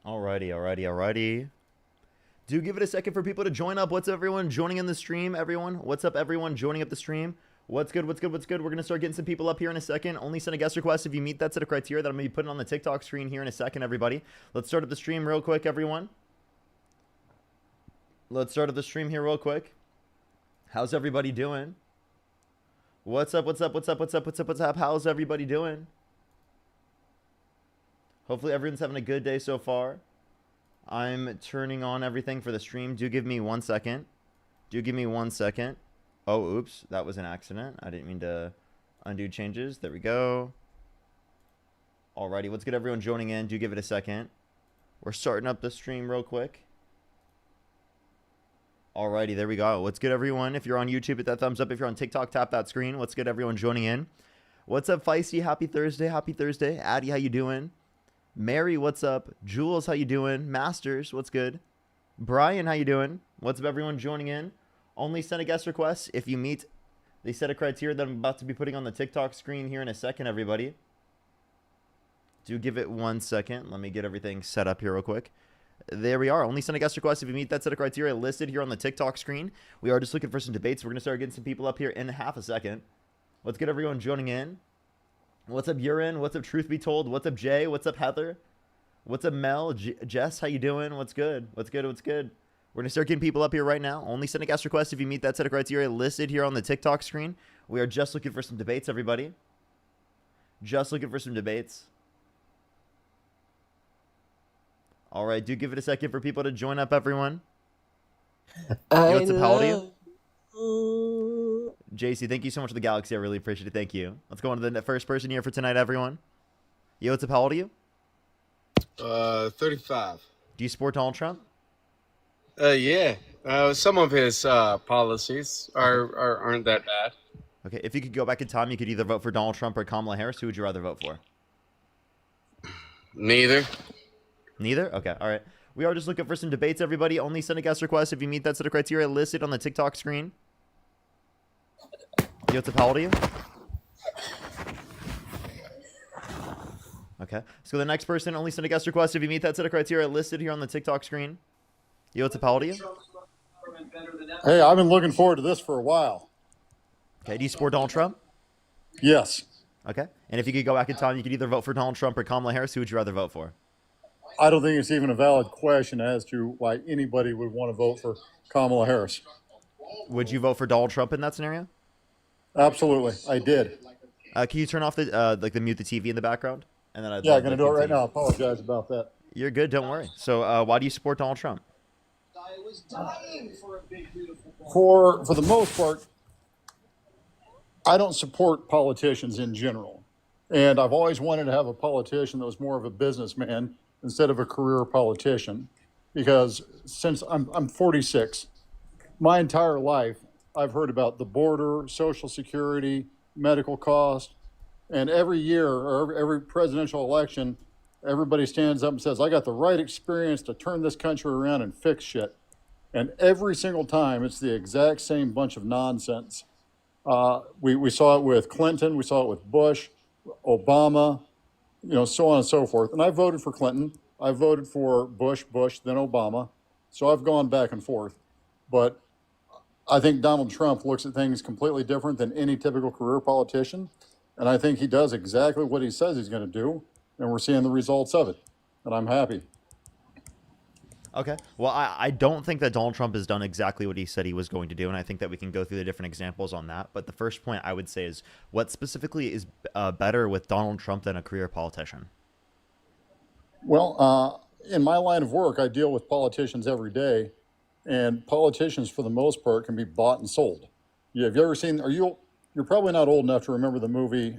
Alrighty. Do give it a second for people to join up. What's up, everyone joining in the stream? Everyone, what's up, everyone joining up the stream? What's good? We're gonna start getting some people up here in a second. Only send a guest request if you meet that set of criteria that I'm gonna be putting on the TikTok screen here in a second, everybody. Let's start up the stream real quick, everyone. Let's start up the stream here real quick. How's everybody doing? What's up? How's everybody doing? Hopefully everyone's having a good day so far. I'm turning on everything for the stream. Do give me 1 second. Oh, oops. That was an accident. I didn't mean to undo changes. There we go. Alrighty. What's good, everyone joining in? Do give it a second. We're starting up the stream real quick. Alrighty. There we go. What's good, everyone? If you're on YouTube, hit that thumbs up. If you're on TikTok, tap that screen. What's good, everyone joining in? What's up, Feisty? Happy Thursday. Addie, how you doing? Mary, what's up? Jules, how you doing? Masters, what's good? Brian, how you doing? What's up, everyone joining in? Only send a guest request if you meet the set of criteria that I'm about to be putting on the TikTok screen here in a second, everybody. Do give it 1 second. Let me get everything set up here real quick. There we are. Only send a guest request if you meet that set of criteria listed here on the TikTok screen. We are just looking for some debates. We're going to start getting some people up here in half a second. What's good, everyone joining in? What's up, Urine? What's up, Truth Be Told? What's up, Jay? What's up, Heather? What's up, Mel? Jess, how you doing? What's good? We're going to start getting people up here right now. Only send a guest request if you meet that set of criteria listed here on the TikTok screen. We are just looking for some debates, everybody. Just looking for some debates. All right, do give it a second for people to join up, everyone. What's up, how old are you? JC, thank you so much for the Galaxy. I really appreciate it. Thank you. Let's go on to the first person here for tonight, everyone. Yo, what's up? How old are you? 35. Do you support Donald Trump? Yeah. Some of his policies aren't that bad. Okay, if you could go back in time, you could either vote for Donald Trump or Kamala Harris. Who would you rather vote for? Neither. Neither? Okay, all right. We are just looking for some debates, everybody. Only send a guest request if you meet that set of criteria listed on the TikTok screen. Yo, what's up? How old are you? Okay. So the next person, only send a guest request if you meet that set of criteria listed here on the TikTok screen. Yo, what's up? How old are you? Hey, I've been looking forward to this for a while. Okay. Do you support Donald Trump? Yes. Okay. And if you could go back in time, you could either vote for Donald Trump or Kamala Harris. Who would you rather vote for? I don't think it's even a valid question as to why anybody would want to vote for Kamala Harris. Would you vote for Donald Trump in that scenario? Absolutely. I did. Can you turn off the mute the TV in the background? And then I'm going to do it right now. I apologize about that. You're good. Don't worry. So why do you support Donald Trump? For the most part, I don't support politicians in general. And I've always wanted to have a politician that was more of a businessman instead of a career politician. Because since I'm 46, my entire life, I've heard about the border, Social Security, medical cost, and every year or every presidential election, everybody stands up and says, I got the right experience to turn this country around and fix shit. And every single time, it's the exact same bunch of nonsense. We saw it with Clinton, we saw it with Bush, Obama, so on and so forth. And I voted for Clinton. I voted for Bush, then Obama. So I've gone back and forth. But I think Donald Trump looks at things completely different than any typical career politician. And I think he does exactly what he says he's going to do. And we're seeing the results of it. And I'm happy. Okay. Well, I don't think that Donald Trump has done exactly what he said he was going to do. And I think that we can go through the different examples on that. But the first point I would say is what specifically is better with Donald Trump than a career politician? Well, in my line of work, I deal with politicians every day. And politicians, for the most part, can be bought and sold. Yeah, have you ever seen, you're probably not old enough to remember the movie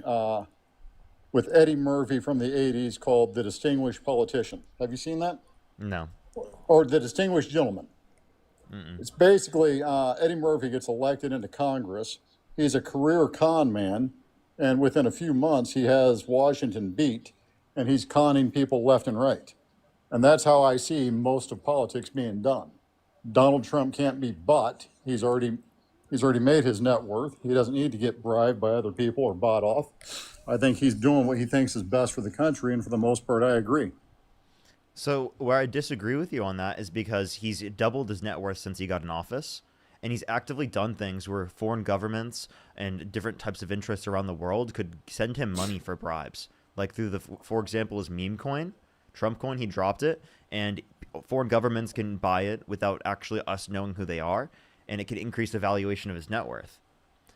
with Eddie Murphy from the 80s called The Distinguished Politician. Have you seen that? No. Or The Distinguished Gentleman. It's basically Eddie Murphy gets elected into Congress. He's a career con man. And within a few months, he has Washington beat. And he's conning people left and right. And that's how I see most of politics being done. Donald Trump can't be bought. He's already made his net worth. He doesn't need to get bribed by other people or bought off. I think he's doing what he thinks is best for the country, and for the most part, I agree. So where I disagree with you on that is because he's doubled his net worth since he got in office, and he's actively done things where foreign governments and different types of interests around the world could send him money for bribes, like through the, for example, his meme coin, Trump coin. He dropped it, and foreign governments can buy it without actually us knowing who they are, and it could increase the valuation of his net worth.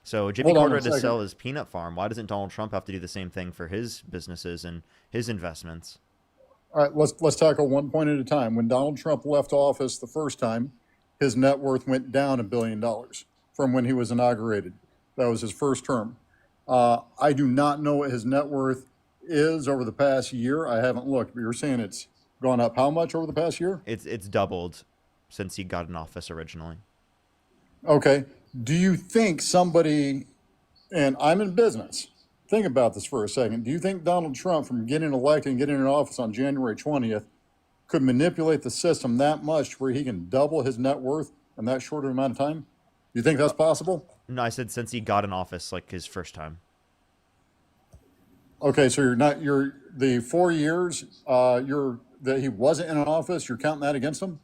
So Jimmy Hold on Carter a had to sell second. his peanut farm. Why doesn't Donald Trump have to do the same thing for his businesses and his investments? All right, let's tackle one point at a time. When Donald Trump left office the first time, his net worth went down $1 billion from when he was inaugurated. That was his first term. I do not know what his net worth is over the past year. I haven't looked, but you're saying it's gone up how much over the past year? It's doubled since he got in office originally. Okay. Do you think somebody, and I'm in business, think about this for a second. Do you think Donald Trump, from getting elected and getting in office on January 20th, could manipulate the system that much where he can double his net worth in that short amount of time? Do you think that's possible? No, I said since he got in office, like his first time. Okay, so you're the 4 years you're that he wasn't in office, you're counting that against him?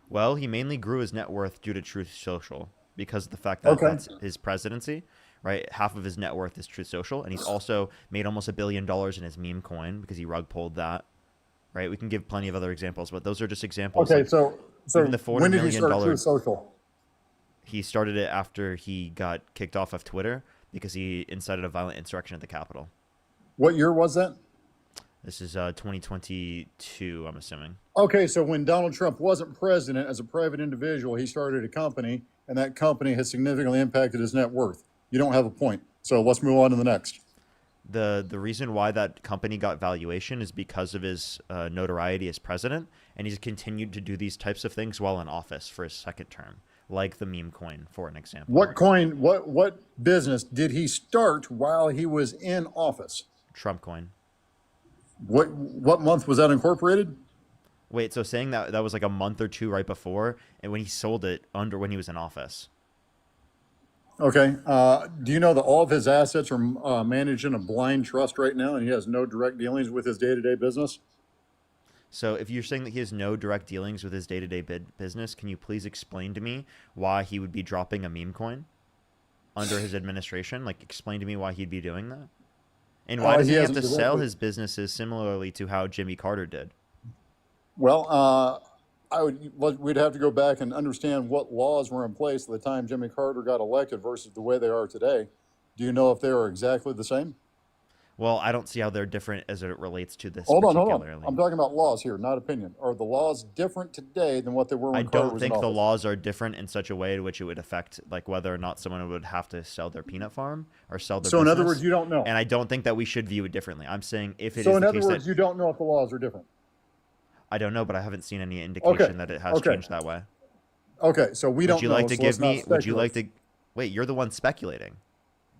Well, he mainly grew his net worth due to Truth Social because of the fact that Okay. that's his presidency, right? Half of his net worth is Truth Social, and he's also made almost $1 billion in his meme coin because he rug pulled that, right? We can give plenty of other examples, but those are just examples. Okay, Like so even the when did he $400 start Truth million, Social? he started it after he got kicked off of Twitter because he incited a violent insurrection at the Capitol. What year was that? This is 2022, I'm assuming. Okay, so when Donald Trump wasn't president, as a private individual, he started a company, and that company has significantly impacted his net worth. You don't have a point. So let's move on to the next. The reason why that company got valuation is because of his notoriety as president, and he's continued to do these types of things while in office for his second term, like the meme coin, for an example. What coin, what business did he start while he was in office? Trump coin. What month was that incorporated? Wait, so saying that that was like a month or two right before, and when he sold it under when he was in office. Okay. Do you know that all of his assets are managed in a blind trust right now, and he has no direct dealings with his day-to-day business? So if you're saying that he has no direct dealings with his day-to-day business, can you please explain to me why he would be dropping a meme coin under his administration? Like, explain to me why he'd be doing that. And why does He he have hasn't to sell directly. his businesses similarly to how Jimmy Carter did? Well, we'd have to go back and understand what laws were in place at the time Jimmy Carter got elected versus the way they are today. Do you know if they are exactly the same? Well, I don't see how they're different as it relates to this Hold on. particularly. I'm talking about laws here, not opinion. Are the laws different today than what they were I when Carter don't was in think the office? laws are different in such a way in which it would affect like whether or not someone would have to sell their peanut farm or sell their So, in other words, business. you don't know. And I don't think that we should view it differently. I'm saying if it So, is in the other case that words, you don't know if the laws are different. I don't know, but I haven't seen any Okay. indication that it has Okay. changed that way. Okay. So, we Would don't you know. like to So, let's give not me? Would you like speculate. to? Wait, you're the one speculating.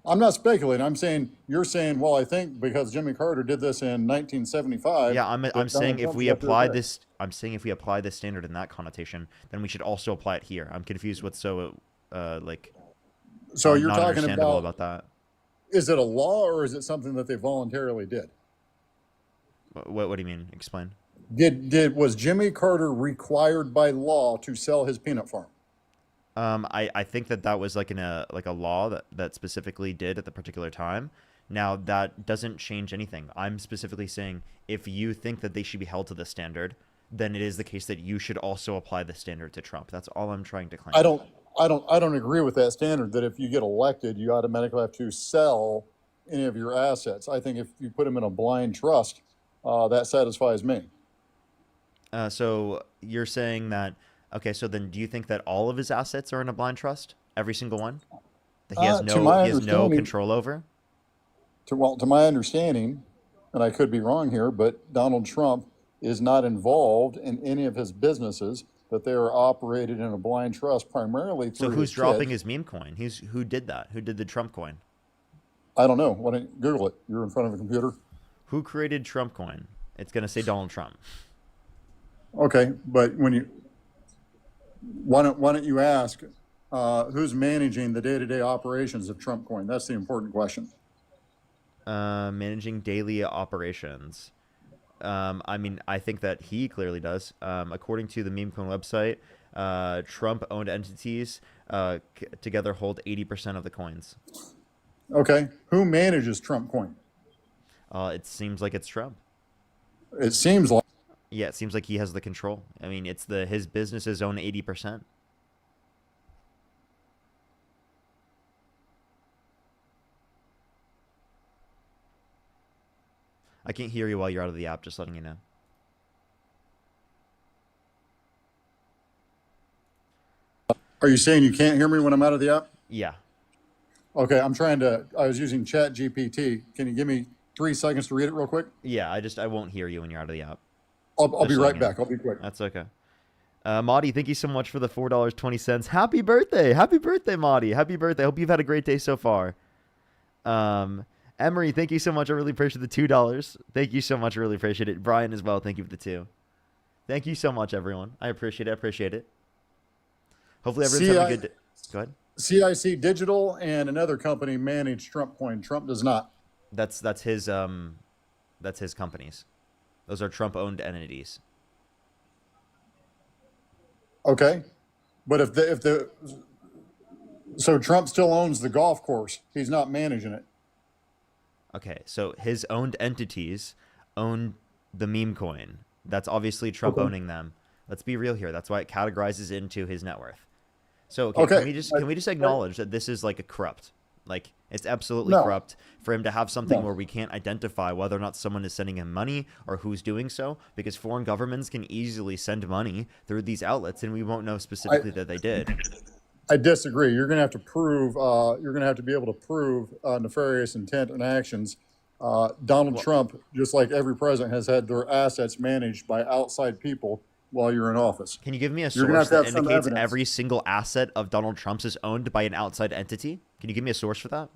I'm not speculating. I'm saying you're saying, well, I think because Jimmy Carter did this in 1975, Yeah, I'm that saying Donald if Trump's we got to do apply it. this, I'm saying if we apply this standard in that connotation, then we should also apply it here. I'm confused what's so like So, you're not talking understandable about, about that. is it a law or is it something that they voluntarily did? What do you mean? Explain. Was Jimmy Carter required by law to sell his peanut farm? I think that that was like in a like a law that specifically did at the particular time. Now that doesn't change anything. I'm specifically saying if you think that they should be held to the standard, then it is the case that you should also apply the standard to Trump. That's all I'm trying to claim. I don't agree with that standard that if you get elected, you automatically have to sell any of your assets. I think if you put them in a blind trust, that satisfies me. So you're saying that okay? So then, do you think that all of his assets are in a blind trust, every single one that To my he has no understanding, control over? to my understanding, and I could be wrong here, but Donald Trump is not involved in any of his businesses, that they are operated in a blind trust primarily So through who's his dropping kids. his meme coin? Who did that? Who did the Trump coin? I don't know. Why don't you Google it? You're in front of a computer. Who created Trump coin? It's gonna say Donald Trump. Okay, but why don't you ask who's managing the day-to-day operations of Trump Coin? That's the important question. Managing daily operations. I mean, I think that he clearly does. According to the meme coin website, Trump-owned entities together hold 80% of the coins. Okay. Who manages Trump coin? It seems like it's Trump. It seems like. Yeah, it seems like he has the control. I mean, it's his businesses own 80%. I can't hear you while you're out of the app, just letting you know. Are you saying you can't hear me when I'm out of the app? Yeah. Okay, I was using Chat GPT. Can you give me 3 seconds to read it real quick? Yeah, I won't hear you when you're out of the app. I'll be Just right letting you know. back. I'll be quick. That's okay. Maudie, thank you so much for the $4.20. Happy birthday. Happy birthday, Maudie. Happy birthday. Hope you've had a great day so far. Emery, thank you so much. I really appreciate the $2. Thank you so much. I really appreciate it. Brian as well. Thank you for the 2. Thank you so much, everyone. I appreciate it. I appreciate it. Hopefully everyone's having a good day. Go ahead. CIC Digital and another company manage Trump coin. Trump does not. That's his companies. Those are Trump-owned entities. Okay, but so Trump still owns the golf course. He's not managing it. Okay, so his owned entities own the meme coin. That's obviously Trump owning them. Let's be real here. That's why it categorizes into his net worth. So Okay. Can we just acknowledge that this is like a corrupt? Like, it's absolutely No. corrupt for him to have something No. where we can't identify whether or not someone is sending him money or who's doing so, because foreign governments can easily send money through these outlets and we won't know specifically that they did. I disagree. You're going to have to prove. You're going to have to be able to prove nefarious intent and actions. Donald Trump, just like every president, has had their assets managed by outside people while you're in office. Can you give me a You're gonna source have to that have some indicates evidence. every single asset of Donald Trump's is owned by an outside entity? Can you give me a source for that?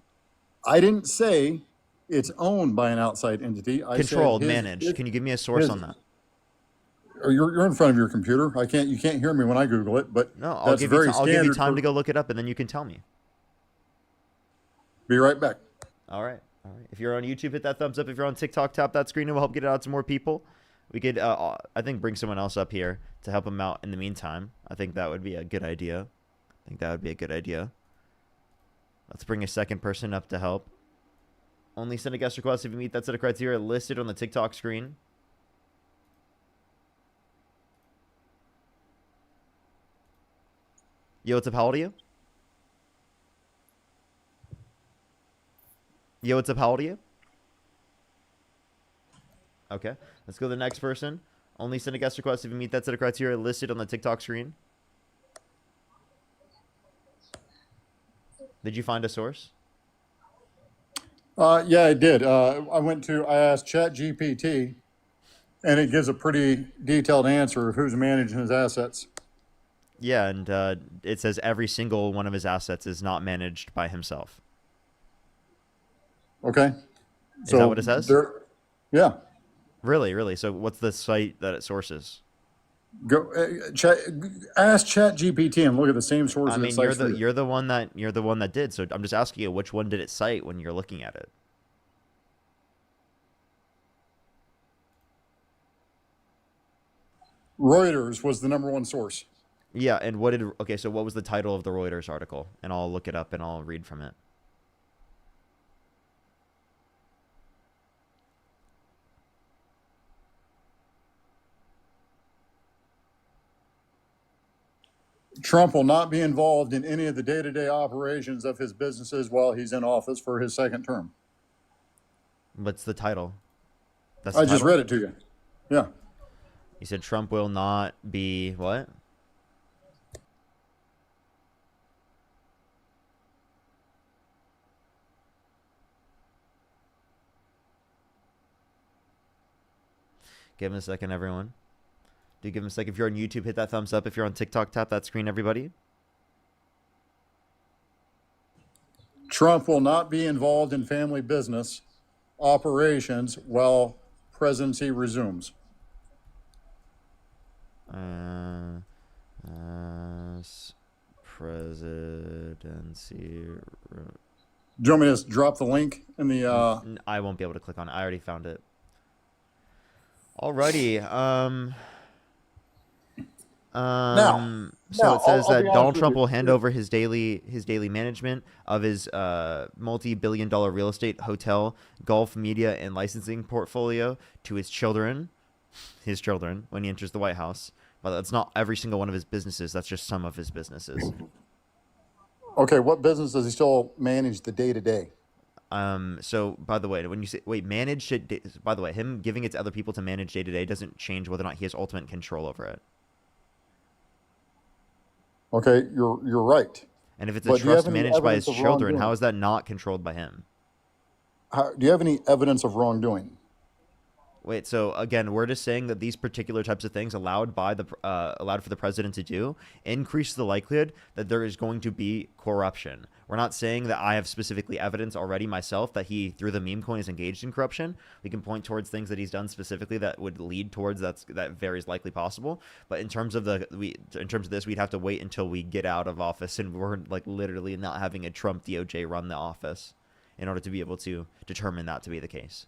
I didn't say it's owned by an outside entity. I Controlled, said managed. Can you give me a source his- on that? You're in front of your computer. You can't hear me when I Google it, but No, I'll that's give you very I'll give you standard time for- to go look it up, and then you can tell me. Be right back. All right. If you're on YouTube, hit that thumbs up. If you're on TikTok, tap that screen. It will help get it out to more people. We could, I think, bring someone else up here to help them out in the meantime. I think that would be a good idea. Let's bring a second person up to help. Only send a guest request if you meet that set of criteria listed on the TikTok screen. Yo, what's up? How old are you? Yo, what's up? How old are you? Okay, let's go to the next person. Only send a guest request if you meet that set of criteria listed on the TikTok screen. Did you find a source? Yeah, I did. I asked Chat GPT, and it gives a pretty detailed answer of who's managing his assets. Yeah, and it says every single one of his assets is not managed by himself. Okay. Is that what it says? Yeah. Really? So what's the site that it sources? Go ask Chat GPT and look at the same source. I mean, you're the one that did. So I'm just asking you, which one did it cite when you're looking at it? Reuters was the #1 source. Yeah, and so what was the title of the Reuters article? And I'll look it up and I'll read from it. Trump will not be involved in any of the day-to-day operations of his businesses while he's in office for his second term. What's the title? That's I just read it to you. Yeah. You said Trump will not be what? Give him a second, everyone. Do give him a second. If you're on YouTube, hit that thumbs up. If you're on TikTok, tap that screen, everybody. Trump will not be involved in family business operations while presidency resumes. Presidency. Do you want me to just drop the link in the? I won't be able to click on it. I already found it. Alrighty. Now, So it says I'll be that honest Donald with Trump you. will hand over his daily management of his multi-billion-dollar real estate, hotel, golf, media, and licensing portfolio to his children, when he enters the White House. But that's not every single one of his businesses. That's just some of his businesses. Okay, what business does he still manage the day to day? So by the way, when you say manage it, by the way, him giving it to other people to manage day to day doesn't change whether or not he has ultimate control over it. Okay, you're right. And if it's a But do you have trust any managed by his evidence of children, how wrongdoing? is that not controlled by him? Do you have any evidence of wrongdoing? Wait, so again, we're just saying that these particular types of things allowed for the president to do increase the likelihood that there is going to be corruption. We're not saying that I have specifically evidence already myself that he, through the meme coin, is engaged in corruption. We can point towards things that he's done specifically that would lead towards that very likely possible. But in terms of this, we'd have to wait until we get out of office, and we're like literally not having a Trump DOJ run the office in order to be able to determine that to be the case.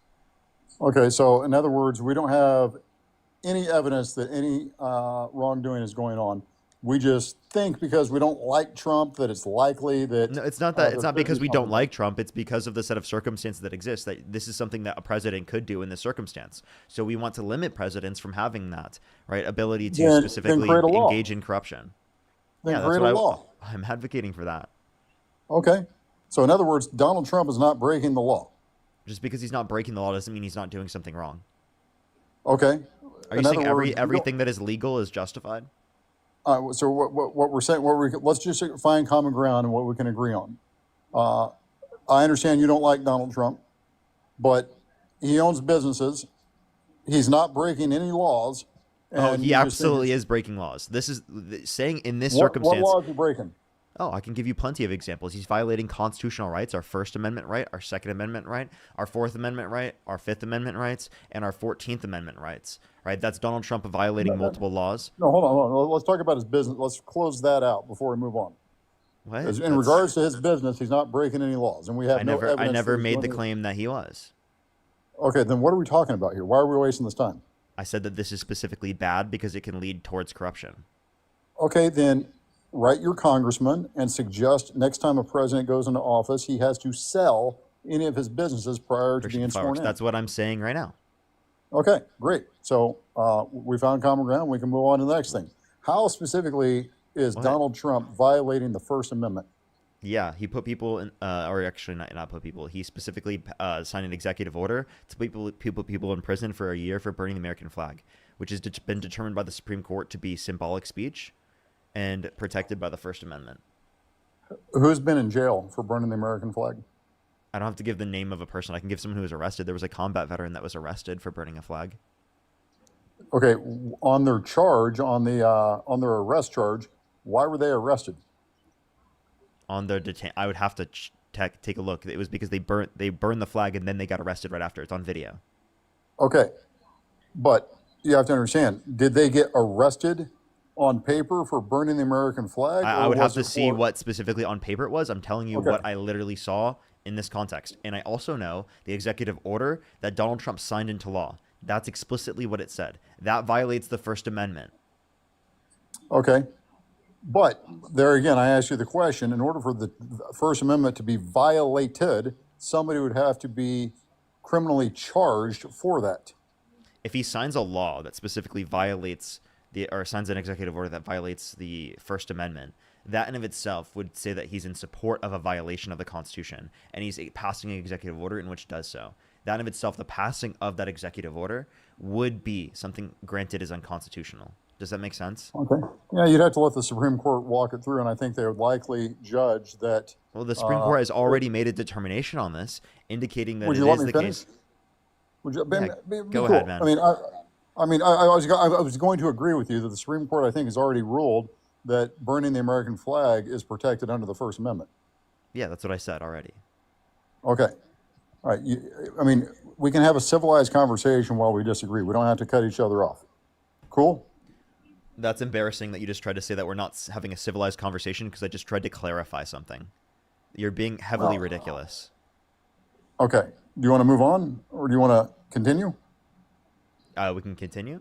Okay, so in other words, we don't have any evidence that any wrongdoing is going on. We just think because we don't like Trump that it's likely that No, it's not that. It's there not could be because we don't something. like Trump. It's because of the set of circumstances that exist. That this is something that a president could do in this circumstance. So we want to limit presidents from having that right ability to Then specifically create a law. engage in corruption. Then Yeah, that's create a what law. I'm advocating for that. Okay. So in other words, Donald Trump is not breaking the law. Just because he's not breaking the law doesn't mean he's not doing something wrong. Okay. Are you In saying other words, we don't. everything that is legal is justified? So what we're saying, let's just find common ground and what we can agree on. Uh, I understand you don't like Donald Trump, but he owns businesses. He's not breaking any laws, Oh, and he you just think absolutely it's is breaking laws. This is saying in this what circumstance. laws are breaking? Oh, I can give you plenty of examples. He's violating constitutional rights, our First Amendment right, our Second Amendment right, our Fourth Amendment right, our Fifth Amendment rights, and our 14th Amendment rights, right? That's Donald Trump violating multiple laws. No, hold on. Let's talk about his business. Let's close that out before we move on. What? In regards to his business, he's not breaking any laws, and we have no evidence. I never that he's made the doing it. claim that he was. Okay, then what are we talking about here? Why are we wasting this time? I said that this is specifically bad because it can lead towards corruption. Okay, then write your congressman and suggest next time a president goes into office, he has to sell any of his businesses prior to Christian being sworn fireworks. in. That's what I'm saying right now. Okay, great. So we found common ground. We can move on to the next thing. How specifically is What? Donald Trump violating the First Amendment? Yeah, he put people in, or actually not put people. He specifically signed an executive order to put people in prison for a year for burning the American flag, which has been determined by the Supreme Court to be symbolic speech and protected by the First Amendment. Who's been in jail for burning the American flag? I don't have to give the name of a person. I can give someone who was arrested. There was a combat veteran that was arrested for burning a flag. Okay, on their charge, on their arrest charge, why were they arrested? On their I would have to take a look. It was because they burned the flag and then they got arrested right after. It's on video. Okay, but you have to understand, did they get arrested on paper for burning the American flag? I or would have was to it see for- what specifically on paper it was. I'm telling you Okay. what I literally saw in this context. And I also know the executive order that Donald Trump signed into law. That's explicitly what it said. That violates the First Amendment. Okay, but there again, I ask you the question, in order for the First Amendment to be violated, somebody would have to be criminally charged for that. If he signs a law that specifically violates or signs an executive order that violates the First Amendment, that in of itself would say that he's in support of a violation of the Constitution, and he's passing an executive order in which does so. That in of itself, the passing of that executive order would be something granted is unconstitutional. Does that make sense? Okay. Yeah, you'd have to let the Supreme Court walk it through, and I think they would likely judge that. Well, the Supreme Court has already made a determination on this, indicating that Would it you let is me the finish? case. Would you, Yeah, be go cool. ahead, man. I was going to agree with you that the Supreme Court, I think, has already ruled that burning the American flag is protected under the First Amendment. Yeah, that's what I said already. Okay. All right. We can have a civilized conversation while we disagree. We don't have to cut each other off. Cool? That's embarrassing that you just tried to say that we're not having a civilized conversation because I just tried to clarify something. You're being heavily ridiculous. Okay. Do you want to move on or do you want to continue? We can continue.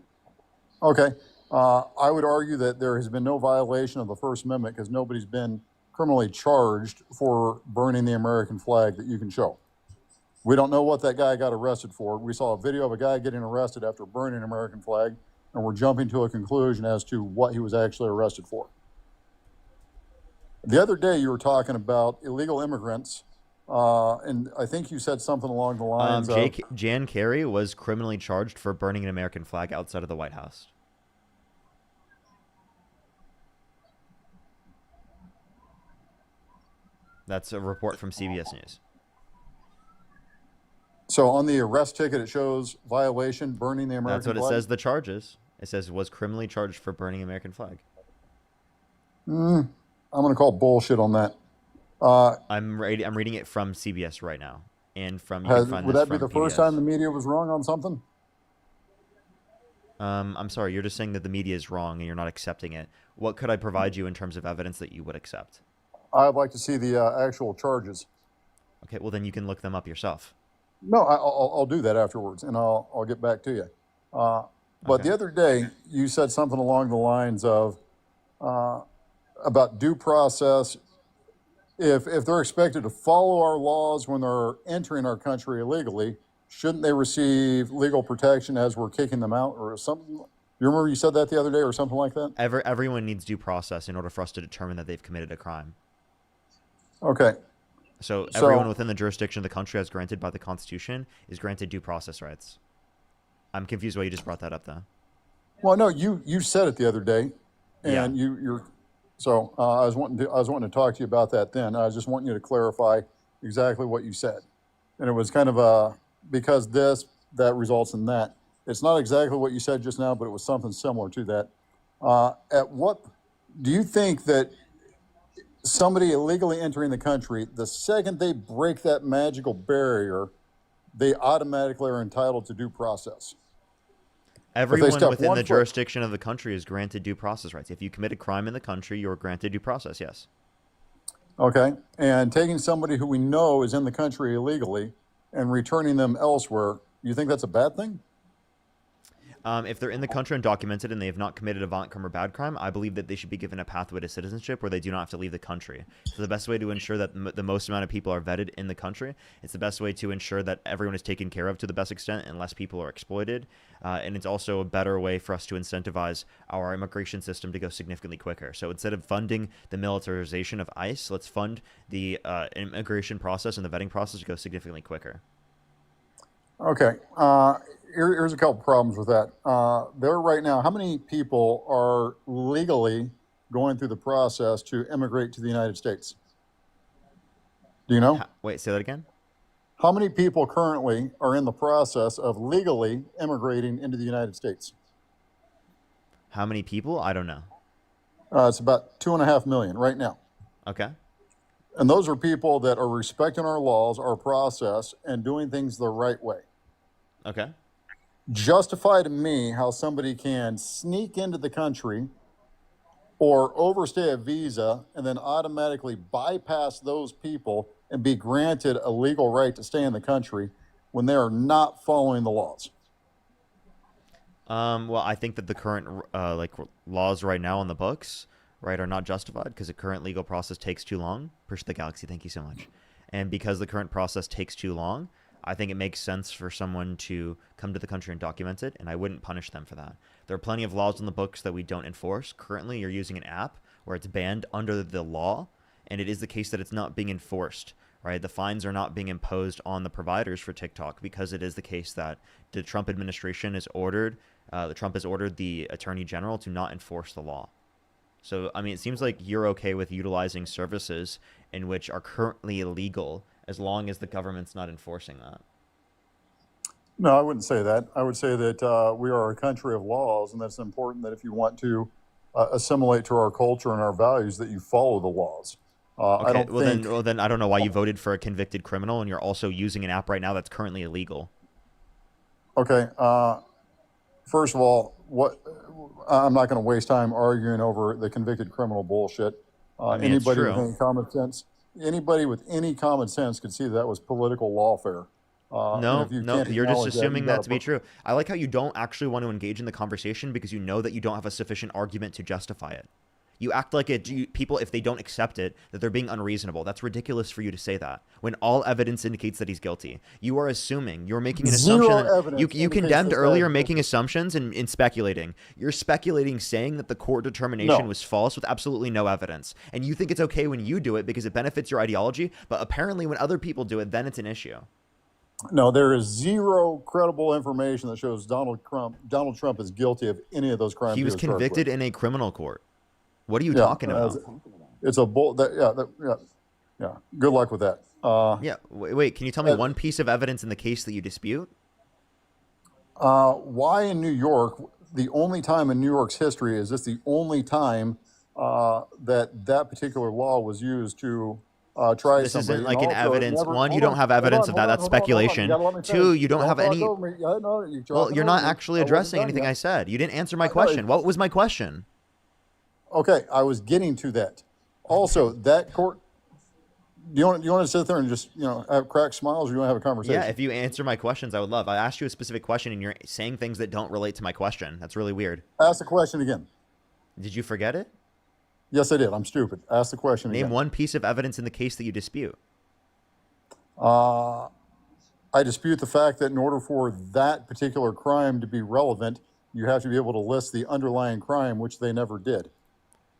Okay. I would argue that there has been no violation of the First Amendment because nobody's been criminally charged for burning the American flag that you can show. We don't know what that guy got arrested for. We saw a video of a guy getting arrested after burning an American flag, and we're jumping to a conclusion as to what he was actually arrested for. The other day, you were talking about illegal immigrants, and I think you said something along the lines of Jan Kerry was criminally charged for burning an American flag outside of the White House. That's a report from CBS News. So on the arrest ticket, it shows violation, burning the American flag? That's what it says the charges. It says was criminally charged for burning American flag. I'm going to call bullshit on that. I'm reading it from CBS right now. And from would that be the first time the media was wrong on something? I'm sorry, you're just saying that the media is wrong and you're not accepting it. What could I provide you in terms of evidence that you would accept? I'd like to see the actual charges. Okay, well then you can look them up yourself. No, I'll do that afterwards, and I'll get back to you. But Okay. the other day, you said something along the lines of about due process. If they're expected to follow our laws when they're entering our country illegally, shouldn't they receive legal protection as we're kicking them out or something? You remember you said that the other day or something like that? Everyone needs due process in order for us to determine that they've committed a crime. Okay. So everyone within the jurisdiction of the country as granted by the Constitution is granted due process rights. I'm confused why you just brought that up, though. Well, no, you said it the other day, and Yeah. you're. So I was wanting to talk to you about that then. I was just wanting you to clarify exactly what you said, and it was kind of because that results in that. It's not exactly what you said just now, but it was something similar to that. At what do you think that somebody illegally entering the country, the second they break that magical barrier, they automatically are entitled to due process? Everyone within the jurisdiction of the country is granted due process rights. If you commit a crime in the country, you're granted due process, yes. Okay. And taking somebody who we know is in the country illegally and returning them elsewhere, you think that's a bad thing? If they're in the country undocumented and they have not committed a violent crime or bad crime, I believe that they should be given a pathway to citizenship where they do not have to leave the country. So the best way to ensure that the most amount of people are vetted in the country, it's the best way to ensure that everyone is taken care of to the best extent and less people are exploited. And it's also a better way for us to incentivize our immigration system to go significantly quicker. So instead of funding the militarization of ICE, let's fund the immigration process and the vetting process to go significantly quicker. Okay. Here's a couple problems with that. There right now, how many people are legally going through the process to immigrate to the United States? Do you know? Wait, say that again? How many people currently are in the process of legally immigrating into the United States? How many people? I don't know. It's about 2.5 million right now. Okay. And those are people that are respecting our laws, our process, and doing things the right way. Okay. Justify to me how somebody can sneak into the country or overstay a visa and then automatically bypass those people and be granted a legal right to stay in the country when they are not following the laws. Well, I think that the current laws right now on the books, right, are not justified because the current legal process takes too long. Appreciate the Galaxy, thank you so much. And because the current process takes too long, I think it makes sense for someone to come to the country and document it, and I wouldn't punish them for that. There are plenty of laws in the books that we don't enforce. Currently, you're using an app where it's banned under the law, and it is the case that it's not being enforced, right? The fines are not being imposed on the providers for TikTok because it is the case that the Trump administration has ordered, Trump has ordered the Attorney General to not enforce the law. So, I mean, it seems like you're okay with utilizing services in which are currently illegal as long as the government's not enforcing that. No, I wouldn't say that. I would say that we are a country of laws, and that's important that if you want to assimilate to our culture and our values, that you follow the laws. Okay, then I don't know why you voted for a convicted criminal and you're also using an app right now that's currently illegal. Okay, first of all, I'm not going to waste time arguing over the convicted criminal bullshit. I mean, anybody with any common sense could see that was political lawfare. No, if you no, can't you're just acknowledge that, you assuming got that to be true. I like how you don't actually want to engage in the conversation because you know that you don't have a sufficient argument to justify it. You act like people, if they don't accept it, that they're being unreasonable. That's ridiculous for you to say that when all evidence indicates that he's guilty. You are assuming. You're making an assumption. Zero evidence You indicates condemned this guy earlier is making guilty. assumptions and speculating. You're speculating saying that the court determination No. was false with absolutely no evidence. And you think it's okay when you do it because it benefits your ideology, but apparently when other people do it, then it's an issue. No, there is zero credible information that shows Donald Trump is guilty of any of those crimes. He was charged with. convicted in a criminal court. What are you Yeah, talking about? It's a bull. Yeah. Good luck with that. Yeah. Wait, can you tell me one piece of evidence in the case that you dispute? Why in New York? The only time in New York's history is this the only time that particular law was used to try This somebody. isn't like And an also, it evidence. never- One, you hold don't on, have hold evidence on, of that. hold on, That's hold on, hold on. You speculation. gotta let me Two, finish. you don't have talk any. over me. No, you're Well, talking you're not over me. actually I wasn't addressing done anything yet. I said. You didn't answer my No, question. What was my question? Okay, I was getting to that. Also, that court. Do you want to sit there and just have crack smiles, or you want to have a conversation? Yeah, if you answer my questions, I would love. I asked you a specific question, and you're saying things that don't relate to my question. That's really weird. Ask the question again. Did you forget it? Yes, I did. I'm stupid. Ask the question Name again. one piece of evidence in the case that you dispute. I dispute the fact that in order for that particular crime to be relevant, you have to be able to list the underlying crime, which they never did.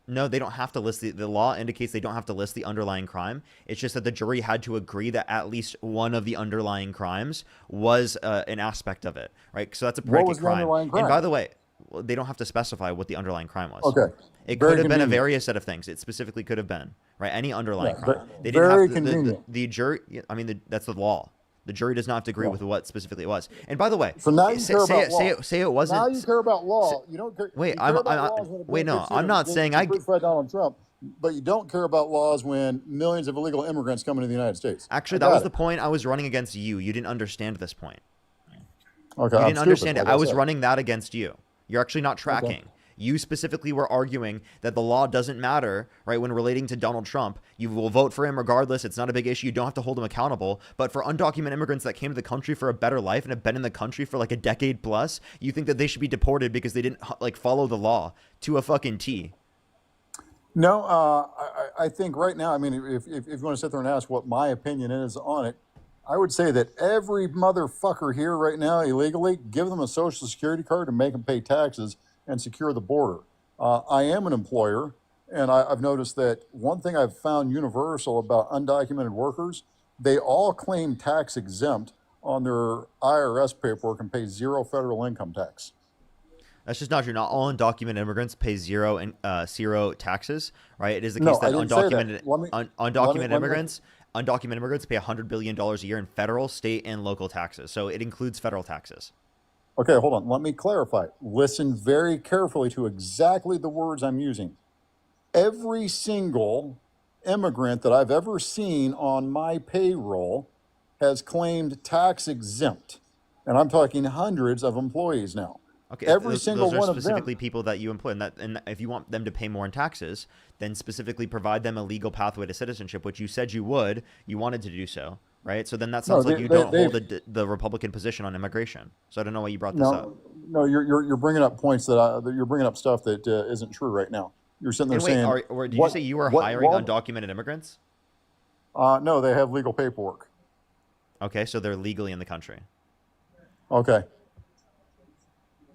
No, they don't have to list the law indicates they don't have to list the underlying crime. It's just that the jury had to agree that at least one of the underlying crimes was an aspect of it, right? So that's a predicate was the crime. underlying crime? And by the way, they don't have to specify what the underlying crime was. Okay. It Very could have been a convenient. various set of things. It specifically could have been, right? Any underlying Yeah, crime. They very didn't have convenient. the jury. I mean, that's the law. The jury does not have to agree with what specifically it was. And by the way, So now you say, care say, about it, law. say, it, say it wasn't. Now you care about law. You don't care. Wait, you care I'm- about I'm- laws when it wait, no, benefits you I'm not to saying I- crucify Donald Trump, but you don't care about laws when millions of illegal immigrants come into the United States. Actually, I that got was it. the point I was running against you. You didn't understand this point. Okay, You I'm didn't stupid, understand it. like I was said. running that against you. You're actually not tracking. You specifically were arguing that the law doesn't matter, right, when relating to Donald Trump. You will vote for him regardless. It's not a big issue. You don't have to hold him accountable. But for undocumented immigrants that came to the country for a better life and have been in the country for like a decade plus, you think that they should be deported because they didn't like follow the law to a fucking T. No, I think right now, I mean, if you want to sit there and ask what my opinion is on it, I would say that every motherfucker here right now illegally, give them a social security card and make them pay taxes and secure the border. I am an employer, and I've noticed that one thing I've found universal about undocumented workers, they all claim tax exempt on their IRS paperwork and pay zero federal income tax. That's just not true. Not all undocumented immigrants pay zero taxes, right? It is the No, case that I didn't say that. undocumented Let me- undocumented let me- undocumented immigrants pay $100 billion a year in federal, state, and local taxes. So it includes federal taxes. Okay, hold on. Let me clarify. Listen very carefully to exactly the words I'm using. Every single immigrant that I've ever seen on my payroll has claimed tax exempt. And I'm talking hundreds of employees now. Okay, Every single those are one of them. specifically people that you employ, and if you want them to pay more in taxes, then specifically provide them a legal pathway to citizenship, which you said you would. You wanted to do so, right? So then that sounds like you don't hold the Republican position on immigration. So I don't know why you brought this up. No, you're bringing up points that you're bringing up stuff that isn't true right now. You're sitting there And wait, saying, or did you say you were hiring undocumented immigrants? No, they have legal paperwork. Okay, so they're legally in the country. Okay.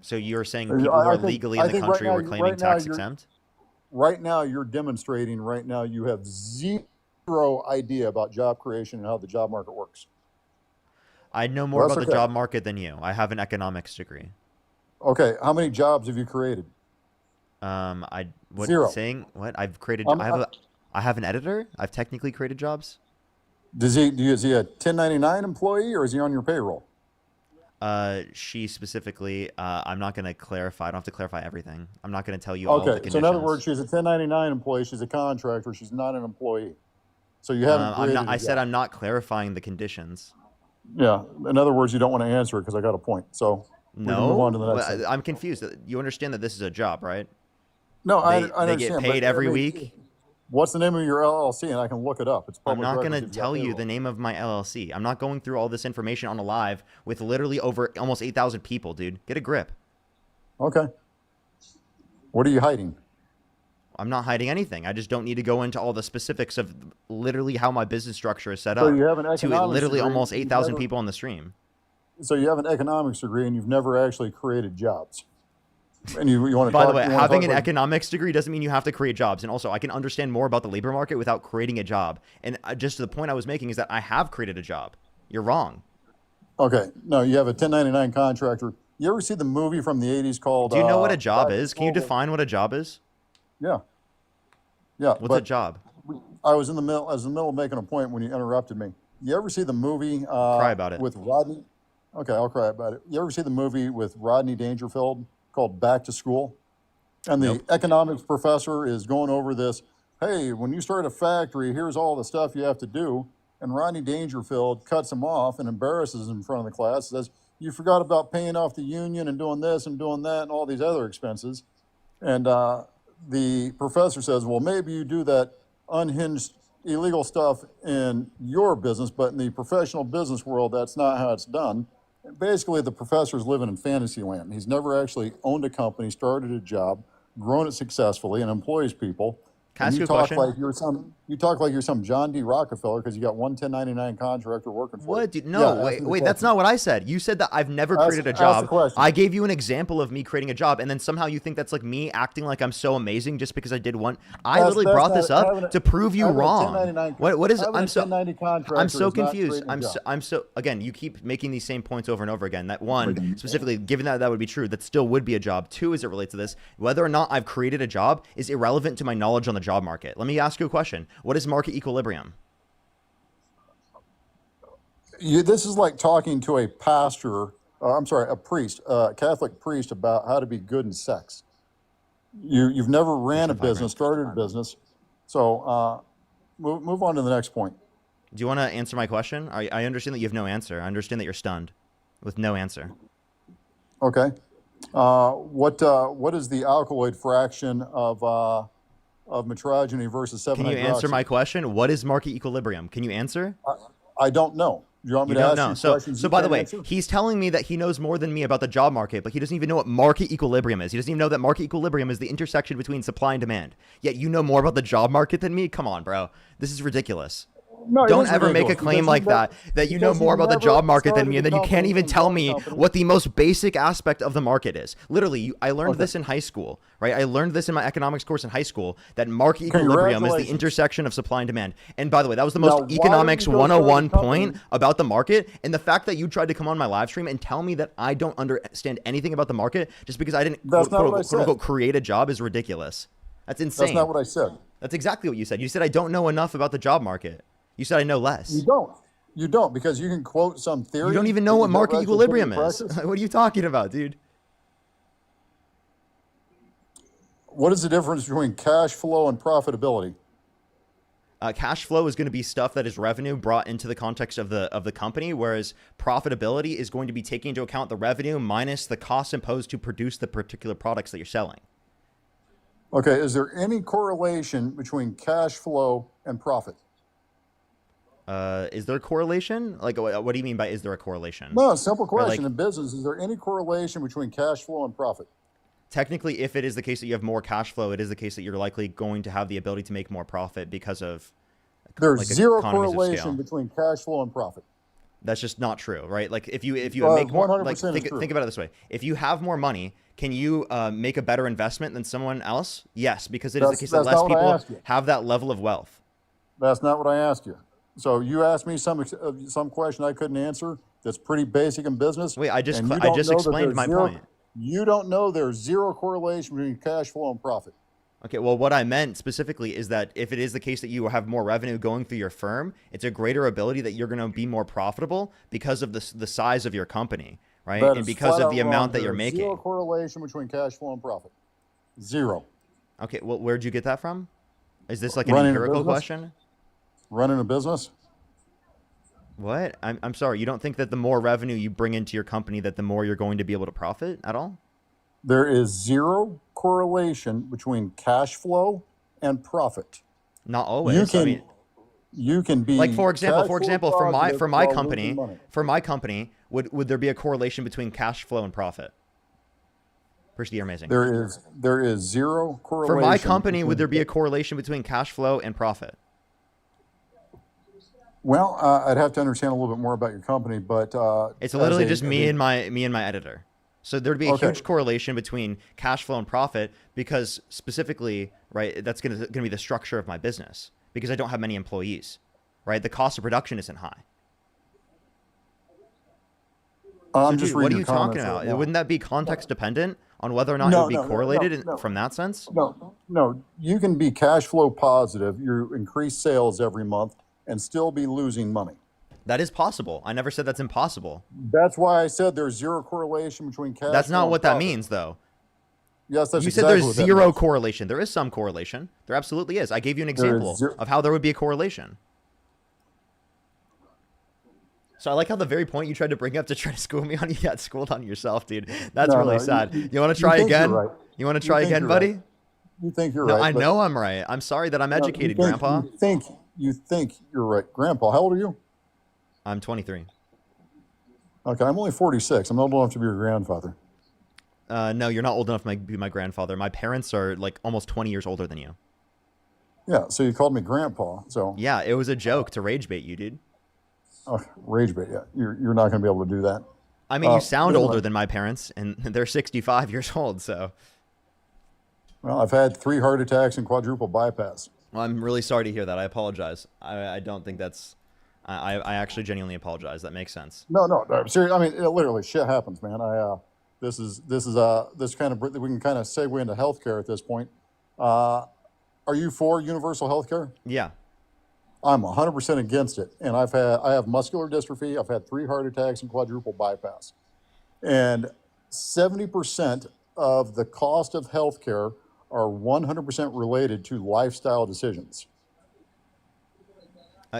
So you're saying people who are legally in the country were claiming tax exempt? Right now, you're demonstrating. Right now, you have zero idea about job creation and how the job market works. I know more Well, about that's the okay. job market than you. I have an economics degree. Okay, how many jobs have you created? Zero. I've created. I'm- I have an editor. I've technically created jobs. Is he a 1099 employee or is he on your payroll? She specifically. I'm not going to clarify. I don't have to clarify everything. I'm not going to tell you all the Okay, conditions. so in other words, she's a 1099 employee. She's a contractor. She's not an employee. So you haven't created. I said I'm not clarifying the conditions. Yeah. In other words, you don't want to answer it because I got a point. So we can move on to the next. No, thing. I'm confused. You understand that this is a job, right? No, I They understand. get paid but, every I mean, week. What's the name of your LLC? And I can look it up. It's I'm public not record. going to tell you the name of my LLC. I'm not going through all this information on a live with literally over almost 8,000 people, dude. Get a grip. Okay. What are you hiding? I'm not hiding anything. I just don't need to go into all the specifics of literally how my business structure is set So up you have an to economics literally degree. almost You've 8,000 never- people on the stream. So you have an economics degree and you've never actually created jobs. And you want to By talk, the way, you wanna having talk an about- economics degree doesn't mean you have to create jobs. And also, I can understand more about the labor market without creating a job. And just the point I was making is that I have created a job. You're wrong. Okay. No, you have a 1099 contractor. You ever see the movie from the 80s called... Do you know what a job Back to is? Can you School? define what a job is? Yeah. Yeah. What's but a job? I was in the middle of making a point when you interrupted me. You ever see the movie Cry about it. with Rodney? Okay, I'll cry about it. You ever see the movie with Rodney Dangerfield called Back to School? And the Nope. economics professor is going over this. Hey, when you start a factory, here's all the stuff you have to do. And Rodney Dangerfield cuts him off and embarrasses him in front of the class. Says, you forgot about paying off the union and doing this and doing that and all these other expenses. And the professor says, well, maybe you do that unhinged illegal stuff in your business, but in the professional business world, that's not how it's done. And basically, the professor's living in fantasy land. He's never actually owned a company, started a job, grown it successfully, and employs people. Can I And ask you a talk question? like you talk like you're some John D. Rockefeller because you got one 1099 contractor working for you. What? Dude, Yeah, no, ask wait, me the wait. That's question. not what I said. You said that I've never Ask- created a ask the job. question. I gave you an example of me creating a job, and then somehow you think that's like me acting like I'm so amazing just because I did one. I That's- literally that's brought not- this up having a- to prove you having a wrong. 1099 What is? having a I'm so. 1090 contractor I'm so is not confused. creating a job. I'm so again. You keep making these same points over and over again. That one specifically, given that that would be true, that still would be a job. Two, as it relates to this, whether or not I've created a job is irrelevant to my knowledge on the job market. Let me ask you a question. What is market equilibrium? This is like talking to a pastor, a priest, a Catholic priest about how to be good in sex. You've never ran a Vibrant. business, started a business. So move on to the next point. Do you want to answer my question? I understand that you have no answer. I understand that you're stunned with no answer. Okay. What is the alkaloid fraction of metrogeny versus 7 Can you answer my question? What is market equilibrium? Can you answer? I don't know. You want me You to don't ask know. you So, questions? so you by the can't way, answer? he's telling me that he knows more than me about the job market, but he doesn't even know what market equilibrium is. He doesn't even know that market equilibrium is the intersection between supply and demand. Yet you know more about the job market than me? Come on, bro. This is ridiculous. No, it Don't is ever make a ridiculous claim because like you've that, never- that you know because more you've about the never job market than started me, and a then you can't company even and tell run a me company. what the most basic aspect of the market is. Literally, I learned Okay. this in high school, right? I learned this in my economics course in high school, that market equilibrium is the Congratulations. intersection of supply and demand. And by the way, that was the Now, most why don't economics you go start a 101 company? point about the market. And the fact that you tried to come on my live stream and tell me that I don't understand anything about the market just because I didn't That's not what I quote said. unquote create a job is ridiculous. That's insane. That's not what I said. That's exactly what you said. You said I don't know enough about the job market. You said I know less. You don't. You don't because you can quote some theory. You don't even know that what you never market actually put equilibrium into is. practice. What are you talking about, dude? What is the difference between cash flow and profitability? Cash flow is going to be stuff that is revenue brought into the context of the company, whereas profitability is going to be taking into account the revenue minus the costs imposed to produce the particular products that you're selling. Okay, is there any correlation between cash flow and profit? Is there a correlation? Like, what do you mean by is there a correlation? No, simple question. like- In business, is there any correlation between cash flow and profit? Technically, if it is the case that you have more cash flow, it is the case that you're likely going to have the ability to make more profit because of There's like zero economies of correlation scale. between cash flow and profit. That's just not true, right? Like if you Well, make more, like 100% is true. think about it this way: if you have more money, can you make a better investment than someone else? Yes, because it is the That's- case that that's less not what I asked people you. have that level of wealth. That's not what I asked you. So you asked me some question I couldn't answer. That's pretty basic in business. Wait, I just and you I don't just know that explained there's my zero- point. You don't know there's zero correlation between cash flow and profit. Okay, well, what I meant specifically is that if it is the case that you have more revenue going through your firm, it's a greater ability that you're going to be more profitable because of the size of your company, right? That And is because flat of out the wrong. amount that There you're is Zero making. correlation between cash flow and profit. Zero. Okay, well, where'd you get that from? Is this like an Running a empirical business? question? Running a business? What? I'm sorry. You don't think that the more revenue you bring into your company, that the more you're going to be able to profit at all? There is zero correlation between cash flow and profit. Not You always. I can mean, you can like be for example, cash flow for my positive while losing company, money. would there be a correlation between cash flow and profit? Pretty amazing. There is zero For my correlation company, would there between. be a correlation between cash flow and profit? Well, I'd have to understand a little bit more about your company, but It's as literally just me and my editor. So there'd be a okay, huge correlation between cash flow and profit because specifically, right, that's gonna be the structure of my business because I don't have many employees, right? The cost of production isn't high. So, I'm just dude, what are reading you your talking comments right about? now. Wouldn't that be context dependent on whether or not it would No, be no, no, no, correlated no, from that sense? no. You can be cash flow positive. You increase sales every month and still be losing money. That is possible. I never said that's impossible. That's why I said there's zero correlation between cash That's flow not and what that profit. means, though. Yes, that's You said there's exactly what that zero means. correlation. There is some correlation. There absolutely is. I gave you an There is example zero. of how there would be a correlation. So I like how the very point you tried to bring up to try to school me on, you got schooled on yourself, dude. That's No, really no. sad. You want to You try think you're again? right. You want to You try think again, you're right. buddy? You think you're No, right, I but know I'm right. I'm sorry that I'm no, educated, Grandpa. you think you're right, Grandpa. How old are you? I'm 23. Okay, I'm only 46. I'm not old enough to be your grandfather. No, you're not old enough to be my grandfather. My parents are like almost 20 years older than you. Yeah, so you called me Grandpa. So Yeah, it was a joke to rage bait you, dude. rage bait. Yeah, you're not going to be able to do that. I mean, you sound older Anyway, than my parents, and they're 65 years old, so. well, I've had 3 heart attacks and quadruple bypass. Well, I'm really sorry to hear that. I apologize. I don't think that's. I actually genuinely apologize. That makes sense. No, seriously. I mean, literally, shit happens, man. This kind of we can kind of segue into healthcare at this point. Are you for universal healthcare? Yeah. I'm 100% against it, and I have muscular dystrophy. I've had 3 heart attacks and quadruple bypass, and 70% of the cost of healthcare are 100% related to lifestyle decisions.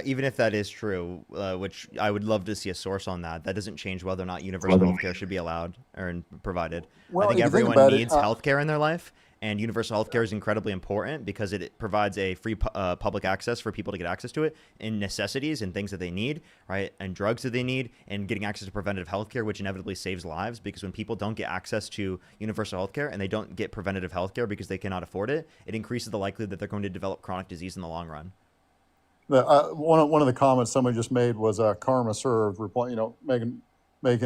Even if that is true, which I would love to see a source on that, that doesn't change whether or not universal healthcare should be allowed or provided. I Well, think if you think everyone about it, needs healthcare in their life, and universal healthcare is incredibly important because it provides a free public access for people to get access to it in necessities and things that they need, right? And drugs that they need, and getting access to preventative healthcare, which inevitably saves lives because when people don't get access to universal healthcare and they don't get preventative healthcare because they cannot afford it, it increases the likelihood that they're going to develop chronic disease in the long run. One of the comments somebody just made was karma served, making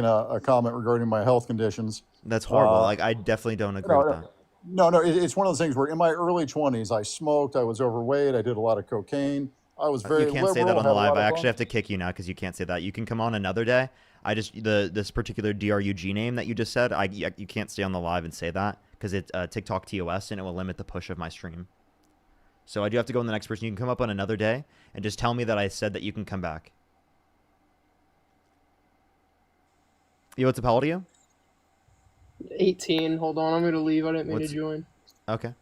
a comment regarding my health conditions. That's horrible. Like, I definitely don't agree with that. No, it's one of those things where in my early 20s, I smoked, I was overweight, I did a lot of cocaine. I was very You can't liberal. say that on had the a lot live. of I fun. actually have to kick you now because you can't say that. You can come on another day. I just this particular DRUG name that you just said. You can't stay on the live and say that because it's TikTok TOS and it will limit the push of my stream. So I do have to go on the next person. You can come up on another day and just tell me that I said that you can come back. Yo, what's up? How old are you? 18. Hold on, I'm gonna leave. I didn't mean to join. Okay.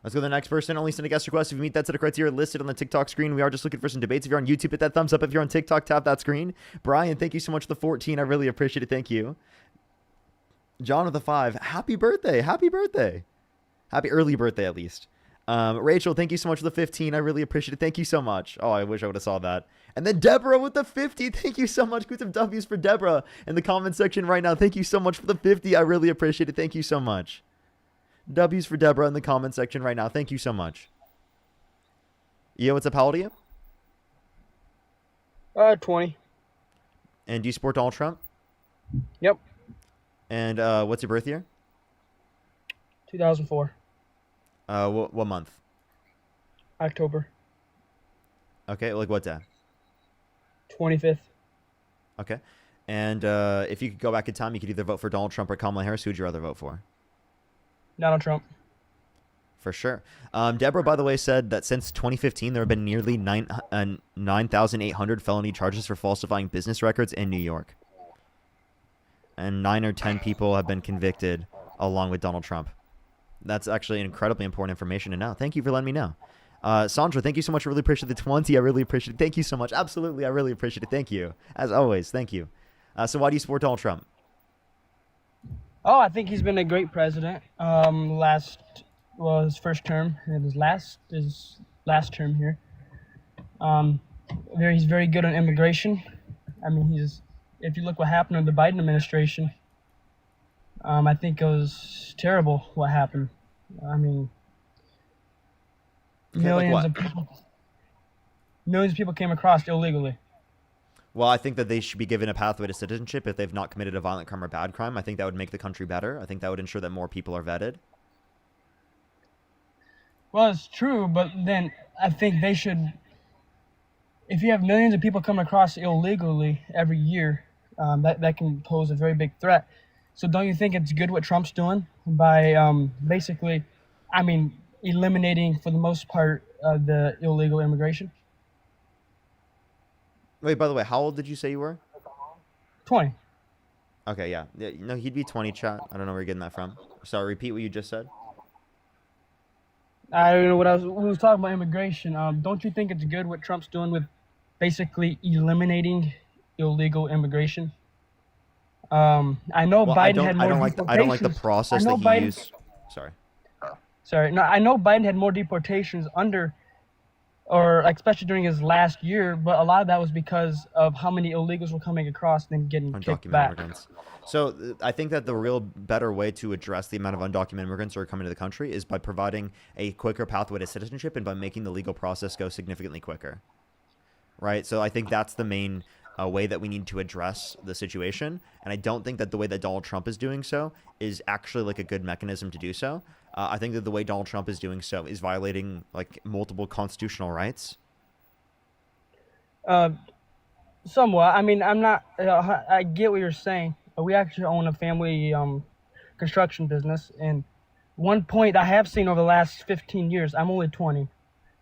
Let's go to the next person. Only send a guest request if you meet that set of criteria listed on the TikTok screen. We are just looking for some debates. If you're on YouTube, hit that thumbs up. If you're on TikTok, tap that screen. Brian, thank you so much for the 14. I really appreciate it. Thank you. John with the 5. Happy birthday. Happy birthday. Happy early birthday, at least. Rachel, thank you so much for the 15. I really appreciate it. Thank you so much. Oh, I wish I would have saw that. And then Deborah with the 50. Thank you so much. Put some W's for Deborah in the comment section right now. Thank you so much for the 50. I really appreciate it. Thank you so much. W's for Deborah in the comment section right now. Thank you so much. Yo, what's up? How old are you? 20. And do you support Donald Trump? Yep. And what's your birth year? 2004. What month? October. Okay, like what day? 25th. Okay. And if you could go back in time, you could either vote for Donald Trump or Kamala Harris. Who would you rather vote for? Donald Trump. For sure. Deborah, by the way, said that since 2015, there have been nearly 9,800 felony charges for falsifying business records in New York. And 9 or 10 people have been convicted along with Donald Trump. That's actually incredibly important information to know. Thank you for letting me know. Sandra, thank you so much. I really appreciate the 20. I really appreciate it. Thank you so much. Absolutely. I really appreciate it. Thank you. As always, thank you. So why do you support Donald Trump? Oh, I think he's been a great president. His first term and his last term here. Um, he's very good on immigration. I mean, if you look what happened in the Biden administration, I think it was terrible what happened. I mean, Okay, like millions what? of people, millions of people came across illegally. Well, I think that they should be given a pathway to citizenship if they've not committed a violent crime or bad crime. I think that would make the country better. I think that would ensure that more people are vetted. Well, it's true, but then I think they should. If you have millions of people coming across illegally every year, that can pose a very big threat. So don't you think it's good what Trump's doing by basically, I mean, eliminating for the most part the illegal immigration? Wait, by the way, how old did you say you were? 20. Okay, yeah. No, he'd be 20, chat. I don't know where you're getting that from. Sorry, repeat what you just said. I don't know what we was talking about immigration. Don't you think it's good what Trump's doing with basically eliminating illegal immigration? I know Well, Biden had more I don't like the deportations. process I know that he Biden. used. Sorry. Sorry, no, I know Biden had more deportations or like, especially during his last year, but a lot of that was because of how many illegals were coming across and then getting kicked Undocumented back. immigrants. So I think that the real better way to address the amount of undocumented immigrants who are coming to the country is by providing a quicker pathway to citizenship and by making the legal process go significantly quicker. Right? So I think that's the main way that we need to address the situation. And I don't think that the way that Donald Trump is doing so is actually like a good mechanism to do so. I think that the way Donald Trump is doing so is violating like multiple constitutional rights. Uh, Somewhat. I mean, I'm not. I get what you're saying. We actually own a family construction business, and one point I have seen over the last 15 years. I'm only 20,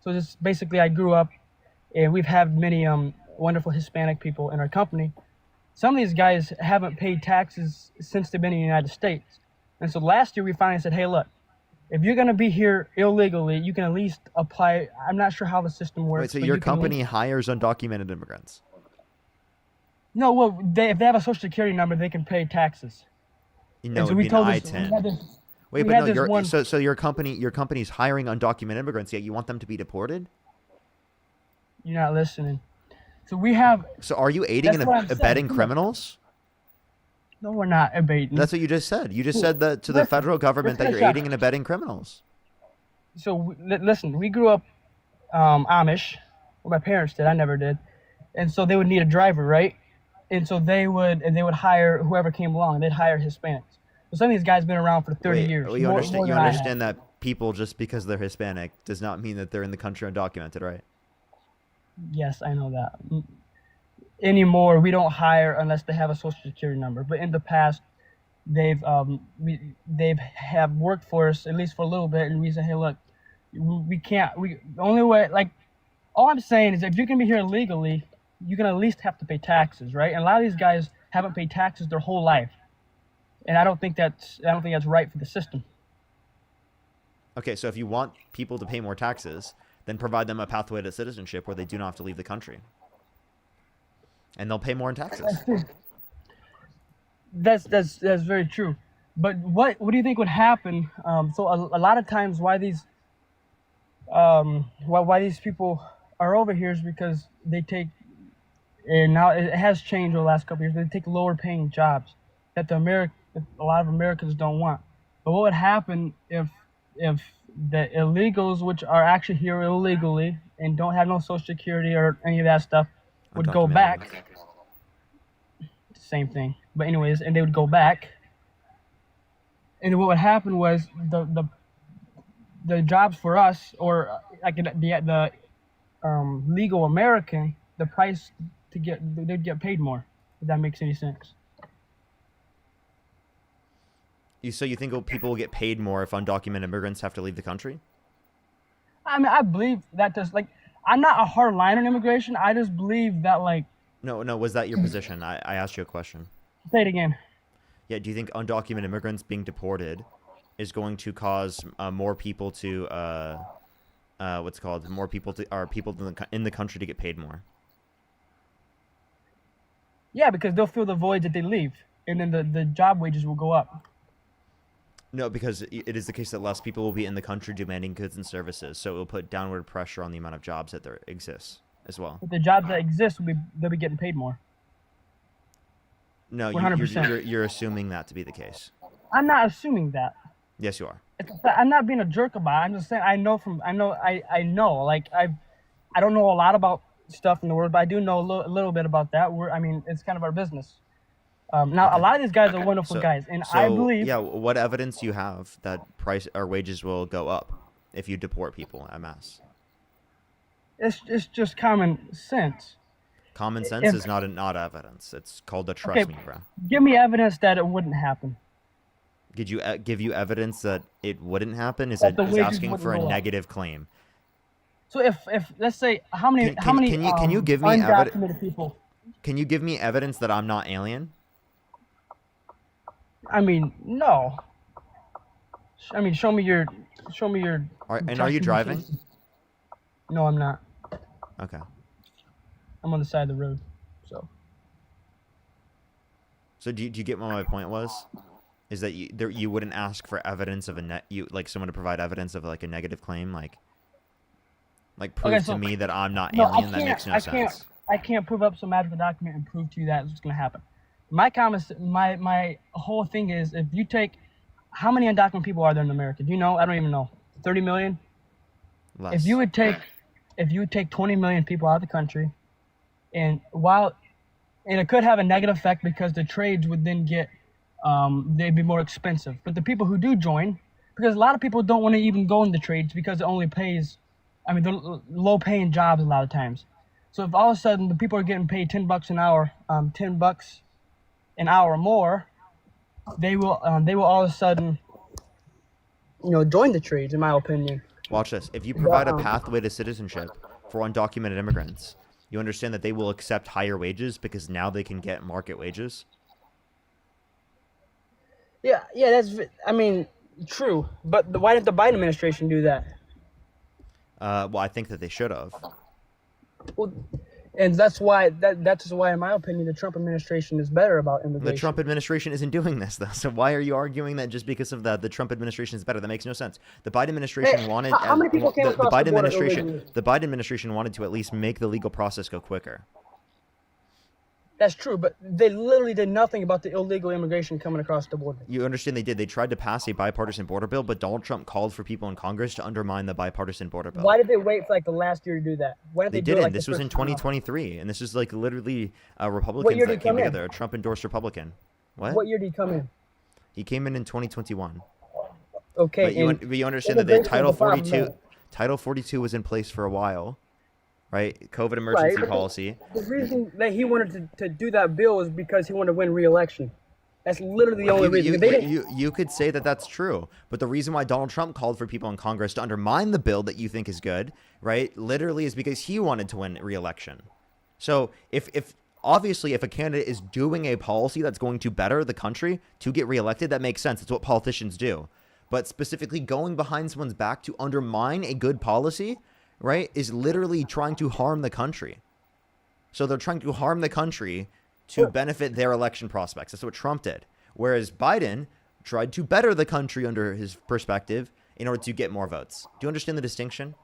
so just basically I grew up, and we've had many wonderful Hispanic people in our company. Some of these guys haven't paid taxes since they've been in the United States, and so last year we finally said, hey, look, if you're going to be here illegally, you can at least apply. I'm not sure how the system works. Wait, so but your you can at company least- hires undocumented immigrants? No, well, if they have a social security number, they can pay taxes. No, And so it'd we be an told this, we I-10. had this, Wait, we but had no, this your one. so your company's hiring undocumented immigrants, yet you want them to be deported? You're not listening. So we have. So are you aiding That's and what I'm saying. abetting Come on. criminals? No, we're not abating. That's what you just said. You just said that to the Listen, federal government that listen, you're aiding and abetting criminals. So listen, we grew up Amish. Well, my parents did. I never did. And so they would need a driver, right? And so they would hire whoever came along. They'd hire Hispanics. So some of these guys have been around for 30 Wait, years. you more understand? You than I have. understand that people just because they're Hispanic does not mean that they're in the country undocumented, right? Yes, I know that. Anymore, we don't hire unless they have a social security number. But in the past, they've have worked for us at least for a little bit, and we say, hey, look, we can't. The only way, like, all I'm saying is, if you're gonna be here illegally, you're gonna at least have to pay taxes, right? And a lot of these guys haven't paid taxes their whole life, and I don't think that's right for the system. Okay, so if you want people to pay more taxes, then provide them a pathway to citizenship where they do not have to leave the country, and they'll pay more in taxes. That's very true. But what do you think would happen? So a lot of times why these people are over here is because they take, and now it has changed over the last couple of years. They take lower paying jobs that a lot of Americans don't want. But what would happen if the illegals, which are actually here illegally and don't have no social security or any of that stuff, would go Undocumented back? immigrants. Same thing. But anyways, and they would go back. And what would happen was the jobs for us, or like the legal American, the price they'd get paid more. If that makes any sense. So you think people will get paid more if undocumented immigrants have to leave the country? I mean, I believe that does, like, I'm not a hard line on immigration. I just believe that, like. No, was that your position? I asked you a question. Say it again. Yeah, do you think undocumented immigrants being deported is going to cause more people to people in the country to get paid more? Yeah, because they'll fill the void that they leave, and then the job wages will go up. No, because it is the case that less people will be in the country demanding goods and services, so it will put downward pressure on the amount of jobs that there exists. as well. But the jobs that exist they'll be getting paid more. No, 100%. you're assuming that to be the case. I'm not assuming that. Yes, you are. I'm not being a jerk about it. I'm just saying I know. Like I don't know a lot about stuff in the world, but I do know a little bit about that. I mean, it's kind of our business. Now, a lot of these guys are wonderful guys, and I believe. Yeah, what evidence do you have that price or wages will go up if you deport people en masse? It's just common sense. Common sense is not evidence. It's called a trust me, bro. Give me evidence that it wouldn't happen. Did you give you evidence that it wouldn't happen? Is asking for a negative claim? So if let's say how many can you give me undocumented people? Can you give me evidence that I'm not alien? I mean, no. I mean, show me your. And are you driving? No, I'm not. Okay. I'm on the side of the road, so. So do you get what my point was? Is that you wouldn't ask for evidence of someone to provide evidence of like a negative claim, like prove to me that I'm not alien? That makes no sense. I can't prove up some magical document and prove to you that it's going to happen. My whole thing is, if you take, how many undocumented people are there in America? Do you know? I don't even know. 30 million? Less. If you would take 20 million people out of the country, and it could have a negative effect because the trades would then get, they'd be more expensive. But the people who do join, because a lot of people don't want to even go in the trades because it only pays, they're low paying jobs a lot of times. So if all of a sudden the people are getting paid $10 an hour, $10 an hour more, they will all of a sudden, join the trades, in my opinion. Watch this. If you provide a pathway to citizenship for undocumented immigrants, you understand that they will accept higher wages because now they can get market wages? Yeah, that's, true. But why didn't the Biden administration do that? Well, I think that they should have. Well, and that's why, in my opinion, the Trump administration is better about immigration. The Trump administration isn't doing this, though. So why are you arguing that just because of that, the Trump administration is better? That makes no sense. The Biden administration wanted... How many people came across the border illegally? The Biden administration wanted to at least make the legal process go quicker. That's true, but they literally did nothing about the illegal immigration coming across the border. You understand they did. They tried to pass a bipartisan border bill, but Donald Trump called for people in Congress to undermine the bipartisan border bill. Why did they wait for the last year to do that? Why didn't they didn't. This was in 2023, and this is literally Republicans that came together. A Trump-endorsed Republican. What year did he come in? He came in 2021. Okay. But you understand that the Title 42 was in place for a while. Right, COVID emergency policy. The reason that he wanted to do that bill is because he wanted to win re-election. That's literally the only reason. You could say that that's true, but the reason why Donald Trump called for people in Congress to undermine the bill that you think is good, right, literally is because he wanted to win re-election. So if obviously if a candidate is doing a policy that's going to better the country to get re-elected, that makes sense. It's what politicians do. But specifically going behind someone's back to undermine a good policy, right, is literally trying to harm the country. So they're trying to harm the country to benefit their election prospects. That's what Trump did. Whereas Biden tried to better the country under his perspective in order to get more votes. Do you understand the distinction?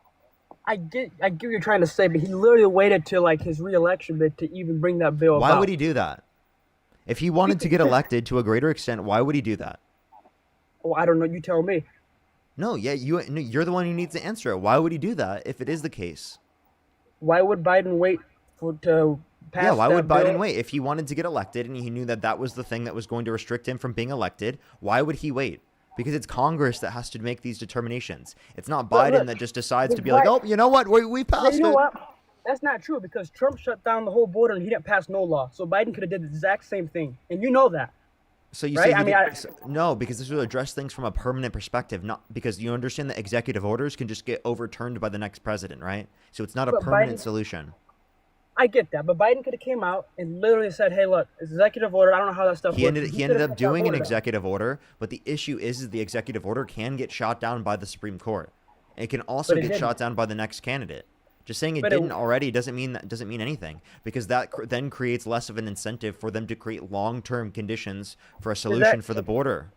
I get what you're trying to say, but he literally waited till his re-election bid to even bring that bill about. Why would he do that? If he wanted to get elected to a greater extent, why would he do that? Oh, I don't know. You tell me. No, yeah, you're the one who needs to answer it. Why would he do that if it is the case? Why would Biden wait to pass? Yeah, why would Biden bill? wait if he wanted to get elected and he knew that that was the thing that was going to restrict him from being elected? Why would he wait? Because it's Congress that has to make these determinations. It's not Biden that just decides to be like, oh, you know what, we passed it. You know what? That's not true because Trump shut down the whole border and he didn't pass no law. So Biden could have did the exact same thing, and you know that. So you right? say no, because this will address things from a permanent perspective, not because you understand that executive orders can just get overturned by the next president, right? So it's not a permanent solution. I get that, but Biden could have came out and literally said, "Hey, look, it's executive order. I don't know how that stuff works." He ended up doing an executive order, but the issue is the executive order can get shot down by the Supreme Court. It can also get shot down by the next candidate. Just saying it didn't already doesn't mean anything, because that then creates less of an incentive for them to create long-term conditions for a solution for the border.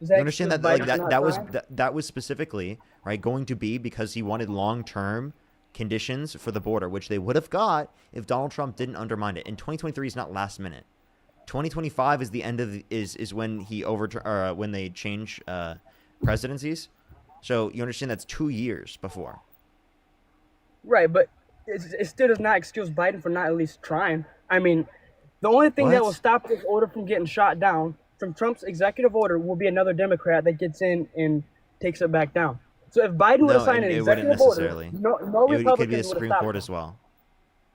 You understand that that was specifically right going to be because he wanted long-term conditions for the border, which they would have got if Donald Trump didn't undermine it. And 2023 is not last minute. 2025 is the end of is when when they change presidencies. So you understand that's 2 years before. Right, but it still does not excuse Biden for not at least trying. I mean, the only thing that will What? stop this order from getting shot down from Trump's executive order will be another Democrat that gets in and takes it back down. So if Biden would have No, signed an it wouldn't executive order, necessarily. no It could be the Republicans would have Supreme stopped Court it. as well.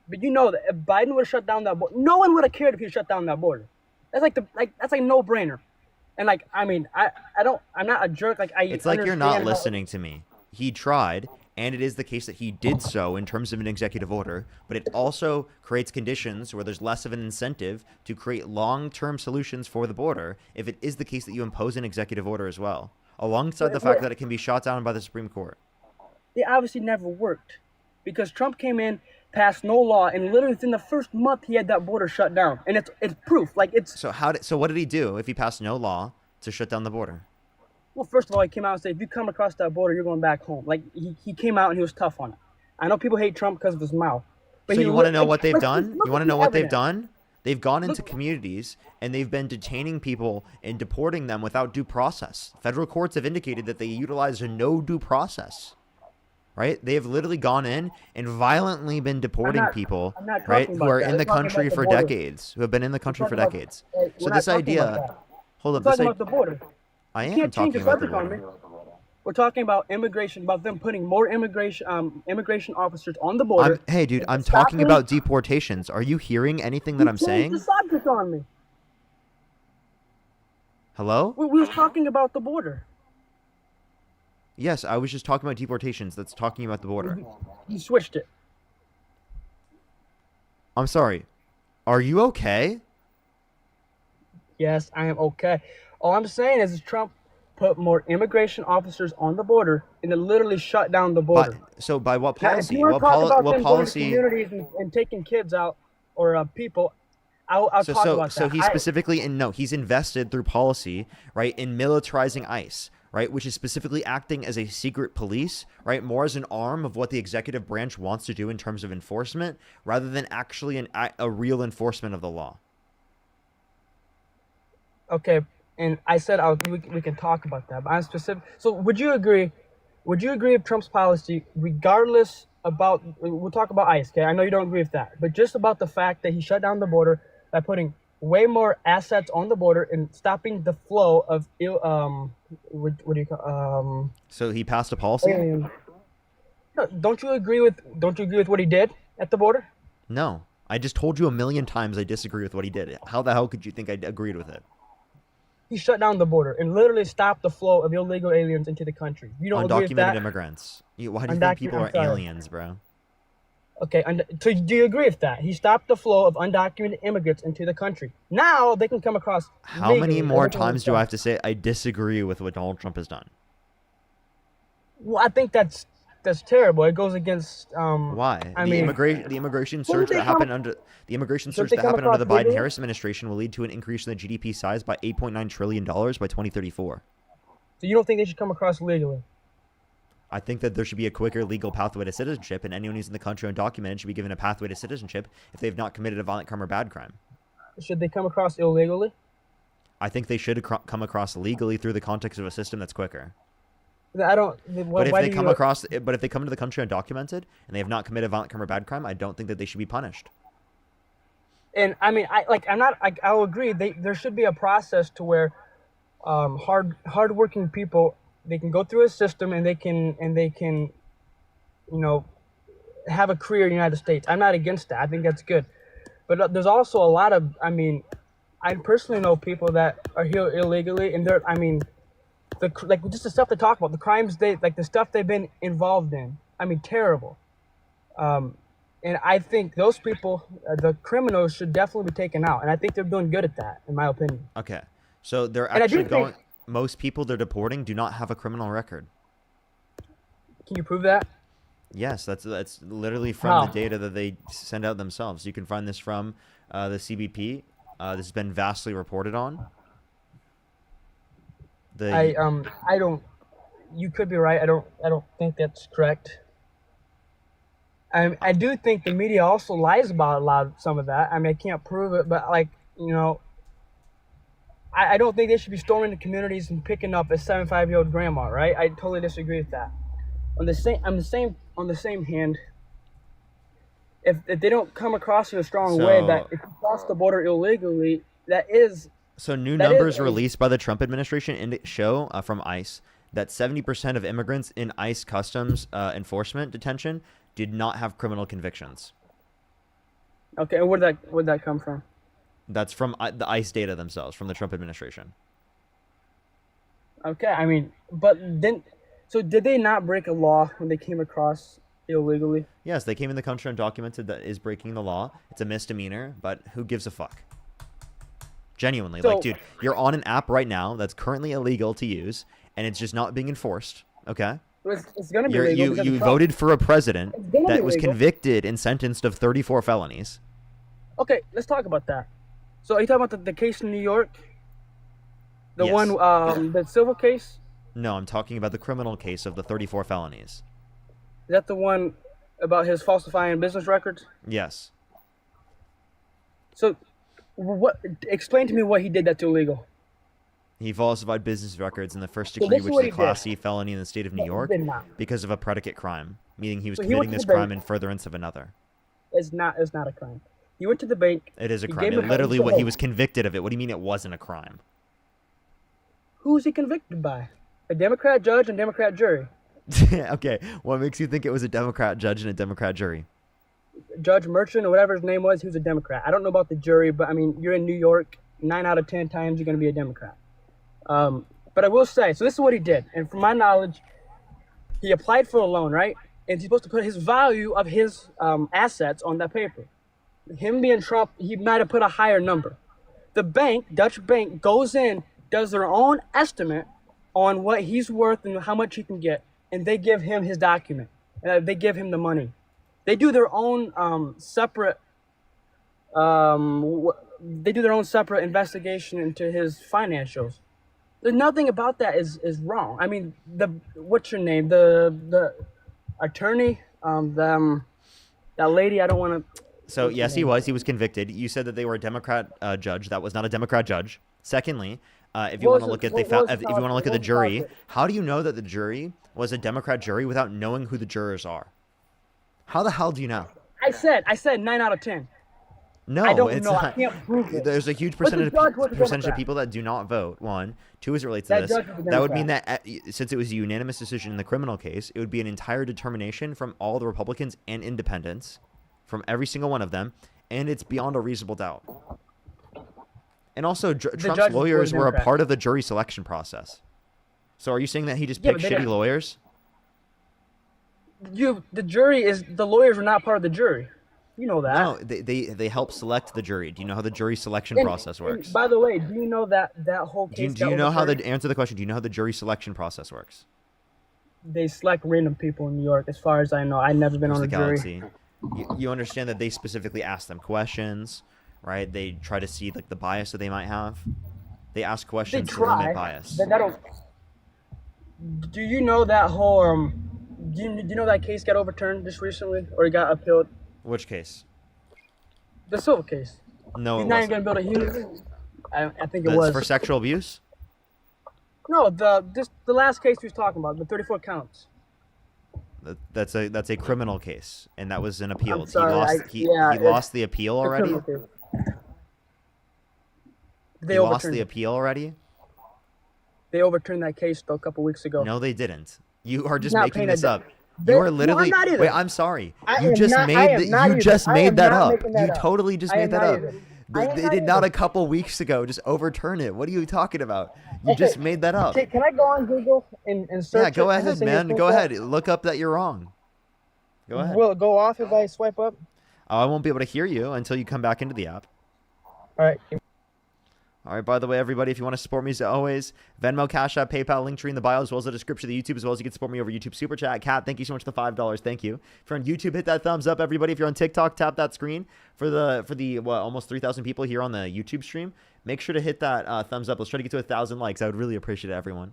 But you know that if Biden would have shut down that border, no one would have cared if he shut down that border. That's that's like no brainer. And I mean, I'm not a jerk. It's like you're not understand how- listening to me. He tried, and it is the case that he did so in terms of an executive order, but it also creates conditions where there's less of an incentive to create long-term solutions for the border if it is the case that you impose an executive order as well, alongside the fact that it can be shot down by the Supreme Court. It obviously never worked because Trump came in, passed no law, and literally within the first month he had that border shut down, and it's proof. So what did he do if he passed no law to shut down the border? Well, first of all, he came out and said, if you come across that border, you're going back home. He came out and he was tough on it. I know people hate Trump because of his mouth. So you want to know what they've done? look You want to at know the what they've evidence. done? They've gone into communities and they've been detaining people and deporting them without due process. Federal courts have indicated that they utilize a no due process. Right? They have literally gone in and violently been deporting people, I'm not right, talking who about are that. in the I'm talking country about the for border. decades, who have been in the country for talking about- decades. Hey, So we're this not talking about idea, that. hold We're up, this talking about the border. I You am can't change talking the about the subject on me. border. We're talking about immigration, about them putting more immigration officers on the border. Hey, dude, I'm Stop talking me. about deportations. Are you hearing anything that You I'm changed saying? the subject on me. Hello? We were talking about the border. Yes, I was just talking about deportations. That's talking about the border. You switched it. I'm sorry. Are you okay? Yes, I am okay. All I'm saying is Trump put more immigration officers on the border, and it literally shut down the border. So by what Now, if policy? you want to talk about What them policy? going to communities and taking kids out or people, I'll talk about So that. he's specifically he's invested through policy, right, in militarizing ICE, right, which is specifically acting as a secret police, right, more as an arm of what the executive branch wants to do in terms of enforcement, rather than actually a real enforcement of the law. Okay, and I said we can talk about that, but I'm specific. So would you agree? Would you agree with Trump's policy, regardless about? We'll talk about ICE. Okay, I know you don't agree with that, but just about the fact that he shut down the border by putting way more assets on the border and stopping the flow of what do you call So he passed a policy? aliens. No, don't you agree with what he did at the border? No. I just told you a million times I disagree with what he did. How the hell could you think I agreed with it? He shut down the border and literally stopped the flow of illegal aliens into the country. You don't agree with Undocumented that? immigrants. Why do you think people are I'm sorry. aliens, bro? Okay, so do you agree with that? He stopped the flow of undocumented immigrants into the country. Now they can come across. How legally, many more everything times do I stuff. have to say I disagree with what Donald Trump has done? Well, I think that's terrible. It goes against. Why? I The mean, immigration Don't surge they that come- happened under the immigration Don't surge they that come happened under the across legally? Biden-Harris administration will lead to an increase in the GDP size by $8.9 trillion by 2034. So you don't think they should come across legally? I think that there should be a quicker legal pathway to citizenship, and anyone who's in the country undocumented should be given a pathway to citizenship if they've not committed a violent crime or bad crime. Should they come across illegally? I think they should come across legally through the context of a system that's quicker. I don't. But if they come into the country undocumented and they have not committed a violent crime or bad crime, I don't think that they should be punished. And I mean, I'll agree. There should be a process to where hardworking people, they can go through a system and they can have a career in the United States. I'm not against that. I think that's good. But there's also a lot of, I personally know people that are here illegally, and just the stuff they talk about, the crimes the stuff they've been involved in. Terrible. And I think those people, the criminals, should definitely be taken out. And I think they're doing good at that, in my opinion. Okay. So they're And I do actually going. think- Most people they're deporting do not have a criminal record. Can you prove that? Yes, that's literally from How? the data that they send out themselves. You can find this from the CBP. This has been vastly reported on. I don't. You could be right. I don't think that's correct. I do think the media also lies about a lot of some of that. I mean, I can't prove it, but like, you know, I don't think they should be storming the communities and picking up a 75-year-old grandma, right? I totally disagree with that. On the same hand, if they don't come across in a strong way that So, if you cross the border illegally, that is so new that is numbers released by the Trump administration show from ICE that 70% of immigrants in ICE customs enforcement detention did not have criminal convictions. okay. And where'd that come from? That's from the ICE data themselves, from the Trump administration. Okay, I mean, but then, so did they not break a law when they came across illegally? Yes, they came in the country undocumented. That is breaking the law. It's a misdemeanor, but who gives a fuck? Genuinely, So like, dude, you're on an app right now that's currently illegal to use, and it's just not being enforced. Okay, it's gonna be legal. you because you Trump- voted for a president It's gonna that be was legal. convicted and sentenced of 34 felonies. Okay, let's talk about that. So are you talking about the case in New York? The Yes. one, the civil case? No, I'm talking about the criminal case of the 34 felonies. Is that the one about his falsifying business records? Yes. So, what? Explain to me what he did that's illegal. He falsified business records in the first So degree, this is which what is a he Class did. C felony in the state of New No, he York, did not. because of a predicate crime, meaning he was So he went committing to this the bank. crime in furtherance of another. It's not a crime. He went to the bank. It is a He crime. gave It him- literally what he was convicted of it. What do you mean it wasn't a crime? Who was he convicted by? A Democrat judge and Democrat jury. Okay, what makes you think it was a Democrat judge and a Democrat jury? Judge Merchant or whatever his name was, he was a Democrat. I don't know about the jury, but I mean, you're in New York. 9 out of 10 times you're going to be a Democrat. But I will say, so this is what he did. And from my knowledge, he applied for a loan, right? And he's supposed to put his value of his assets on that paper. Him being Trump, he might have put a higher number. The bank, Dutch bank, goes in, does their own estimate on what he's worth and how much he can get, and they give him his document. They give him the money. They do their own separate. They do their own separate investigation into his financials. There's nothing about that is wrong. I mean, what's your name? The attorney, that lady. I don't want to. So yes, he was. He was convicted. You said that they were a Democrat judge. That was not a Democrat judge. Secondly, if you What want to was look it- at what was if you want to look at the jury, how do you know that the jury was a Democrat jury without knowing who the jurors are? How the hell do you know? I said 9 out of 10. No, I don't it's know. I not. can't prove it. There's a huge But the percentage judge was a percentage of Democrat. people that do not vote. One, two, as it relates to That this, judge was a that would mean Democrat. that since it was a unanimous decision in the criminal case, it would be an entire determination from all the Republicans and independents, from every single one of them, and it's beyond a reasonable doubt. And also, judge Trump's was lawyers were a Democrat. part of the jury selection process. So are you saying that he just Yeah, picked but they shitty didn't- lawyers? The lawyers were not part of the jury. You know that. No, they help select the jury. Do you know how the jury selection And- process and works? by the way, do you know that whole Do you, case? do you got know how overturned? the answer the question? Do you know how the jury selection process works? They select random people in New York, as far as I know. I've never been Across on the a jury. galaxy. You understand that they specifically ask them questions, right? They try to see like the bias that they might have. They ask They questions to try. limit bias. But that'll. Do you know that whole do you know that case got overturned just recently, or it got appealed? Which case? The civil case. No, He's it not even wasn't. gonna build a human. I think it That's was. for sexual abuse. No, the last case we was talking about, the 34 counts. That's a criminal case, and that was an appeal. sorry, He yeah, lost the appeal The already. criminal case. They He lost overturned the it. appeal already. They overturned that case though a couple weeks ago. No, they didn't. You are just not making paying this up. They- You no, are I'm literally. not either. Wait, I'm sorry. I You am just not- made I am that. not You either. just I made am that not up. making that You up. totally just I made am that not up. either. I am They not did not either. a couple weeks ago just overturn it. What are you talking about? You just made that up. Can I go on Google and search Yeah, go it? Has ahead, this thing man. been Go pulled ahead. up? Look up that you're wrong. Go ahead. Will it go off if I swipe up? Oh, I won't be able to hear you until you come back into the app. All right. All right, by the way, everybody, if you want to support me as always, Venmo, Cash App, PayPal, link tree in the bio, as well as the description of the YouTube, as well as you can support me over YouTube Super Chat. Kat, thank you so much for the $5. Thank you. If you're on YouTube, hit that thumbs up, everybody. If you're on TikTok, tap that screen for the what, almost 3,000 people here on the YouTube stream. Make sure to hit that thumbs up. Let's try to get to 1,000 likes. I would really appreciate it, everyone.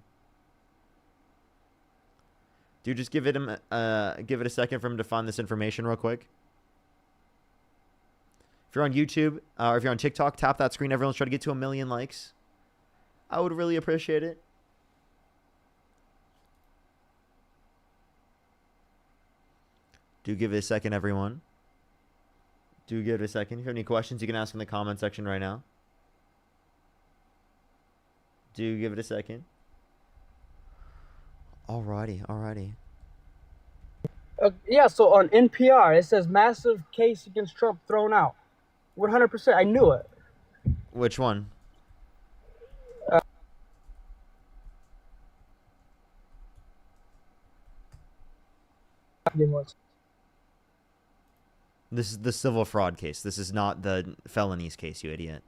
Dude, just give it a second for him to find this information real quick. If you're on YouTube or if you're on TikTok, tap that screen. Everyone's trying to get to 1 million likes. I would really appreciate it. Do give it a second, everyone. Do give it a second. If you have any questions, you can ask in the comment section right now. Do give it a second. Alrighty. Yeah, so on NPR, it says massive case against Trump thrown out. 100%. I knew it. Which one? This is the civil fraud case. This is not the felonies case, you idiot.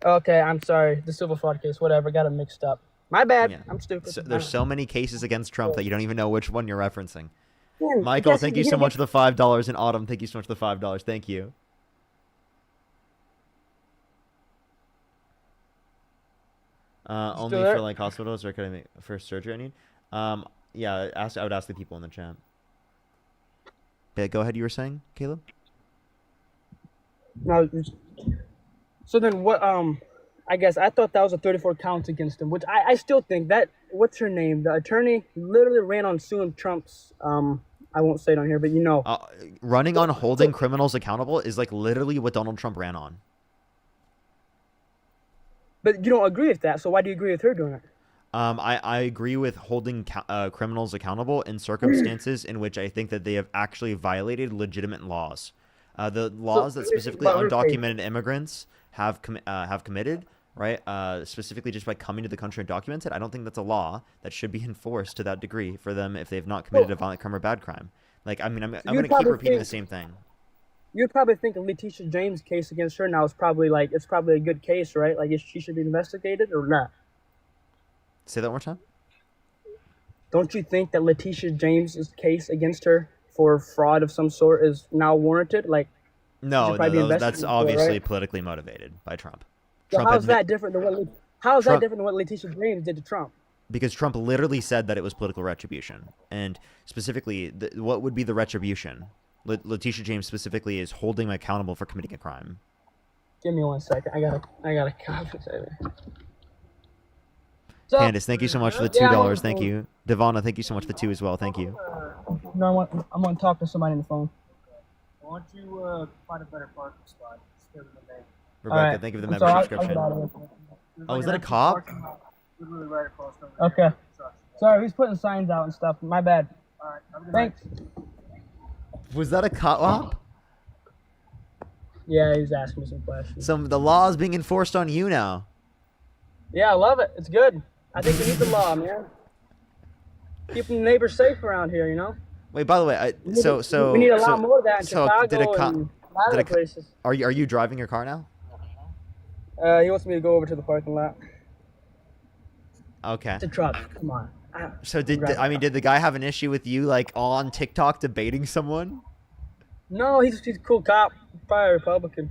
Okay, I'm sorry. The civil fraud case, whatever. Got it mixed up. My bad. Yeah. I'm stupid. There's so many cases against Trump that you don't even know which one you're referencing. Man, Michael, yes, thank you so much for the $5. And Autumn, thank you so much for the $5. Thank you. Only there? for like hospitals or academic for surgery, I need. Yeah, I would ask the people in the chat. Yeah, go ahead, you were saying, Caleb? No. So then what, I guess I thought that was a 34 counts against him, which I still think that, what's her name? The attorney literally ran on suing Trump's, I won't say it on here, but you know. Running on holding criminals accountable is like literally what Donald Trump ran on. But you don't agree with that, so why do you agree with her doing it? I agree with holding criminals accountable in circumstances in which I think that they have actually violated legitimate laws. The laws that specifically undocumented immigrants have committed, right? Specifically just by coming to the country undocumented. I don't think that's a law that should be enforced to that degree for them if they've not committed a violent crime or bad crime. Like, I mean, I'm going to keep repeating the same thing. You'd probably think Letitia James' case against her now is probably like, it's probably a good case, right? Like, she should be investigated or not? Say that one more time. Don't you think that Letitia James' case against her for fraud of some sort is now warranted? Like, no, that's obviously politically motivated by Trump. So how is that different than what Letitia James did to Trump? Because Trump literally said that it was political retribution, and specifically, what would be the retribution? Letitia James specifically is holding him accountable for committing a crime. Give me 1 second. I gotta copy it. Candace, thank you so much for the $2. Thank you. Devonna, thank you so much for the 2 as well. Thank you. No, I'm gonna talk to somebody on the phone. Why don't you find a better parking spot? Rebecca, thank you for the member subscription. Oh, is that a cop? Literally right across from Okay. Sorry, he's putting signs out and stuff. My bad. All right. Thanks. Was that a cop? Yeah, he's asking me some questions. The law is being enforced on you now. Yeah, I love it. It's good. I think we need the law, man. Keeping the neighbors safe around here, you know? Wait, by the way, we need a lot more of that in Chicago and a lot of places. Are you driving your car now? He wants me to go over to the parking lot. Okay. It's a truck. Come on. So did the guy have an issue with you like on TikTok debating someone? No, he's a cool cop. Probably a Republican.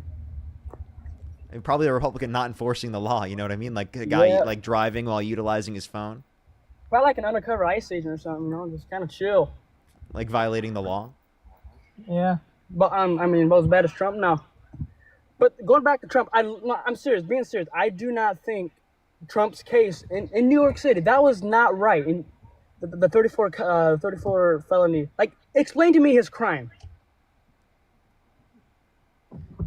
And probably a Republican not enforcing the law. You know what I mean? Like a guy like driving while utilizing his phone. Probably like an undercover ICE agent or something. You know, just kind of chill. Like violating the law. Yeah, but I mean, about as bad as Trump now. But going back to Trump, I'm serious. Being serious, I do not think Trump's case in New York City, that was not right. In the 34 felony. Like, explain to me his crime.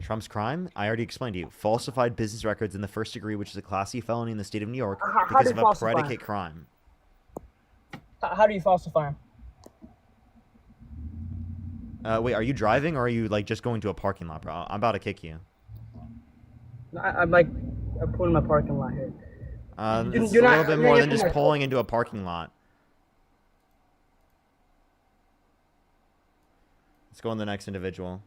Trump's crime? I already explained to you. Falsified business records in the first degree, which is a Class C felony in the state of New York because of a predicate crime. How do you falsify him? Wait, are you driving or are you like just going to a parking lot, bro? I'm about to kick you. I'm pulling my parking lot here. It's a little bit more than just pulling into a parking lot. Let's go on the next individual.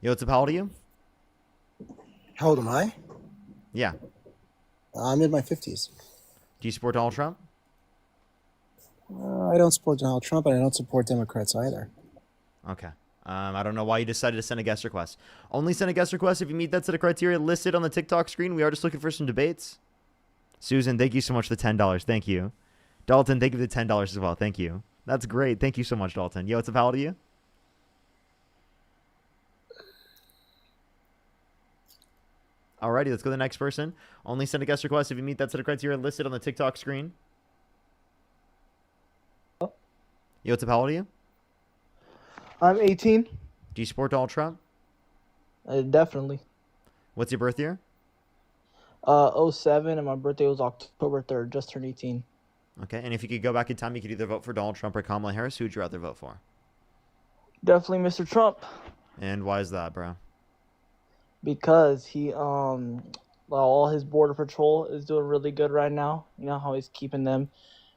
Yo, what's up? How old are you? How old am I? Yeah. I'm in my 50s. Do you support Donald Trump? I don't support Donald Trump, and I don't support Democrats either. Okay. I don't know why you decided to send a guest request. Only send a guest request if you meet that set of criteria listed on the TikTok screen. We are just looking for some debates. Susan, thank you so much for the $10. Thank you. Dalton, thank you for the $10 as well. Thank you. That's great. Thank you so much, Dalton. Yo, what's up? How old are you? Alrighty, let's go to the next person. Only send a guest request if you meet that set of criteria listed on the TikTok screen. Yo, what's up? How old are you? I'm 18. Do you support Donald Trump? Definitely. What's your birth year? 07, and my birthday was October 3rd. Just turned 18. Okay, and if you could go back in time, you could either vote for Donald Trump or Kamala Harris. Who would you rather vote for? Definitely Mr. Trump, And why is that, bro? because he all his border patrol is doing really good right now. You know how he's keeping them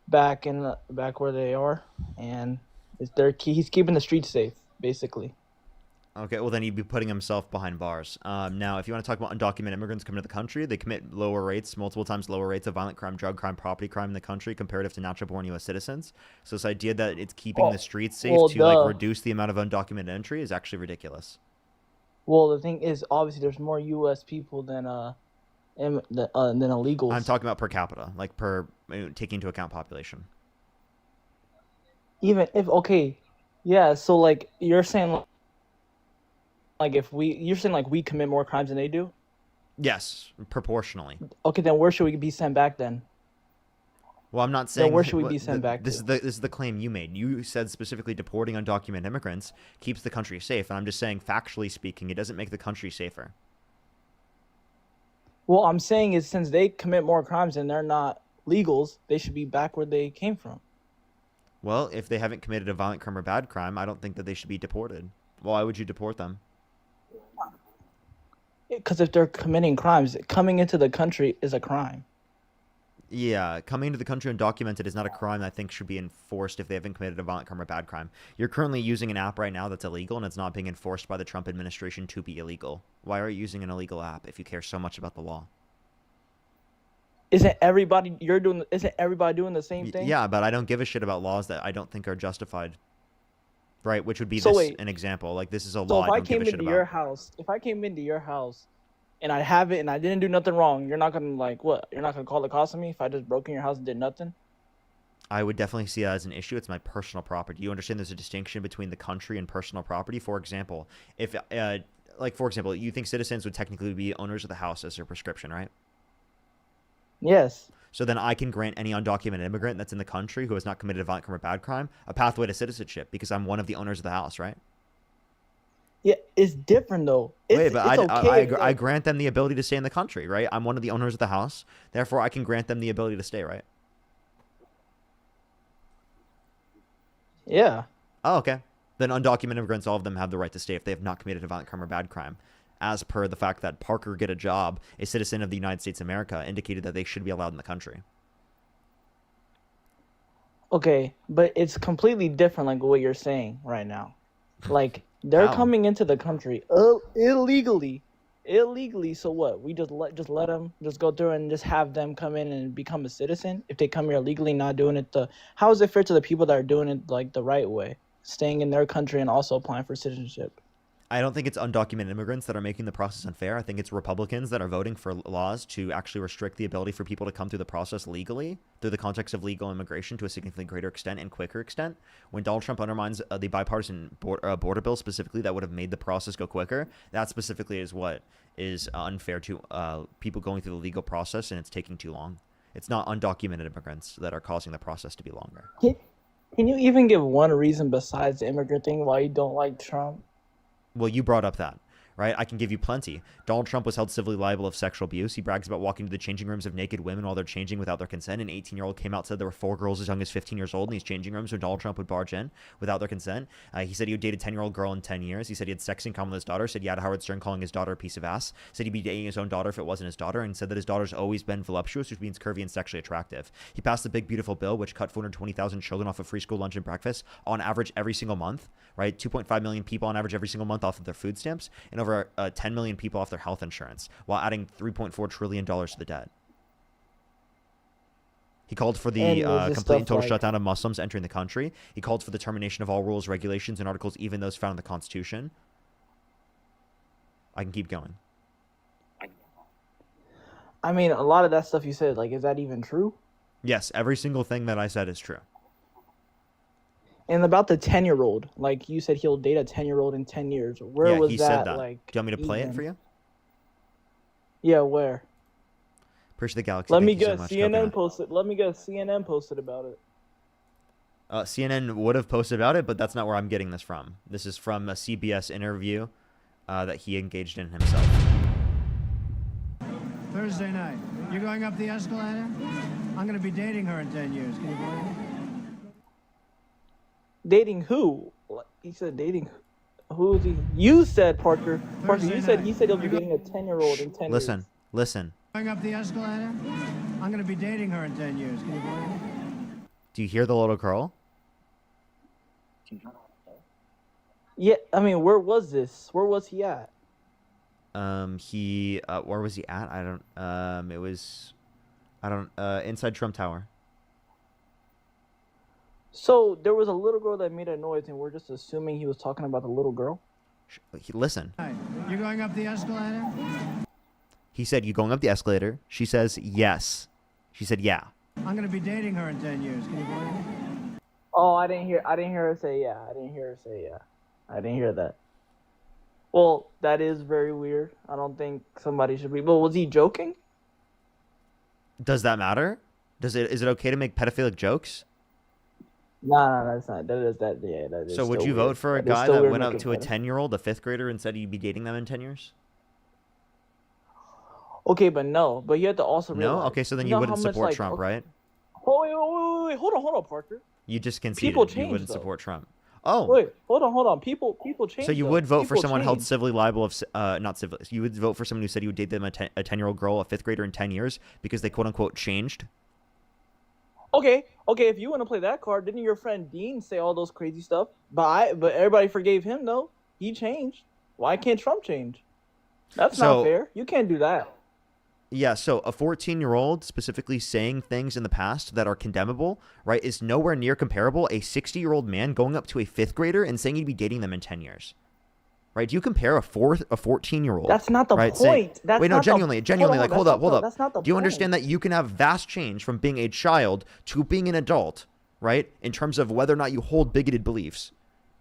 back where they are, and he's keeping the streets safe, basically. Okay, well, then he'd be putting himself behind bars. Now, if you want to talk about undocumented immigrants coming to the country, they commit lower rates, multiple times lower rates of violent crime, drug crime, property crime in the country comparative to natural-born U.S. citizens. So this idea that it's keeping the streets safe to like reduce the amount of undocumented entry is actually ridiculous. Well, the thing is, obviously, there's more U.S. people than illegals. I'm talking about per capita, like taking into account population. Even if yeah. So like you're saying. Like you're saying like we commit more crimes than they do? Yes, proportionally. Okay, then where should we be sent back then? Well, I'm not saying. Then where should we be sent back this to? This is the claim you made. You said specifically deporting undocumented immigrants keeps the country safe, and I'm just saying, factually speaking, it doesn't make the country safer. Well, I'm saying is since they commit more crimes and they're not legals, they should be back where they came from. Well, if they haven't committed a violent crime or bad crime, I don't think that they should be deported. Why would you deport them? Because if they're committing crimes, coming into the country is a crime. Yeah, coming into the country undocumented is not a crime that I think should be enforced if they haven't committed a violent crime or bad crime. You're currently using an app right now that's illegal, and it's not being enforced by the Trump administration to be illegal. Why are you using an illegal app if you care so much about the law? Isn't everybody doing the same thing? Yeah, but I don't give a shit about laws that I don't think are justified. Right, which would be an example. Like, this is a law I don't give a shit about. If I came into your house and I have it and I didn't do nothing wrong, you're not gonna You're not gonna call the cops on me if I just broke in your house and did nothing? I would definitely see that as an issue. It's my personal property. You understand there's a distinction between the country and personal property? For example, if you think citizens would technically be owners of the house as their prescription, right? Yes. So then I can grant any undocumented immigrant that's in the country who has not committed a violent crime or bad crime a pathway to citizenship because I'm one of the owners of the house, right? Yeah, it's different though. I grant them the ability to stay in the country, right? I'm one of the owners of the house. Therefore, I can grant them the ability to stay, right? Yeah. Oh, okay. Then undocumented immigrants, all of them have the right to stay if they have not committed a violent crime or bad crime. As per the fact that Parker Get a Job, a citizen of the United States of America, indicated that they should be allowed in the country. Okay, but it's completely different, like what you're saying right now. Like they're coming into the country illegally. So what? We just let them just go through and just have them come in and become a citizen if they come here illegally, not doing it how is it fair to the people that are doing it like the right way, staying in their country and also applying for citizenship? I don't think it's undocumented immigrants that are making the process unfair. I think it's Republicans that are voting for laws to actually restrict the ability for people to come through the process legally, through the context of legal immigration to a significantly greater extent and quicker extent. When Donald Trump undermines the bipartisan border bill specifically that would have made the process go quicker, that specifically is what is unfair to people going through the legal process, and it's taking too long. It's not undocumented immigrants that are causing the process to be longer. Can you even give one reason besides the immigrant thing why you don't like Trump? Well, you brought up that, right? I can give you plenty. Donald Trump was held civilly liable of sexual abuse. He brags about walking to the changing rooms of naked women while they're changing without their consent. An 18-year-old came out and said there were 4 girls as young as 15 years old in these changing rooms when Donald Trump would barge in without their consent. He said he would date a 10-year-old girl in 10 years. He said he had sex in common with his daughter. Said he had Howard Stern calling his daughter a piece of ass. Said he'd be dating his own daughter if it wasn't his daughter, and said that his daughter's always been voluptuous, which means curvy and sexually attractive. He passed the big, beautiful bill, which cut 420,000 children off of free school lunch and breakfast on average every single month, right? 2.5 million people on average every single month off of their food stamps, and over 10 million people off their health insurance, while adding $3.4 trillion to the debt. He called for And the it was just complete and stuff total like, shutdown of Muslims entering the country. He called for the termination of all rules, regulations, and articles, even those found in the Constitution. I can keep going. I mean, a lot of that stuff you said, like, is that even true? Yes, every single thing that I said is true. And about the 10-year-old, like you said, he'll date a 10-year-old in 10 years. Where Yeah, was he that? said that. Like, Do you want me to play it even? for you? Yeah, where? Appreciate the galaxy. Let Thank me you so guess. much, CNN Coconut. posted. Let me guess. CNN posted about it. CNN would have posted about it, but that's not where I'm getting this from. This is from a CBS interview that he engaged in himself. Thursday night. You're going up the escalator? I'm going to be dating her in 10 years. Can you believe it? Dating who? He said dating. Who is he? You said Parker. Parker, you said he said he'll be dating a 10-year-old in 10 Listen, years. listen. Going up the escalator? I'm going to be dating her in 10 years. Can you believe it? Do you hear the little girl? Yeah, I mean, where was this? Where was he at? Where was he at? It was, inside Trump Tower. So there was a little girl that made a noise, and we're just assuming he was talking about the little girl. Listen. You're going up the escalator? He said, "You going up the escalator?" She says, "Yes." She said, "Yeah." I'm going to be dating her in 10 years. Can you believe it? Oh, I didn't hear her say yeah. I didn't hear her say yeah. I didn't hear that. Well, that is very weird. I don't think somebody should be. But was he joking? Does that matter? Is it okay to make pedophilic jokes? Nah, that's not. That is that. Yeah, that is. So would still you vote weird. for a That is guy still that weird went up making to a fun of- 10-year-old, a 5th grader, and said he'd be dating them in 10 years? Okay, but no. But you have to also No? realize. Okay, so then you you know wouldn't how much, support like, Trump, okay, right? wait. Hold on, Parker. You just conceded People you change, wouldn't though. support Trump. Oh. Wait, hold on. People change. So you though. would vote for People someone held change. civilly liable of, not civil. You would vote for someone who said he would date them a 10-year-old girl, a 5th grader in 10 years because they quote unquote changed? Okay. If you want to play that card, didn't your friend Dean say all those crazy stuff? But everybody forgave him though. He changed. Why can't Trump change? That's So- not fair. You can't do that. Yeah, so a 14-year-old specifically saying things in the past that are condemnable, right, is nowhere near comparable. A 60-year-old man going up to a 5th grader and saying he'd be dating them in 10 years. Right? Do you compare a 14-year-old? That's not the right, point. That's wait, no, not the- genuinely, like, hold up. That's not the Do you point. understand that you can have vast change from being a child to being an adult, right, in terms of whether or not you hold bigoted beliefs?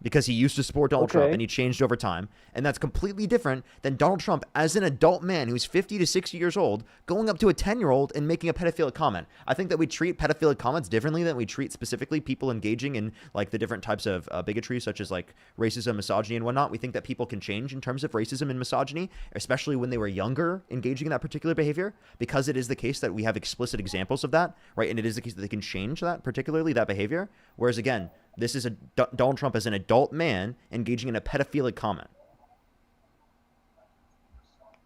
Because he used to support Donald Trump Okay. and he changed over time. And that's completely different than Donald Trump as an adult man who's 50 to 60 years old going up to a 10-year-old and making a pedophilic comment. I think that we treat pedophilic comments differently than we treat specifically people engaging in like the different types of bigotry, such as like racism, misogyny, and whatnot. We think that people can change in terms of racism and misogyny, especially when they were younger engaging in that particular behavior, because it is the case that we have explicit examples of that, right? And it is the case that they can change that, particularly that behavior. Whereas again, this is Donald Trump as an adult man engaging in a pedophilic comment.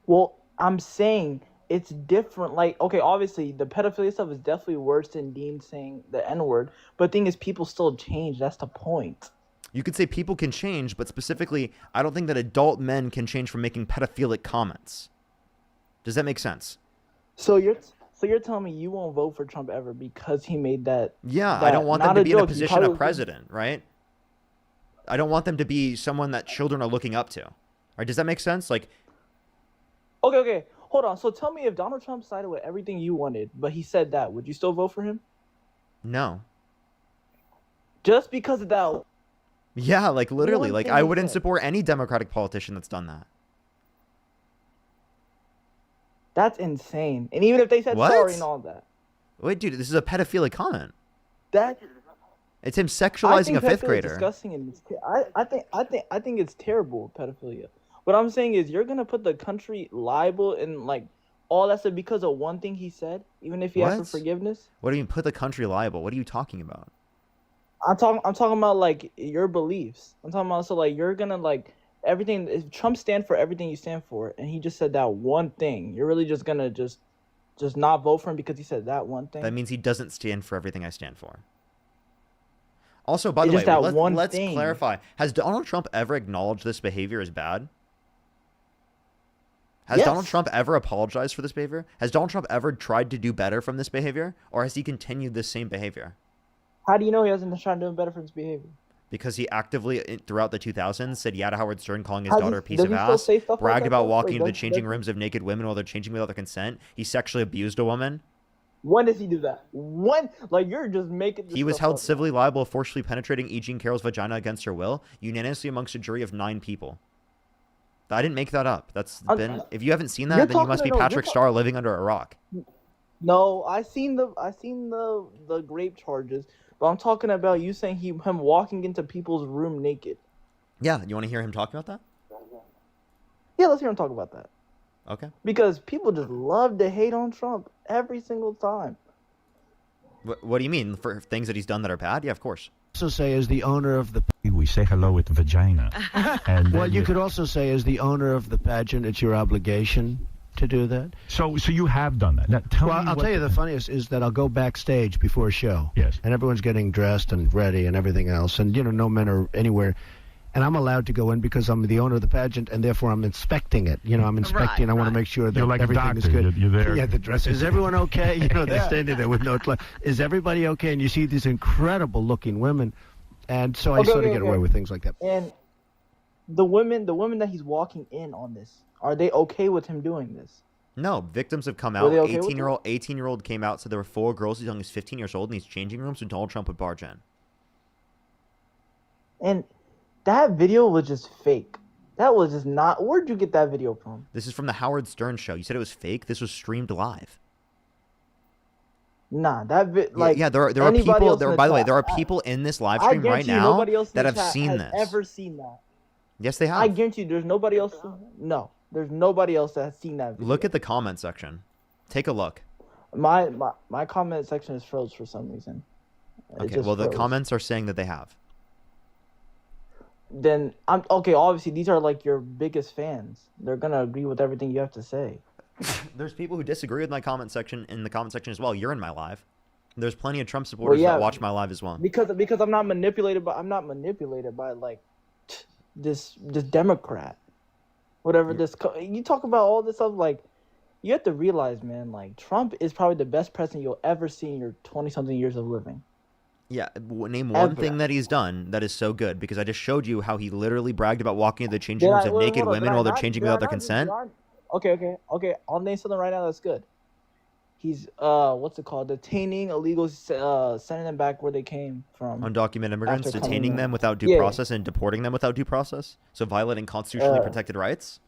Well, I'm saying it's different. Like, okay, obviously the pedophilia stuff is definitely worse than Dean saying the N-word. But the thing is, people still change. That's the point. You could say people can change, but specifically, I don't think that adult men can change from making pedophilic comments. Does that make sense? So you're telling me you won't vote for Trump ever because he made that? Yeah, I that- don't want them not to be in a joke, he position probably- of president, right? I don't want them to be someone that children are looking up to. Right? Does that make sense? Like, Okay. Hold on. So tell me, if Donald Trump sided with everything you wanted, but he said that, would you still vote for him? no. Just because of that? Yeah, like literally, One like thing I he wouldn't said. support any Democratic politician that's done that. That's insane. And even if they said What? sorry and all that, Wait, dude, this is a pedophilic comment. that It's him I sexualizing think a 5th pedophilia is grader. disgusting, and I think it's terrible, pedophilia. What I'm saying is, you're gonna put the country liable and like all that stuff because of one thing he said, even if he asked for What? forgiveness. What do you mean put the country liable? What are you talking about? I'm talking about like your beliefs. I'm talking about, so like you're gonna like everything. If Trump stand for everything you stand for, and he just said that one thing, you're really just gonna just not vote for him because he said that one thing. That means he doesn't stand for everything I stand for. Also, by It's the just way, that let's, one let's thing. clarify. Has Donald Trump ever acknowledged this behavior as bad? Has Yes. Donald Trump ever apologized for this behavior? Has Donald Trump ever tried to do better from this behavior? Or has he continued this same behavior? How do you know he hasn't tried to do better for his behavior? Because he actively, throughout the 2000s, said yeah to Howard Stern, calling his Has daughter he- a piece does of he still ass, say stuff like bragged that, about though? walking Wait, into the does- changing does- rooms of naked women while they're changing without their consent. He sexually abused a woman. When does he do that? When? Like, you're just making this He was stuff held up. civilly liable of forcibly penetrating E. Jean Carroll's vagina against her will, unanimously amongst a jury of 9 people. I didn't make that up. That's been. If you haven't seen that, You're then you talking must be no, you're Patrick Starr living under a rock. No, I seen the rape charges, but I'm talking about you saying him walking into people's room naked. Yeah, you want to hear him talking about that? Yeah, let's hear him talk about that. Okay. Because people just love to hate on Trump every single time. What do you mean? For things that he's done that are bad? Yeah, of course. Also say as the owner of the We say hello with vagina. And well, you could also say as the owner of the pageant, it's your obligation to do that. So you have done that. Now, tell Well, me I'll what tell you the funniest is that I'll go backstage before a show. Yes. And everyone's getting dressed and ready and everything else. And, no men are anywhere. And I'm allowed to go in because I'm the owner of the pageant, and therefore I'm inspecting it. I'm inspecting. I want to make sure that You're like a everything is doctor. good. You're there. Yeah, the dress. Is everyone okay? They're standing there with no clothes. Is everybody okay? And you see these incredible-looking women. And so I sort of get away with things like that. And the women that he's walking in on this, are they okay with him doing this? No, victims have come Were out. they okay with 18-year-old came out, so there were 4 girls as young as 15 years old in these changing rooms when Donald Trump would barge in. And that video was just fake. That was just not. Where'd you get that video from? This is from the Howard Stern show. You said it was fake. This was streamed live. Nah, that Yeah, there are anybody people. else in the By the way, chat, there are people in this live I stream right guarantee you now nobody else in that the have chat seen has this. ever seen that. Yes, they have. I guarantee you, there's nobody else. No, there's nobody else that has seen that video. Look at the comment section. Take a look. My comment section is froze for some reason. It Okay, just well, the froze. comments are saying that they have. Then I'm okay. Obviously, these are like your biggest fans. They're gonna agree with everything you have to say. There's people who disagree with my comment section in the comment section as well. You're in my live. There's plenty of Trump supporters that watch my live as well. Because I'm not manipulated by like this Democrat, whatever you talk about all this stuff. Like, you have to realize, man, like Trump is probably the best president you'll ever see in your 20-something years of living. Yeah, name one thing that he's done that is so good, because I just showed you how he literally bragged about walking into the changing rooms of naked women while they're changing without their consent. Okay. I'll name something right now that's good. He's what's it called? Detaining illegals, sending them back where they came from. Undocumented immigrants, After coming detaining in. them without due Yeah. process and deporting them without due process. So violating constitutionally protected rights.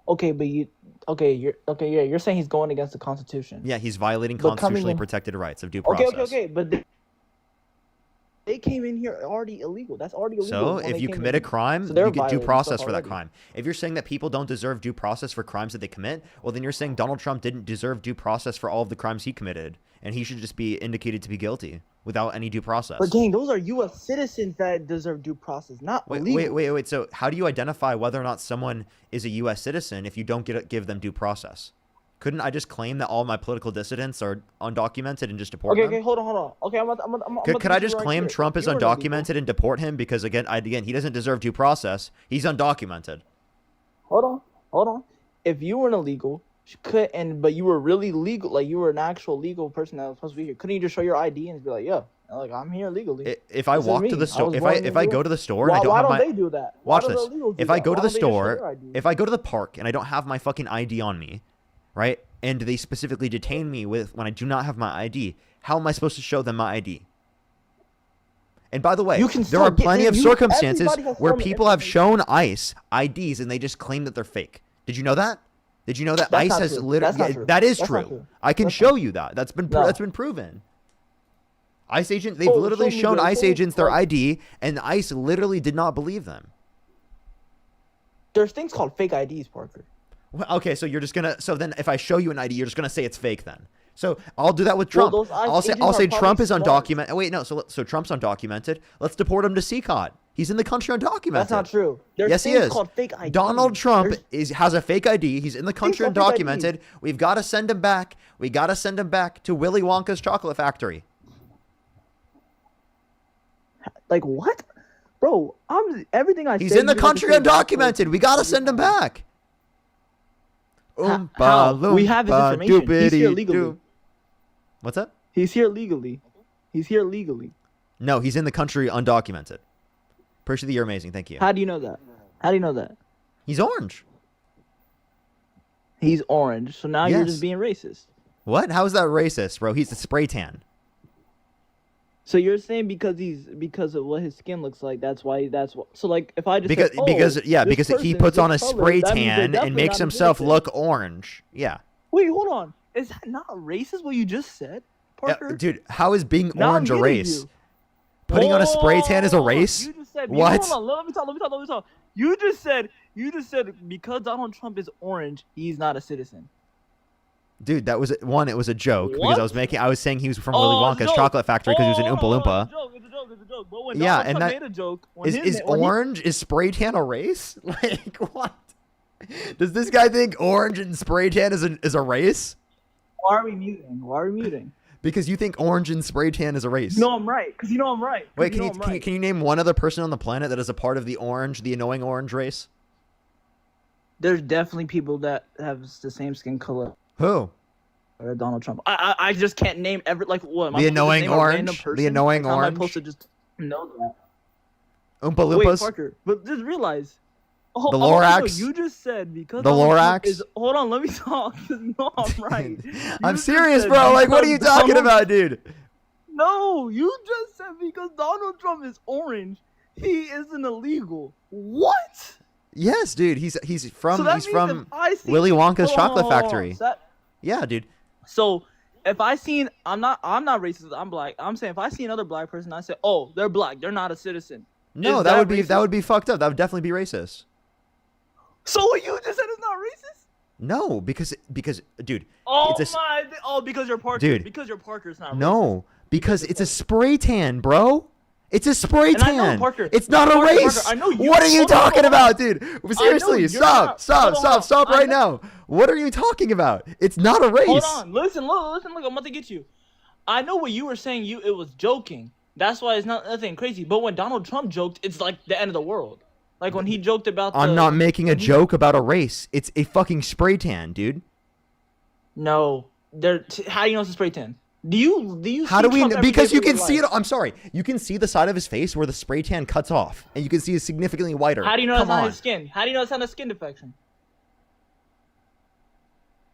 Okay, but you're saying he's going against the Constitution. Yeah, he's violating But coming constitutionally in- protected rights of due process. Okay, but they came in here already illegal. That's already illegal. So when if they you came commit a in. crime, So they're you get due violating process stuff for that already. crime. If you're saying that people don't deserve due process for crimes that they commit, well, then you're saying Donald Trump didn't deserve due process for all of the crimes he committed, and he should just be indicated to be guilty without any due process. But gang, those are U.S. citizens that deserve due process, not illegal. Wait. So how do you identify whether or not someone is a U.S. citizen if you don't give them due process? Couldn't I just claim that all my political dissidents are undocumented and just deport them? Okay, hold on. Okay, I'm Could I just claim Trump is undocumented and deport him because again he doesn't deserve due process. He's undocumented. Hold on. If you were an illegal, but you were really legal, like you were an actual legal person that was supposed to be here, couldn't you just show your ID and be like, yeah, like I'm here legally? If I This is walk to me. the store, was if born I in if New I go York. to the store and Why I don't don't have my they do that? Watch Why do this. the illegals do If I that? go Why to the don't they just show store, their ID? if I go to the park and I don't have my fucking ID on me, right? And they specifically detain me when I do not have my ID, how am I supposed to show them my ID? And by the way, You can there still are get- plenty of you- circumstances everybody has where some people have information. shown ICE IDs and they just claim that they're fake. Did you know that? Did you know that That's ICE not has true. literally? That's not true. That is That's not true. true. I can That's show not you that. That's been No. that's been proven. ICE agent, they've Oh, literally show me shown the- ICE show me agents their the- ID, and ICE literally did not believe them. There's things called fake IDs, Parker. Well, okay, so you're just gonna. So then, if I show you an ID, you're just gonna say it's fake. Then, so I'll do that with Well, Trump. those ICE I'll say agents are Trump probably is smart. undocumented. Wait, no. So Trump's undocumented. Let's deport him to CCOT. He's in the country undocumented. That's not true. There's Yes, he things is. called fake IDs. Donald Trump There's- has a fake ID. He's in the country called fake undocumented. We've got to send him back. We got to send him back to Willy Wonka's chocolate factory. Like what, bro? Everything I. He's say, in the you have to country say backwards. undocumented. We got to send him back. How? We have his information. He's here legally. What's up? He's here legally. He's here legally. No, he's in the country undocumented. Appreciate the you're amazing. Thank you. How do you know that? How do you know that? He's orange. He's orange. So now you're just being racist. What? How is that racist, bro? He's a spray tan. So you're saying because of what his skin looks like, that's why so like if I just because said, because he puts on a spray tan and makes himself look orange. Yeah. Wait, hold on. Is that not racist what you just said, Parker? Dude, how is being orange a race? Putting on a spray tan is a race? You just said, what? Hold on, let me talk. You just said because Donald Trump is orange, he's not a citizen. Dude, that was it was a joke because I was saying he was from Willy Wonka's chocolate factory because he was an Oompa Loompa. It's a joke. But when yeah, Donald and Trump that made a joke, is spray tan a race? Like what? Does this guy think orange and spray tan is a race? Why are we muting? Because you think orange and spray tan is a race. No, I'm right. Because you know I'm right. Wait, can you name one other person on the planet that is a part of the annoying orange race? There's definitely people that have the same skin color. Who? Or Donald Trump. I just can't name what. The annoying orange. The annoying orange. How am I supposed to just know that? Oompa Loompas. Wait, Parker, but just realize. The Lorax. You just said because the Lorax. Hold on, let me talk. No, I'm right. I'm serious, bro. Like, what are you talking about, dude? No, you just said because Donald Trump is orange, he isn't illegal. What? Yes, dude. He's from Willy Wonka's chocolate factory. Yeah, dude. So if I seen, I'm not racist. I'm black. I'm saying if I see another black person, I say, oh, they're black. They're not a citizen. No, that would be fucked up. That would definitely be racist. So what you just said is not racist? No, because dude. Because you're Parker. Dude, because you're Parker, it's not racist. No, because it's a spray tan, bro. It's a spray tan. I know, Parker. It's not a race. I know you. What are you talking about, dude? Seriously, stop right now. What are you talking about? It's not a race. Hold on. Listen, look. I'm about to get you. I know what you were saying. It was joking. That's why it's not nothing crazy. But when Donald Trump joked, it's like the end of the world. Like when he joked about I'm not making a joke about a race. It's a fucking spray tan, dude. No. How do you know it's a spray tan? Do you How do we because you can see it. I'm sorry. You can see the side of his face where the spray tan cuts off and you can see it's significantly whiter. How do you know it's not his skin? How do you know it's not a skin defection?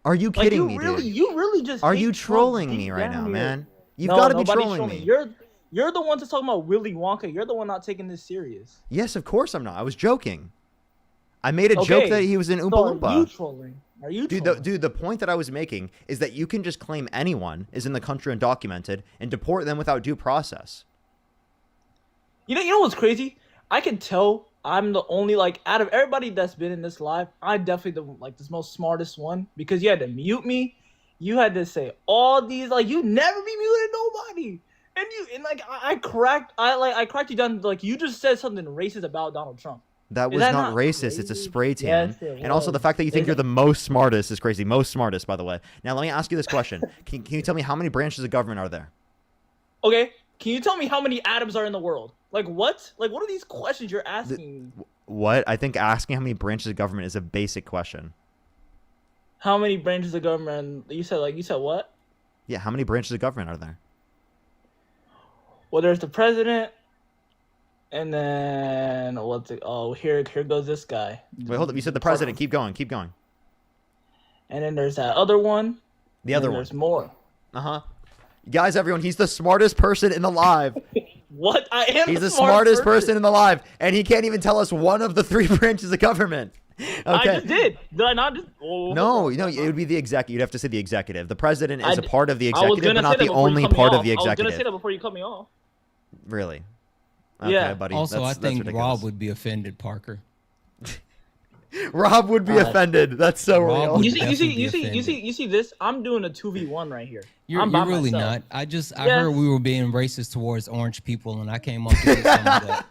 Are you kidding me, dude? You really just are you trolling me right now, man? You've got to be trolling me. You're the one that's talking about Willy Wonka. You're the one not taking this serious. Yes, of course I'm not. I was joking. I made a joke that he was an Oompa Loompa. Are you trolling? Dude, the point that I was making is that you can just claim anyone is in the country undocumented and deport them without due process. You know what's crazy? I can tell I'm the only out of everybody that's been in this live, I'm definitely the most smartest one because you had to mute me. You had to say all these you never be muted nobody. And I cracked you down you just said something racist about Donald Trump. That was not racist. Crazy? It's a spray tan. Yes, and also the fact that you think you're the most smartest is crazy. Most smartest, by the way. Now let me ask you this question. Can you tell me how many branches of government are there? Okay. Can you tell me how many atoms are in the world? What? What are these questions you're asking? What? I think asking how many branches of government is a basic question. How many branches of government? You said what? Yeah, how many branches of government are there? Well, there's the president, and then here goes this guy. Wait, hold up. You said the president. Keep going. And then there's that other one. The other one. There's more. Guys, everyone, he's the smartest person in the live. What? I am. He's the smartest person in the live, and he can't even tell us one of the 3 branches of government. Okay. I just did. Did I not just? No, it would be the executive. You'd have to say the executive. The president is a part of the executive, but not the only part of the executive. I was going to say that before you cut me off. Really? Okay, yeah, buddy. Also, I think Rob would be offended, Parker. Rob would be offended. That's so real. You see this? I'm doing a 2v1 right here. You're really not. I heard we were being racist towards orange people, and I came up with some of that.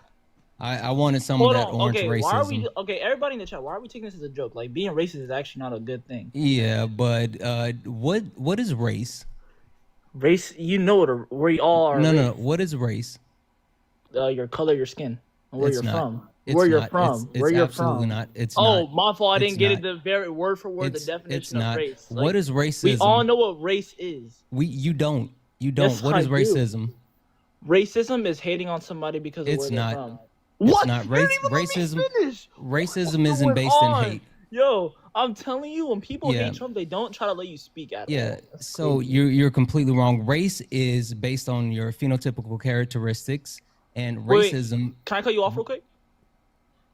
I wanted some of that orange racism. Everybody in the chat, why are we taking this as a joke? Being racist is actually not a good thing. Yeah, but what is race? Race, we all are. No. What is race? Your color, your skin. Where It's you're not. from. It's Where you're not. from. It's Where you're absolutely from. not. It's Oh, not. my fault. I It's didn't get it not. the very word for word the It's definition of not. race. What is We all racism? know what race is. You don't. You Yes, don't. What I is do. racism? Racism is hating on somebody because of It's where they're not. from. It's What? not. You didn't even let me Racism. finish. Racism What's isn't going based in on? hate. Yo, I'm telling you, when people Yeah. hate Trump, they don't try to let you speak at Yeah. all. That's So crazy. you're completely wrong. Race is based on your phenotypical characteristics, and Wait, racism. can I cut you off real quick?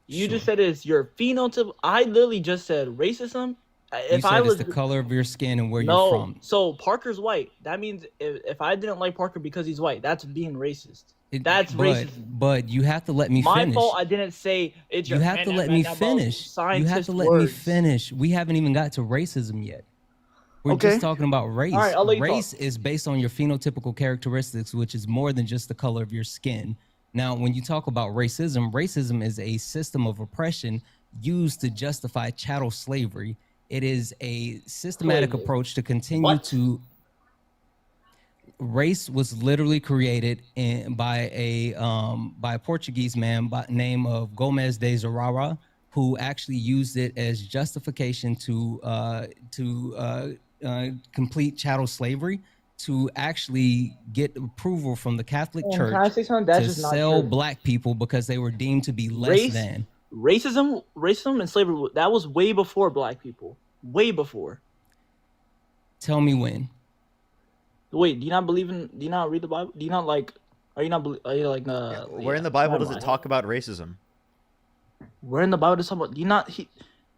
You Sure. just said it's your phenotype. I literally just said racism. You If I said was it's the color of your skin and where you're no, from. so Parker's white. That means if I didn't like Parker because he's white, that's being racist. That's racism. But you have to let me My finish. fault. I didn't say it's your. You have to let me finish. You have to let me finish. We haven't even got to racism yet. We're Okay. just talking about race. All right, I'll let you Race talk. is based on your phenotypical characteristics, which is more than just the color of your skin. Now, when you talk about racism, racism is a system of oppression used to justify chattel slavery. It is a systematic Slavery. approach to continue What? to. Race was literally created by a Portuguese man by name of Gomes de Zurara, who actually used it as justification to complete chattel slavery, to actually get approval from the Catholic Can I Church say something? That's to just not sell true. black people because they were deemed to be less Race, than. racism, and slavery. That was way before black people. Way before. Tell me when. Wait, do you not believe in? Do you not read the Bible? Do you not like? Are you not? Are you like? Where in the Bible does it talk about racism? Where in the Bible does someone? Do you not?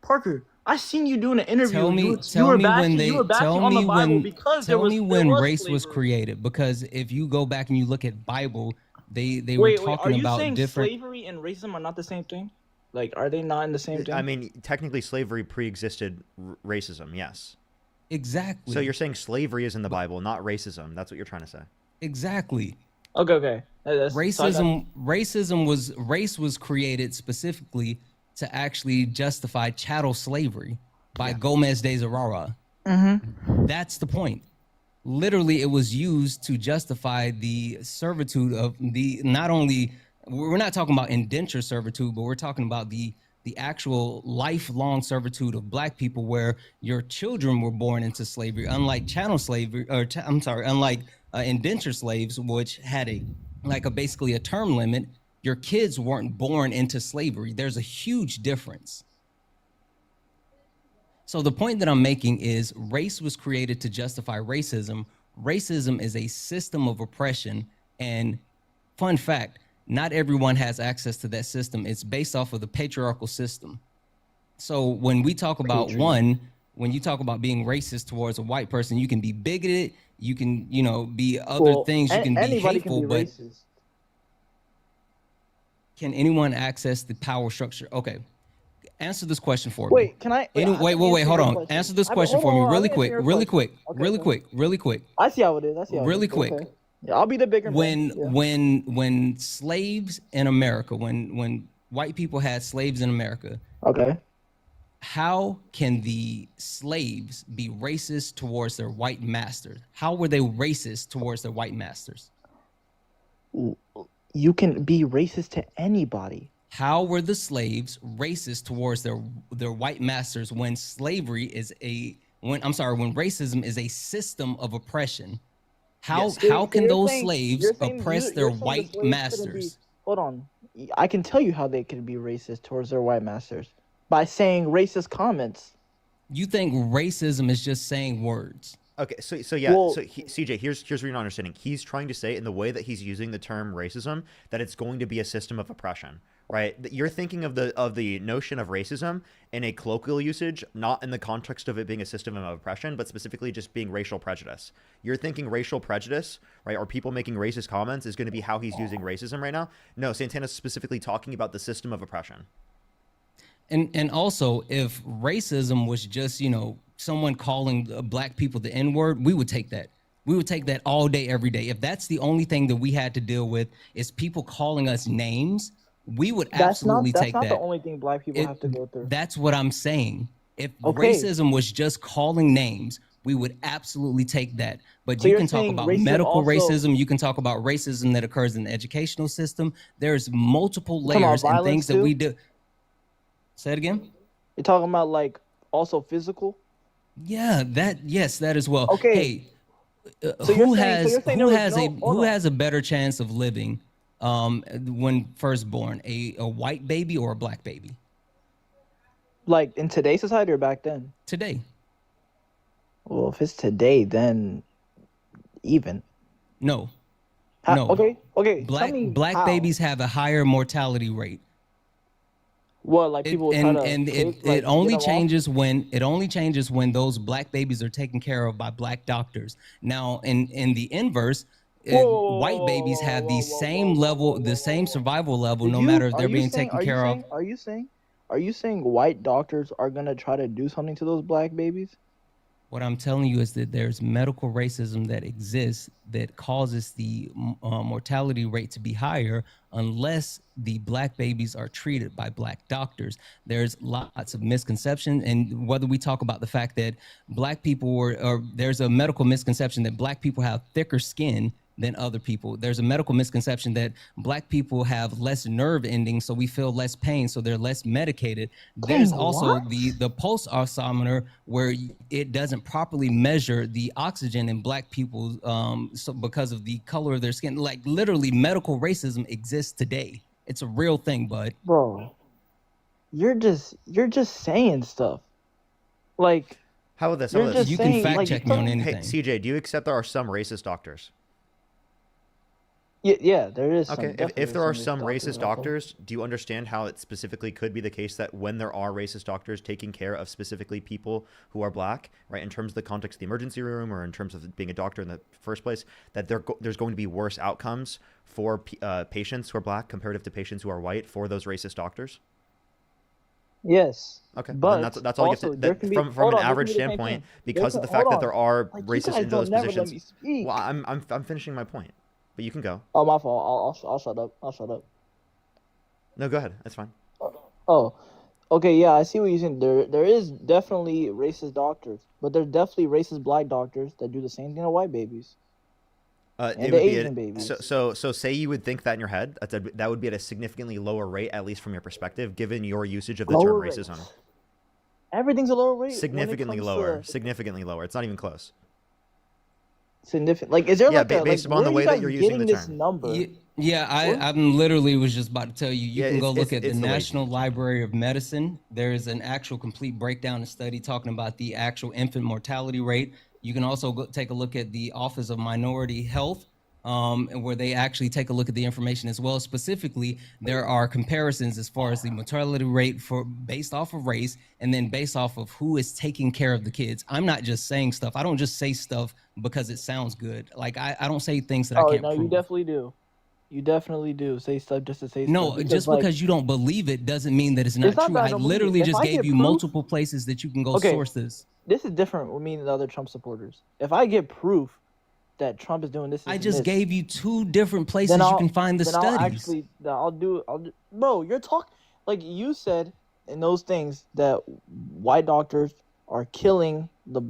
Parker, I seen you doing an interview. Tell me, you tell were me bashing, when they. you were bashing Tell on me the Bible when. because Tell me when race was slavery. created. Because if you go back and you look at Bible, they were Wait, talking are you about saying different. slavery and racism are not the same thing? Like, are they not in the same thing? I mean, technically, slavery pre-existed racism. Yes. Exactly. So you're saying slavery is in the Bible, not racism. That's what you're trying to say. Exactly. Okay. Race was created specifically to actually justify chattel slavery by Gomez de Zurara. Mm-hmm. That's the point. Literally, it was used to justify the servitude of the, not only, we're not talking about indenture servitude, but we're talking about the actual lifelong servitude of black people, where your children were born into slavery, unlike chattel slavery, or unlike indenture slaves, which had basically a term limit. Your kids weren't born into slavery. There's a huge difference. So the point that I'm making is race was created to justify racism. Racism is a system of oppression. And fun fact, not everyone has access to that system. It's based off of the patriarchal system. So when we talk about when you talk about being racist towards a white person, you can be bigoted, you can, be other things, you can be hateful, can be but racist. can anyone access the power structure? Okay. Answer this question for me. Wait, can I? Wait, hold on. Answer this question for me really quick. Really quick. I see how it is. Really quick. Okay. Yeah, I'll be the bigger man. Yeah. When slaves in America, when white people had slaves in America, Okay. how can the slaves be racist towards their white masters? How were they racist towards their white masters? You can be racist to anybody. How were the slaves racist towards their white masters when when racism is a system of oppression? How can those slaves oppress their white masters? Hold on. I can tell you how they can be racist towards their white masters. By saying racist comments. You think racism is just saying words? Okay, so CJ, here's what you're not understanding. He's trying to say, in the way that he's using the term racism, that it's going to be a system of oppression, right? You're thinking of the notion of racism in a colloquial usage, not in the context of it being a system of oppression, but specifically just being racial prejudice. You're thinking racial prejudice, right, or people making racist comments is going to be how he's using racism right now. No, Santana's specifically talking about the system of oppression. And also, if racism was just, someone calling black people the N-word, we would take that. We would take that all day, every day. If that's the only thing that we had to deal with is people calling us names, we would absolutely take that. That's not the only thing black people have to go through. That's what I'm saying. If racism was just calling names, we would absolutely take that. But So you you're can talk saying about racism medical also- racism. You can talk about racism that occurs in the educational system. There's multiple talking about layers and violence things that too? we do. Say it again. You're talking about like also physical. Yeah, that as well. Okay. Hey, So you're who saying- so you're saying there was who has a better chance of living when first born, a white baby or a black baby? Like in today's society or back then? Today. Well, if it's today, then even. No. No. Okay. Black babies have a higher mortality rate. What, like people try to it only changes when those black babies are taken care of by black doctors. Now, in the inverse, white babies have the same survival level, no matter if they're being taken care of. Are you saying white doctors are gonna try to do something to those black babies? What I'm telling you is that there's medical racism that exists that causes the mortality rate to be higher unless the black babies are treated by black doctors. There's lots of misconception, and whether we talk about the fact that black people or there's a medical misconception that black people have thicker skin than other people. There's a medical misconception that black people have less nerve endings, so we feel less pain, so they're less medicated. There's also the pulse oximeter where it doesn't properly measure the oxygen in black people, so because of the color of their skin. Like literally, medical racism exists today. It's a real thing, bud. Bro, you're just saying stuff. Like, how about this? You can fact check me on anything. Hey, CJ, do you accept there are some racist doctors? Yeah, there is. Okay, if there are some racist doctors, do you understand how it specifically could be the case that when there are racist doctors taking care of specifically people who are black, right, in terms of the context of the emergency room or in terms of being a doctor in the first place, that there's going to be worse outcomes for patients who are black comparative to patients who are white for those racist doctors? Yes. Okay, but then that's all you have to. From an average standpoint, because of the fact that there are racists in those positions. Well, I'm finishing my point. But you can go. Oh, my fault. I'll shut up. I'll shut up. No, go ahead. That's fine. Oh, okay. Yeah, I see what you're saying. There is definitely racist doctors, but there's definitely racist black doctors that do the same thing to white babies. And the Asian babies. So say you would think that in your head, that would be at a significantly lower rate, at least from your perspective, given your usage of the term racism. Everything's a lower rate. Significantly lower. Significantly lower. It's not even close. Significant, like, is there based upon the way that you're using the term. Number? I'm literally was just about to tell you. You can go look at the National Library of Medicine. There is an actual complete breakdown and study talking about the actual infant mortality rate. You can also take a look at the Office of Minority Health, where they actually take a look at the information as well. Specifically, there are comparisons as far as the mortality rate based off of race and then based off of who is taking care of the kids. I'm not just saying stuff. I don't just say stuff because it sounds good. Like I don't say things that I can't prove. You definitely do. You definitely do say stuff just to say stuff. No, just because you don't believe it doesn't mean that it's not true. I literally just gave you multiple places that you can go source this. This is different with me and the other Trump supporters. If I get proof that Trump is doing this, I just gave you two different places you can find the studies. I'll do. Bro, you're talking like you said in those things that white doctors are killing the.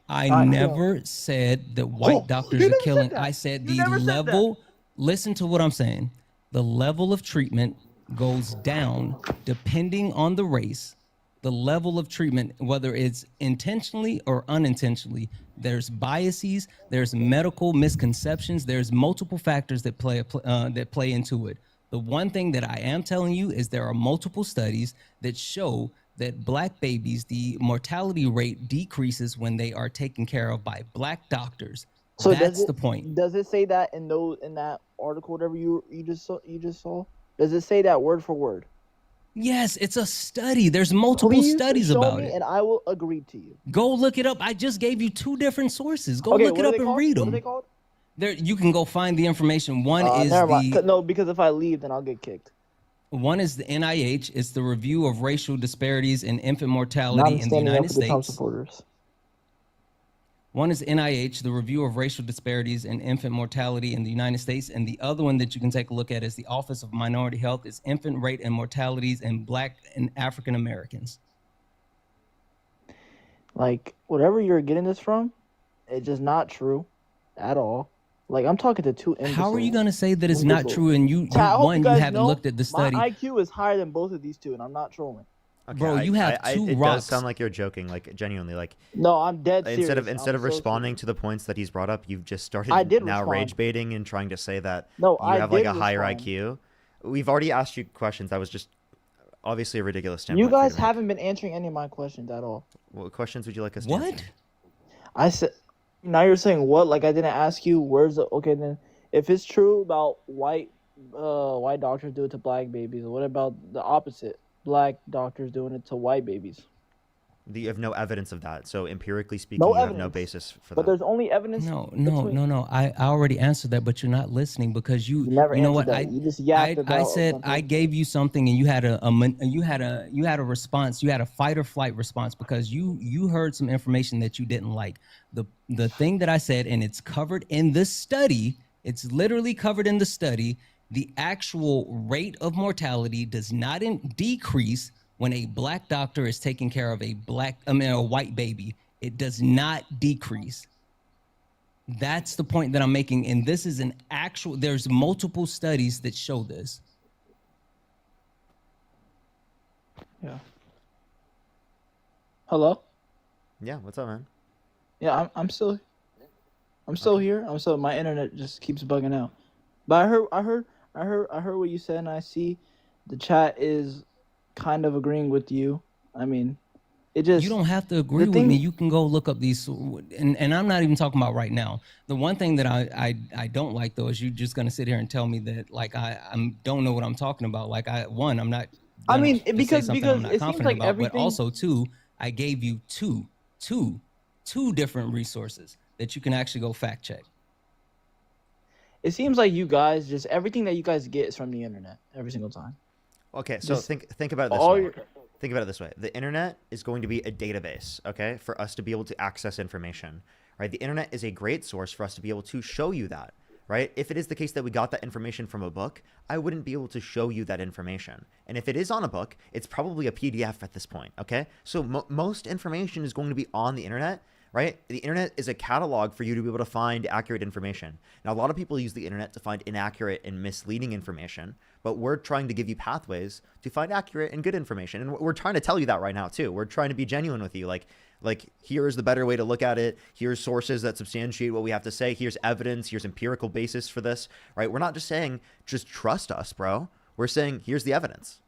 I never said that white doctors are killing. I said the level. Listen to what I'm saying. The level of treatment goes down depending on the race. The level of treatment, whether it's intentionally or unintentionally, there's biases, there's medical misconceptions, there's multiple factors that play into it. The one thing that I am telling you is there are multiple studies that show that black babies, the mortality rate decreases when they are taken care of by black doctors. So that's the point. Does it say that in that article, whatever you just saw? Does it say that word for word? Yes, it's a study. There's multiple studies about it. And I will agree to you. Go look it up. I just gave you two different sources. Go look it up and read them. What are they called? There, you can go find the information. One is no, because if I leave, then I'll get kicked. One is the NIH. It's the Review of Racial Disparities in Infant Mortality in the United States. Trump supporters. One is NIH, the Review of Racial Disparities in Infant Mortality in the United States, and the other one that you can take a look at is the Office of Minority Health, is Infant Rate and Mortalities in Black and African Americans. Like whatever you're getting this from, it's just not true, at all. Like I'm talking to two imbeciles. How are you gonna say that it's not true and I hope you guys haven't know looked at the study? my IQ is higher than both of these two, and I'm not trolling. Okay, Bro, you have two it rocks. does sound like you're joking, like genuinely, like No, I'm dead serious. instead of I'm so responding serious. to the points that he's brought up, you've just started I did now respond. rage baiting and trying to say that No, you I have like did a higher respond. IQ. We've already asked you questions. That was just obviously a ridiculous standpoint. You for you guys to make. haven't been answering any of my questions at all. What questions would you like us to answer? What? I said, now you're saying what? Like I didn't ask you. Where's the okay then? If it's true about white doctors do it to black babies, what about the opposite? Black doctors doing it to white babies. You have no evidence of that. So empirically speaking, No you have no evidence. basis for But that. there's only evidence. No. I already answered that, but you're not listening because you never know answered what that. You just yapped I about said something. I gave you something and you had a response. You had a fight or flight response because you heard some information that you didn't like. The thing that I said, and it's covered in the study. It's literally covered in the study. The actual rate of mortality does not decrease when a black doctor is taking care of a white baby. It does not decrease. That's the point that I'm making. And this is there's multiple studies that show this. Yeah. Hello? Yeah, what's up, man? Yeah, I'm still here. I'm still my internet just keeps bugging out. But I heard what you said, and I see the chat is kind of agreeing with you. I mean, it just you don't have to agree with me. You can go look up these, and I'm not even talking about right now. The one thing that I don't like though is you just gonna sit here and tell me that like I don't know what I'm talking about. Like I'm not. I mean, just say because something I'm not it seems confident like about, everything. But also too, I gave you two different resources that you can actually go fact check. It seems like you guys just everything that you guys get is from the internet every single time. Okay, so Just think about it this all way. your- Think about it this way. The internet is going to be a database, okay, for us to be able to access information, right? The internet is a great source for us to be able to show you that, right? If it is the case that we got that information from a book, I wouldn't be able to show you that information. And if it is on a book, it's probably a PDF at this point, okay? So most information is going to be on the internet, right? The internet is a catalog for you to be able to find accurate information. Now, a lot of people use the internet to find inaccurate and misleading information, but we're trying to give you pathways to find accurate and good information. And we're trying to tell you that right now too. We're trying to be genuine with you. Like here's the better way to look at it. Here's sources that substantiate what we have to say. Here's evidence. Here's empirical basis for this, right? We're not just saying, just trust us, bro. We're saying, here's the evidence.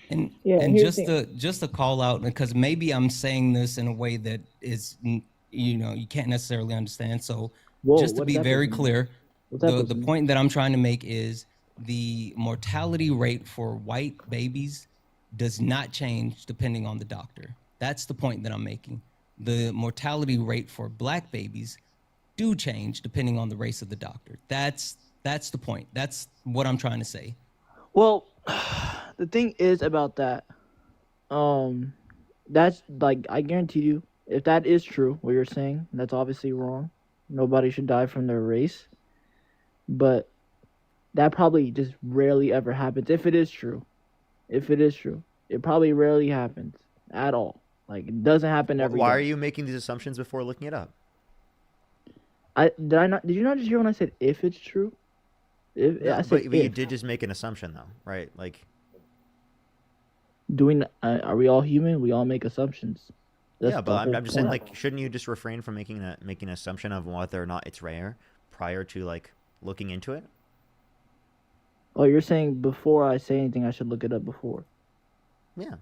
And here's just to call out, because maybe I'm saying this in a way that is, you can't necessarily understand. So just to what be does that very mean? clear, What's that the supposed to mean? point that I'm trying to make is the mortality rate for white babies does not change depending on the doctor. That's the point that I'm making. The mortality rate for black babies do change depending on the race of the doctor. That's the point. That's what I'm trying to say. Well, the thing is about that, that's like I guarantee you, if that is true, what you're saying, that's obviously wrong. Nobody should die from their race, but that probably just rarely ever happens. If it is true, it probably rarely happens at all. Like it doesn't happen every Why day. are you making these assumptions before looking it up? Did you not just hear when I said if it's true? No, I said but you if. did just make an assumption though, right? Like, Are we all human? We all make assumptions. That's yeah, the but whole I'm just saying, point. like, shouldn't you just refrain from making an assumption of whether or not it's rare prior to like looking into it? Oh, you're saying before I say anything, I should look it up before. Yeah.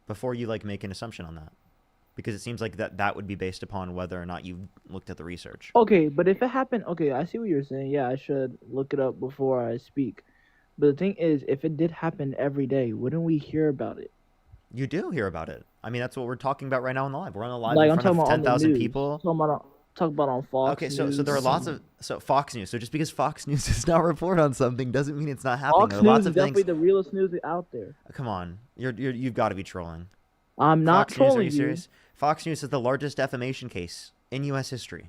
Before you like make an assumption on that, because it seems like that would be based upon whether or not you've looked at the research. Okay, but if it happened, okay, I see what you're saying. Yeah, I should look it up before I speak. But the thing is, if it did happen every day, wouldn't we hear about it? You do hear about it. I mean, that's what we're talking about right now on the live. We're on the live Like in I'm front talking of about on the 10,000 news. people. Talk about on Fox. Okay, so News. there are lots of Fox News. So just because Fox News does not report on something doesn't mean it's not happening. Fox There are News lots is of definitely things. the realest news out there. Come on, you've got to be trolling. I'm not Fox News, trolling are you serious? Fox News is the largest defamation case in U.S. history.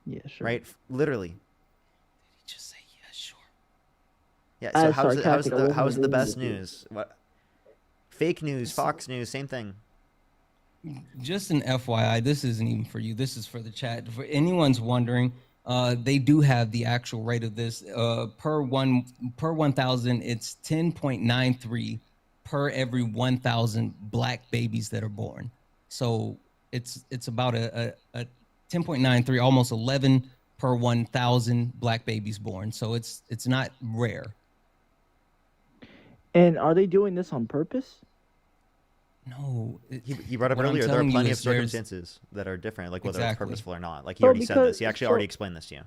Yeah, sure. Right? Literally. Just say yeah, sure. Yeah. So As how's sarcastic, I it wasn't the best agreeing with you. news? What? Fake news, Fox News, same thing. Just an FYI, this isn't even for you. This is for the chat. For anyone's wondering, they do have the actual rate of this. Per 1,000, it's 10.93 per every 1,000 black babies that are born. So it's about a 10.93, almost 11 per 1,000 black babies born. So it's not rare. And are they doing this on purpose? No. He brought up earlier there are plenty of circumstances that are different, like whether it's purposeful or not. Like he already said this. He actually already explained this to you.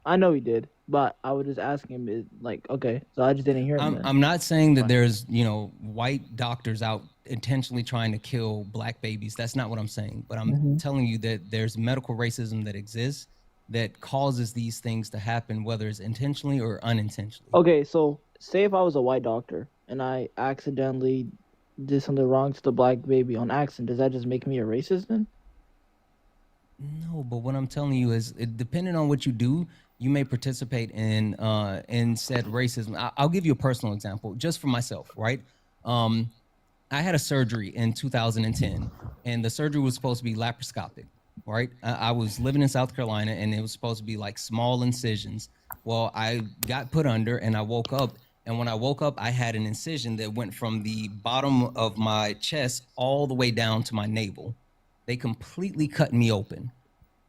I know he did, but I was just asking him, like, okay, so I just didn't hear him. I'm not saying that there's, white doctors out intentionally trying to kill black babies. That's not what I'm saying. But I'm telling you that there's medical racism that exists that causes these things to happen, whether it's intentionally or unintentionally. Okay, so say if I was a white doctor and I accidentally did something wrong to the black baby on accident, does that just make me a racist then? No, but what I'm telling you is, depending on what you do, you may participate in said racism. I'll give you a personal example, just for myself, right? I had a surgery in 2010, and the surgery was supposed to be laparoscopic, right? I was living in South Carolina, and it was supposed to be like small incisions. Well, I got put under, and I woke up, and when I woke up, I had an incision that went from the bottom of my chest all the way down to my navel. They completely cut me open.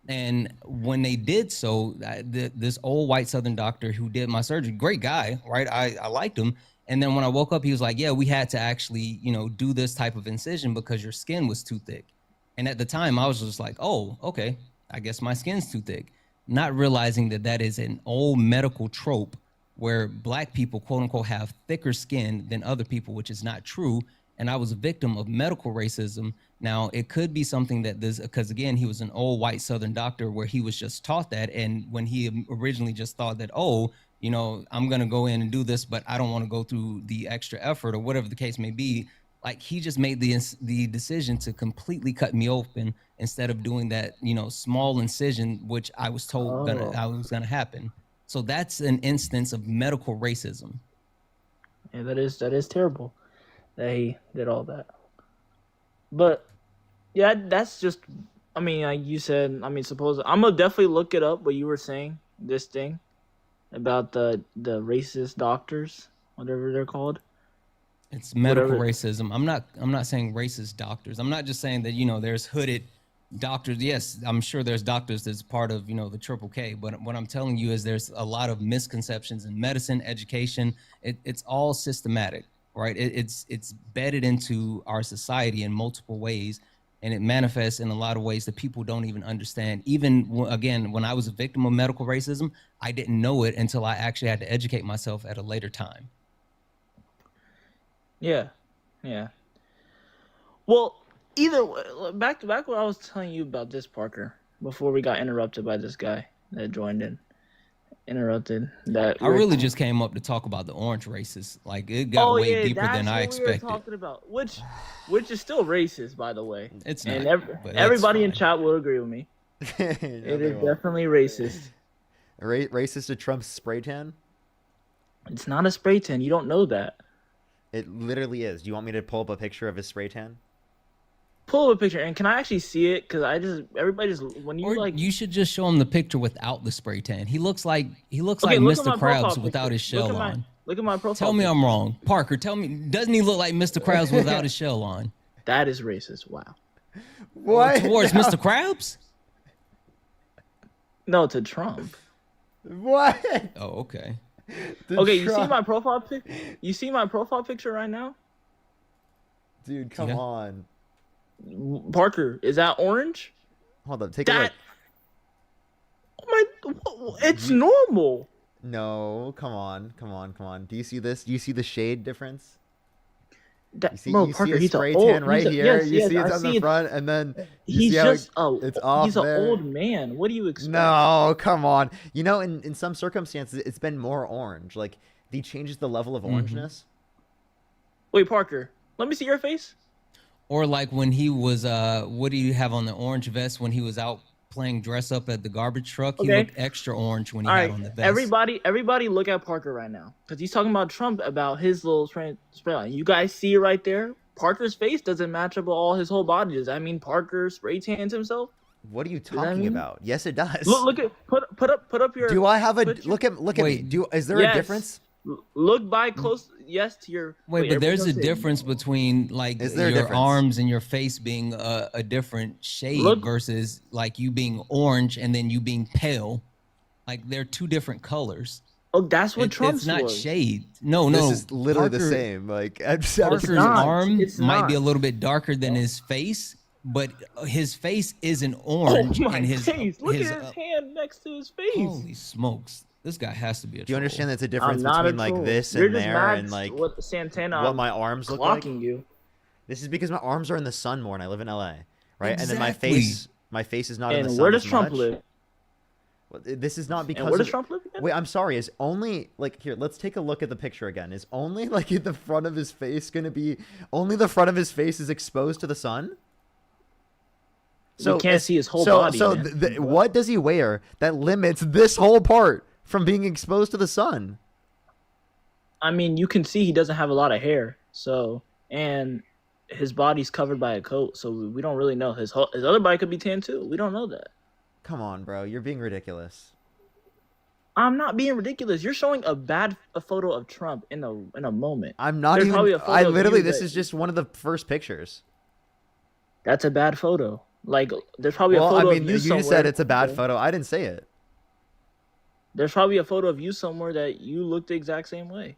And when they did so, this old white Southern doctor who did my surgery, great guy, right? I liked him. And then when I woke up, he was like, yeah, we had to actually, do this type of incision because your skin was too thick. And at the time, I was just like, oh, okay, I guess my skin's too thick. Not realizing that that is an old medical trope where black people, quote unquote, have thicker skin than other people, which is not true. And I was a victim of medical racism. Now, it could be something that this, because again, he was an old white Southern doctor where he was just taught that. And when he originally just thought that, I'm going to go in and do this, but I don't want to go through the extra effort or whatever the case may be. Like, he just made the decision to completely cut me open instead of doing that, small incision, which I was told was going to happen. So that's an instance of medical racism. Yeah, that is terrible that he did all that. But yeah, that's just, like you said, suppose I'm gonna definitely look it up, what you were saying, this thing about the racist doctors, whatever they're called. It's medical racism. I'm not saying racist doctors. I'm not just saying that, there's hooded doctors. Yes, I'm sure there's doctors that's part of, the Triple K, but what I'm telling you is there's a lot of misconceptions in medicine, education. It's all systematic. Right, it's bedded into our society in multiple ways, and it manifests in a lot of ways that people don't even understand. Even again, when I was a victim of medical racism, I didn't know it until I actually had to educate myself at a later time. Yeah. Well, either way, back to what I was telling you about this, Parker, before we got interrupted by this guy that joined in. That I really just came up to talk about the orange racists. Like, it got way deeper than I expected. We were talking about, which is still racist, by the way. It's not. And everybody in chat will agree with me. It is definitely racist. Racist to Trump's spray tan? It's not a spray tan. You don't know that. It literally is. Do you want me to pull up a picture of his spray tan? Pull up a picture, and can I actually see it? Because when you you should just show him the picture without the spray tan. He looks like Mr. Krabs without his shell on. Look at my profile. Tell me I'm wrong, Parker. Tell me, doesn't he look like Mr. Krabs without his shell on? That is racist. Wow. What? Towards Mr. Krabs? No, to Trump. What? Oh, okay. Okay, you see my profile pic? You see my profile picture right now? Dude, come on. Parker, is that orange? Hold up, take a look. It's normal. No, come on. Do you see this? Do you see the shade difference? Parker, he's spray tan right here. Yes, you see it on the front, and then he's it's off. He's an old man. What do you expect? No, come on. In some circumstances, it's been more orange. Like, he changes the level of orangeness. Wait, Parker, let me see your face. Or like when he was, what do you have on the orange vest when he was out playing dress up at the garbage truck? He looked extra orange when he had on the vest. Everybody look at Parker right now. Because he's talking about Trump, about his little spray line. You guys see it right there? Parker's face doesn't match up with all his whole body. Does that mean Parker spray tans himself? What are you that talking mean- about? Yes, it does. Look at put up your. Do I have a put your- look at Wait. me? Is there a Yes. difference? Look by close. Yes, to your. Wait, but there's a everybody else difference between like Is there a your difference? arms and your face being a different shade Look- versus like you being orange and then you being pale. Like they're two different colors. Oh, that's what It's Trump's not was. shade. No, This no. is literally the Parker- same. Like Parker's not. arm It's might be a not. little bit darker than his face, but his face isn't Oh orange. my and his face! Look his, at his hand next to his face. Holy smokes! This guy has to be a. Do you understand troll. that's a I'm difference not between a like troll. this You're and just there mad and like what Santana what my arms look like? clocking you. This is because my arms are in the sun more and I live in LA, right? And then Exactly. my face is not in the And sun where does as Trump much. live? Well, this is not because And where does of- Trump live again? Wait, I'm sorry. Is only like here? Let's take a look at the picture again. Is only like in the front of his face gonna be only the front of his face is exposed to the sun? You can't see his whole so, body, So man. what does he wear that limits this whole part from being exposed to the sun? I mean, you can see he doesn't have a lot of hair, so and his body's covered by a coat, so we don't really know. His other body could be tan too. We don't know that. Come on, bro. You're being ridiculous. I'm not being ridiculous. You're showing a photo of Trump in a moment. I'm not There's probably even. a photo I of literally. you This that- is just one of the first pictures. That's a bad photo. Like, there's probably a Well, photo I mean, of you you somewhere. just said it's a bad photo. I didn't say it. There's probably a photo of you somewhere that you look the exact same way.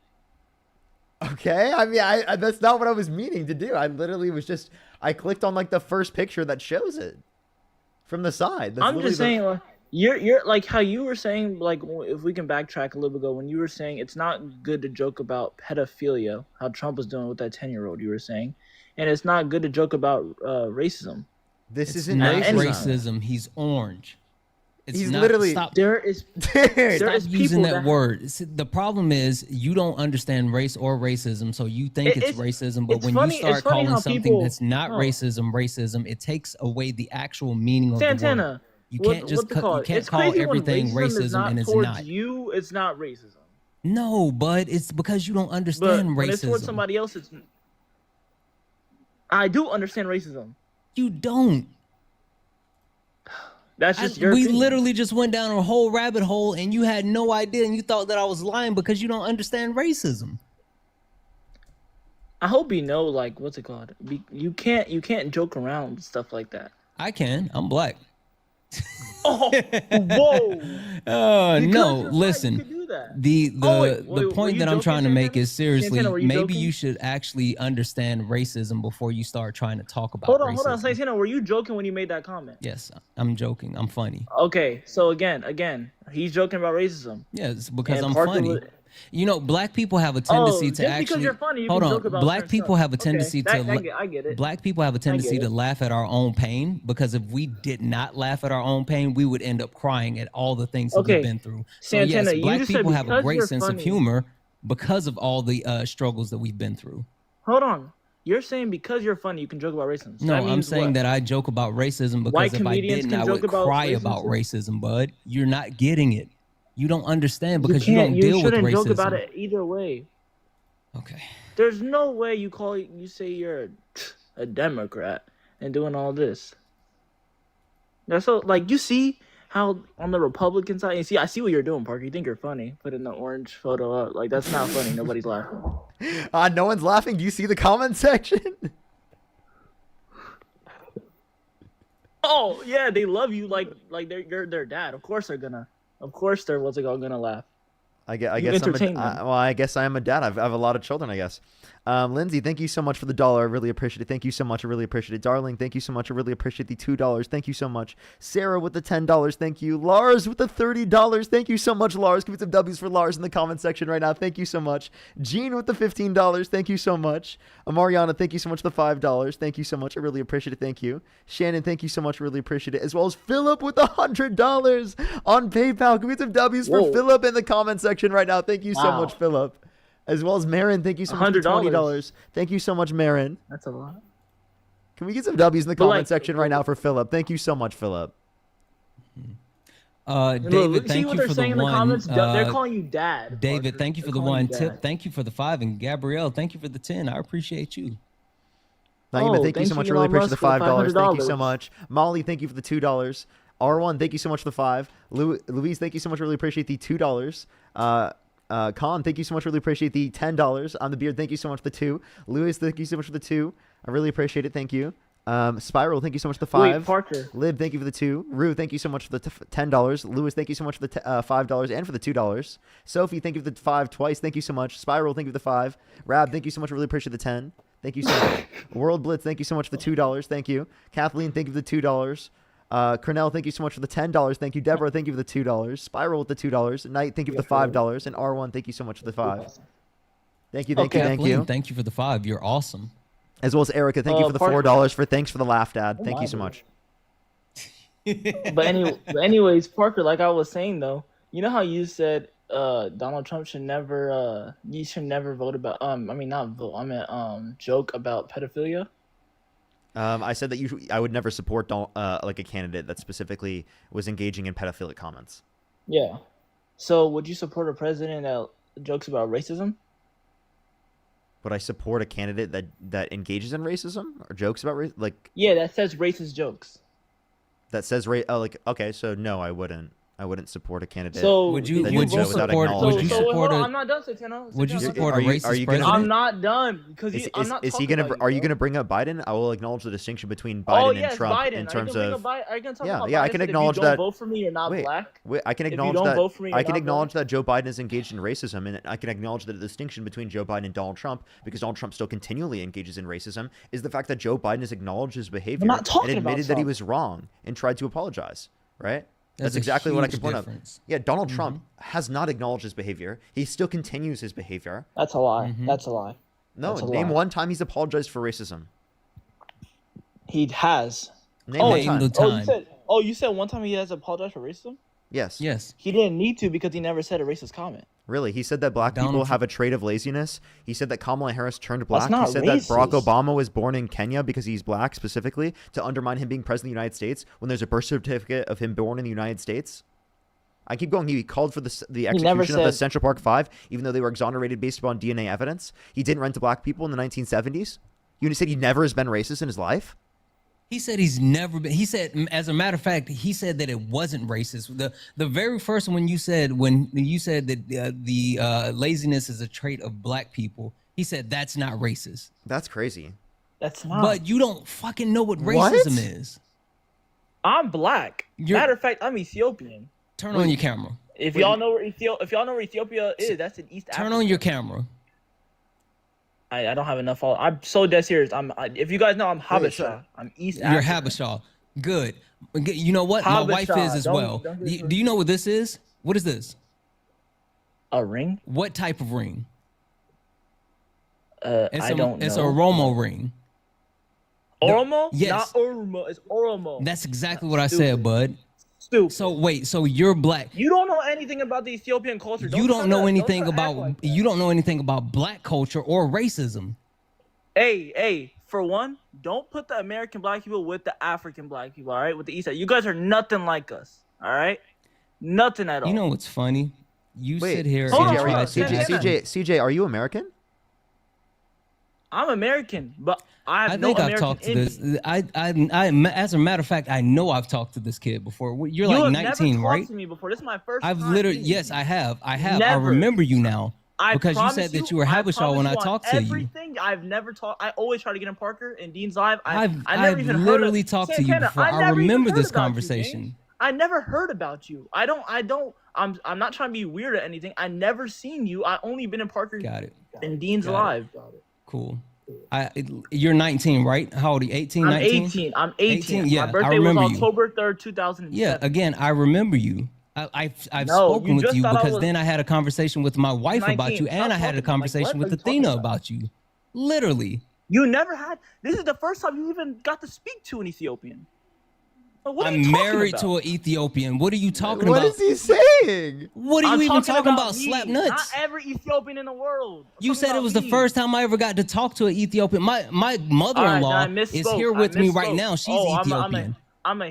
Okay, I mean, I that's not what I was meaning to do. I literally was just I clicked on like the first picture that shows it from the side. That's I'm literally just saying, like, you're like how you were saying, like, if we can backtrack a little ago, when you were saying it's not good to joke about pedophilia, how Trump was doing with that 10-year-old, you were saying, and it's not good to joke about racism. This It's isn't not racism. racism. He's orange. It's He's not, literally- stop. There is Dude, there Stop is using people that word. See, the problem is you don't understand race or racism, so you think it's racism. But it's when funny- you start it's funny calling how something people- that's not no. racism, it takes away the actual meaning of the word. Santana. You what- can't just what to cut, call you it? can't It's call crazy when everything is racism not and it's towards not. you. It's not racism. No, but it's because you don't But understand when it's towards racism. somebody else, it's. I do understand racism. You don't. That's just your We opinion. literally just went down a whole rabbit hole, and you had no idea, and you thought that I was lying because you don't understand racism. I hope you know, like, what's it called? You can't joke around with stuff like that. I can. I'm black. Oh, whoa! No, Because you're black, you listen. can do that. The wait, the were point you that I'm joking, trying to make Santana? is seriously, Santana, were you maybe joking? you should actually understand racism before you start trying to talk about Hold racism. on, Santana. Were you joking when you made that comment? Yes, I'm joking. I'm funny. Okay, so again, he's joking about racism. Yes, because And I'm Parker funny. would- You know, black people have a tendency just to because actually you're funny, you hold can on. joke about Black certain people stuff. have a tendency Okay, to I get it. Black people have a tendency to it. laugh at our own pain because if we did not laugh at our own pain, we would end up crying at all the things that Okay, we've been through. So Santana, yes, you black just said people have a because great you're sense of funny. humor because of all the struggles that we've been through. Hold on. You're saying because you're funny, you can joke about racism. So No, that I'm means saying what? that I joke about racism because White if I comedians didn't, can I joke would about cry racism about too. racism, bud. You're not getting it. You don't understand You because you, can't. don't You deal with shouldn't racism. joke about it either way. Okay. There's no way you say you're a Democrat and doing all this. That's so like you see how on the Republican side. You see, I see what you're doing, Parker. You think you're funny, putting the orange photo up. Like that's not funny. Nobody's laughing. No one's laughing. Do you see the comment section? Oh yeah, they love you like you're their dad. Of course they're gonna laugh. I You guess I'm entertain them. well, I guess I am a dad. I have a lot of children, I guess. Lindsay, thank you so much for the $1. I really appreciate it. Thank you so much. I really appreciate it. Darling, thank you so much. I really appreciate the $2. Thank you so much. Sarah with the $10. Thank you. Lars with the $30. Thank you so much, Lars. Give me some W's for Lars in the comment section right now. Thank you so much. Jean with the $15. Thank you so much. Mariana, thank you so much for the $5. Thank you so much. I really appreciate it. Thank you. Shannon, thank you so much. Really appreciate it. As well as Philip with the $100 on PayPal. Give me some W's for Whoa. Philip in the comment section right now. Thank you so Wow. much, Philip. As well as Marin, thank you so much for the $100. $20. Thank you so much, Marin. That's a lot. Can we get some W's in the But, comment like- section right now for Philip? Thank you so much, Philip. David, Look, see thank what you they're for saying the in the one. comments. They're calling you dad. David, Parker. thank you for They're the calling one you tip. dad. Thank you for the 5, and Gabrielle, thank you for the 10. I appreciate you. Naima, thank you so much. I really appreciate the $5. Thank you so $500. much. Molly, thank you for the $2. R1, thank you so much for the 5. Louise, thank you so much. Really appreciate the $2. Con, thank you so much. Really appreciate the $10. On the beard, thank you so much for the 2. Louis, thank you so much for the 2. I really appreciate it. Thank you. Spiral, thank you so much for the 5. Wait, Parker. Lib, thank you for the 2. Rue, thank you so much for the $10. Louis, thank you so much for the $5 and for the $2. Sophie, thank you for the 5 twice. Thank you so much. Spiral, thank you for the 5. Rab, thank you so much. I really appreciate the 10. Thank you so much. World Blitz, thank you so much for the $2. Thank you. Kathleen, thank you for the $2. Cornell, thank you so much for the $10. Thank you. Deborah, thank you for the $2. Spiral with the $2. Knight, thank you for the $5. And R1, thank you so much for the 5. Thank you, thank you, thank you. Thank you for the 5. You're awesome. As well as Erica, thank you for the $4 for thanks for the laugh, Dad. Thank you so much. But anyways, Parker, like I was saying though, you know how you said Donald Trump should never you should never vote about not vote, joke about pedophilia? I said that I would never support like a candidate that specifically was engaging in pedophilic comments. Yeah. So would you support a president that jokes about racism? Would I support a candidate that engages in racism or jokes about Yeah, that says racist jokes. That says okay, so no, I wouldn't support a candidate. So would you support I'm not done, Satano. Would you support a racist president? I'm not done because I'm not. Is he gonna? Are you gonna bring up Biden? I will acknowledge the distinction between Biden and Trump Biden. in terms of. Are you gonna talk about I Biden can that acknowledge if you don't that. Vote for me, you're not black. I can acknowledge that. I can acknowledge that Joe Biden is engaged in racism, and I can acknowledge that the distinction between Joe Biden and Donald Trump, because Donald Trump still continually engages in racism, is the fact that Joe Biden has acknowledged his behavior and admitted that he was wrong and tried to apologize. Right. That's exactly what I can point out. Yeah, Donald Trump has not acknowledged his behavior. He still continues his behavior. That's a lie. That's a lie. No, name one time he's apologized for racism. He has. Name one time. You said one time he has apologized for racism? Yes. Yes. He didn't need to because he never said a racist comment. Really? He said that black people have a trait of laziness. He said that Kamala Harris turned black. That's not He said racist. that Barack Obama was born in Kenya because he's black specifically to undermine him being president of the United States when there's a birth certificate of him born in the United States. I keep going. He called for the execution of the Central Park Five, even though they were exonerated based upon DNA evidence. He didn't rent to black people in the 1970s. You said he never has been racist in his life? He said he's never been. He said, as a matter of fact, he said that it wasn't racist. The very first one you said that the laziness is a trait of black people. He said that's not racist. That's crazy. That's not. But you don't fucking know what racism is. I'm black. Matter of fact, I'm Ethiopian. Turn on your camera. If y'all know where Ethiopia is, that's in East Africa. Turn on your camera. I don't have enough. I'm so dead serious. If you guys know, I'm Habesha. I'm East Africa. You're Habesha. Good. You know what? My wife is as well. Do you know what this is? What is this? A ring? What type of ring? I don't know. It's a Oromo ring. Oromo? Yes. Not Oromo. It's Oromo. That's exactly what I said, bud. Stupid. So wait, so you're black. You don't know anything about the Ethiopian culture. You don't know anything about black culture or racism. Hey, for one, don't put the American black people with the African black people, all right? With the East Side. You guys are nothing like us, all right? Nothing at all. You know what's funny? You sit here CJ, are you American? I'm American, but I've talked to this. As a matter of fact, I know I've talked to this kid before. You're like 19, never right? Talked to me before. This is my first I've time literally, yes, I have. I remember you now because you said that you were Habesha when I talked to you. I've never talked. I always try to get in Parker and Dean's live. I've literally talked to you before. I remember this conversation. I never heard about you. I'm not trying to be weird or anything. I never seen you. I only been in Parker. Got it. And Dean's live. Cool. You're 19, right? How old are you? 18, 19? I'm 18. Yeah, my birthday was October 3rd, 2007. Yeah, again, I remember you. I've spoken with you because then I had a conversation with my wife about you, and I had a conversation with Athena about you. Literally. You never had. This is the first time you even got to speak to an Ethiopian. I'm married to an Ethiopian. What are you talking about? What is he saying? What are you even talking about? Slap nuts. Not every Ethiopian in the world. You said it was the first time I ever got to talk to an Ethiopian. My mother-in-law is here with me right now. She's Ethiopian. I'm a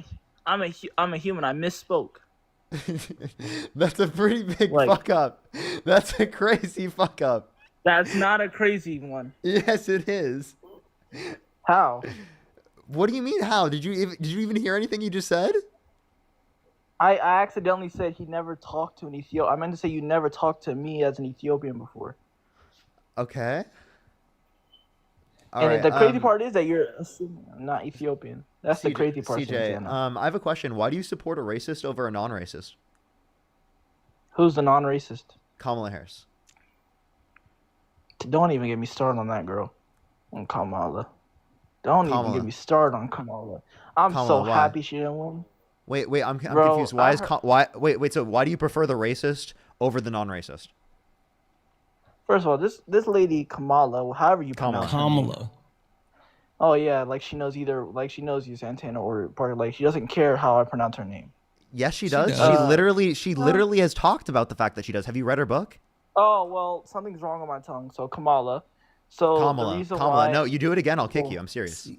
human. I misspoke. That's a pretty big fuck up. That's a crazy fuck up. That's not a crazy one. Yes, it is. How? What do you mean? How did you even hear anything you just said? I accidentally said he never talked to an Ethiopian. I meant to say you never talked to me as an Ethiopian before. Okay. All And right. the crazy part is that you're assuming I'm not Ethiopian. That's the crazy part. CJ, Santana. I have a question. Why do you support a racist over a non-racist? Who's the non-racist? Kamala Harris. Don't even get me started on that girl. On Kamala. Don't even get me started on Kamala. I'm so happy she didn't win. Wait, I'm confused. Wait, so why do you prefer the racist over the non-racist? First of all, this lady Kamala, however you pronounce her name. Oh yeah, like she knows you Santana or part like she doesn't care how I pronounce her name. Yes, she does. She literally has talked about the fact that she does. Have you read her book? Oh well, something's wrong with my tongue. So Kamala. So Kamala. No, you do it again, I'll kick you. I'm serious.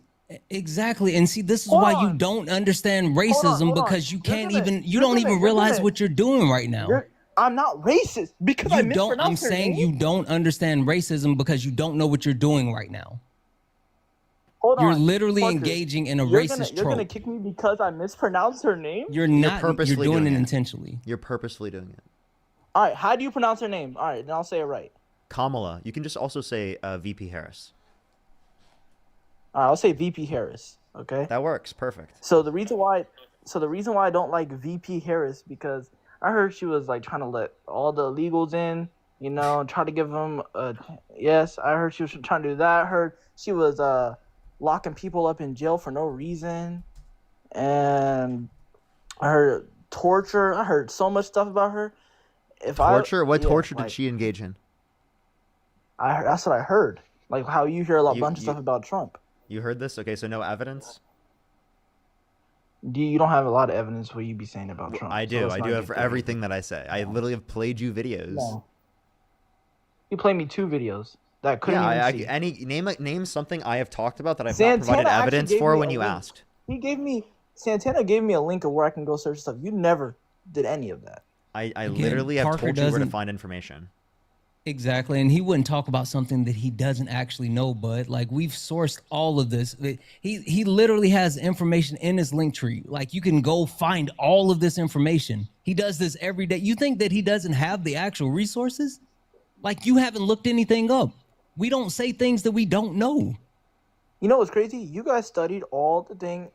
Exactly, and see, this is why you don't understand racism because you don't even realize what you're doing right now. I'm not racist because I mispronounced I'm saying you don't understand racism because you don't know what you're doing right now. You're literally engaging in a racist trope. You're gonna kick me because I mispronounced her name? You're not. You're doing it intentionally. You're purposefully doing it. All right, how do you pronounce her name? All right, then I'll say it right. Kamala. You can just also say VP Harris. All right, I'll say VP Harris. Okay. That works. Perfect. So the reason why I don't like VP Harris because I heard she was like trying to let all the illegals in, you know, and try to give them yes. I heard she was trying to do that. I heard she was locking people up in jail for no reason, and I heard torture. I heard so much stuff about her. What torture did she engage in? That's what I heard. Like how you hear bunch of stuff about Trump. You heard this? Okay, so no evidence? You don't have a lot of evidence what you be saying about Trump. I do. So I do have for everything that I say. I literally have played you videos. No. You played me 2 videos that I couldn't even see. Name something I have talked about that I've not provided evidence for when you asked. Santana gave me a link of where I can go search stuff. You never did any of that. I literally have told you where to find information. Exactly, and he wouldn't talk about something that he doesn't actually know, bud. Like, we've sourced all of this. He literally has information in his link tree. Like, you can go find all of this information. He does this every day. You think that he doesn't have the actual resources? Like, you haven't looked anything up. We don't say things that we don't know. You know what's crazy? You guys studied all the thing,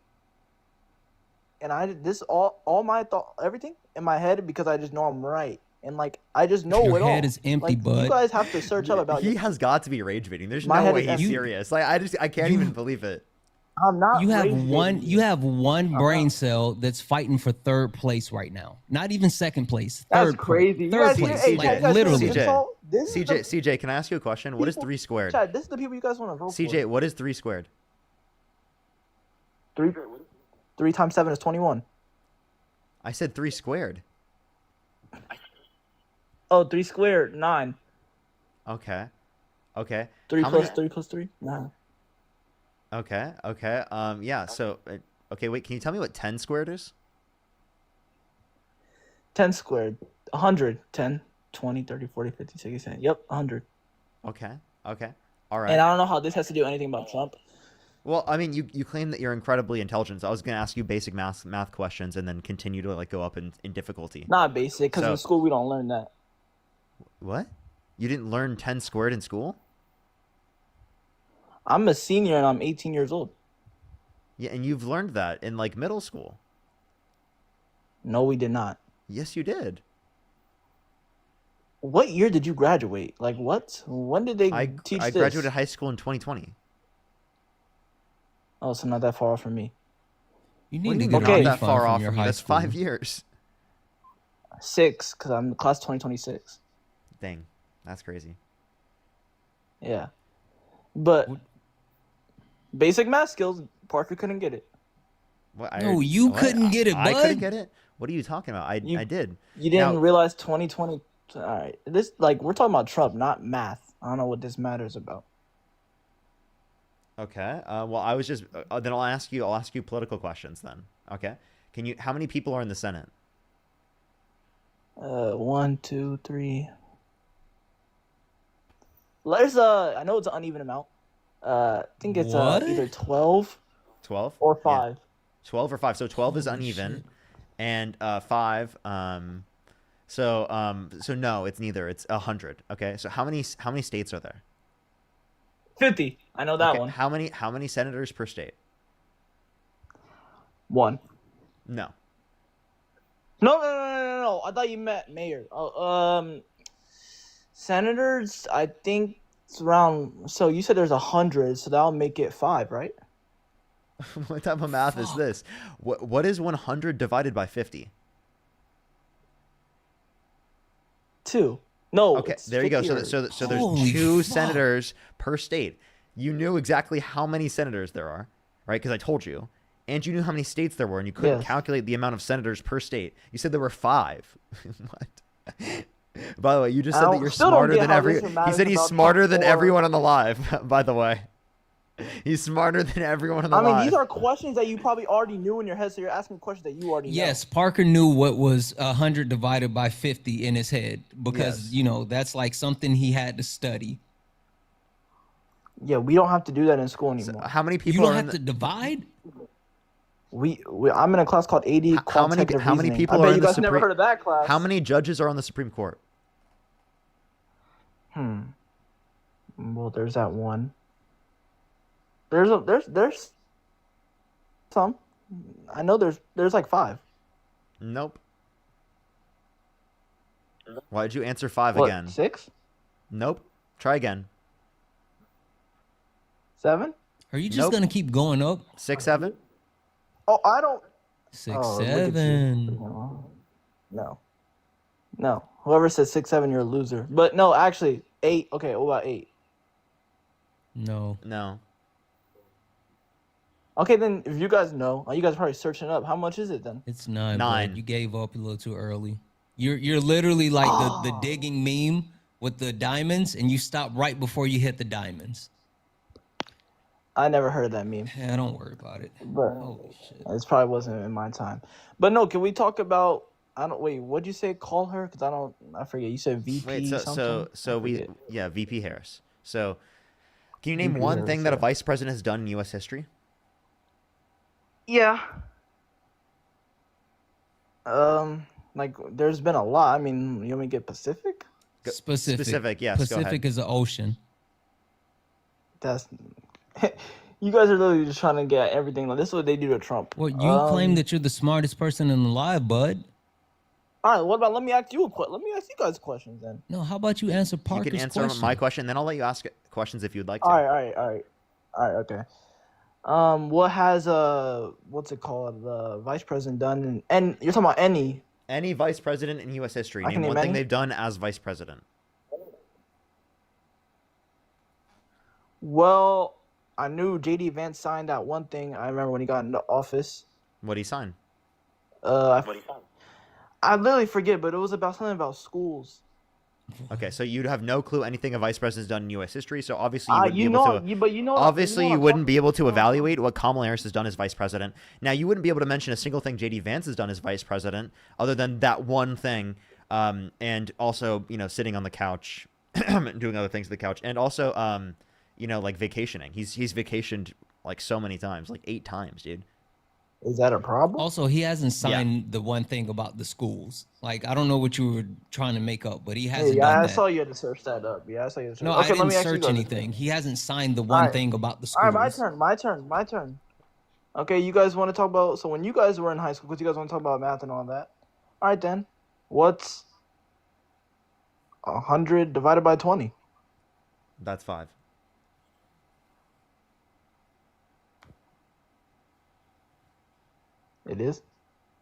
and I did this all my thought, everything in my head because I just know I'm right. And like I just know Your it all. head is empty, bud. You guys have to search up about. He has got to be rage baiting. There's no way he's serious. Like I can't even believe it. I'm not. You have one brain cell that's fighting for 3rd place right now. Not even 2nd place. That's crazy. Third place. Like, literally. CJ, can I ask you a question? What is 3 squared? Chad, this is the people you guys want to vote for. CJ, what is 3 squared? 3 times 7 is 21. I said 3 squared. Oh, 3 squared, 9. Okay. 3 plus 3 plus 3, 9. Okay. Yeah. So, okay. Wait. Can you tell me what 10 squared is? 10 squared, 100. 10, 20, 30, 40, 50, 60, 70. Yep, 100. Okay. All right. And I don't know how this has to do anything about Trump. Well, I mean, you claim that you're incredibly intelligent. So I was going to ask you basic math questions and then continue to like go up in difficulty. Not basic, because in school we don't learn that. What? You didn't learn 10 squared in school? I'm a senior and I'm 18 years old. Yeah, and you've learned that in like middle school. No, we did not. Yes, you did. What year did you graduate? Like what? When did they teach this? I graduated high school in 2020. Oh, so not that far off from me. You need to get not that far off from me. That's 5 years. 6, because I'm class 2026. Dang, that's crazy. Yeah, but basic math skills, Parker couldn't get it. No, you couldn't get it, bud. I couldn't get it? What are you talking about? I did. You didn't realize 2020. All right, this we're talking about Trump, not math. I don't know what this matters about. Okay. Well, I was just then I'll ask you political questions then. Okay. How many people are in the Senate? 1, 2, 3. There's I know it's an uneven amount. I think it's What? either 12 12 or Yeah. 5. 12 or 5. So 12 is Holy uneven, shit. and 5. So no, it's neither. It's 100. Okay. So how many states are there? 50. I know that Okay. one. How many senators per state? 1. No. No. I thought you meant mayor. Senators, I think it's around. So you said there's 100, so that'll make it 5, right? What type of math is this? What is 100 divided by 50? 2. No. Okay, it's there you go. 50 So there's Holy 2 fuck. senators per state. You knew exactly how many senators there are, right? Because I told you. And you knew how many states there were, and you couldn't Yes. calculate the amount of senators per state. You said there were 5. What? By the way, you just I said that don't- you're still don't smarter get than how every. this He matters said he's about smarter top than 4. everyone on the live. By the way, he's smarter than everyone on the I mean, live. these are questions that you probably already knew in your head, so you're asking questions that you already know. Yes, Parker knew what was 100 divided by 50 in his head because, Yes. you know, that's like something he had to study. Yeah, we don't have to do that in school So anymore. how many You people don't are in have the, to divide? I'm in a class called AD how many Quantitative how many Reasoning. people I are bet in you the guys never Supreme? heard of that class. How many judges are on the Supreme Court? Well, there's that one. There's some. I know there's like 5. Nope. Why did you answer 5 What, again? 6? Nope. Try again. 7? Are you just Nope. going to keep going up? 6, 7. Oh, I don't. 6, Oh, look at you. 7. No. Whoever says 6, 7, you're a loser. But no, actually, 8. Okay, what about 8? No. No. Okay, then if you guys know, you guys are probably searching up. How much is it then? It's 9. 9. Bud. You gave up a little too early. You're literally like the digging meme with the diamonds, and you stop right before you hit the diamonds. I never heard of that meme. Yeah, don't worry about it. But Holy shit. it probably wasn't in my time. But no, can we talk about? What'd you say? Call her? Because I forget. You said VP Wait, something. VP Harris. So, can you name VP one Harris, thing that a yeah. vice president has done in U.S. history? Yeah. Like there's been a lot. I mean, you want me to get Pacific? Specific. Yes. Go Pacific ahead. is the ocean. That's. You guys are literally just trying to get everything. Like, this is what they do to Trump. Well, you claim that you're the smartest person in the live, bud. All right. What about? Let me ask you guys questions then. No, how about you answer You Parker's can answer question? my question, then I'll let you ask questions if you'd like to. All right. Okay. What has what's it called? The vice president done? And you're talking about Any vice president in U.S. history, I can name one name thing any. they've done as vice president. Well, I knew JD Vance signed that one thing. I remember when he got into office. What did he sign? I literally forget, but it was about something about schools. Okay, so you'd have no clue anything a vice president's done in U.S. history, so obviously you wouldn't be able to. Obviously, You wouldn't be able to evaluate what Kamala Harris has done as vice president. Now, you wouldn't be able to mention a single thing JD Vance has done as vice president, other than that one thing, and also, sitting on the couch, doing other things to the couch, and also, like vacationing. He's vacationed like so many times, like 8 times, dude. Is that a problem? Also, he hasn't signed the one thing about the schools. Like, I don't know what you were trying to make up, but he hasn't done I that. saw you had to search that up. Yeah, I saw you. No, Okay, I didn't let me ask you search guys a anything. thing. He hasn't signed the one thing about the schools. All right, my turn. Okay, you guys want to talk about? So when you guys were in high school, because you guys want to talk about math and all that. All right, then. What's 100 divided by 20? That's 5. It is.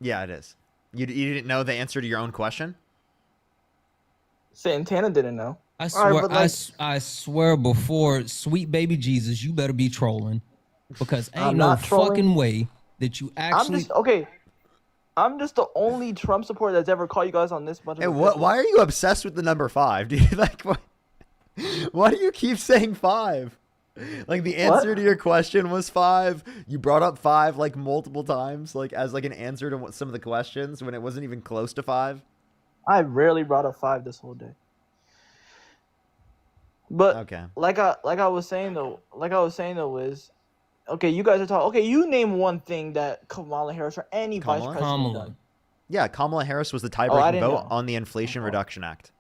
Yeah, it is. You didn't know the answer to your own question? Santana didn't know. I All right, swear, but like- I swear before sweet baby Jesus, you better be trolling, because ain't I'm no not trolling. fucking way that you actually. I'm just the only Trump supporter that's ever called you guys on this bunch of. Hey, why are you obsessed with the number 5, dude? Like, why do you keep saying 5? Like, the answer to your question was 5. You brought up 5 like multiple times, like as like an answer to some of the questions when it wasn't even close to 5. I rarely brought up 5 this whole day. But Okay. like I was saying though is, okay, you guys are talking. Okay, you name one thing that Kamala Harris or any vice Kamala? president Kamala. done. Yeah, Kamala Harris was the I tie-breaking didn't vote know. on the Inflation Reduction Act.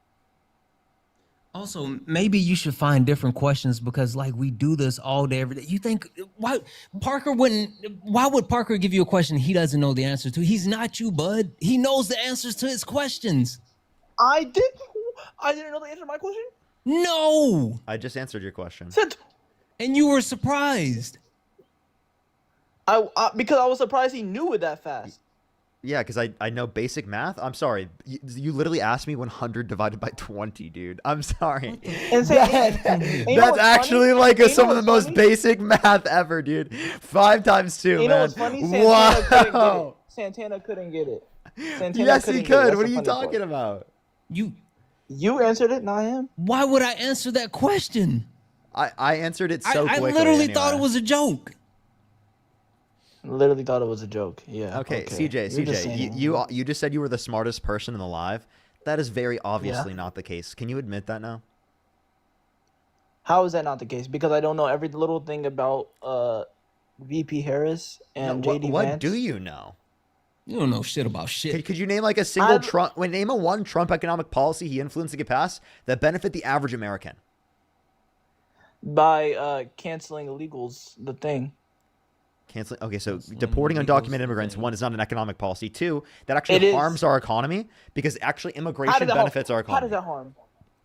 Also, maybe you should find different questions because, like, we do this all day, every day. You think why Parker wouldn't? Why would Parker give you a question he doesn't know the answer to? He's not you, bud. He knows the answers to his questions. I didn't know the answer to my question. No, I just answered your question. and you were surprised. Because I was surprised he knew it that fast. Yeah, because I know basic math. I'm sorry. You literally asked me 100 divided by 20, dude. I'm sorry. And That's actually like some of the most basic math ever, dude. 5 times 2, You man. know what's funny? Santana couldn't get it. Yes, he could. What are you talking about? You answered it, not him. Why would I answer that question? I answered it so quickly. I literally anyway. thought it was a joke. Literally thought it was a joke. Yeah. Okay, You're just CJ, saying- you just said you were the smartest person in the live. That is very obviously not the case. Can you admit that now? How is that not the case? Because I don't know every little thing about VP Harris and No, JD Vance. what do you know? You don't know shit about shit. Could you name like a single Trump? Name a one Trump economic policy he influenced to get passed that benefit the average American? By canceling illegals, the thing. Canceling. Okay, so deporting undocumented immigrants. 1 is not an economic policy. 2, that actually harms our economy because actually immigration benefits our economy. How does that harm?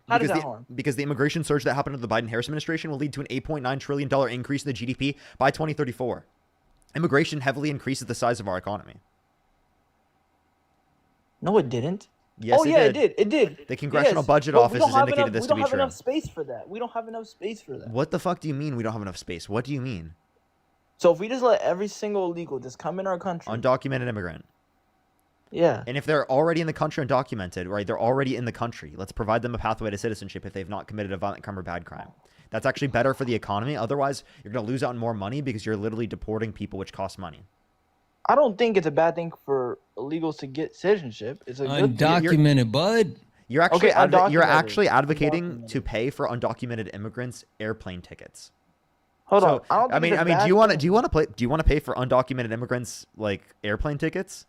How does that harm? Because the immigration surge that happened under the Biden-Harris administration will lead to an $8.9 trillion increase in the GDP by 2034. Immigration heavily increases the size of our economy. No, it didn't. Yes, it did. It did. The Congressional Budget But Office we don't has have indicated enough, this to be We don't have true. enough space for that. We don't have enough space for that. What the fuck do you mean we don't have enough space? What do you mean? So if we just let every single illegal just come in our country, Undocumented immigrant. yeah, And if they're already in the country undocumented, right, they're already in the country. Let's provide them a pathway to citizenship if they've not committed a violent crime or bad crime. That's actually better for the economy. Otherwise, you're going to lose out on more money because you're literally deporting people, which costs money. I don't think it's a bad thing for illegals to get citizenship. It's a good thing. Undocumented, bud. You're actually Okay, you're undocumented. actually advocating to pay for undocumented immigrants airplane tickets. Hold So, on. I mean, do you want to pay for undocumented immigrants like airplane tickets?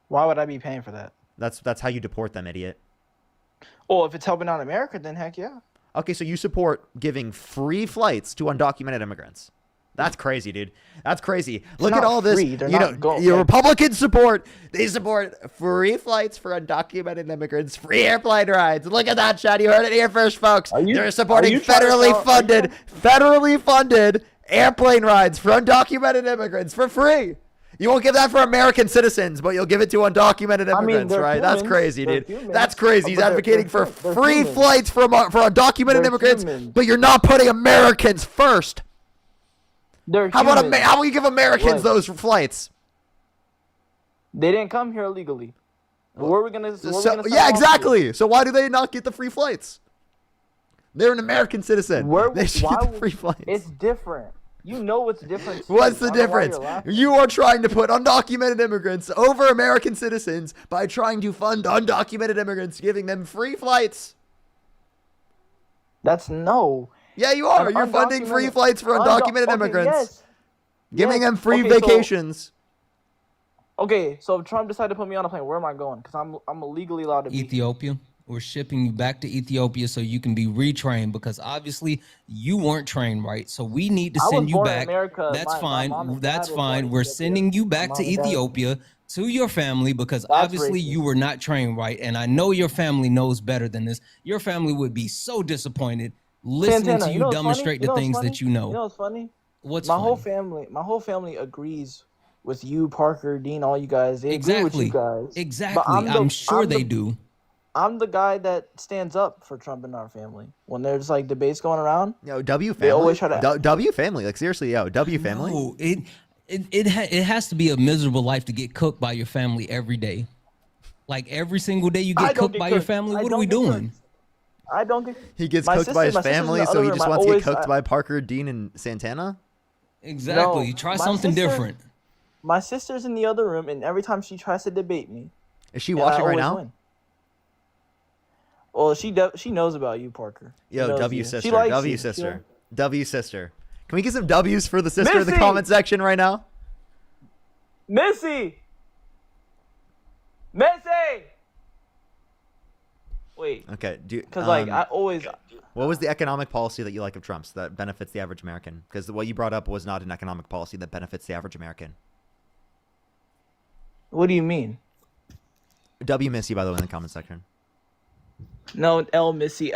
Why would I be paying for that? That's how you deport them, idiot. Oh, if it's helping out America, then heck yeah. Okay, so you support giving free flights to undocumented immigrants. That's crazy, dude. That's crazy. Look at not all this. free. They're You know, not going- your Republicans support. They support free flights for undocumented immigrants, free airplane rides. Look at that, Chad. You heard it here first, folks. They're supporting federally funded airplane rides for undocumented immigrants for free. You won't give that for American citizens, but you'll give it to undocumented immigrants, they're right? That's humans. crazy, They're dude. humans. That's crazy. He's But they're- advocating for they're free humans. flights for undocumented They're immigrants, humans. but you're not putting Americans first. They're How about humans. how will you give Americans Right. those flights? They didn't come here illegally. Where are we gonna? Yeah, exactly. So why do they not get the free flights? They're an American citizen. They should get the free flights. It's different. You know what's different. too. What's the I don't know why difference? you're laughing. You are trying to put undocumented immigrants over American citizens by trying to fund undocumented immigrants, giving them free flights. That's no. Yeah, you are. You're funding free flights for undocumented okay, immigrants, yes. giving Yes. them free Okay, so- vacations. Okay, so if Trump decided to put me on a plane, where am I going? Because I'm illegally allowed to be. Ethiopia. We're shipping you back to Ethiopia so you can be retrained because obviously you weren't trained right. So we need to I was send you born in back. America. That's My fine. mom and That's dad were born fine. in We're Ethiopia. sending you My back to mom and dad- Ethiopia to your family because That's obviously racist. you were not trained right. And I know your family knows better than this. Your family would be so disappointed listening Santana, to you know what's demonstrate funny? the what's things funny? that you know. You know what's funny? What's my funny? whole family agrees with you, Parker, Dean, all you guys. They agree Exactly. with you guys. Exactly. But I'm sure they do. I'm the guy that stands up for Trump in our family. When there's like debates going around, Yo, W they family. always try to. W family. Like seriously, yo, W family. No, it has to be a miserable life to get cooked by your family every day. Like every single day you I get don't cooked get by your cooked. family. I What are don't we get doing? cooked. I don't get. He gets My cooked sister- by his my sister's in family, the so other he room. just I wants to get always- cooked by Parker, Dean, and Santana. Exactly. No, Try my something sister- different. My sister's in the other room, and every time she tries to debate me, Is she and I watching right always now? win. Well, she knows about you, Parker. She Yo, knows W you. sister, She likes W you. sister, W sister. Can we get some W's for the sister in the Missy! comment section right now? Missy. Wait. Okay, Because I always. What was the economic policy that you like of Trump's that benefits the average American? Because what you brought up was not an economic policy that benefits the average American. What do you mean? W Missy, by the way, in the comment section. No, L Missy.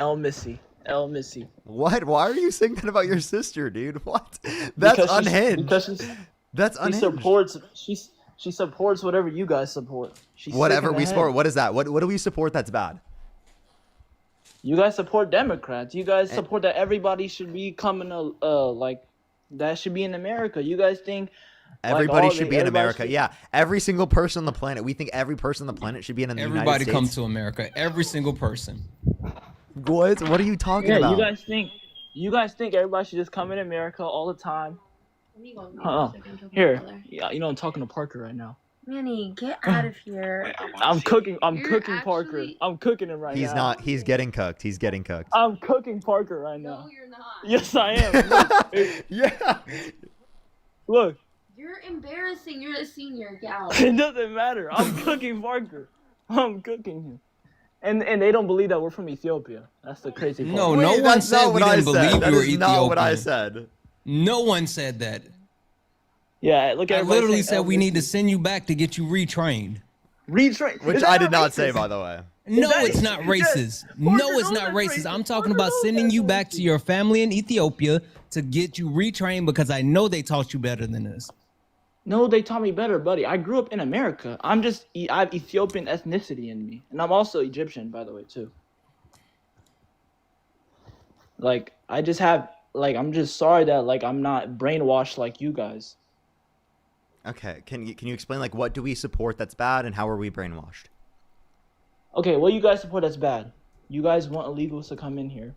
What? Why are you saying that about your sister, dude? What? That's unhinged. That's unhinged. She supports whatever you guys support. Whatever we support. What is that? What do we support that's bad? You guys support Democrats. You guys support that everybody should be coming like that should be in America. You guys think everybody should be in America. Yeah, every single person on the planet. We think every person on the planet should be in the United States. Everybody come to America. Every single person. What? What are you talking about? You guys think everybody should just come in America all the time? Here, yeah, I'm talking to Parker right now. Manny, get out of here. I'm cooking Parker. I'm cooking him right now. He's not. He's getting cooked. He's getting cooked. I'm cooking Parker right now. No, you're not. Yes, I am. Yeah. Look. You're embarrassing. You're a senior gal. It doesn't matter. I'm cooking Parker. I'm cooking him. And they don't believe that we're from Ethiopia. That's the crazy part. No one said we didn't believe you were Ethiopian. Not what I said. No one said that. Yeah, look at. I literally said we need to send you back to get you retrained. Retrained, which I did not say, by the way. No, it's not racist. No, it's not racist. I'm talking about sending you back to your family in Ethiopia to get you retrained because I know they taught you better than this. No, they taught me better, buddy. I grew up in America. I have Ethiopian ethnicity in me, and I'm also Egyptian, by the way, too. Like, I just have, like, I'm just sorry that, like, I'm not brainwashed like you guys. Okay, can you explain, like, what do we support that's bad and how are we brainwashed? Okay, what you guys support that's bad? You guys want illegals to come in here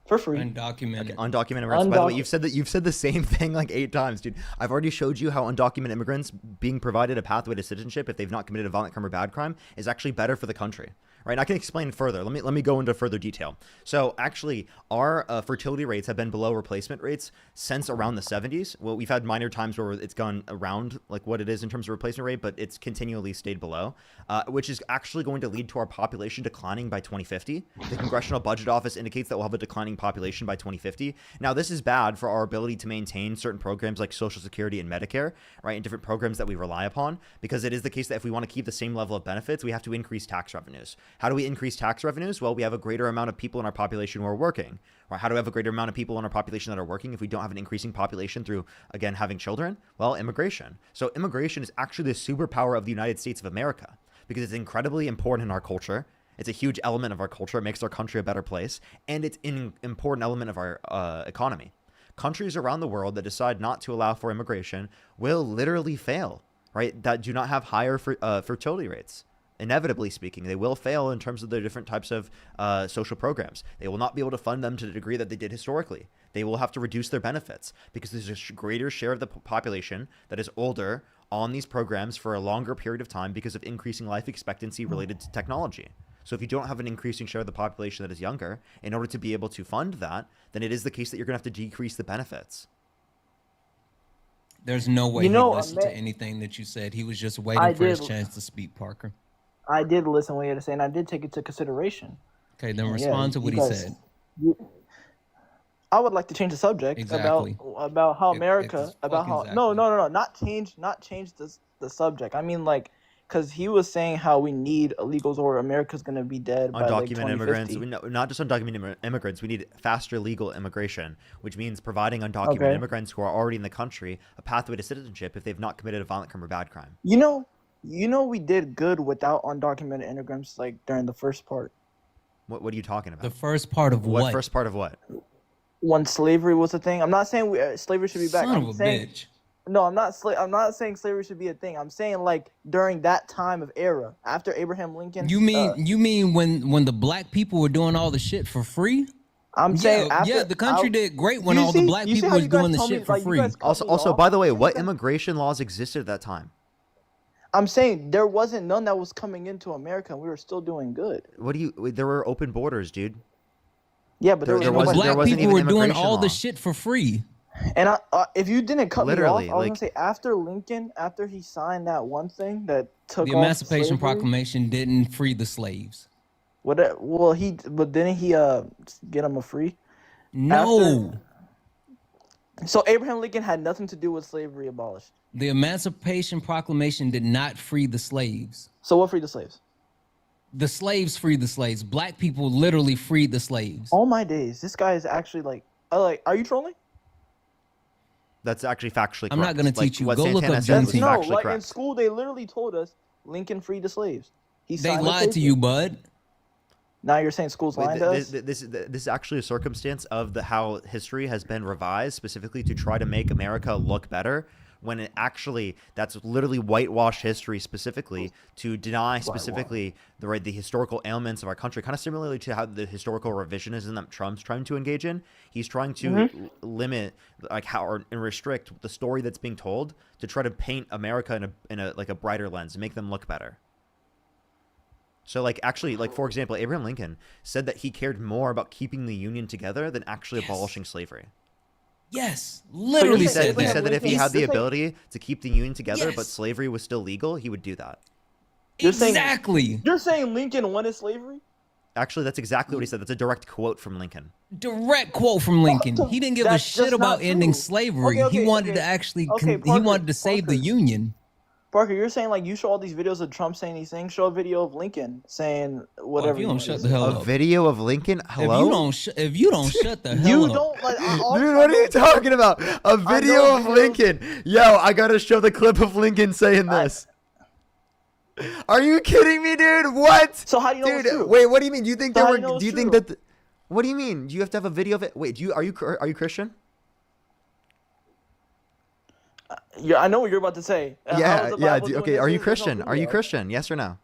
for free. Undocumented. Okay, undocumented immigrants. By the way, you've said the same thing like 8 times, dude. I've already showed you how undocumented immigrants being provided a pathway to citizenship if they've not committed a violent crime or bad crime is actually better for the country. Right, and I can explain further. Let me go into further detail. So actually, our fertility rates have been below replacement rates since around the 70s. Well, we've had minor times where it's gone around like what it is in terms of replacement rate, but it's continually stayed below, which is actually going to lead to our population declining by 2050. The Congressional Budget Office indicates that we'll have a declining population by 2050. Now, this is bad for our ability to maintain certain programs like Social Security and Medicare, right, and different programs that we rely upon, because it is the case that if we want to keep the same level of benefits, we have to increase tax revenues. How do we increase tax revenues? Well, we have a greater amount of people in our population who are working. Or how do we have a greater amount of people in our population that are working if we don't have an increasing population through, again, having children? Well, immigration. So immigration is actually the superpower of the United States of America because it's incredibly important in our culture. It's a huge element of our culture. It makes our country a better place. And it's an important element of our economy. Countries around the world that decide not to allow for immigration will literally fail, right? That do not have higher fertility rates. Inevitably speaking, they will fail in terms of their different types of social programs. They will not be able to fund them to the degree that they did historically. They will have to reduce their benefits because there's a greater share of the population that is older on these programs for a longer period of time because of increasing life expectancy related to technology. So if you don't have an increasing share of the population that is younger, in order to be able to fund that, then it is the case that you're going to have to decrease the benefits. There's no way he listened to anything that you said. He was just waiting for his chance to speak, Parker. I did listen to what he had to say, and I did take it into consideration. Okay, then respond to what he said. I would like to change the subject about how America, not change the subject. I mean, like, because he was saying how we need illegals or America's gonna be dead by like 2050. Immigrants, not just undocumented immigrants. We need faster legal immigration, which means providing undocumented immigrants who are already in the country a pathway to citizenship if they've not committed a violent crime or bad crime. You know, we did good without undocumented immigrants, like during the first part. What are you talking about? The first part of what? First part of what? When slavery was a thing. I'm not saying slavery should be back. Son of a bitch. No, I'm not saying slavery should be a thing. I'm saying like during that time of era after Abraham Lincoln. You mean when the black people were doing all the shit for free? I'm saying the country did great when all the black people was doing the shit for free. Also, by the way, what immigration laws existed at that time? I'm saying there wasn't none that was coming into America, and we were still doing good. What do you? There were open borders, dude. Yeah, but there There was wasn't- Black wasn't people even were doing immigration all the law. shit for free. And if you didn't cut Literally, me off, I was like- gonna say after Lincoln, after he signed that one thing that took The off Emancipation slavery, Proclamation didn't free the slaves. but didn't he get them a free? No. So Abraham Lincoln had nothing to do with slavery abolished. The Emancipation Proclamation did not free the slaves. So what freed the slaves? The slaves freed the slaves. Black people literally freed the slaves. All my days, this guy is actually like, are you trolling? That's actually factually correct. I'm not gonna teach you. What Go look Santana up says is Juneteenth. No, factually like in correct. school, they literally told us Lincoln freed the slaves. He They signed the lied to paper. you, bud. Now you're saying school's Wait, lying to us? this is actually a circumstance of how history has been revised specifically to try to make America look better, when it actually that's literally whitewashed history specifically to deny specifically the historical ailments of our country, kind of similarly to how the historical revisionism that Trump's trying to engage in. He's trying to limit and restrict the story that's being told to try to paint America in a like a brighter lens and make them look better. So, like, actually, like, for example, Abraham Lincoln said that he cared more about keeping the Union together than actually abolishing slavery. Yes, literally He said said that. that if he had the This ain't- ability to keep the Union together, but Yes. slavery was still legal, he would do that. Exactly. You're saying Lincoln wanted slavery? Actually, that's exactly what he said. That's a direct quote from Lincoln. Direct quote from Lincoln. He didn't give a That's shit just about not ending true. slavery. Okay, he wanted okay. to actually, Okay, he Parker, wanted to save the Parker. Union. Parker, you're saying like you show all these videos of Trump saying these things. Show a video of Lincoln saying whatever. you don't want shut to the say. hell A up. video of Lincoln? Hello? If you don't shut the hell You up. don't like. Dude, what are you talking about? A video of Lincoln. Yo, I gotta show the clip of Lincoln saying this. Are you kidding me, dude? What? So how do you know Dude, it's true? wait, what do you mean? Do you think So there how were? do you know Do you it's think true? that? What do you mean? Do you have to have a video of it? Wait, are you Christian? Yeah, I know what you're about to say. How Yeah, is the yeah. Bible doing Okay, this? are you There's no Christian? Are you video. Christian? Yes or no?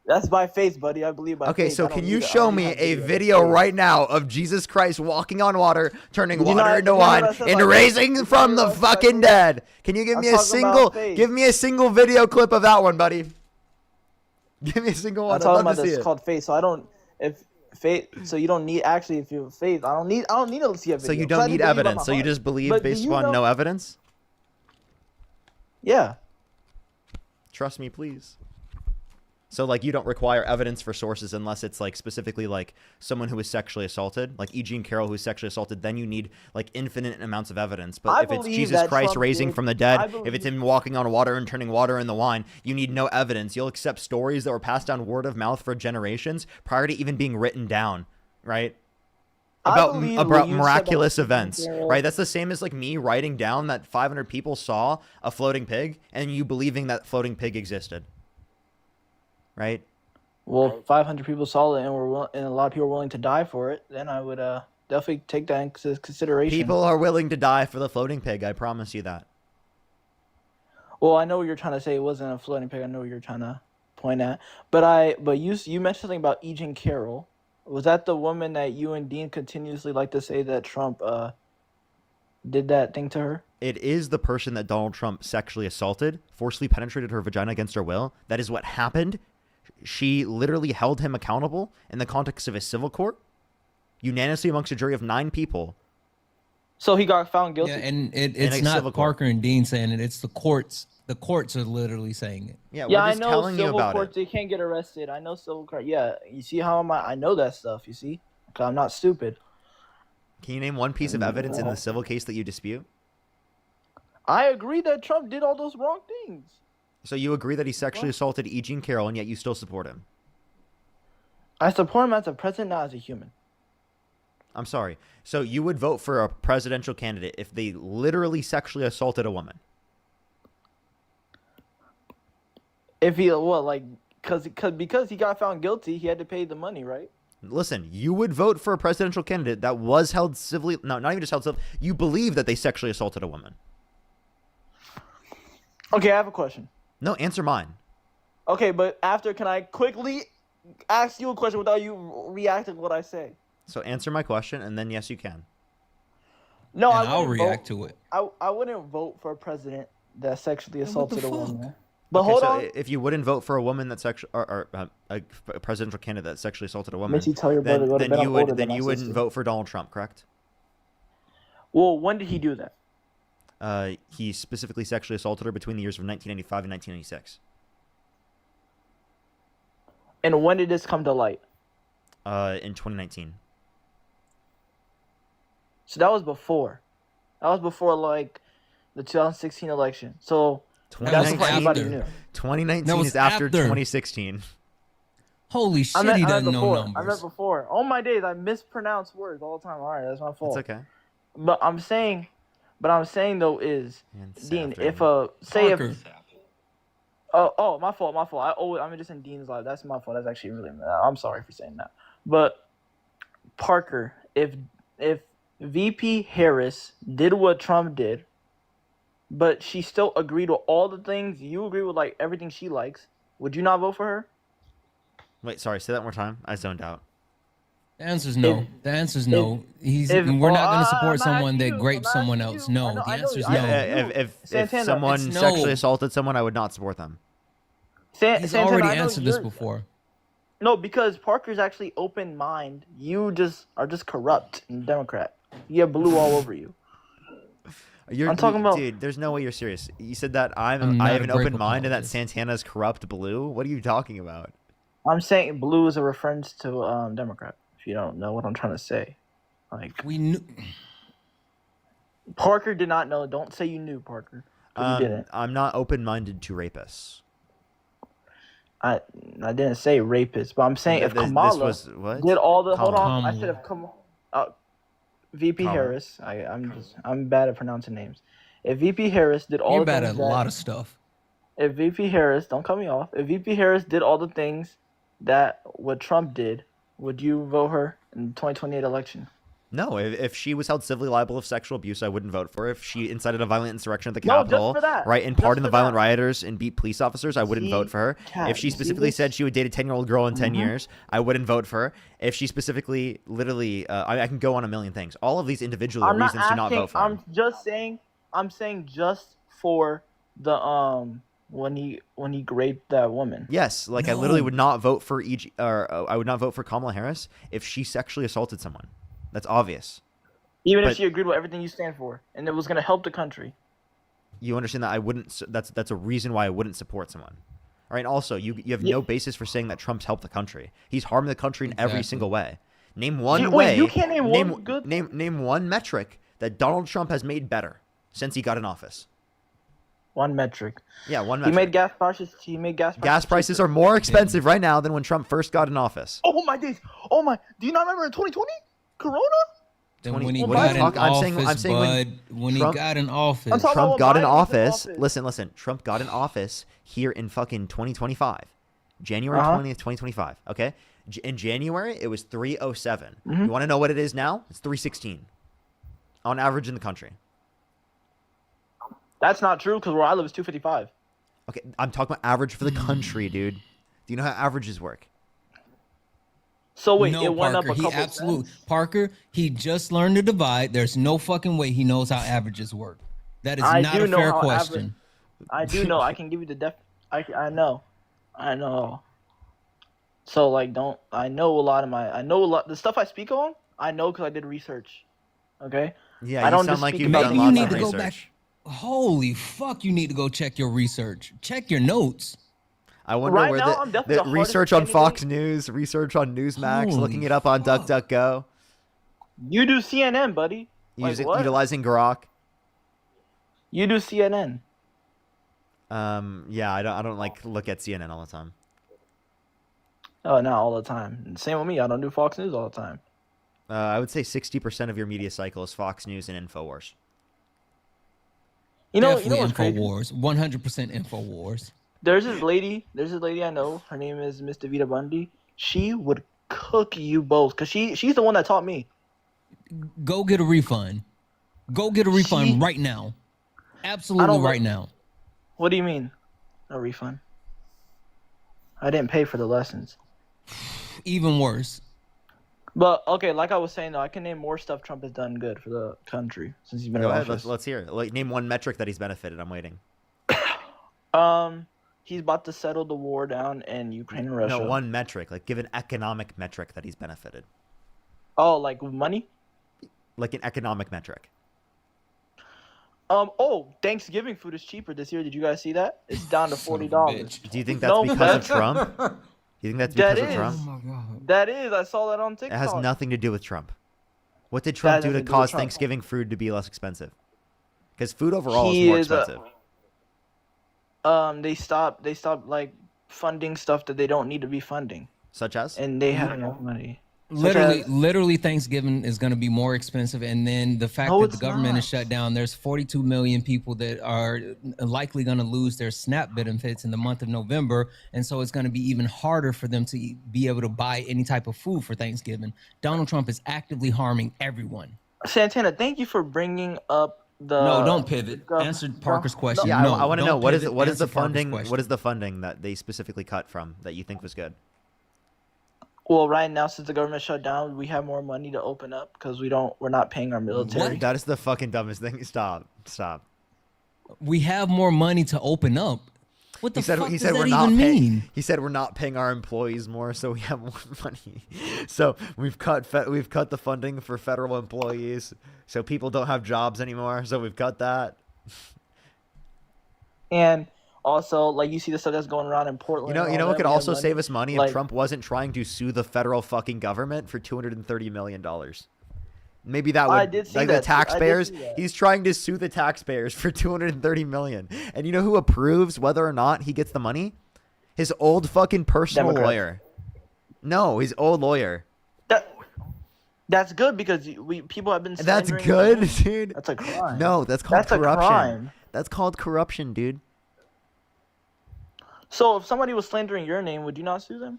That's by faith, buddy. I believe by Okay, faith. so I don't can you need I show don't me need a that video Faith. right now of Jesus Christ walking on water, turning Did you water not- into did you not wine, know that and like- raising did you from not the know that fucking like- dead? Can you give I'm me a talking single? about faith. Give me a single video clip of that one, buddy. Give me a single one. I'm I'd talking love about to see this it. called faith. So I don't. If faith, so you don't need actually. If you have faith, I don't need to see a video. So you 'cause I don't need believe by evidence. my So you heart. just believe But do based you upon know- no evidence? Yeah. Trust me, please. So like you don't require evidence for sources unless it's like specifically like someone who was sexually assaulted, like E. Jean Carroll who was sexually assaulted. Then you need like infinite amounts of evidence. But I if it's believe Jesus that Christ Trump raising did- from the I dead, if believe- it's him walking on water and turning water into wine, you need no evidence. You'll accept stories that were passed down word of mouth for generations prior to even being written down, right? I believe what About you said miraculous about events, Carroll. right? That's the same as like me writing down that 500 people saw a floating pig and you believing that floating pig existed, right? Well, if 500 people saw it and and a lot of people were willing to die for it, then I would definitely take that into consideration. People are willing to die for the floating pig. I promise you that. Well, I know what you're trying to say. It wasn't a floating pig. I know what you're trying to point at. But you mentioned something about E. Jean Carroll. Was that the woman that you and Dean continuously like to say that Trump did that thing to her? It is the person that Donald Trump sexually assaulted, forcibly penetrated her vagina against her will. That is what happened. She literally held him accountable in the context of a civil court, unanimously amongst a jury of 9 people. So he got found guilty. Yeah, and In it's a not civil court. Parker and Dean saying it. It's the courts. The courts are literally saying it. Yeah, Yeah, we're I just know telling you civil about courts it. they can't get arrested. I know civil court. Yeah, you see how I know that stuff. You see, 'cause I'm not stupid. Can you name one piece of evidence in the civil case that you dispute? I agree that Trump did all those wrong things. So you agree that he sexually assaulted E. Jean Carroll, and yet you still support him? I support him as a president, not as a human. I'm sorry. So you would vote for a presidential candidate if they literally sexually assaulted a woman? If he because he got found guilty, he had to pay the money, right? Listen, you would vote for a presidential candidate that was held civilly. No, not even just held civilly. You believe that they sexually assaulted a woman. Okay, I have a question. No, answer mine. Okay, but can I quickly ask you a question without you reacting to what I say? So answer my question, and then yes, you can. No, And I I'll wouldn't react vote, to it. I wouldn't vote for a president that sexually What assaulted the a fuck? woman. But Okay, hold so on. if you wouldn't vote for a woman that's a presidential candidate that sexually assaulted a woman, Missy, tell your brother to go to bed. I'm older than my you wouldn't sister. vote for Donald Trump, correct? Well, when did he do that? He specifically sexually assaulted her between the years of 1995 and 1996. And when did this come to light? In 2019. So that was before. That was before like the 2016 election. So that's before anybody knew. 2019 is after 2016. Holy shit, he doesn't know numbers. I meant before. All my days, I mispronounce words all the time. All right, that's my fault. It's okay. But I'm saying though is Dean, if Parker. my fault. I'm just in Dean's life. That's my fault. That's actually really. I'm sorry for saying that. But Parker, if VP Harris did what Trump did, but she still agreed with all the things you agree with, like everything she likes, would you not vote for her? Wait, sorry. Say that one more time. I zoned out. The answer's no. We're not going to support someone that grapes someone else. No, the answer's no. If someone sexually assaulted someone, I would not support them. He's already answered this before. No, because Parker's actually open mind. You just are just corrupt and Democrat. You have blue all over you. I'm talking about, dude. There's no way you're serious. You said that I have an open mind and that Santana's corrupt blue. What are you talking about? I'm saying blue is a reference to Democrat. If you don't know what I'm trying to say, like we knew. Parker did not know. Don't say you knew, Parker. You didn't. I'm not open-minded to rapists. I didn't say rapist, but I'm saying if Kamala did all the I said if VP Harris. I'm bad at pronouncing names. If VP Harris did all You're the bad things at a lot of stuff. If VP Harris, don't cut me off. If VP Harris did all the things that what Trump did, would you vote her in the 2028 election? No, if she was held civilly liable of sexual abuse, I wouldn't vote for her. If she incited a violent insurrection at the Capitol, right, and pardoned the violent rioters and beat police officers, I wouldn't vote for her. If she specifically said she would date a 10-year-old girl in 10 years, I wouldn't vote for her. If she specifically, literally, I can go on a million things. All of these individual reasons to not vote for her. I'm saying just for the when he raped that woman. Yes, like I literally would not vote for I would not vote for Kamala Harris if she sexually assaulted someone. That's obvious. Even if she agreed with everything you stand for, and it was going to help the country. You understand that I wouldn't. That's a reason why I wouldn't support someone. All right. And also, you have no basis for saying that Trump's helped the country. He's harmed the country in every single way. Name one way. You can't name one good. Name one metric that Donald Trump has made better since he got in office. One metric. Yeah, one metric. He made gas prices. Gas prices are more expensive right now than when Trump first got in office. Oh my days! Oh my! Do you not remember in 2020? Corona? When he got in office, when he got in office. Trump got in office. Listen. Trump got in office here in fucking 2025. January 20th, 2025. Okay? In January, it was 307. You want to know what it is now? It's 316 on average in the country. That's not true because where I live is 255. Okay, I'm talking about average for the country, dude. Do you know how averages work? So wait, no, it went Parker, up a couple cents? Parker, he just learned to divide. There's no fucking way he knows how averages work. That is not a fair question. I do know. I can give you the I know. So like, I know a lot. The stuff I speak on, I know because I did research. Okay. Yeah, I don't sound like you've Maybe done you lots need of to go research. back. Holy fuck! You need to go check your research. Check your notes. I wonder Right where now, I'm the definitely the research hardest on candidate. Fox News, research on Newsmax, Holy looking it up on fuck. DuckDuckGo, You do CNN, buddy. Like, what? utilizing Grok. You do CNN. Yeah, I don't like look at CNN all the time. Oh, not all the time. Same with me. I don't do Fox News all the time. I would say 60% of your media cycle is Fox News and Infowars. You know Definitely what's crazy? Infowars. 100% Infowars. There's this lady I know. Her name is Miss Davita Bundy. She would cook you both because she's the one that taught me. Go get a refund. Go get a refund right now. Absolutely right now. What do you mean? A refund? I didn't pay for the lessons. Even worse. But okay, like I was saying though, I can name more stuff Trump has done good for the country since he's been in Go ahead, office. let's hear it. Like, name one metric that he's benefited. I'm waiting. he's about to settle the war down in Ukraine and Russia. No, one metric. Like, give an economic metric that he's benefited. Oh, like money? Like an economic metric. Oh, Thanksgiving food is cheaper this year. Did you guys see that? It's down to $40. Do you think that's because of Trump? Do you think that's because of Trump? Oh my god. That is. I saw that on It TikTok. has nothing to do with Trump. What did Trump do to cause Thanksgiving food to be less expensive? Because food overall is more expensive. They stopped like funding stuff that they don't need to be funding. Such as? And they have enough money. Literally, Thanksgiving is going to be more expensive, and then the fact that the government is shut down. There's 42 million people that are likely going to lose their SNAP benefits in the month of November, and so it's going to be even harder for them to be able to buy any type of food for Thanksgiving. Donald Trump is actively harming everyone. Santana, thank you for bringing up the. No, don't pivot. Answer Parker's question. Yeah, no, I want to know what is the Answer funding? Parker's What is the funding that they specifically cut from that you think was good? Well, right now, since the government shut down, we have more money to open up because we're not paying our military. What? That is the fucking dumbest thing. Stop. We have more money to open up. What the fuck does that we're even not mean? He said we're not paying our employees more, so we have more money. So we've cut the funding for federal employees, so people don't have jobs anymore. So we've cut that. And also, like, you see the stuff that's going around in Portland. You know what could also save us money like, if Trump wasn't trying to sue the federal fucking government for $230 million. Maybe that would, I did see like, that. the taxpayers. I did see that. He's trying to sue the taxpayers for $230 million. And you know who approves whether or not he gets the money? His old fucking personal Democrat. lawyer. No, his old lawyer. That's good because people have been. That's slandering good, him. dude. That's a crime. No, that's called corruption. A crime. That's called corruption, dude. So if somebody was slandering your name, would you not sue them?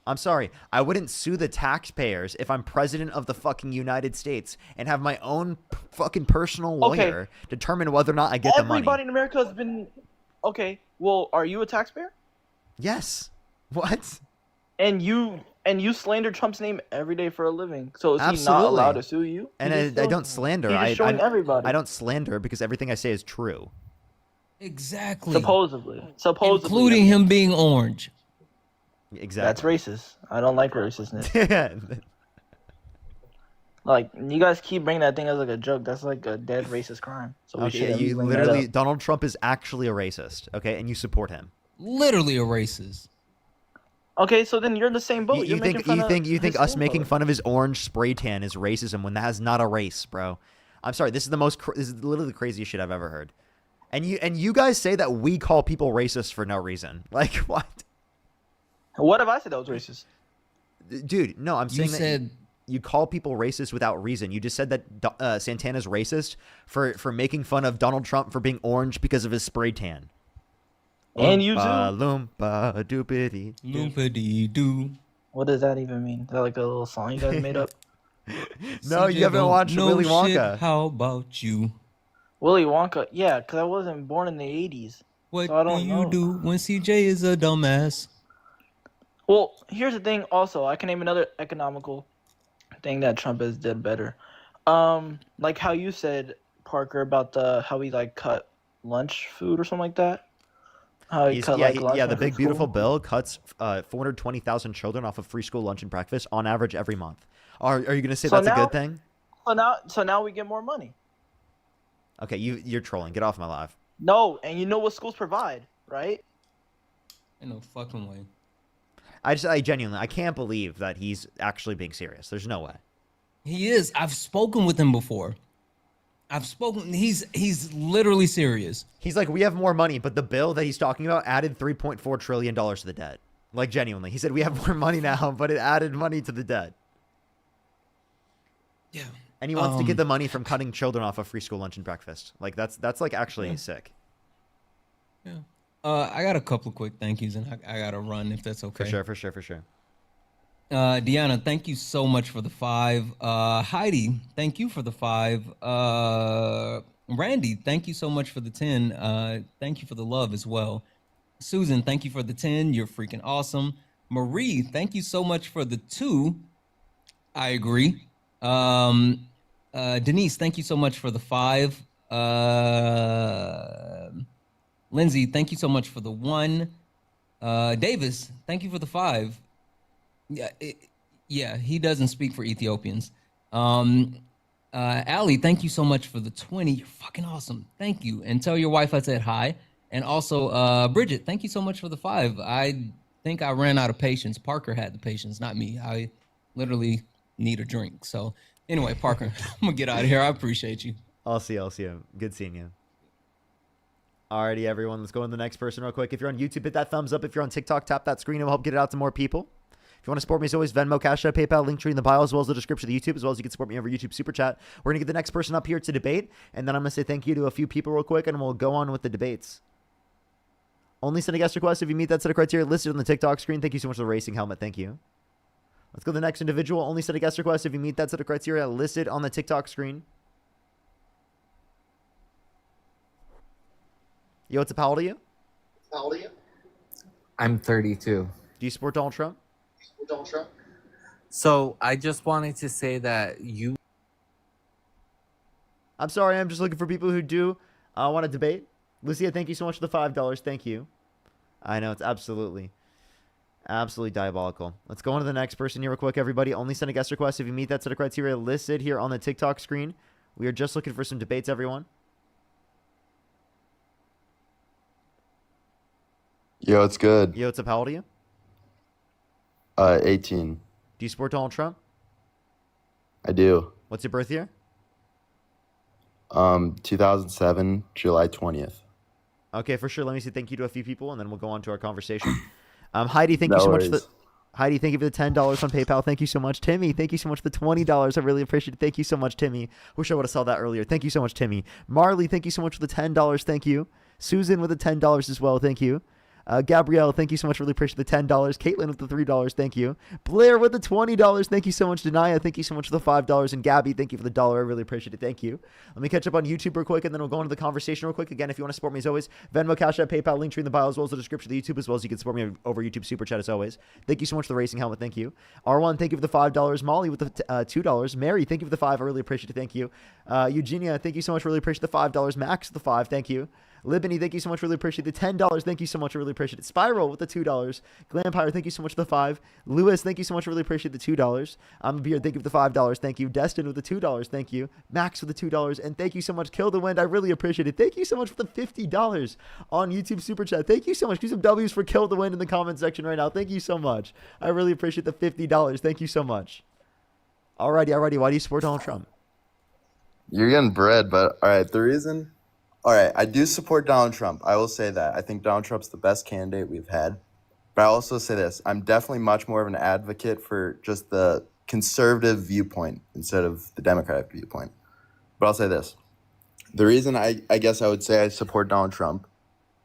I'm sorry. I wouldn't sue the taxpayers if I'm president of the fucking United States and have my own fucking personal lawyer determine whether or not I get the money. Everybody in America has been. Okay, well, are you a taxpayer? Yes. What? And you slander Trump's name every day for a living. So is he not Absolutely. allowed to sue you? And I don't slander. He's just showing everybody. I don't slander because everything I say is true. Exactly. Supposedly. Including him being orange. Exactly. That's racist. I don't like racistness. Like, you guys keep bringing that thing as like a joke. That's like a dead racist crime. So we Okay, should you bring that literally up. Donald Trump is actually a racist, okay, and you support him. Literally a racist. Okay, so then you're in the same boat. You think us making fun of his orange spray tan is racism when that is not a race, bro? I'm sorry. This is literally the craziest shit I've ever heard. And you guys say that we call people racist for no reason. Like, what? What if I said that was racist? Dude, no, I'm saying said you call people racist without reason. You just said that Santana's racist for making fun of Donald Trump for being orange because of his spray tan. And you too. Loompa doopity. Loompa doo. What does that even mean? Is that like a little song you guys made up? No, you haven't watched Willy Wonka. Shit, how about you? Willy Wonka, yeah, because I wasn't born in the 80s. What so I do don't you know. do when CJ is a dumbass? Well, here's the thing also. I can name another economical thing that Trump has did better. Like how you said, Parker, about how he like cut lunch food or something like that. How he cut lunch the big for beautiful school. bill cuts 420,000 children off of free school lunch and breakfast on average every month. Are you going to say that's a good thing? So now we get more money. Okay, you're trolling. Get off my live. No, and you know what schools provide, right? In no fucking way. I genuinely, I can't believe that he's actually being serious. There's no way. He is. I've spoken with him before. He's literally serious. He's like, we have more money, but the bill that he's talking about added $3.4 trillion to the debt. Like, genuinely. He said, we have more money now, but it added money to the debt. Yeah. And he wants to get the money from cutting children off of free school lunch and breakfast. Like, that's like actually sick. Yeah. I got a couple of quick thank yous, and I got to run if that's okay. For sure. Deanna, thank you so much for the 5. Heidi, thank you for the 5. Randy, thank you so much for the 10. Thank you for the love as well. Susan, thank you for the 10. You're freaking awesome. Marie, thank you so much for the 2. I agree. Denise, thank you so much for the 5. Lindsay, thank you so much for the 1. Davis, thank you for the 5. Yeah, he doesn't speak for Ethiopians. Allie, thank you so much for the 20. You're fucking awesome. Thank you. And tell your wife I said hi. And also, Bridget, thank you so much for the 5. I think I ran out of patience. Parker had the patience, not me. I literally need a drink. So anyway, Parker, I'm gonna get out of here. I appreciate you. I'll see you. Good seeing you. Alrighty, everyone. Let's go on to the next person real quick. If you're on YouTube, hit that thumbs up. If you're on TikTok, tap that screen. It will help get it out to more people. If you want to support me, as always, Venmo, Cash App, PayPal, link tree in the bio, as well as the description of the YouTube, as well as you can support me over YouTube Super Chat. We're going to get the next person up here to debate, and then I'm going to say thank you to a few people real quick, and we'll go on with the debates. Only send a guest request if you meet that set of criteria listed on the TikTok screen. Thank you so much for the racing helmet. Thank you. Let's go to the next individual. Only send a guest request if you meet that set of criteria listed on the TikTok screen. Yo, what's up? How old are you? I'm 32. Do you support Donald Trump? So I just wanted to say that I'm sorry. I'm just looking for people who do want to debate. Lucia, thank you so much for the $5. Thank you. I know, it's absolutely diabolical. Let's go on to the next person here real quick, everybody. Only send a guest request if you meet that set of criteria listed here on the TikTok screen. We are just looking for some debates, everyone. Yo, it's good. Yo, what's up? How old are you? 18. Do you support Donald Trump? I do. What's your birth year? 2007, July 20th. Okay, for sure. Let me say thank you to a few people, and then we'll go on to our conversation. Heidi, thank you so much for the... Heidi, thank you for the $10 on PayPal. Thank you so much. Timmy, thank you so much for the $20. I really appreciate it. Thank you so much, Timmy. Wish I would have saw that earlier. Thank you so much, Timmy. Marley, thank you so much for the $10. Thank you. Susan with the $10 as well. Thank you. Gabrielle, thank you so much. Really appreciate the $10. Caitlin with the $3. Thank you. Blair with the $20. Thank you so much. Denaya, thank you so much for the $5. And Gabby, thank you for the $1. I really appreciate it. Thank you. Let me catch up on YouTube real quick, and then we'll go into the conversation real quick. Again, if you want to support me as always, Venmo, Cash App, PayPal, link tree in the bio, as well as the description of the YouTube, as well as you can support me over YouTube Super Chat as always. Thank you so much for the racing helmet. Thank you. R1, thank you for the $5. Molly with the $2. Mary, thank you for the 5. I really appreciate it. Thank you. Eugenia, thank you so much. Really appreciate the $5. Max, the 5. Thank you. Libany, thank you so much. Really appreciate the $10. Thank you so much. I really appreciate it. Spiral with the $2. Glampire, thank you so much for the 5. Lewis, thank you so much. Really appreciate the $2. I'm Beard, thank you for the $5. Thank you. Destin with the $2. Thank you. Max with the $2. And thank you so much. Kill the Wind. I really appreciate it. Thank you so much for the $50 on YouTube Super Chat. Thank you so much. Do some W's for Kill the Wind in the comment section right now. Thank you so much. I really appreciate the $50. Thank you so much. Alrighty. Why do you support Donald Trump? You're getting bread, but all right, the reason... All right, I do support Donald Trump. I will say that. I think Donald Trump's the best candidate we've had. But I also say this. I'm definitely much more of an advocate for just the conservative viewpoint instead of the Democratic viewpoint. But I'll say this. The reason I guess I would say I support Donald Trump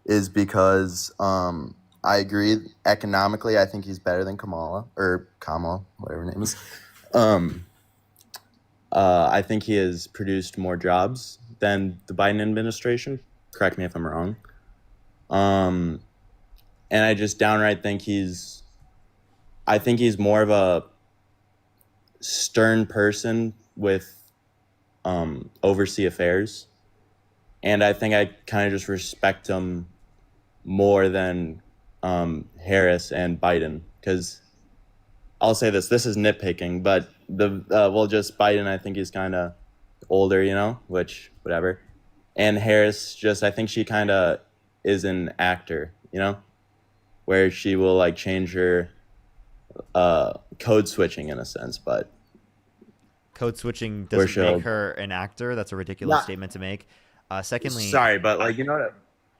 is because I agree economically. I think he's better than Kamala, whatever her name is. I think he has produced more jobs than the Biden administration. Correct me if I'm wrong. And I just downright think he's more of a stern person with oversee affairs. And I think I kind of just respect him more than Harris and Biden, because I'll say this is nitpicking, but just Biden, I think he's kind of older, which whatever. And Harris, I think she kind of is an actor, where she will like change her code switching in a sense, but code switching doesn't make her an actor. That's a ridiculous statement to make. Secondly, sorry, but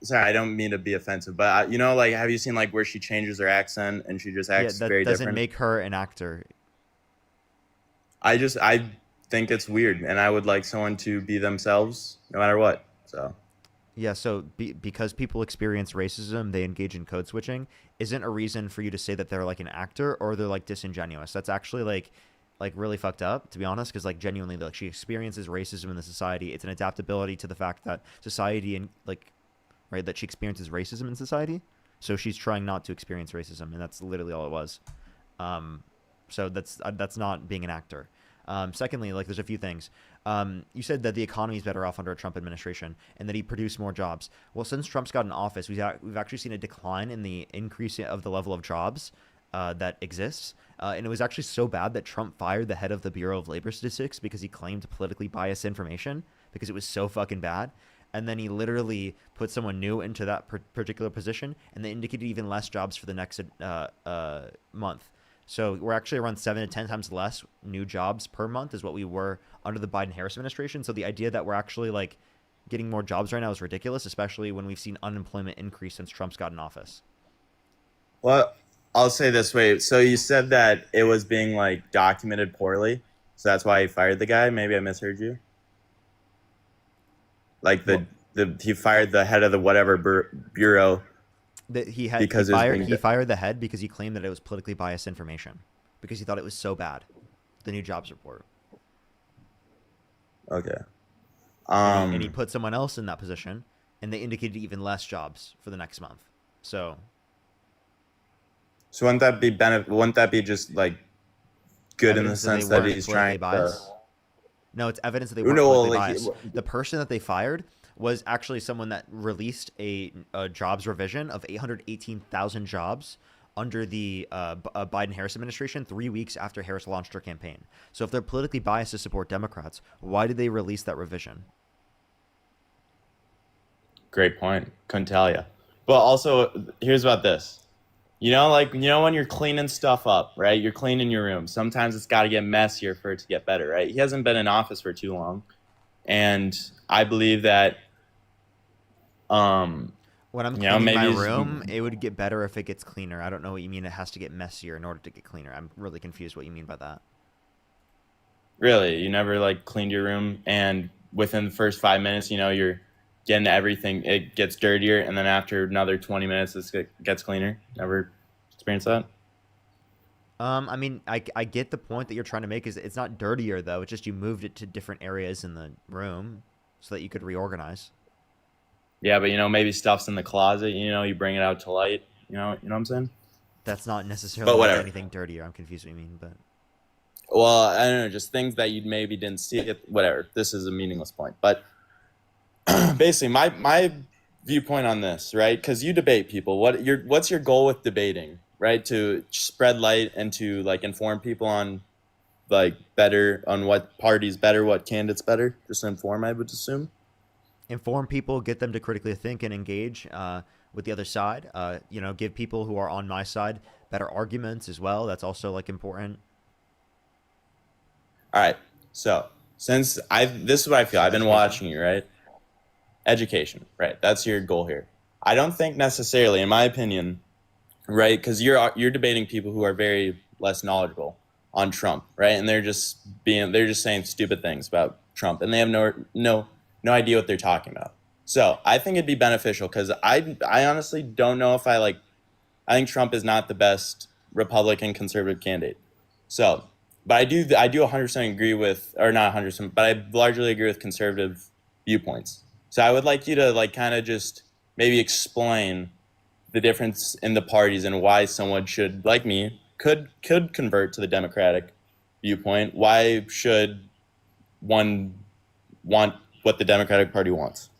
sorry, I don't mean to be offensive, but have you seen where she changes her accent and she just acts very different? That doesn't make her an actor. I think it's weird, and I would like someone to be themselves no matter what. So yeah, so because people experience racism, they engage in code switching isn't a reason for you to say that they're like an actor or they're like disingenuous. That's actually like really fucked up, to be honest, because genuinely she experiences racism in the society. It's an adaptability to the fact that society and that she experiences racism in society. So she's trying not to experience racism, and that's literally all it was. So that's not being an actor. Secondly, there's a few things. You said that the economy is better off under a Trump administration and that he produced more jobs. Well, since Trump's got in office, we've actually seen a decline in the increase of the level of jobs that exists. And it was actually so bad that Trump fired the head of the Bureau of Labor Statistics because he claimed politically biased information because it was so fucking bad. And then he literally put someone new into that particular position, and they indicated even less jobs for the next month. So we're actually around 7 to 10 times less new jobs per month is what we were under the Biden-Harris administration. So the idea that we're actually like getting more jobs right now is ridiculous, especially when we've seen unemployment increase since Trump's got in office. Well, I'll say this way. So you said that it was being like documented poorly, so that's why he fired the guy. Maybe I misheard you. Like he fired the head of the whatever bureau. That he fired the head because he claimed that it was politically biased information because he thought it was so bad. The new jobs report. Okay. And he put someone else in that position, and they indicated even less jobs for the next month. So wouldn't that be wouldn't that be just like good in the sense that he's trying to? No, it's evidence that they weren't politically biased. The person that they fired was actually someone that released a jobs revision of 818,000 jobs under the Biden-Harris administration 3 weeks after Harris launched her campaign. So if they're politically biased to support Democrats, why did they release that revision? Great point. Couldn't tell you. But also, here's about this. You know, when you're cleaning stuff up, right? You're cleaning your room. Sometimes it's got to get messier for it to get better, right? He hasn't been in office for too long. And I believe that when I'm cleaning my room, it would get better if it gets cleaner. I don't know what you mean it has to get messier in order to get cleaner. I'm really confused what you mean by that. Really? You never like cleaned your room and within the first 5 minutes, you're getting everything, it gets dirtier, and then after another 20 minutes it gets cleaner? Never experienced that? I mean, I get the point that you're trying to make. Is it's not dirtier though, it's just you moved it to different areas in the room so that you could reorganize. Yeah, but maybe stuff's in the closet, you bring it out to light, you know what I'm saying? That's not necessarily anything dirtier. I'm confused what you mean, but well, I don't know, just things that you maybe didn't see, whatever. This is a meaningless point, but basically my viewpoint on this, right? Because you debate people. What's your goal with debating, right? To spread light and to like inform people on like better, on what party's better, what candidate's better. Just inform, I would assume. Inform people, get them to critically think and engage with the other side. Give people who are on my side better arguments as well. That's also like important. All right. So this is what I feel. I've been watching you, right? Education, right? That's your goal here. I don't think necessarily, in my opinion, right? Because you're debating people who are very less knowledgeable on Trump, right? And they're just saying stupid things about Trump, and they have no idea what they're talking about. So I think it'd be beneficial because I honestly don't know if I think Trump is not the best Republican conservative candidate. So, but I do 100% agree with, or not 100%, but I largely agree with conservative viewpoints. So I would like you to kind of just maybe explain the difference in the parties and why someone should, like me, could convert to the Democratic viewpoint. Why should one want what the Democratic Party wants?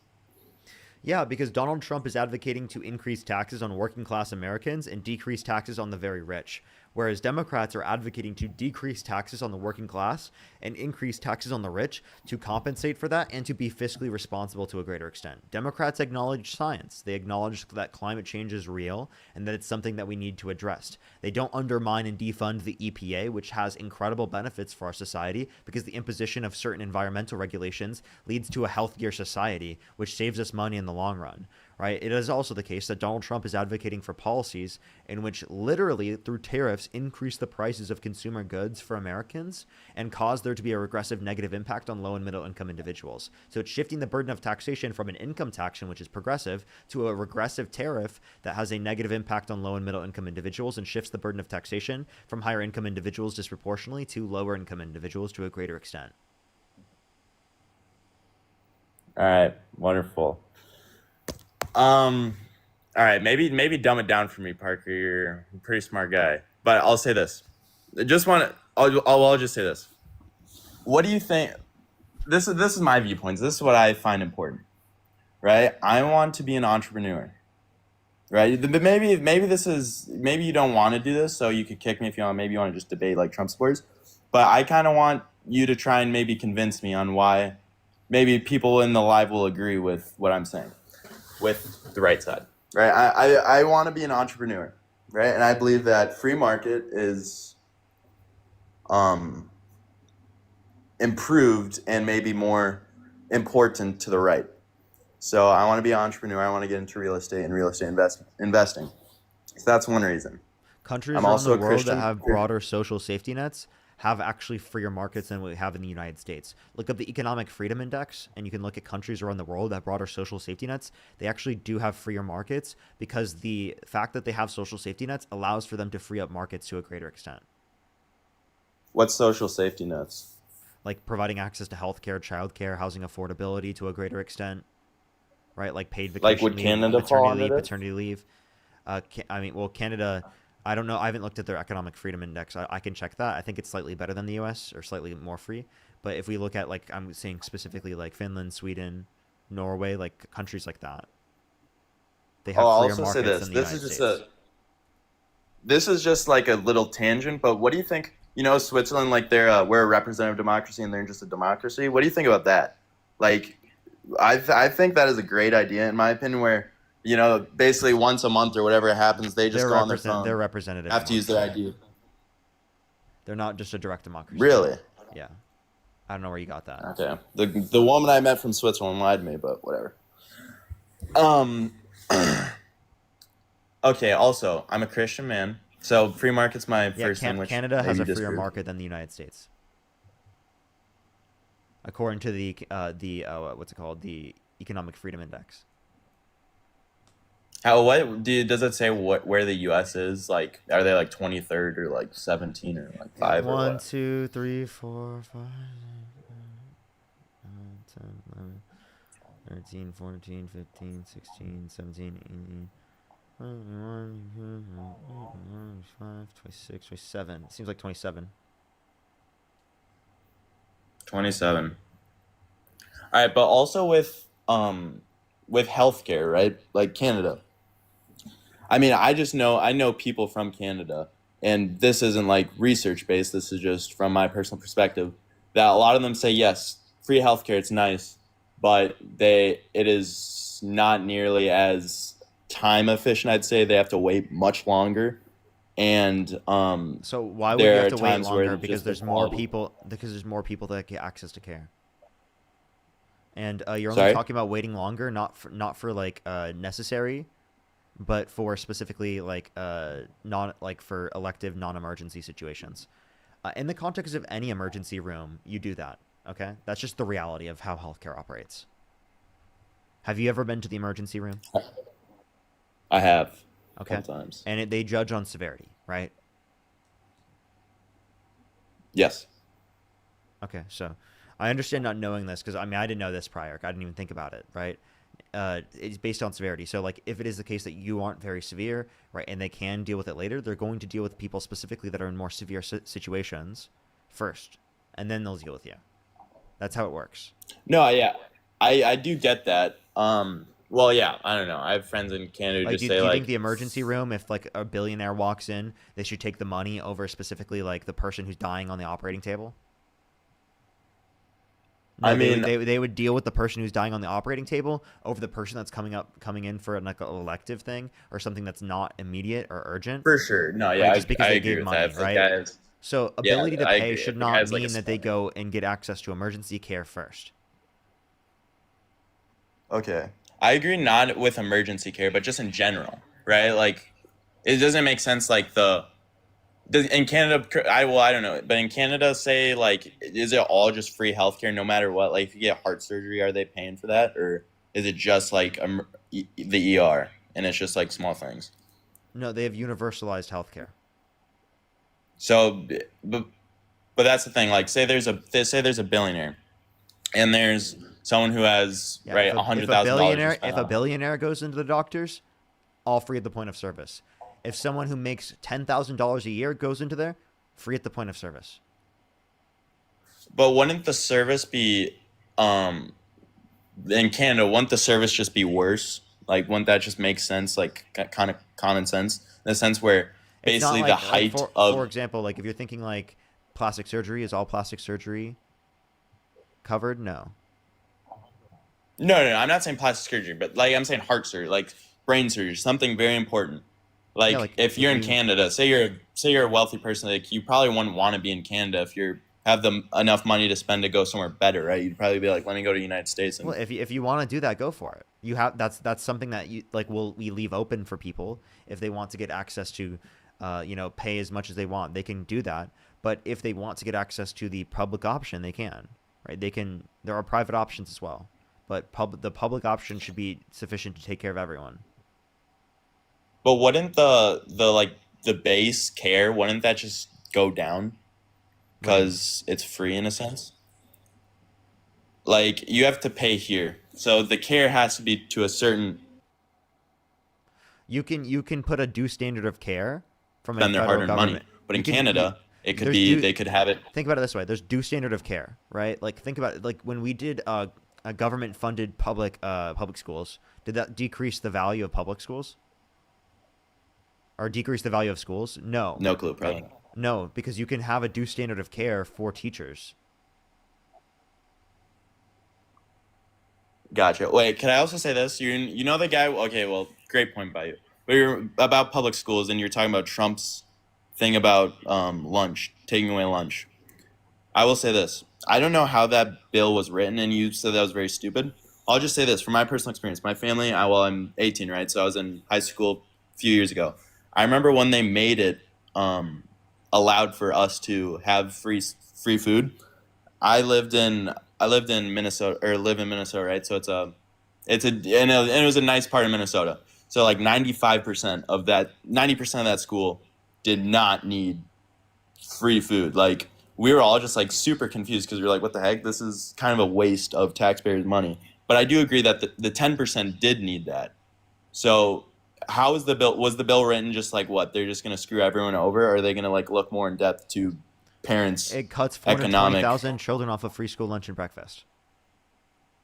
Yeah, because Donald Trump is advocating to increase taxes on working class Americans and decrease taxes on the very rich, whereas Democrats are advocating to decrease taxes on the working class and increase taxes on the rich to compensate for that and to be fiscally responsible to a greater extent. Democrats acknowledge science. They acknowledge that climate change is real and that it's something that we need to address. They don't undermine and defund the EPA, which has incredible benefits for our society because the imposition of certain environmental regulations leads to a healthier society, which saves us money in the long run. Right? It is also the case that Donald Trump is advocating for policies in which literally through tariffs increase the prices of consumer goods for Americans and cause there to be a regressive negative impact on low and middle income individuals. So it's shifting the burden of taxation from an income tax, which is progressive, to a regressive tariff that has a negative impact on low and middle income individuals and shifts the burden of taxation from higher income individuals disproportionately to lower income individuals to a greater extent. All right, wonderful. All right, maybe dumb it down for me, Parker. You're a pretty smart guy. But I'll say this. I'll just say this. What do you think? this is my viewpoints. This is what I find important, right? I want to be an entrepreneur, right? But maybe you don't want to do this, so you could kick me if you want. Maybe you want to just debate like Trump supporters, but I kind of want you to try and maybe convince me on why maybe people in the live will agree with what I'm saying, with the right side, right? I want to be an entrepreneur, right? And I believe that free market is improved and maybe more important to the right. So I want to be an entrepreneur. I want to get into real estate and real estate investing. So that's one reason. Countries I'm around also the a world that Christian. have broader social safety nets have actually freer markets than what we have in the United States. Look up the Economic Freedom Index, and you can look at countries around the world that have broader social safety nets. They actually do have freer markets because the fact that they have social safety nets allows for them to free up markets to a greater extent. What social safety nets? Like providing access to healthcare, childcare, housing affordability to a greater extent, right? Like paid vacation Like would leave, Canada fall maternity under leave, this? paternity leave. Canada, I don't know. I haven't looked at their economic freedom index. I can check that. I think it's slightly better than the U.S. or slightly more free. But if we look at like I'm saying specifically like Finland, Sweden, Norway, like countries like that, they have I'll freer also say markets this. than the United States. This is just like a little tangent, but what do you think? You know, Switzerland, like we're a representative democracy and they're just a democracy. What do you think about that? Like, I think that is a great idea in my opinion. Where basically once a month or whatever happens, they just go on their phone. They're representative. Have to use their ID. They're not just a direct democracy. Really? Yeah. I don't know where you got that. Okay. The woman I met from Switzerland lied to me, but whatever. Okay. Also, I'm a Christian man, so free market's my first thing. Which Canada has maybe a freer disprove. market than the United States, according to the what's it called, the Economic Freedom Index. Does it say where the U.S. is? Like, are they like 23rd or like 17 or like 5 or 1, what? 2, 3, 4, 5, 10, 11, 13, 14, 15, 16, 17, 18, 21, 25, 26, 27. It seems like 27. 27. All right, but also with healthcare, right? Like Canada. I mean, I know people from Canada, and this isn't like research based. This is just from my personal perspective. That a lot of them say yes, free healthcare, it's nice, but it is not nearly as time efficient. I'd say they have to wait much longer, and so why would you there have are to wait times where longer? just Because the there's more quality- people. Because there's more people that get access to care. And you're only Sorry? talking about waiting longer, not for like necessary, but for specifically like for elective non-emergency situations. In the context of any emergency room, you do that. Okay, that's just the reality of how healthcare operates. Have you ever been to the emergency room? I have. Okay. Sometimes. And they judge on severity, right? Yes. Okay, so I understand not knowing this because I didn't know this prior. I didn't even think about it, right? It's based on severity. So, like, if it is the case that you aren't very severe, right, and they can deal with it later, they're going to deal with people specifically that are in more severe situations first, and then they'll deal with you. That's how it works. No, yeah, I do get that. Well, yeah, I don't know. I have friends in Canada who Like, just do say you like think the emergency room, if like a billionaire walks in, they should take the money over specifically like the person who's dying on the operating table? No, I mean, they would deal with the person who's dying on the operating table over the person that's coming in for like an elective thing or something that's not immediate or urgent. for sure. No, yeah, Right, just because I they agree gave with money, that. If the right? guy is- So Yeah, ability to I pay agree. should If the not guy's like mean a that they spy. go and get access to emergency care first. Okay. I agree not with emergency care, but just in general, right? Like, it doesn't make sense. Like in Canada, I don't know, but in Canada, say like, is it all just free healthcare no matter what? Like, if you get heart surgery, are they paying for that, or is it just like the ER and it's just like small things? No, they have universalized healthcare. So, but that's the thing. Like, say there's a billionaire, and there's someone who has Yeah, right if a $100,000. if a billionaire goes into the doctors, all free at the point of service. If someone who makes $10,000 a year goes into there, free at the point of service. But wouldn't the service be um, in Canada, wouldn't the service just be worse? Like, wouldn't that just make sense? Like, kind of common sense in the sense where It's not basically the height for of example, like if you're thinking like plastic surgery, is all plastic surgery covered? No. no, I'm not saying plastic surgery, but like I'm saying heart surgery, like brain surgery, something very important. Like, Yeah, like if you're if in you Canada, say you're a wealthy person, like you probably wouldn't want to be in Canada if you have enough money to spend to go somewhere better, right? You'd probably be like, let me go to the United States. And well, if you want to do that, go for it. You have that's something that you like. We leave open for people if they want to get access to, pay as much as they want, they can do that. But if they want to get access to the public option, they can, right? They can. There are private options as well, but the public option should be sufficient to take care of everyone. but wouldn't the base care, wouldn't that just go down because it's free in a sense? Like, you have to pay here, so the care has to be to a certain. You can put a due standard of care from a Spend their federal hard-earned government. money, but in Canada, it could there's be due- they could have it. Think about it this way: there's due standard of care, right? Like think about it, like when we did a government-funded public schools, did that decrease the value of public schools? Or decrease the value of schools? No. No clue, probably. No, because you can have a due standard of care for teachers. Gotcha. Wait, can I also say this? You know the guy. Okay, well, great point by you. But you're about public schools, and you're talking about Trump's thing about lunch, taking away lunch. I will say this. I don't know how that bill was written, and you said that was very stupid. I'll just say this from my personal experience. My family, I'm 18, right? So I was in high school a few years ago. I remember when they made it allowed for us to have free food. I lived in Minnesota, or live in Minnesota, right? So and it was a nice part of Minnesota. So like 90% of that school did not need free food. Like, we were all just like super confused because we were like, what the heck? This is kind of a waste of taxpayers' money. But I do agree that the 10% did need that. So how is was the bill written just like what? They're just going to screw everyone over? Or are they going to like look more in depth to parents' It cuts economic 420,000 children off of free school lunch and breakfast.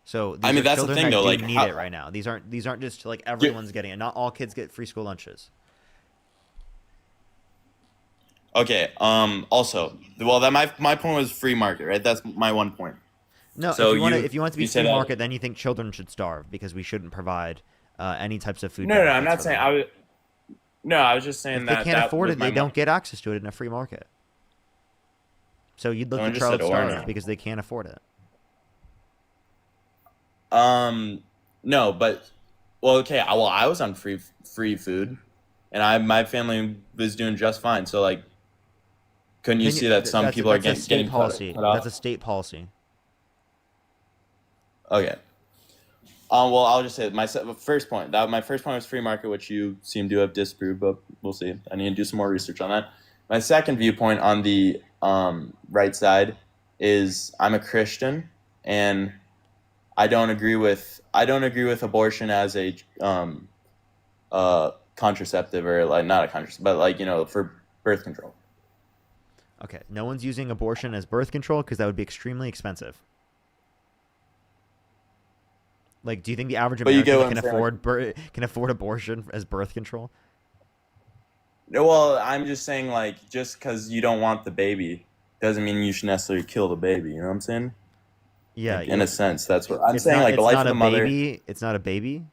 So I mean, that's the thing, though. Like, need it right now. These aren't just like everyone's getting it. Not all kids get free school lunches. Okay. Also, well, that my point was free market, right? That's my one point. No, So if you want to be you say free that- market, then you think children should starve because we shouldn't provide any types of food. No, I'm benefits not for saying them. I was. No, I was just saying If that they can't that afford was it, my they don't get access to it in a free market. So you'd look No one at just said child or starve now. because they can't afford it. No, but well, okay. Well, I was on free food, and my family was doing just fine. So like, couldn't you Then see that some that's- people are that's a state getting policy. cut off? That's a state policy. Okay. Well, I'll just say my first point. My first point was free market, which you seem to have disproved, but we'll see. I need to do some more research on that. My second viewpoint on the right side is I'm a Christian, and I don't agree with abortion as a contraceptive, or like not a contraceptive, but like for birth control. Okay, no one's using abortion as birth control because that would be extremely expensive. Like, do you think the average But you get American what I'm saying, can afford abortion as birth control? No, well, I'm just saying, like, just because you don't want the baby doesn't mean you should necessarily kill the baby. You know what I'm saying? Yeah, Like, in a sense, that's what I'm it's saying. not- Like, the it's life not of the a mother, baby. It's not a baby.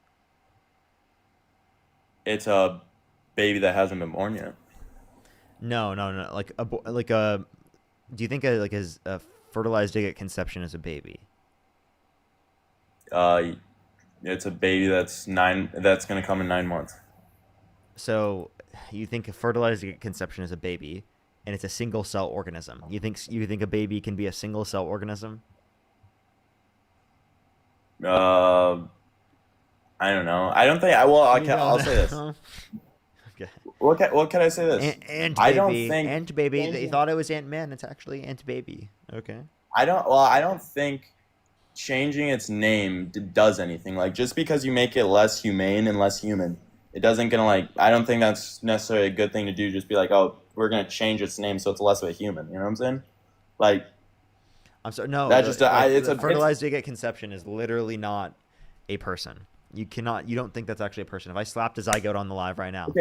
it's a baby that hasn't been born yet. No. Like do you think a fertilized egg at conception is a baby? It's a baby that's going to come in 9 months. So you think a fertilized egg at conception is a baby, and it's a single cell organism. You think a baby can be a single cell organism? I don't know. I don't think. I'll say this. Okay. What can I say this? Ant I baby. don't think Ant baby. They thought it was Ant Man. It's actually Ant baby. Okay. I don't think changing its name does anything. Like, just because you make it less humane and less human, it doesn't gonna like. I don't think that's necessarily a good thing to do. Just be like, oh, we're gonna change its name so it's less of a human. You know what I'm saying? Like, I'm sorry. No, That just it's a fertilized zygote conception is literally not a person. You don't think that's actually a person. If I slapped a zygote on the live right now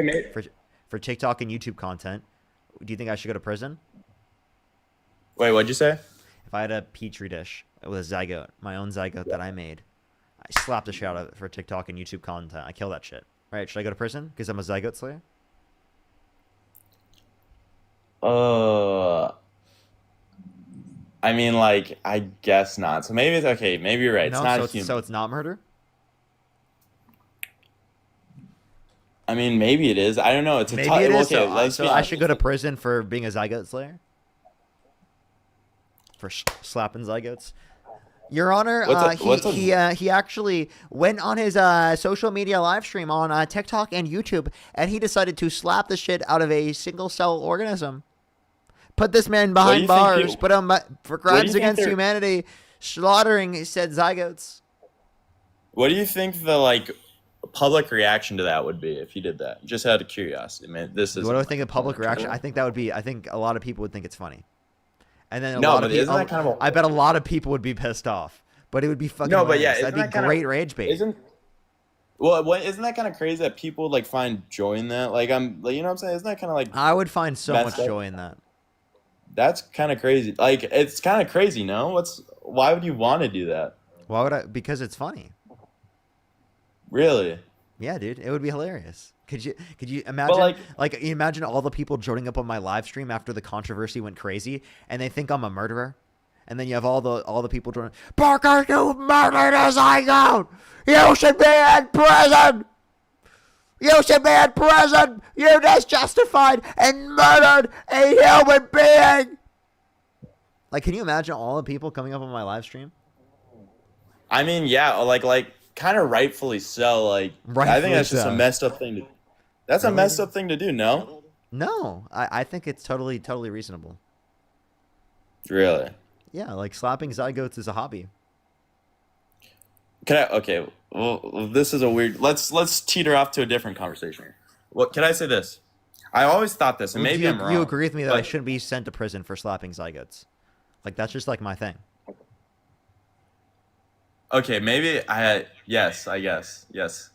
for TikTok and YouTube content, do you think I should go to prison? Wait, what'd you say? If I had a petri dish with a zygote, my own zygote that I made, I slapped the shit out of it for TikTok and YouTube content. I kill that shit. Right? Should I go to prison because I'm a zygote slayer? I mean, like, I guess not. So maybe it's okay. Maybe you're right. No, it's not human. So it's not murder? I mean, maybe it is. I don't know. It's a maybe it is. Okay, so I should go to prison for being a zygote slayer? For slapping zygotes? Your Honor, he actually went on his social media live stream on TikTok and YouTube, and he decided to slap the shit out of a single-cell organism. Put this man behind bars. Put him for crimes against humanity, slaughtering said zygotes. What do you think the public reaction to that would be if you did that? Just out of curiosity, man. What do I think of public reaction? I think I think a lot of people would think it's funny. And then I bet a lot of people would be pissed off. But it would be fucking that'd be great rage bait. Isn't that kind of crazy that people find joy in that? You know what I'm saying? Isn't that kind of I would find so much joy in that. That's kind of crazy. It's kind of crazy, no? Why would you want to do that? Why would I? Because it's funny. Really? Yeah, dude. It would be hilarious. Could you imagine imagine all the people joining up on my live stream after the controversy went crazy and they think I'm a murderer? And then you have all the people joining, Parker, you murdered a zygote! You should be in prison! You should be in prison! You just justified and murdered a human being! Can you imagine all the people coming up on my live stream? I mean, yeah, kind of rightfully so. I think that's just a messed up thing to. That's a messed up thing to do. No. No, I think it's totally reasonable. Really? Yeah, slapping zygotes is a hobby. Okay. Well, this is a weird. Let's teeter off to a different conversation here. Well, can I say this? I always thought this, and maybe I'm wrong. You agree with me that I shouldn't be sent to prison for slapping zygotes? That's just my thing. Okay, maybe yes, I guess. Yes.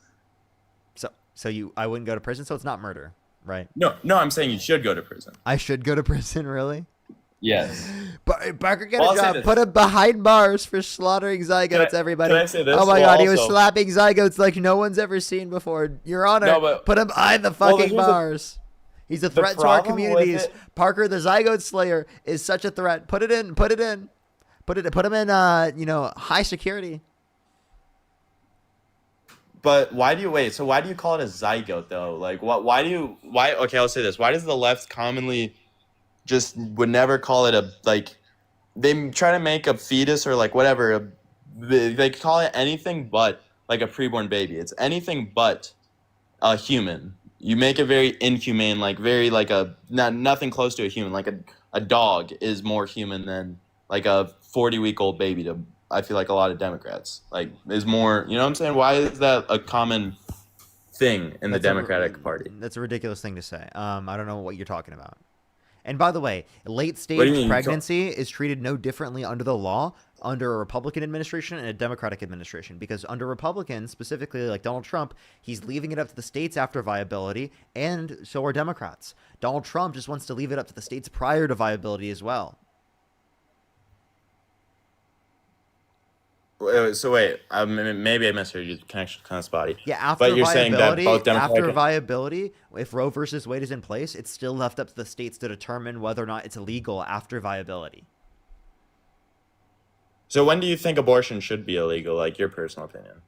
So I wouldn't go to prison, so it's not murder, right? No, I'm saying you should go to prison. I should go to prison, really? Yes. Parker, get a job. Put him behind bars for slaughtering zygotes, everybody. Can I say this? Oh my God, he was slapping zygotes like no one's ever seen before. Your Honor, put him behind the fucking bars. He's a threat to our communities. Parker, the zygote slayer, is such a threat. Put it in. Put him in high security. But why do you call it a zygote though? Okay, I'll say this. Why does the left commonly just would never call it they try to make a fetus or whatever, they call it anything but a preborn baby. It's anything but a human. You make it very inhumane, nothing close to a human. A dog is more human than a 40-week-old baby to I feel like a lot of Democrats is more, you know what I'm saying? Why is that a common thing in the Democratic Party? That's a ridiculous thing to say. I don't know what you're talking about. And by the way, late stage pregnancy is treated no differently under the law under a Republican administration and a Democratic administration, because under Republicans, specifically like Donald Trump, he's leaving it up to the states after viability, and so are Democrats. Donald Trump just wants to leave it up to the states prior to viability as well. So wait, maybe I misheard you. The connection kind of spotty. Yeah, after viability, if Roe versus Wade is in place, it's still left up to the states to determine whether or not it's illegal after viability. So when do you think abortion should be illegal? Your personal opinion.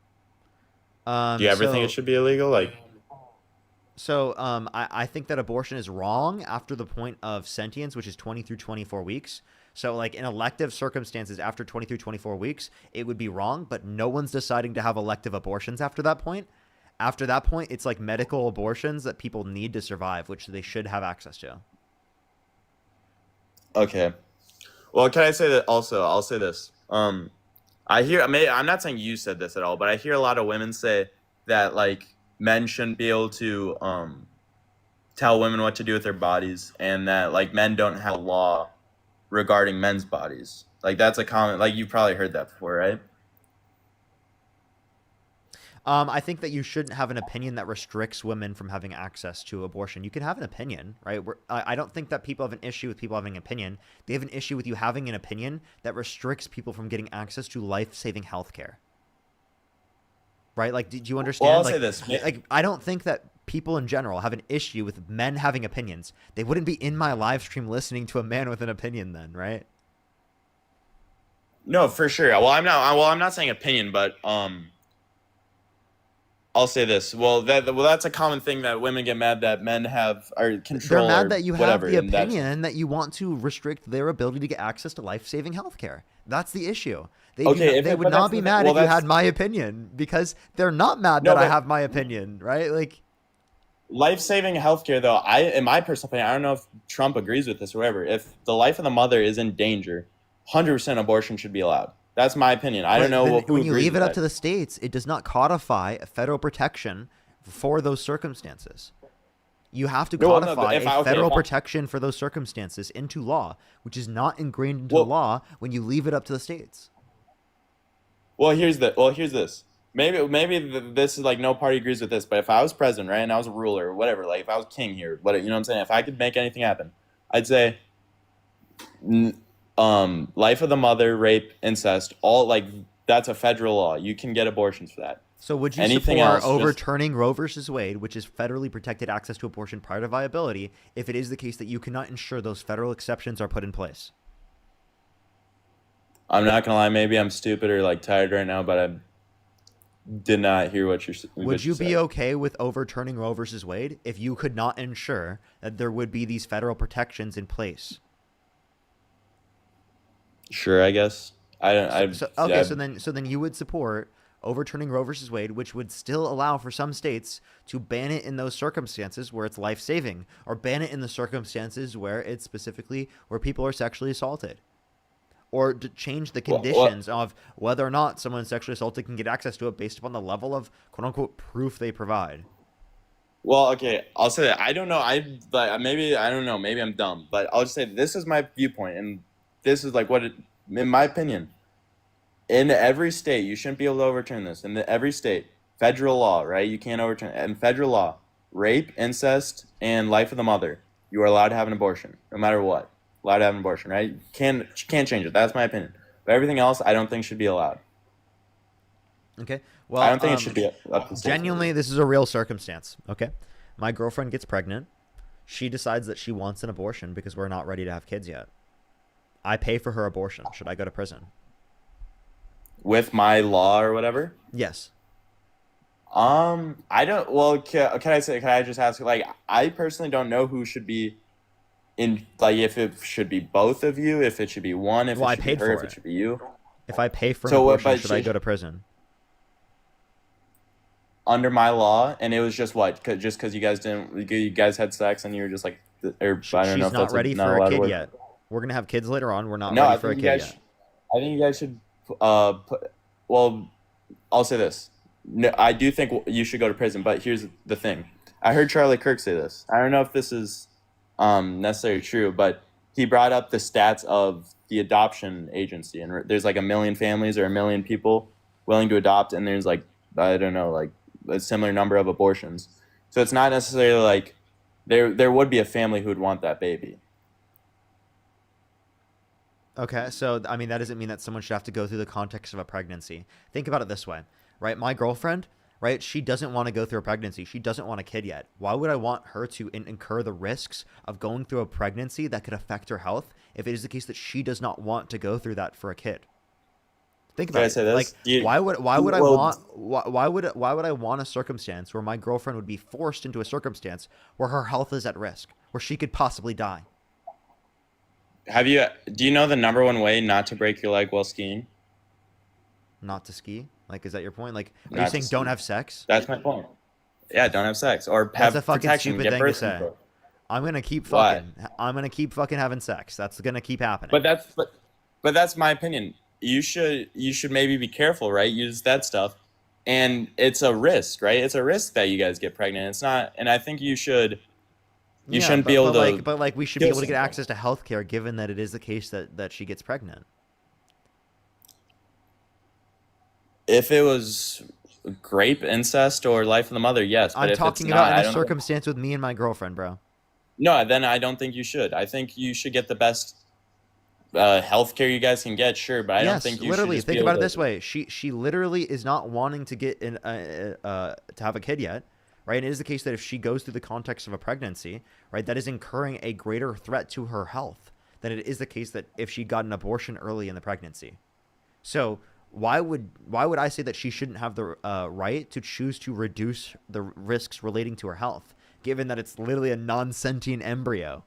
Do you ever think it should be illegal? I think that abortion is wrong after the point of sentience, which is 20 through 24 weeks. So in elective circumstances after 20 through 24 weeks, it would be wrong, but no one's deciding to have elective abortions after that point. After that point, it's medical abortions that people need to survive, which they should have access to. Okay. Well, can I say that also? I'll say this. I'm not saying you said this at all, but I hear a lot of women say that men shouldn't be able to tell women what to do with their bodies, and that men don't have a law regarding men's bodies. Like that's a common, like you've probably heard that before, right? I think that you shouldn't have an opinion that restricts women from having access to abortion. You can have an opinion, right? I don't think that people have an issue with people having an opinion. They have an issue with you having an opinion that restricts people from getting access to life-saving healthcare. Right? Like, do you understand? Well, I'll like, say this. Like, I don't think that people in general have an issue with men having opinions. They wouldn't be in my live stream listening to a man with an opinion then, right? No, for sure. Well, I'm not saying opinion, but I'll say this. Well, that's a common thing that women get mad that men have or control. They're mad or that you whatever, have the and that's- opinion that you want to restrict their ability to get access to life-saving healthcare. That's the issue. They would but not that's be the- mad well, if you that's- had my opinion, because they're not mad No, that I but- have my opinion, right? Like, life-saving healthcare, though, in my personal opinion, I don't know if Trump agrees with this or whatever. If the life of the mother is in danger, 100% abortion should be allowed. That's my opinion. I don't know who when you agrees leave with it up that. to the states, it does not codify a federal protection for those circumstances. You have to No, no, codify if a I- okay, federal if I- protection for those circumstances into law, which is not ingrained into law when you leave it up to the states. Well, here's this. Maybe this is like no party agrees with this, but if I was president, right, and I was a ruler or whatever, like if I was king here, what, you know what I'm saying? If I could make anything happen, I'd say, life of the mother, rape, incest, all like that's a federal law. You can get abortions for that. So would you Anything support else, just- overturning Roe versus Wade, which is federally protected access to abortion prior to viability, if it is the case that you cannot ensure those federal exceptions are put in place? I'm not gonna lie, maybe I'm stupid or like tired right now, but I did not hear what you're saying. Would you be okay with overturning Roe versus Wade if you could not ensure that there would be these federal protections in place? Sure, I guess. So then you would support overturning Roe versus Wade, which would still allow for some states to ban it in those circumstances where it's life-saving, or ban it in the circumstances where it's specifically where people are sexually assaulted, or to change the conditions of whether or not someone sexually assaulted can get access to it based upon the level of quote-unquote proof they provide. Well, okay, I'll say that. I don't know. I don't know. Maybe I'm dumb, but I'll just say this is my viewpoint, and this is like in my opinion, in every state, you shouldn't be able to overturn this. In every state, federal law, right? You can't overturn it. In federal law, rape, incest, and life of the mother, you are allowed to have an abortion, no matter what. Allowed to have an abortion, right? Can't change it. That's my opinion. But everything else, I don't think should be allowed. Okay. Well, I don't think it should be up to states. Genuinely, this is a real circumstance. Okay. My girlfriend gets pregnant. She decides that she wants an abortion because we're not ready to have kids yet. I pay for her abortion. Should I go to prison? With my law or whatever? Yes. I don't. Well, can I just ask? Like, I personally don't know who should be in. Like, if it should be both of you, if it should be one, if Well, it I should paid be her, for if it. it should be you. If I pay for an So what- abortion, but should I she- go to prison? Under my law, and it was just what? Just because you guys had sex and you were just like, or I don't know She's if not that's ready not for allowed a to kid work. yet. We're gonna have kids later on. We're not No, ready I for a think kid you guys. yet. I think you guys should. Well, I'll say this. No, I do think you should go to prison, but here's the thing. I heard Charlie Kirk say this. I don't know if this is necessarily true, but he brought up the stats of the adoption agency, and there's like 1 million families or 1 million people willing to adopt, and there's like, I don't know, like a similar number of abortions. So it's not necessarily like there would be a family who would want that baby. Okay, so I mean that doesn't mean that someone should have to go through the context of a pregnancy. Think about it this way, right? My girlfriend, right? She doesn't want to go through a pregnancy. She doesn't want a kid yet. Why would I want her to incur the risks of going through a pregnancy that could affect her health if it is the case that she does not want to go through that for a kid? Think Can about I it. say this? Like, why would I want a circumstance where my girlfriend would be forced into a circumstance where her health is at risk, where she could possibly die? Do you know the number one way not to break your leg while skiing? Not to ski? Like, is that your point? Like, are Not you to saying ski. don't have sex? That's my point. Yeah, don't have sex or That's have a fucking protection. stupid Get thing to birth say. control. I'm gonna keep What? fucking having sex. That's gonna keep happening. But that's my opinion. You should maybe be careful, right? Use that stuff, and it's a risk, right? It's a risk that you guys get pregnant. It's not, and I think you should. You shouldn't be able to. But we should be able to get access to health care, given that it is the case that she gets pregnant. If it was grape, incest, or life of the mother, yes. But I'm if it's talking not, about I in a don't think, circumstance with me and my girlfriend, bro. no, then I don't think you should. I think you should get the best healthcare you guys can get, sure, but I don't Yes, think you should literally. just be Think able about it to. this way: she literally is not wanting to get in to have a kid yet, right? And it is the case that if she goes through the context of a pregnancy, right, that is incurring a greater threat to her health than it is the case that if she got an abortion early in the pregnancy. So why would I say that she shouldn't have the right to choose to reduce the risks relating to her health, given that it's literally a non-sentient embryo?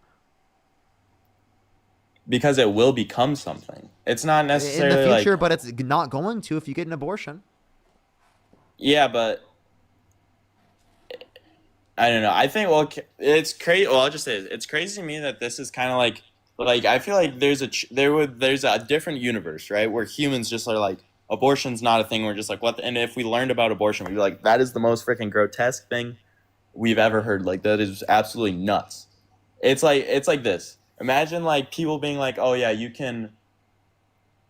Because it will become something. It's not In necessarily the future, like, but it's not going to if you get an abortion. yeah, but I don't know. I think, well, it's crazy. Well, I'll just say it's crazy to me that this is kind of like I feel like there's a different universe, right, where humans just are like, abortion's not a thing. We're just like, what? And if we learned about abortion, we'd be like, that is the most freaking grotesque thing we've ever heard. Like, that is absolutely nuts. It's like this. Imagine like people being like, oh yeah, you can.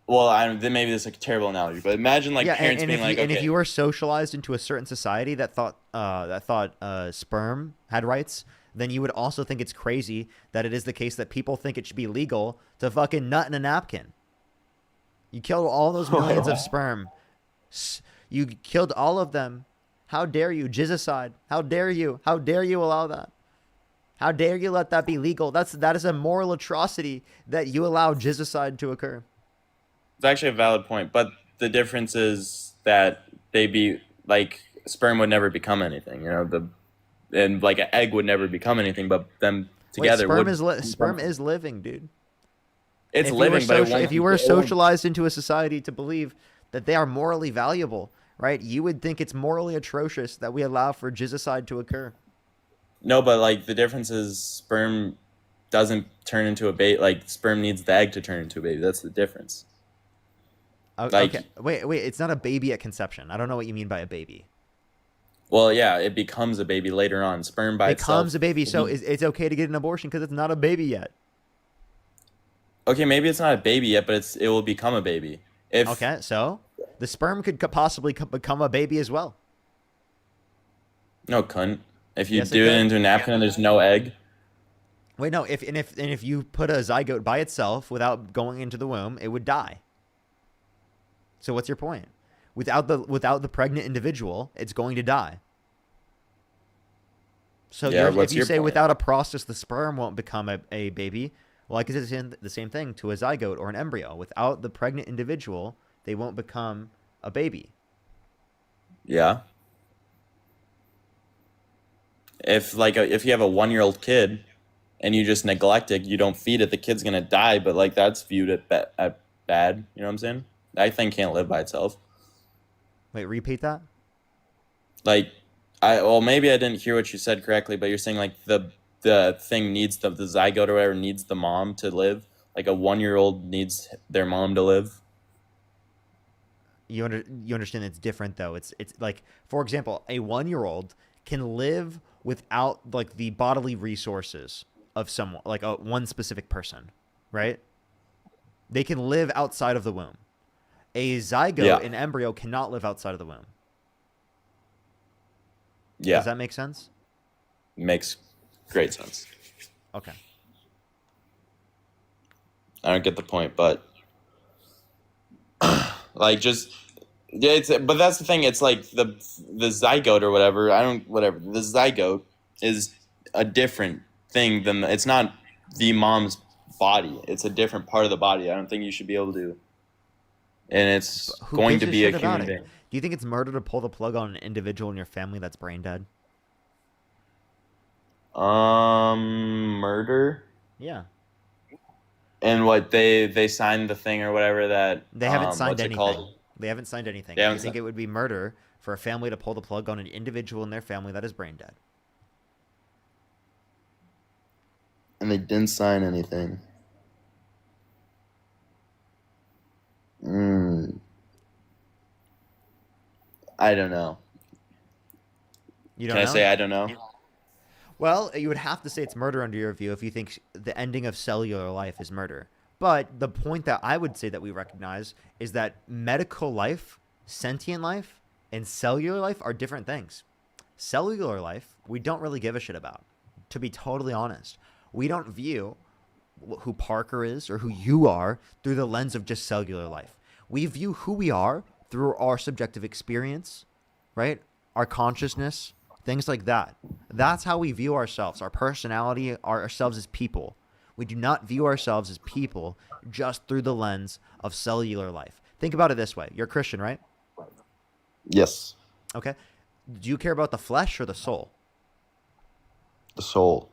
Well, then maybe this is like a terrible analogy, but imagine like Yeah, parents being like, and okay, if you were socialized into a certain society that thought sperm had rights, then you would also think it's crazy that it is the case that people think it should be legal to fucking nut in a napkin. You killed all those millions of sperm. You killed all of them. How dare you? Jizzicide. How dare you? How dare you allow that? How dare you let that be legal? That is a moral atrocity that you allow jizzicide to occur. it's actually a valid point, but the difference is that sperm would never become anything, and like an egg would never become anything, but them together Sperm is living, dude. It's living, but if you were socialized into a society to believe that they are morally valuable, right, you would think it's morally atrocious that we allow for jizzicide to occur. No, but like the difference is sperm doesn't turn into a baby. Like sperm needs the egg to turn into a baby. That's the difference. Okay. Wait. It's not a baby at conception. I don't know what you mean by a baby. Well, yeah, it becomes a baby later on. Sperm by itself becomes a baby, so it's okay to get an abortion because it's not a baby yet. Okay, maybe it's not a baby yet, but it will become a baby. Okay, so the sperm could possibly become a baby as well. No, it couldn't. If you Yes, do it into a napkin and there's no egg. Wait, no. If you put a zygote by itself without going into the womb, it would die. So what's your point? Without the pregnant individual, it's going to die. So Yeah, if you say point? without a process, the sperm won't become a baby, well, I guess it's the same thing to a zygote or an embryo. Without the pregnant individual, they won't become a baby. Yeah. If you have a 1-year-old kid and you just neglect it, you don't feed it, the kid's gonna die. But like that's viewed at bad. You know what I'm saying? That thing can't live by itself. Wait, repeat that. Like, maybe I didn't hear what you said correctly, but you're saying like the thing needs the zygote or whatever needs the mom to live. Like a 1-year-old needs their mom to live. You understand it's different though. It's like, for example, a 1-year-old can live without like the bodily resources of someone, like one specific person, right? They can live outside of the womb. A zygote, an embryo, cannot live outside of the womb. Yeah. Does that make sense? Makes great sense. Okay. I don't get the point, but like but that's the thing. It's like the zygote or whatever. The zygote is a different thing than it's not the mom's body. It's a different part of the body. I don't think you should be able to. And it's going to be a human being. Do you think it's murder to pull the plug on an individual in your family that's brain dead? Murder? Yeah. And what they signed the thing or whatever that They haven't signed anything. Called? They haven't signed anything. Do you think it would be murder for a family to pull the plug on an individual in their family that is brain dead? And they didn't sign anything. I don't know. You don't know? Can I say I don't know? Well, you would have to say it's murder under your view if you think the ending of cellular life is murder. But the point that I would say that we recognize is that medical life Sentient life and cellular life are different things. Cellular life, we don't really give a shit about. To be totally honest, we don't view who Parker is or who you are through the lens of just cellular life. We view who we are through our subjective experience, right? Our consciousness, things like that. That's how we view ourselves, our personality, ourselves as people. We do not view ourselves as people just through the lens of cellular life. Think about it this way. You're a Christian, right? Yes. Okay. Do you care about the flesh or the soul? The soul.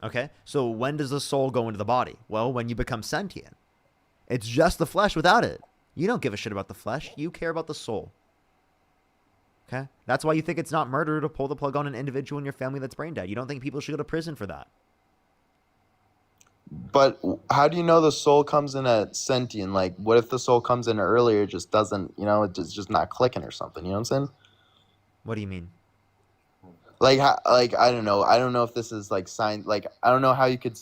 Okay. So when does the soul go into the body? Well, when you become sentient. It's just the flesh without it. You don't give a shit about the flesh. You care about the soul. Okay. That's why you think it's not murder to pull the plug on an individual in your family that's brain dead. You don't think people should go to prison for that. But how do you know the soul comes in at sentient? Like, what if the soul comes in earlier, it just doesn't, it's just not clicking or something? You know what I'm saying? What do you mean? Like, I don't know. I don't know if this is like science. Like, I don't know how you could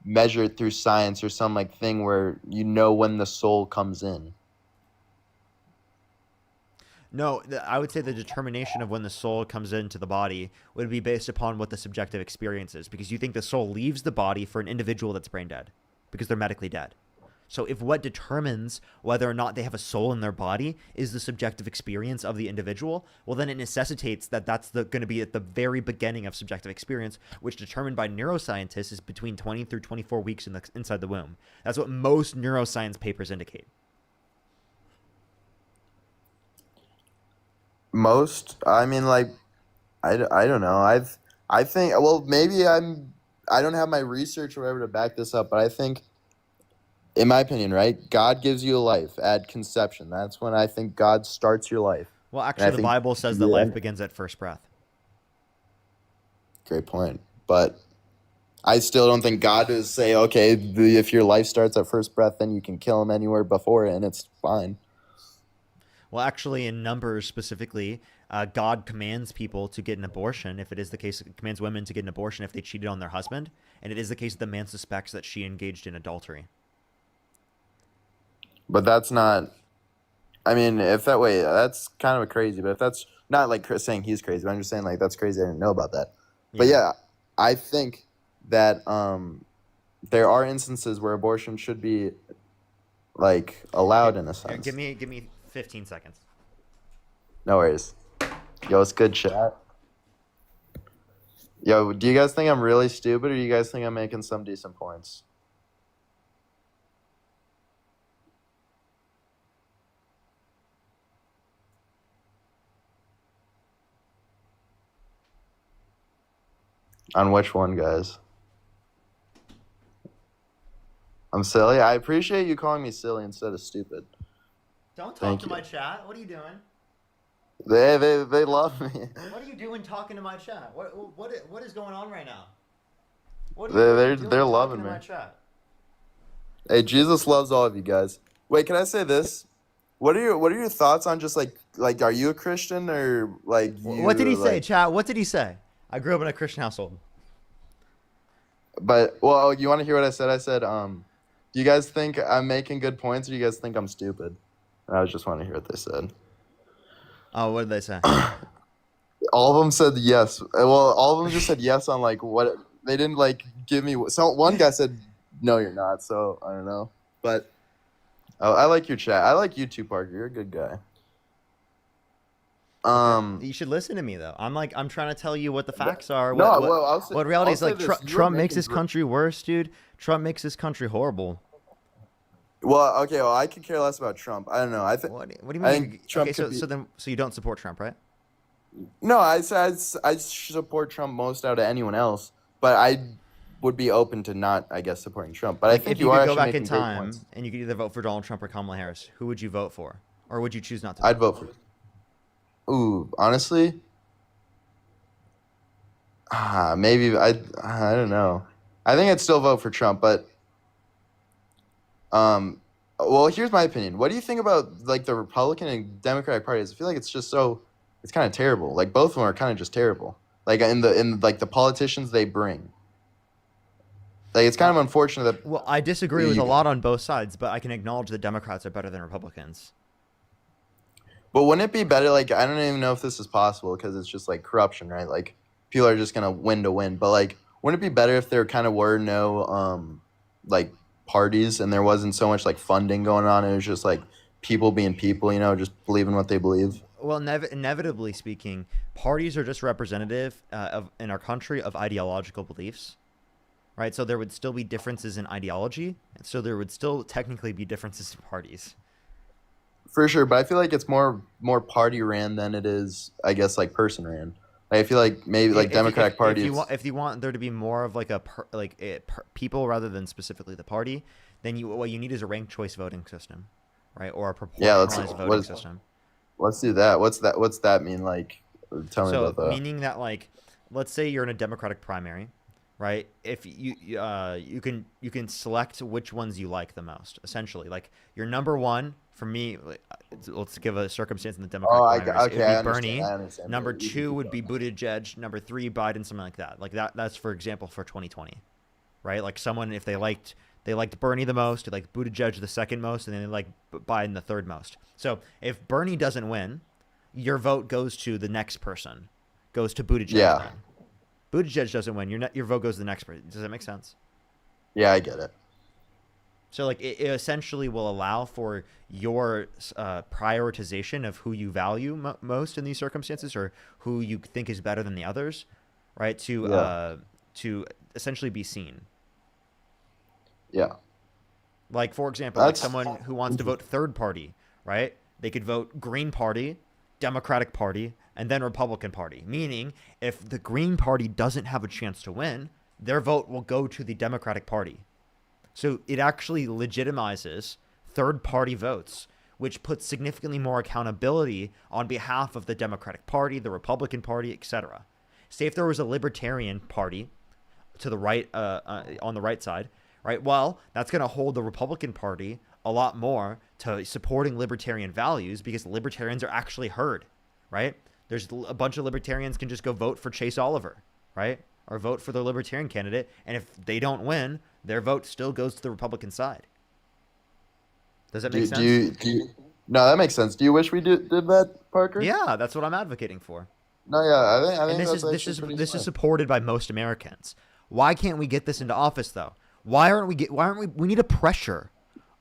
measure it through science or some like thing where you know when the soul comes in. No, I would say the determination of when the soul comes into the body would be based upon what the subjective experience is, because you think the soul leaves the body for an individual that's brain dead because they're medically dead. So if what determines whether or not they have a soul in their body is the subjective experience of the individual, well, then it necessitates that that's going to be at the very beginning of subjective experience, which determined by neuroscientists is between 20 through 24 weeks inside the womb. That's what most neuroscience papers indicate. Most, I mean, like, I don't know. I think, well, maybe I don't have my research or whatever to back this up, but I think, in my opinion, right, God gives you a life at conception. That's when I think God starts your life. Well, actually, the Bible says that life begins at first breath. Great point. But I still don't think God would say, okay, if your life starts at first breath, then you can kill him anywhere before it, and it's fine. Well, actually, in Numbers specifically, God commands people to get an abortion. If it is the case, it commands women to get an abortion if they cheated on their husband. And it is the case that the man suspects that she engaged in adultery. But that's not, I mean, if that way, that's kind of crazy. But if that's not like Chris saying he's crazy, but I'm just saying like that's crazy. I didn't know about that. Yeah. But yeah, I think that there are instances where abortion should be like allowed in a sense. Give me 15 seconds. No worries. Yo, it's good chat. Yo, do you guys think I'm really stupid, or do you guys think I'm making some decent points? On which one, guys? I'm silly? I appreciate you calling me silly instead of stupid. Don't talk to my chat. What are you doing? They love me. What are you doing talking to my chat? What is going on right now? What They're loving me. My chat? Hey, Jesus loves all of you guys. Wait, can I say this? What are your thoughts on just like are you a Christian or like you, what did he say, chat? What did he say? I grew up in a Christian household. But well, you want to hear what I said? I said, do you guys think I'm making good points, or do you guys think I'm stupid? And I just want to hear what they said. Oh, what did they say? All of them said yes. Well, all of them just said yes on like what they didn't like give me. So one guy said, "No, you're not." So I don't know, but I like your chat. I like you too, Parker. You're a good guy. You should listen to me though. I'm trying to tell you what the facts are. What reality is like. Trump makes this country worse, dude. Trump makes this country horrible. Well, okay. Well, I could care less about Trump. I don't know. I think. What do you mean? Trump so you don't support Trump, right? No, I support Trump most out of anyone else, but I would be open to not, I guess, supporting Trump. But I think if you could go back in time and you could either vote for Donald Trump or Kamala Harris, who would you vote for, or would you choose not to? I'd vote for. Ooh, honestly, maybe I don't know. I think I'd still vote for Trump, but well, here's my opinion. What do you think about like the Republican and Democratic parties? I feel like it's just it's kind of terrible. Like both of them are kind of just terrible. Like in like the politicians they bring. Like it's kind of unfortunate that. Well, I disagree with a lot on both sides, but I can acknowledge that Democrats are better than Republicans. But wouldn't it be better? Like, I don't even know if this is possible because it's just like corruption, right? Like, people are just gonna win to win. But like, wouldn't it be better if there kind of were no like parties and there wasn't so much like funding going on? And it was just like people being people, you know, just believing what they believe. Well, inevitably speaking, parties are just representative of in our country of ideological beliefs, right? So there would still be differences in ideology, and so there would still technically be differences in parties. For sure, but I feel like it's more party ran than it is, I guess, like person ran. Like, I feel like maybe like Democratic Party. If you want there to be more of like people rather than specifically the party, then what you need is a ranked choice voting system, right? Or a proportionalized voting system. Let's do that. What's that mean? Like, tell me about that. Meaning that, like, let's say you're in a Democratic primary, right? If you can select which ones you like the most. Essentially, like your number one for me. Let's give a circumstance in the Democratic primaries. Okay, it would be I Bernie. understand. Number 2 would be Buttigieg. Number 3, Biden. Something like that. Like that's for example for 2020, right? Like someone if they liked Bernie the most, they liked Buttigieg the second most, and then they liked Biden the third most. So if Bernie doesn't win, your vote goes to the next person, goes to Buttigieg. Yeah. Then. Buttigieg doesn't win, your vote goes to the next person. Does that make sense? Yeah, I get it. So like it essentially will allow for your prioritization of who you value most in these circumstances, or who you think is better than the others, right? To essentially be seen. Yeah. Like, for example, like someone who wants to vote third party, right? They could vote Green Party, Democratic Party, and then Republican Party. Meaning, if the Green Party doesn't have a chance to win, their vote will go to the Democratic Party. So it actually legitimizes third party votes, which puts significantly more accountability on behalf of the Democratic Party, the Republican Party, etc. Say if there was a Libertarian Party to the right, on the right side, right? Well, that's going to hold the Republican Party a lot more to supporting libertarian values because libertarians are actually heard, right? There's a bunch of libertarians can just go vote for Chase Oliver, right? Or vote for their libertarian candidate. And if they don't win, their vote still goes to the Republican side. Does that make sense? No, that makes sense. Do you wish we did that, Parker? Yeah, that's what I'm advocating for. No, yeah, I think and this is supported by most Americans. Why can't we get this into office though? Why aren't we? We need to pressure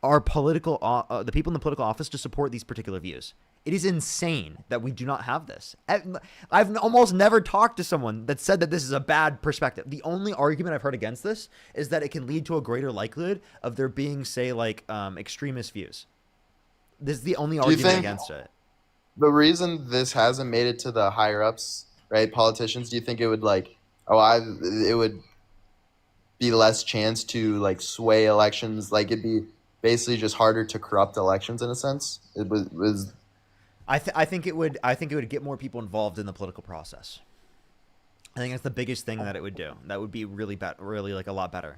our political the people in the political office to support these particular views. It is insane that we do not have this. I've almost never talked to someone that said that this is a bad perspective. The only argument I've heard against this is that it can lead to a greater likelihood of there being, say, like extremist views. This is the only argument against it. The reason this hasn't made it to the higher ups, right, politicians, do you think it would it would be less chance to like sway elections? Like it'd be basically just harder to corrupt elections in a sense. It was. I think it would get more people involved in the political process. I think that's the biggest thing that it would do. That would be really like a lot better.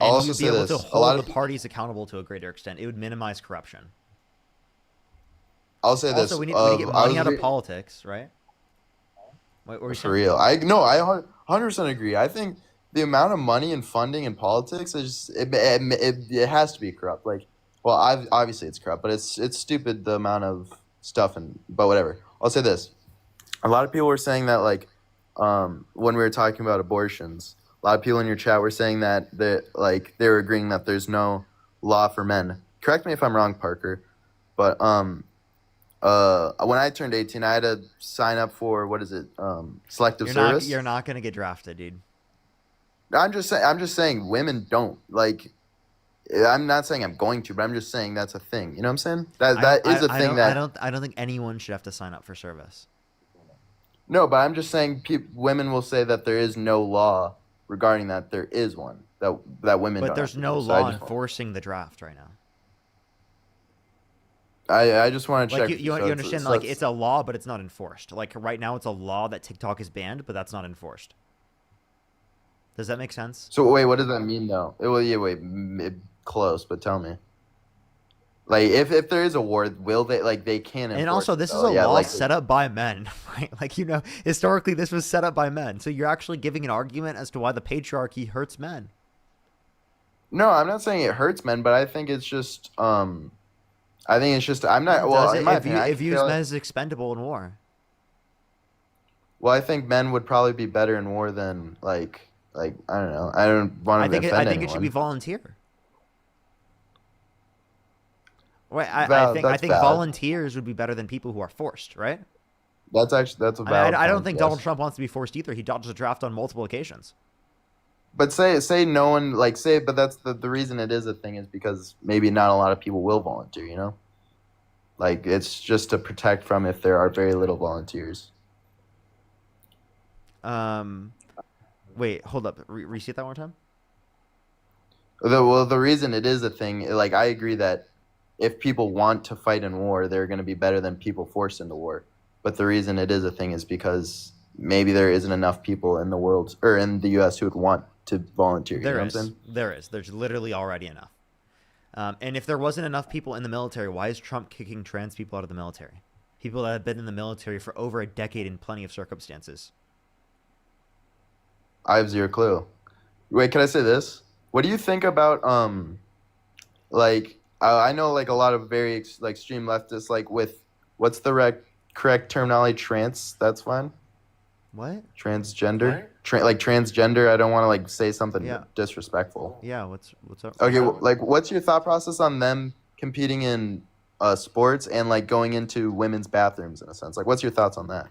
And I'll also you'd be able to hold the parties accountable to a greater extent. It would minimize corruption. I'll say this. Also, we need to get money out of politics, right? For real. I 100% agree. I think the amount of money and funding in politics is it has to be corrupt. Like, well, obviously it's corrupt, but it's stupid the amount of stuff but whatever. I'll say this. A lot of people were saying that like when we were talking about abortions, a lot of people in your chat were saying that they were agreeing that there's no law for men. Correct me if I'm wrong, Parker, but when I turned 18, I had to sign up for selective service. You're not gonna get drafted, dude. I'm just saying women don't like. I'm not saying I'm going to, but I'm just saying that's a thing. You know what I'm saying? That is a thing that I don't think anyone should have to sign up for service. No, but I'm just saying women will say that there is no law regarding that. There is one that women. But don't there's no law enforcing the draft right now. I just want to check. Like you understand? Like it's a law, but it's not enforced. Like right now, it's a law that TikTok is banned, but that's not enforced. Does that make sense? So wait, what does that mean though? Close, but tell me. Like if there is a war, will they they can enforce? And also, this is a law set up by men, right? Like historically, this was set up by men. So you're actually giving an argument as to why the patriarchy hurts men. No, I'm not saying it hurts men, but I think it's just I I think it's just I'm Yeah, not. it Well, does. in my It opinion, I views feel men like, as expendable in war. well, I think men would probably be better in war than like I don't know. I don't want to I offend think it should be anyone. volunteer. Right. I That's think valid. volunteers would be better than people who are forced. Right. That's a I mean, valid I don't point. think Yes. Donald Trump wants to be forced either. He dodged the draft on multiple occasions. But say no one like say, but that's the reason it is a thing is because maybe not a lot of people will volunteer. You know, like it's just to protect from if there are very little volunteers. Wait, hold up. Reset that one more time. The reason it is a thing, like I agree that if people want to fight in war, they're going to be better than people forced into war. But the reason it is a thing is because maybe there isn't enough people in the world or in the U.S. who would want to volunteer. You know what I'm saying? There is. There's literally already enough. And if there wasn't enough people in the military, why is Trump kicking trans people out of the military? People that have been in the military for over a decade in plenty of circumstances. I have zero clue. Wait, can I say this? What do you think about like I know like a lot of very like extreme leftists like with what's the correct terminology? Trans. That's fine. What? Transgender. Like transgender. I don't want to like say something disrespectful. Yeah. What's up? Okay. Like, what's your thought process on them competing in sports and like going into women's bathrooms in a sense? Like, what's your thoughts on that?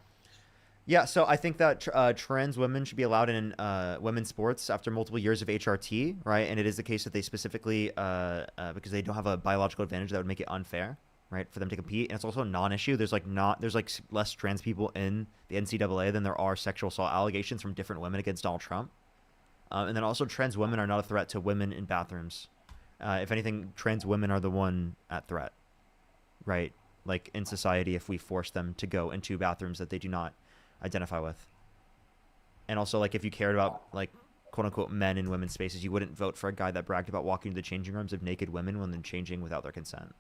Yeah, so I think that trans women should be allowed in women's sports after multiple years of HRT, right? And it is the case that they specifically, because they don't have a biological advantage, that would make it unfair, right, for them to compete. And it's also a non-issue. There's like less trans people in the NCAA than there are sexual assault allegations from different women against Donald Trump. And then also trans women are not a threat to women in bathrooms. If anything, trans women are the one at threat, right? Like in society, if we force them to go into bathrooms that they do not identify with. And also, like, if you cared about like quote unquote men in women's spaces, you wouldn't vote for a guy that bragged about walking to the changing rooms of naked women when they're changing without their consent.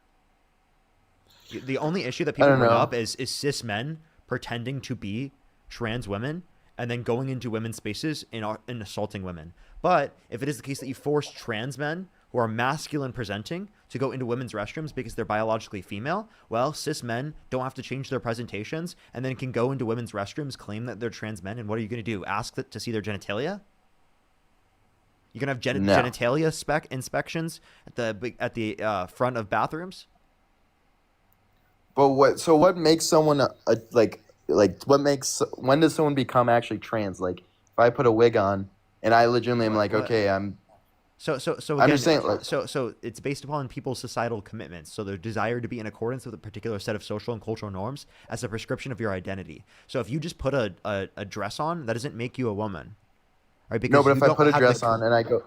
The only issue that people bring up is cis men pretending to be trans women and then going into women's spaces and assaulting women. But if it is the case that you force trans men who are masculine presenting to go into women's restrooms because they're biologically female, well, cis men don't have to change their presentations and then can go into women's restrooms, claim that they're trans men, and what are you going to do? Ask to see their genitalia? You're going to have genitalia inspections at the front of bathrooms? But what makes someone when does someone become actually trans? Like if I put a wig on and I legitimately am like, okay, I'm So again, I'm just saying, like, so it's based upon people's societal commitments. So their desire to be in accordance with a particular set of social and cultural norms as a prescription of your identity. So if you just put a dress on, that doesn't make you a woman, right? Because no, but you if I don't put a have dress the- on and I go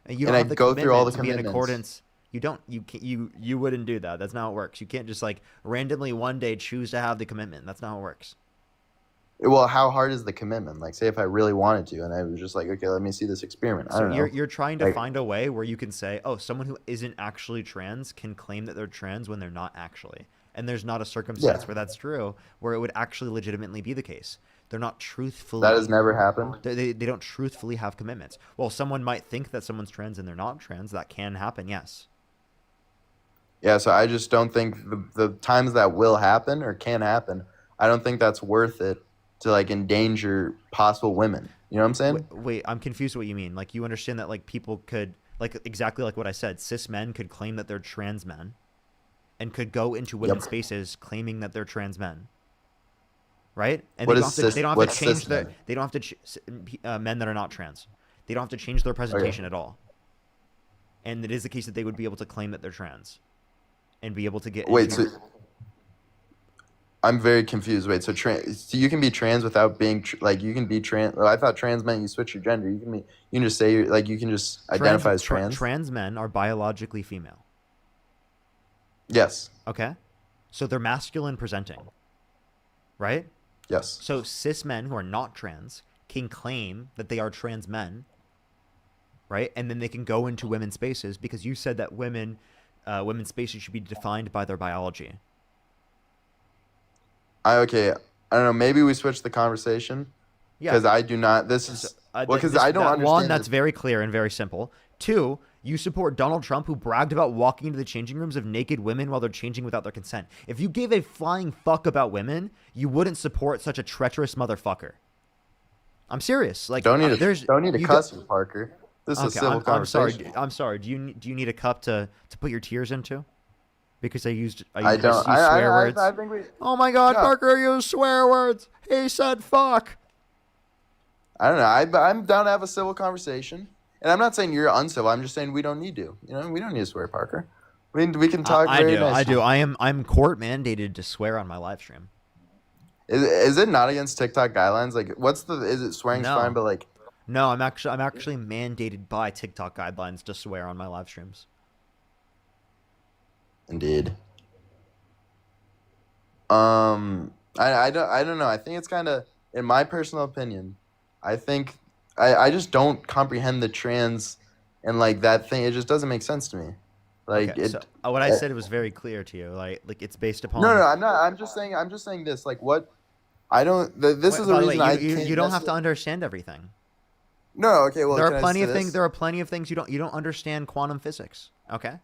and you and don't I have the go through all the commitment to be in commitments. accordance, you wouldn't do that. That's not how it works. You can't just like randomly one day choose to have the commitment. That's not how it works. Well, how hard is the commitment? Like, say if I really wanted to, and I was just like, okay, let me see this experiment. I So don't know. you're trying to Like, find a way where you can say, oh, someone who isn't actually trans can claim that they're trans when they're not actually. And there's not a circumstance where that's true, where it would actually legitimately be the case. They're not truthfully. that has never happened. They don't truthfully have commitments. Well, someone might think that someone's trans and they're not trans. That can happen, yes. Yeah, so I just don't think the times that will happen or can happen, I don't think that's worth it to like endanger possible women. You know what I'm saying? Wait, I'm confused what you mean. Like, you understand that like people could, like exactly like what I said, cis men could claim that they're trans men and could go into women's spaces claiming that they're trans men. Right? And they don't have to change their, they don't have to men that are not trans. They don't have to change their presentation at all. And it is the case that they would be able to claim that they're trans and be able to get I'm very confused. Wait, so you can be trans without being you can be trans. Oh, I thought trans meant you switch your gender. You can just say you can just identify as trans. Trans men are biologically female. Yes. Okay. So they're masculine presenting. Right? Yes. So cis men who are not trans can claim that they are trans men. Right? And then they can go into women's spaces because you said that women's spaces should be defined by their biology. I don't know. Maybe we switch the conversation. Yeah. Because I do not. This is because I don't understand. One, that's very clear and very simple. Two, You support Donald Trump, who bragged about walking into the changing rooms of naked women while they're changing without their consent. If you gave a flying fuck about women, you wouldn't support such a treacherous motherfucker. I'm serious. Like, Don't need to you cuss, Parker. This is a civil conversation. I'm sorry. Do you need a cup to put your tears into? Because I used don't. swear words. I think we. Oh my God, No. Parker used swear words. He said fuck. I don't know. I'm down to have a civil conversation, and I'm not saying you're uncivil. I'm just saying we don't need to. You know, we don't need to swear, Parker. We can talk I very do. nicely. I do. I'm court mandated to swear on my live stream. Is it not against TikTok guidelines? Like, is it swearing's fine, but like. No, I'm actually mandated by TikTok guidelines to swear on my live streams. Indeed. I don't know. I think it's kind of, in my personal opinion, I think I just don't comprehend the trans and like that thing. It just doesn't make sense to me. Like Okay, so what I said was very clear to you. Like it's based upon. No, I'm not. I'm just saying this. Like what? I don't. This is the By the reason way, I. You don't have to understand everything. No. Okay. Well, there are plenty of things. There are plenty of things you don't understand quantum physics. Okay.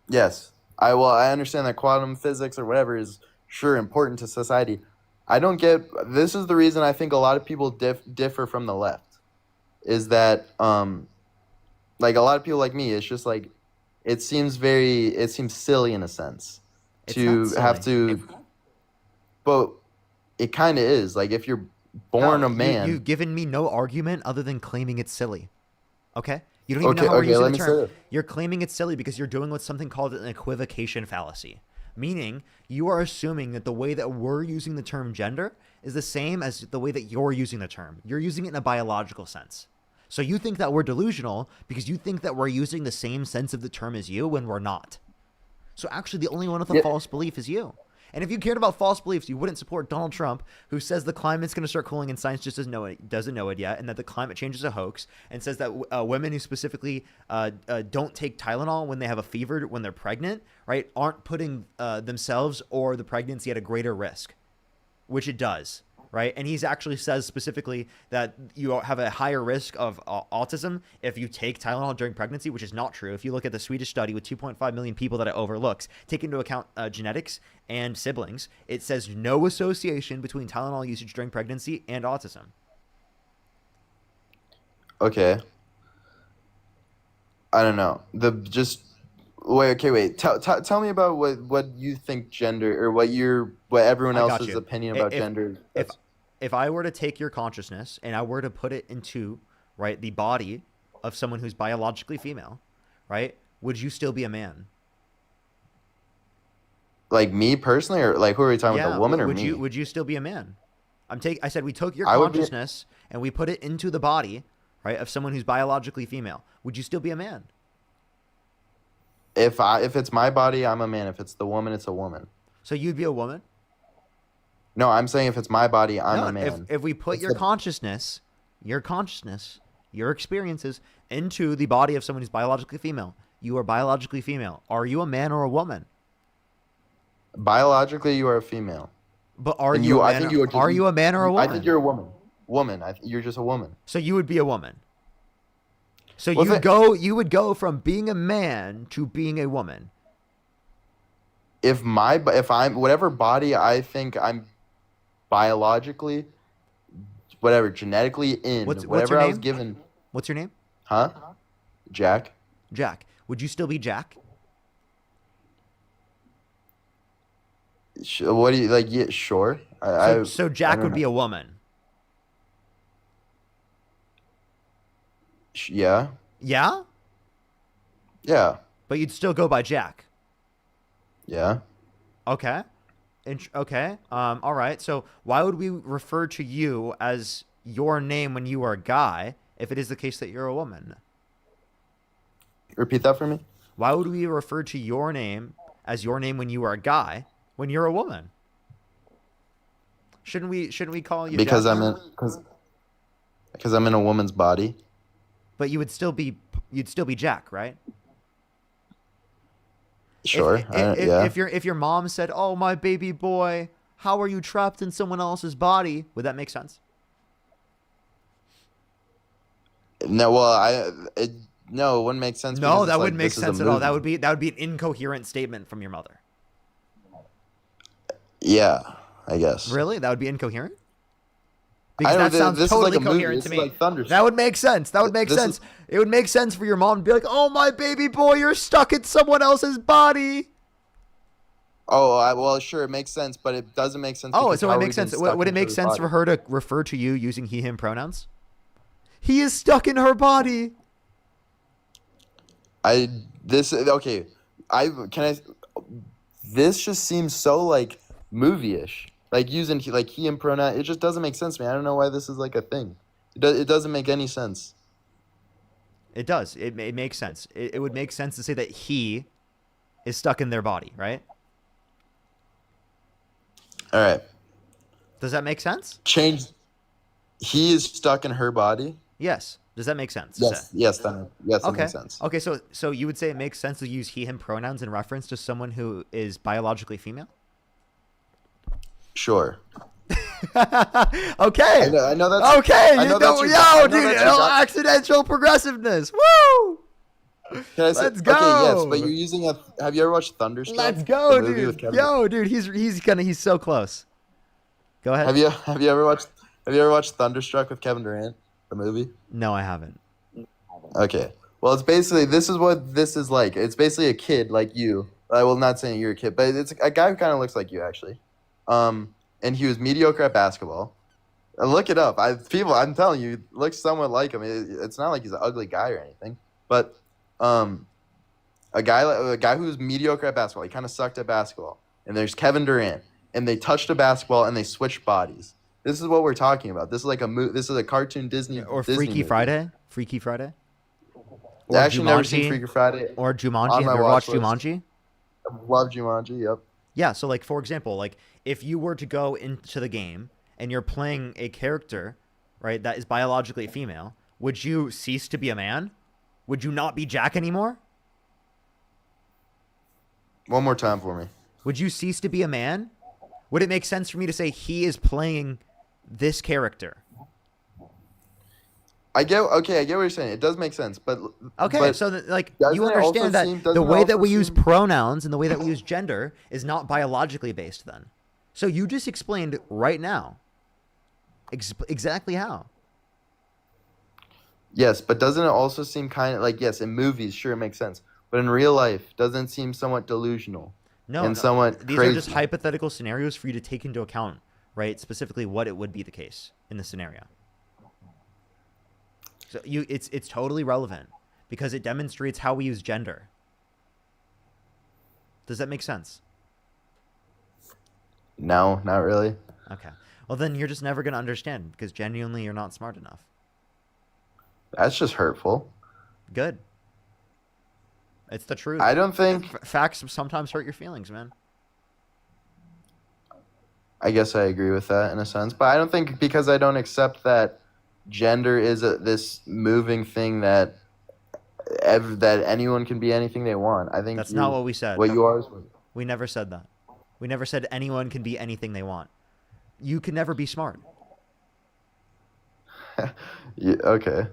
Yes. I understand that quantum physics or whatever is sure important to society. I don't get. This is the reason I think a lot of people differ from the left. Is that like a lot of people like me, it's just like it seems silly in a sense to have to. But it kind of is. Like if you're born a man, you've given me no argument other than claiming it's silly. Okay. You don't even know how we're using the term. You're claiming it's silly because you're doing what's something called an equivocation fallacy. Meaning, you are assuming that the way that we're using the term gender is the same as the way that you're using the term. You're using it in a biological sense. So you think that we're delusional because you think that we're using the same sense of the term as you when we're not. So actually, the only one with a false belief is you. And if you cared about false beliefs, you wouldn't support Donald Trump, who says the climate's going to start cooling and science just doesn't know it yet, and that the climate change is a hoax, and says that women who specifically don't take Tylenol when they have a fever when they're pregnant, right, aren't putting themselves or the pregnancy at a greater risk, which it does. Right. And he's actually says specifically that you have a higher risk of autism if you take Tylenol during pregnancy, which is not true. If you look at the Swedish study with 2.5 million people that it overlooks, take into account genetics and siblings, it says no association between Tylenol usage during pregnancy and autism. Okay. I don't know. Wait. Tell me about what you think gender or what everyone else's opinion about gender. If I were to take your consciousness and I were to put it into, right, the body of someone who's biologically female, right, would you still be a man? Like me personally, or like who are we talking about, the woman or me? Would you still be a man? I said we took your consciousness and we put it into the body, right, of someone who's biologically female. Would you still be a man? If it's my body, I'm a man. If it's the woman, it's a woman. So you'd be a woman? No, I'm saying if it's my body, I'm a man. If we put your consciousness, your experiences into the body of someone who's biologically female, you are biologically female. Are you a man or a woman? Biologically, you are a female. But are you a man or a woman? I think you're a woman. You're just a woman. So you would be a woman. So you would go from being a man to being a woman. If I'm whatever body I think I'm biologically, whatever genetically in, whatever I was given. What's your name? Huh? Jack. Jack. Would you still be Jack? What do you like? Yeah, sure. So Jack would be a woman. Yeah. Yeah? Yeah. But you'd still go by Jack. Yeah. Okay. Okay. All right. So why would we refer to you as your name when you are a guy if it is the case that you're a woman? Repeat that for me. Why would we refer to your name as your name when you are a guy when you're a woman? Shouldn't we call you because Jack? Because I'm in a woman's body. But you'd still be Jack, right? Sure. Yeah. If your mom said, "Oh, my baby boy, how are you trapped in someone else's body?" Would that make sense? No. Well, No, it wouldn't make sense. No, because that it's wouldn't make this is a sense at all. That movie. would be an incoherent statement from your mother. Yeah, I guess. Really? That would be incoherent? I Because know that sounds this totally is like a movie. coherent This to is me. like Thunderstruck. That would make sense. That would make This sense. is- It would make sense for your mom to be like, "Oh, my baby boy, you're stuck in someone else's body." Oh, well, sure, it makes sense, but it doesn't make sense. Oh, because so how it are we makes being sense. stuck Would it into make his sense for body? her to refer to you using he, him pronouns? He is stuck in her body. Okay. This just seems so like movie-ish. Like using he and pronoun. It just doesn't make sense to me. I don't know why this is like a thing. It doesn't make any sense. It does. It makes sense. It would make sense to say that he is stuck in their body, right? All right. Does that make sense? Change. He is stuck in her body. Yes. Does that make sense? Yes, that Okay. makes sense. Okay, so you would say it makes sense to use he, him pronouns in reference to someone who is biologically female? Sure. Okay. I know that's okay. I know that's your- I know dude, that's your gut- accidental progressiveness. Woo! Can I say, Let's go. Okay, yes, but you're using a. Have you ever watched Thunderstruck? Let's go, The movie with dude. Kevin- Yo, dude, he's so close. Go ahead. Have you ever watched Thunderstruck with Kevin Durant, the movie? No, I haven't. Okay. Well, it's basically this is what this is like. It's basically a kid like you. I will not say you're a kid, but it's a guy who kind of looks like you actually. And he was mediocre at basketball. Look it up. I'm telling you, looks somewhat like him. It's not like he's an ugly guy or anything, but a guy who's mediocre at basketball. He kind of sucked at basketball. And there's Kevin Durant, and they touched a basketball and they switched bodies. This is what we're talking about. This is like this is a cartoon Disney Or Disney Freaky movie. Friday? Freaky Friday? I actually never seen Freaky Friday. Or Jumanji. On Have my you ever watched watch list. Jumanji? Love Jumanji. Yep. Yeah, so like for example, like if you were to go into the game and you're playing a character, right, that is biologically female, would you cease to be a man? Would you not be Jack anymore? One more time for me. Would you cease to be a man? Would it make sense for me to say he is playing this character? I get what you're saying. It does make sense, but Okay, but so like doesn't you it also understand that seem- the doesn't it way that also we use seem- pronouns and the way that we use gender is not biologically based then. So you just explained right now exactly how. Yes, but doesn't it also seem kind of like, yes, in movies, sure, it makes sense, but in real life, doesn't it seem somewhat delusional? No, and somewhat these crazy. are just hypothetical scenarios for you to take into account, right? Specifically, what it would be the case in the scenario. So it's totally relevant because it demonstrates how we use gender. Does that make sense? No, not really. Okay. Well, then you're just never going to understand because genuinely you're not smart enough. That's just hurtful. Good. It's the truth. I don't think. Facts sometimes hurt your feelings, man. I guess I agree with that in a sense, but I don't think because I don't accept that gender is this moving thing that that anyone can be anything they want. I think That's not what we said. What you are. We never said that. We never said anyone can be anything they want. You can never be smart. Yeah, okay.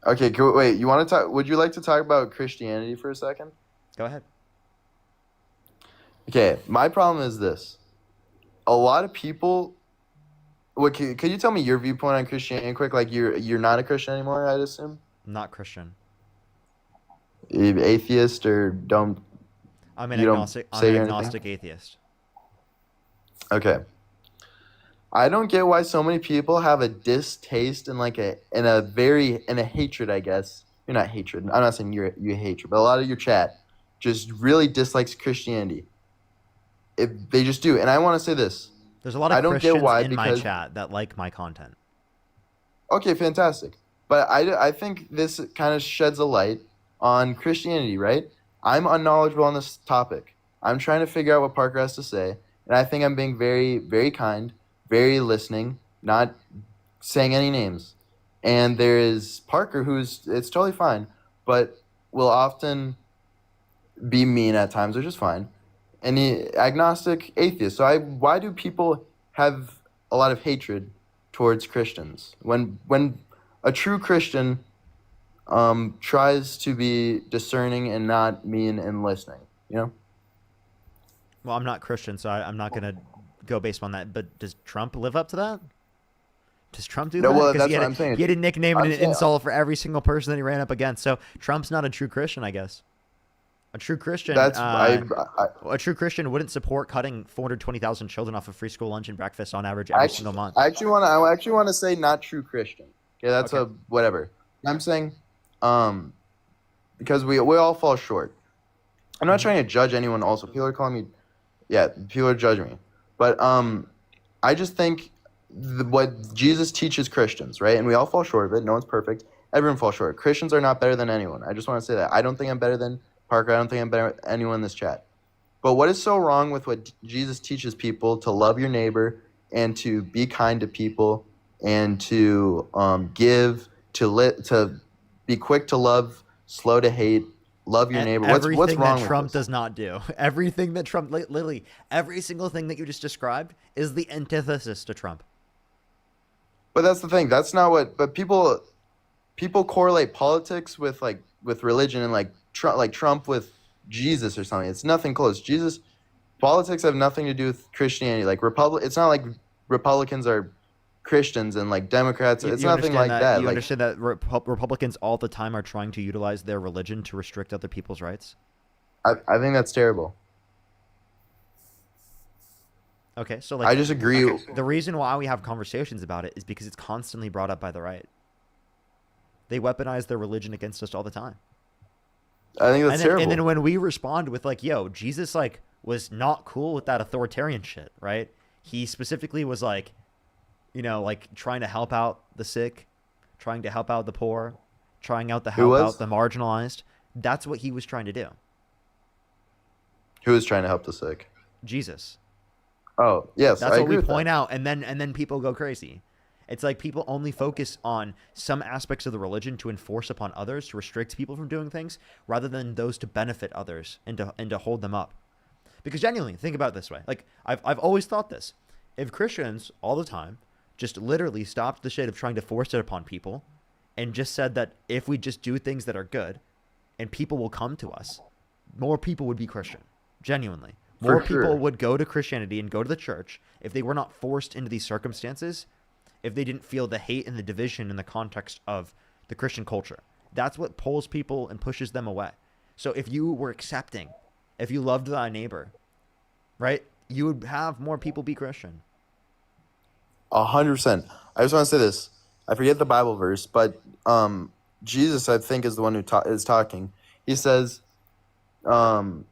Okay, wait. You want to talk? Would you like to talk about Christianity for a second? Go ahead. Okay, my problem is this: a lot of people. What could you tell me your viewpoint on Christianity quick? Like you're not a Christian anymore, I'd assume. Not Christian. Atheist or don't. I'm an you don't agnostic. I'm say an anything? agnostic atheist. Okay. I don't get why so many people have a distaste and a hatred, I guess. You're not hatred. I'm not saying you hatred, but a lot of your chat just really dislikes Christianity. They just do. And I want to say this. There's a lot I of don't Christians get why, in my because- chat that like my content. Okay, fantastic. But I think this kind of sheds a light on Christianity, right? I'm unknowledgeable on this topic. I'm trying to figure out what Parker has to say, and I think I'm being very, very kind, very listening, not saying any names. And there is Parker, it's totally fine, but will often be mean at times, which is fine. And the agnostic atheist. So why do people have a lot of hatred towards Christians when a true Christian tries to be discerning and not mean and listening. You know. Well, I'm not Christian, so I'm not gonna go based on that. But does Trump live up to that? Does Trump do No, that? well, 'Cause that's he had what I'm saying. He had a nickname and I'm an saying- insult for every single person that he ran up against. So Trump's not a true Christian, I guess. A true Christian. That's a true Christian wouldn't support cutting 420,000 children off of free school lunch and breakfast on average every single month. I actually want to say not true Christian. Okay, that's a whatever. I'm saying, because we all fall short. I'm not trying to judge anyone. Also, people are calling me, people are judging me. But I just think what Jesus teaches Christians, right? And we all fall short of it. No one's perfect. Everyone falls short. Christians are not better than anyone. I just want to say that. I don't think I'm better than Parker. I don't think I'm better than anyone in this chat. But what is so wrong with what Jesus teaches people to love your neighbor and to be kind to people and to give, to be quick to love, slow to hate, love your neighbor? What's wrong that Trump with this? does not do? Everything that Trump, literally, every single thing that you just described is the antithesis to Trump. But that's the thing. That's not what. But people correlate politics with religion and like Trump with Jesus or something. It's nothing close. Politics have nothing to do with Christianity. Like it's not like Republicans are Christians and like Democrats. It's nothing like that. You Like, understand that Republicans all the time are trying to utilize their religion to restrict other people's rights? I think that's terrible. Okay, so like I just agree. The reason why we have conversations about it is because it's constantly brought up by the right. They weaponize their religion against us all the time. I think that's terrible. And then when we respond with like, yo, Jesus like was not cool with that authoritarian shit, right? He specifically was like, like trying to help out the sick, trying to help out the poor, trying out to help out the marginalized. That's what he was trying to do. Who is trying to help the sick? Jesus. Oh, yes. That's I what agree we with point that. out, and then people go crazy. It's like people only focus on some aspects of the religion to enforce upon others, to restrict people from doing things, rather than those to benefit others and to hold them up. Because genuinely, think about it this way. Like I've always thought this: if Christians all the time just literally stopped the shit of trying to force it upon people, and just said that if we just do things that are good, and people will come to us, more people would be Christian. Genuinely. More people would go to Christianity and go to the church if they were not forced into these circumstances, if they didn't feel the hate and the division in the context of the Christian culture. That's what pulls people and pushes them away. So if you were accepting, if you loved thy neighbor, right, you would have more people be Christian. 100%. I just want to say this. I forget the Bible verse, but Jesus, I think, is the one who is talking. He says, I'm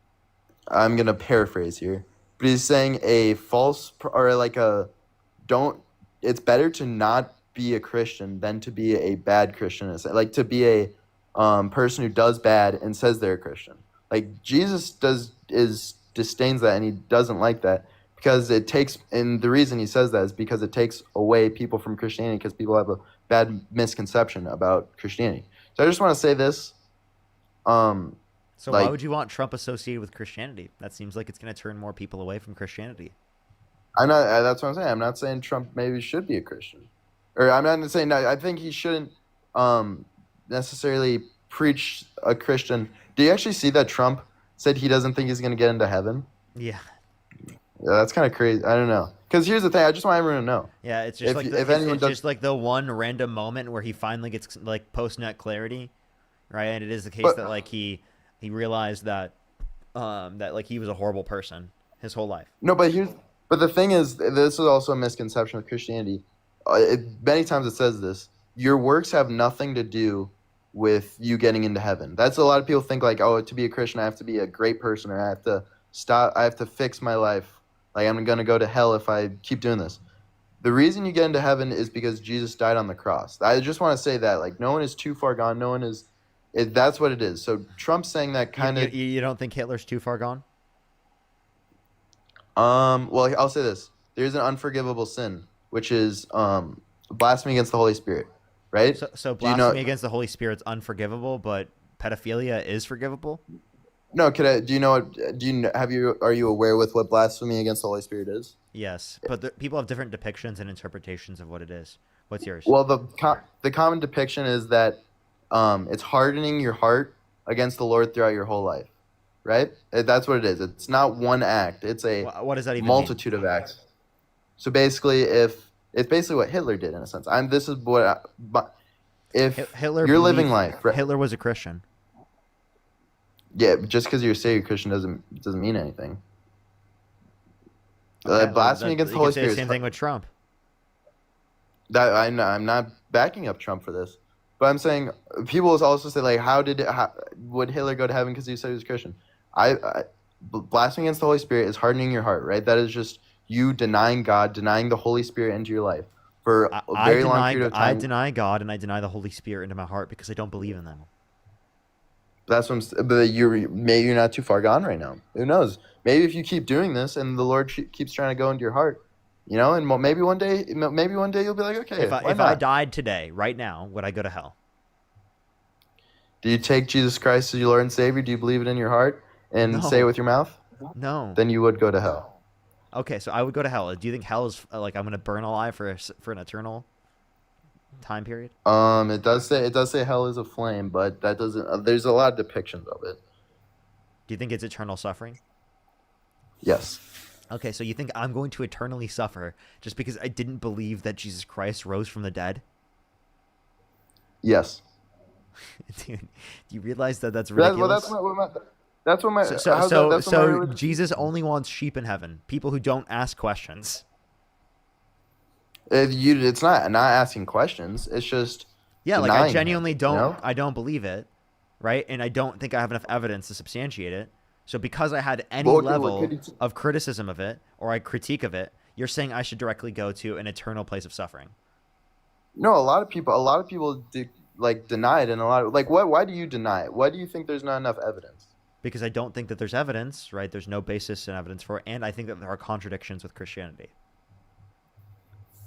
going to paraphrase here, but he's saying it's better to not be a Christian than to be a bad Christian. Like to be a person who does bad and says they're a Christian. Like Jesus disdains that, and he doesn't like that because it takes, and the reason he says that is because it takes away people from Christianity because people have a bad misconception about Christianity. So I just want to say this. So why would you want Trump associated with Christianity? That seems like it's going to turn more people away from Christianity. That's what I'm saying. I'm not saying Trump maybe should be a Christian. Or I'm not saying, I think he shouldn't necessarily preach a Christian. Do you actually see that Trump said he doesn't think he's going to get into heaven? Yeah. That's kind of crazy. I don't know. Because here's the thing. I just want everyone to know. Yeah, it's just just like the one random moment where he finally gets like post-nut clarity, right? And it is the case that like he realized that that like he was a horrible person his whole life. No, but the thing is, this is also a misconception of Christianity. Many times it says this: your works have nothing to do with you getting into heaven. That's a lot of people think like, oh, to be a Christian, I have to be a great person, or I have to fix my life. Like I'm gonna go to hell if I keep doing this. The reason you get into heaven is because Jesus died on the cross. I just want to say that like no one is too far gone. No one is. That's what it is. So Trump's saying that kind of. You don't think Hitler's too far gone? Well, I'll say this: there's an unforgivable sin, which is blasphemy against the Holy Spirit, right? So blasphemy against the Holy Spirit's unforgivable, but pedophilia is forgivable. No, are you aware with what blasphemy against the Holy Spirit is? Yes, but people have different depictions and interpretations of what it is. What's yours? Well, the common depiction is that it's hardening your heart against the Lord throughout your whole life, right? That's what it is. It's not one act. It's a What does that even multitude of acts. So basically, if it's basically what Hitler did in a sense. This is what if Hitler you're living believed- life, right? Hitler was a Christian. Yeah, just because you say you're Christian doesn't mean anything. Okay, Blasphemy against the Holy you could say Spirit. the same thing with Trump. That I'm not backing up Trump for this, but I'm saying people also say like, would Hitler go to heaven because he said he was Christian? Blasphemy against the Holy Spirit is hardening your heart, right? That is just you denying God, denying the Holy Spirit into your life for a very long period of time. I deny God and I deny the Holy Spirit into my heart because I don't believe in them. That's what but maybe you're not too far gone right now. Who knows? Maybe if you keep doing this and the Lord keeps trying to go into your heart, and maybe one day you'll be like, okay, If I died today, right now, would I go to hell? Do you take Jesus Christ as your Lord and Savior? Do you believe it in your heart and say it with your mouth? No. Then you would go to hell. Okay, so I would go to hell. Do you think hell is like I'm going to burn alive for an eternal time period? It does say hell is a flame, but that doesn't. There's a lot of depictions of it. Do you think it's eternal suffering? Yes. Okay, so you think I'm going to eternally suffer just because I didn't believe that Jesus Christ rose from the dead? Yes. Dude, do you realize that's ridiculous? That's what my. So Jesus only wants sheep in heaven, people who don't ask questions. It's not asking questions. It's just like I genuinely it, don't. I don't believe it, right? And I don't think I have enough evidence to substantiate it. So because I had any level of criticism of it or critique of it, you're saying I should directly go to an eternal place of suffering. No, a lot of people deny it, and why do you deny it? Why do you think there's not enough evidence? Because I don't think that there's evidence, right? There's no basis in evidence for it, and I think that there are contradictions with Christianity.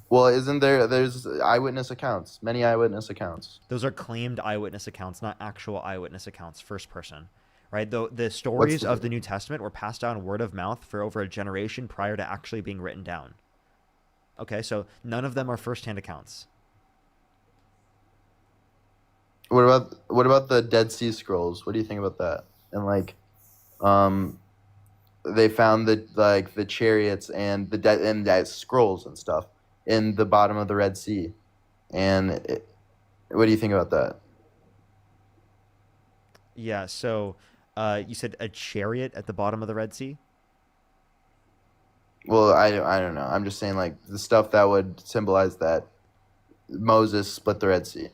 Well, there's eyewitness accounts, many eyewitness accounts. Those are claimed eyewitness accounts, not actual eyewitness accounts, first person, right? The stories of the New Testament were passed down word of mouth for over a generation prior to actually being written down. Okay, so none of them are first-hand accounts. What about the Dead Sea Scrolls? What do you think about that? And they found the chariots and the scrolls and stuff in the bottom of the Red Sea. And what do you think about that? Yeah, so you said a chariot at the bottom of the Red Sea? Well, I don't know. I'm just saying the stuff that would symbolize that Moses split the Red Sea.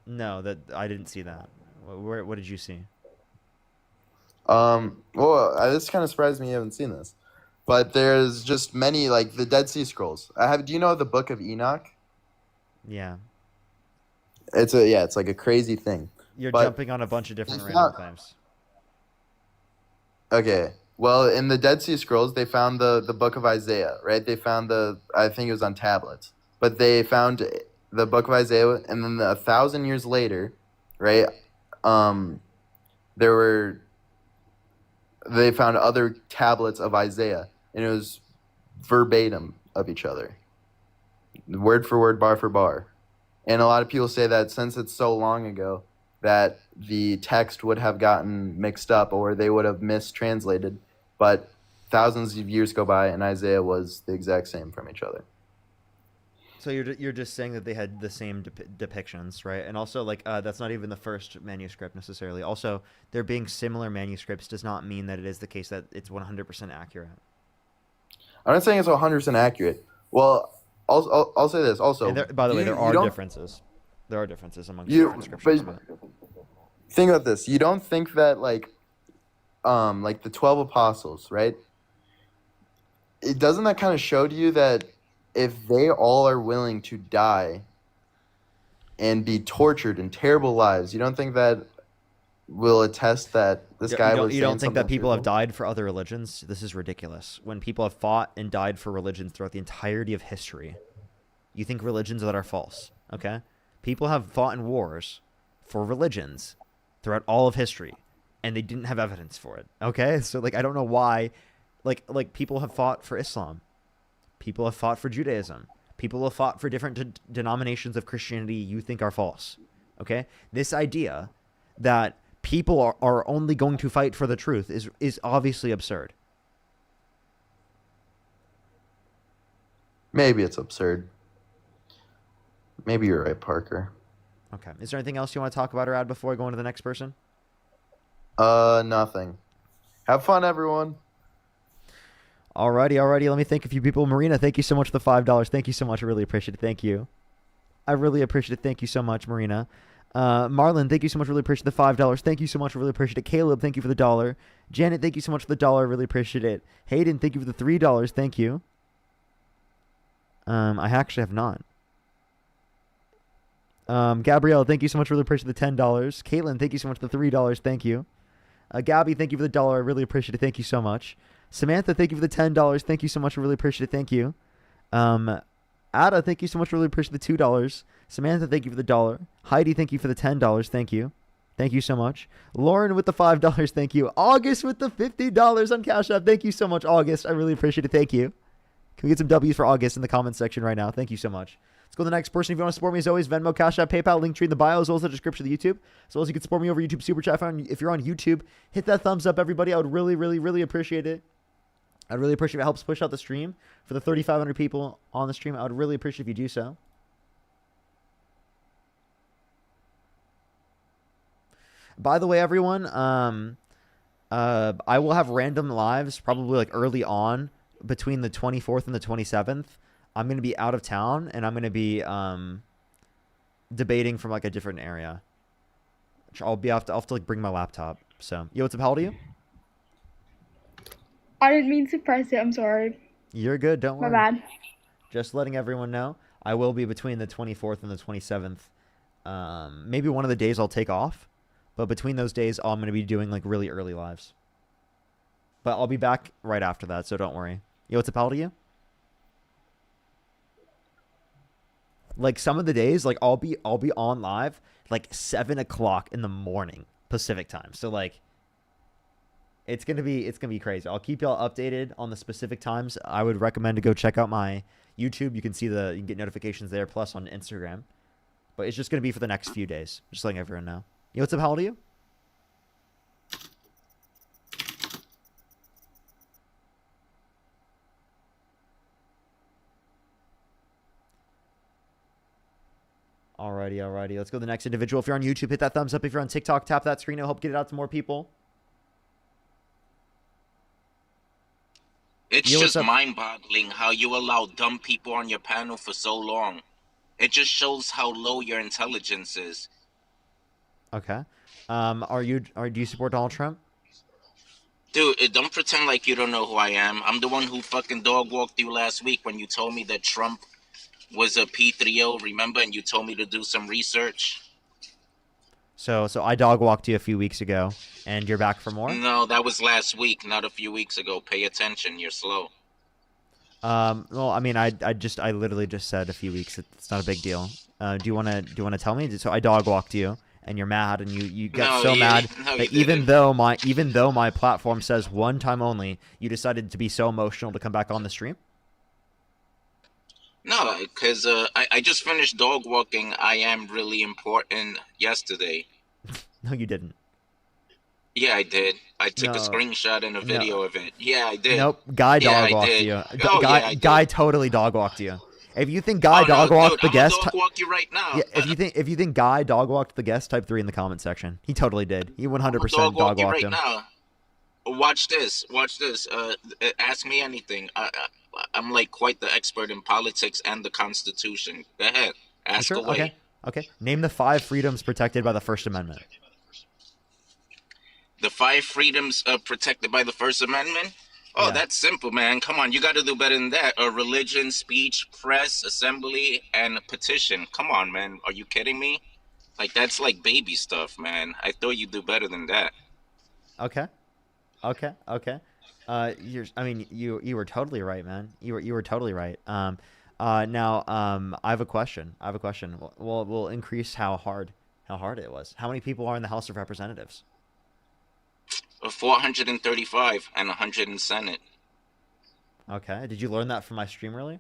No, I didn't see that. What did you see? Well, this kind of surprised me you haven't seen this. But there's just many, the Dead Sea Scrolls. Do you know the Book of Enoch? Yeah. It's like a crazy thing. You're jumping on a bunch of different random claims. Okay. Well, in the Dead Sea Scrolls, they found the Book of Isaiah, right? They found I think it was on tablets. But they found the Book of Isaiah, and then 1,000 years later, right, they found other tablets of Isaiah, and it was verbatim of each other, word for word, bar for bar. And a lot of people say that since it's so long ago that the text would have gotten mixed up or they would have mistranslated, but thousands of years go by and Isaiah was the exact same from each other. So you're just saying that they had the same depictions, right? And also, that's not even the first manuscript necessarily. Also, there being similar manuscripts does not mean that it is the case that it's 100% accurate. I'm not saying it's 100% accurate. Well, I'll say this also. By the way, there are differences. There are differences amongst different scriptures. But think about this. You don't think that the 12 apostles, right? Doesn't that kind of show to you that if they all are willing to die and be tortured in terrible lives, you don't think that will attest that this guy was saying you don't think that something people have truthful? died for other religions? This is ridiculous. When people have fought and died for religions throughout the entirety of history, you think religions that are false, okay? People have fought in wars for religions throughout all of history, and they didn't have evidence for it, okay? So, I don't know why, people have fought for Islam. People have fought for Judaism. People have fought for different denominations of Christianity you think are false. Okay? This idea that people are only going to fight for the truth is obviously absurd. Maybe it's absurd. Maybe you're right, Parker. Okay. Is there anything else you want to talk about or add before I go on to the next person? Nothing. Have fun, everyone. Alrighty. Let me thank a few people. Marina, thank you so much for the $5. Thank you so much. I really appreciate it. Thank you. I really appreciate it. Thank you so much, Marina. Marlon, thank you so much. Really appreciate the $5. Thank you so much. Really appreciate it. Caleb, thank you for the $1. Janet, thank you so much for the $1. Really appreciate it. Hayden, thank you for the $3. Thank you. I actually have not. Gabrielle, thank you so much. Really appreciate the $10. Caitlin, thank you so much for the $3. Thank you. Gabby, thank you for the $1. I really appreciate it. Thank you so much. Samantha, thank you for the $10. Thank you so much. I really appreciate it. Thank you. Ada, thank you so much. Really appreciate the $2. Samantha, thank you for the $1. Heidi, thank you for the $10. Thank you. Thank you so much. Lauren with the $5. Thank you. August with the $50 on Cash App. Thank you so much, August. I really appreciate it. Thank you. Can we get some W's for August in the comments section right now? Thank you so much. Let's go to the next person. If you want to support me, as always, Venmo, Cash App, PayPal, link tree in the bio, as well as the description of the YouTube. As well as you can support me over YouTube Super Chat. If you're on YouTube, hit that thumbs up, everybody. I would really appreciate it. I'd really appreciate if it helps push out the stream for the 3,500 people on the stream. I would really appreciate if you do so. By the way, everyone, I will have random lives probably like early on between the 24th and the 27th. I'm going to be out of town, and I'm going to be debating from like a different area. I'll have to like bring my laptop. So, yo, what's up? How old are you? I didn't mean to press it. I'm sorry. You're good. Don't worry. My bad. Just letting everyone know, I will be between the 24th and the 27th. Maybe one of the days I'll take off, but between those days, I'm going to be doing like really early lives. But I'll be back right after that, so don't worry. Yo, what's up? How old are you? Like some of the days, like I'll be on live like 7 o'clock in the morning Pacific time. So like, it's gonna be crazy. I'll keep y'all updated on the specific times. I would recommend to go check out my YouTube. You can get notifications there, plus on Instagram. But it's just gonna be for the next few days. Just letting everyone know. Yo, what's up? How old are you? Alrighty. Let's go to the next individual. If you're on YouTube, hit that thumbs up. If you're on TikTok, tap that screen. It'll help get it out to more people. It's just mind-boggling how you allow dumb people on your panel for so long. It just shows how low your intelligence is. Okay. Do you support Donald Trump? Dude, don't pretend like you don't know who I am. I'm the one who fucking dog walked you last week when you told me that Trump was a P3O, remember? And you told me to do some research. So I dog walked you a few weeks ago, and you're back for more? No, that was last week, not a few weeks ago. Pay attention, you're slow. Well, I mean, I literally just said a few weeks. It's not a big deal. Do you wanna tell me? So I dog walked you, and you're mad, and you got mad that even though my platform says one time only, you decided to be so emotional to come back on the stream? No, because I just finished dog walking I Am Really Important yesterday. No, you didn't. Yeah, I did. I took a screenshot and a video of it. Yeah, I did. Nope. Guy dog walked you. Guy totally dog walked you. If you think Guy dog walked the guest, dog walk you right now. Yeah, if you think Guy dog walked the guest, type 3 in the comment section. He totally did. He 100% dog walked right him. Now. Watch this. Ask me anything. I'm like quite the expert in politics and the Constitution. Go ahead. Ask away. Okay. Name the 5 freedoms protected by the First Amendment. The 5 freedoms protected by the First Amendment? Oh, yeah. That's simple, man. Come on, you got to do better than that. Religion, speech, press, assembly, and petition. Come on, man. Are you kidding me? Like, that's like baby stuff, man. I thought you'd do better than that. Okay. You were totally right, man. You were totally right. Now, I have a question. We'll increase how hard it was. How many people are in the House of Representatives? 435 and 100 in Senate. Okay. Did you learn that from my stream earlier?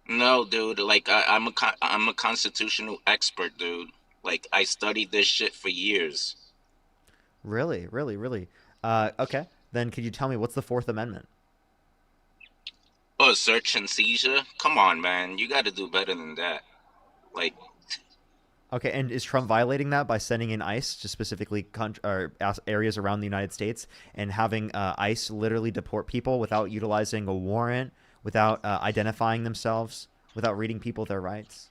No, dude. Like I'm a constitutional expert, dude. Like I studied this shit for years. Really, really, really. Okay. Then could you tell me what's the Fourth Amendment? Oh, search and seizure? Come on, man. You got to do better than that. Like, Okay, and is Trump violating that by sending in ICE to specifically areas around the United States and having ICE literally deport people without utilizing a warrant, without identifying themselves, without reading people their rights?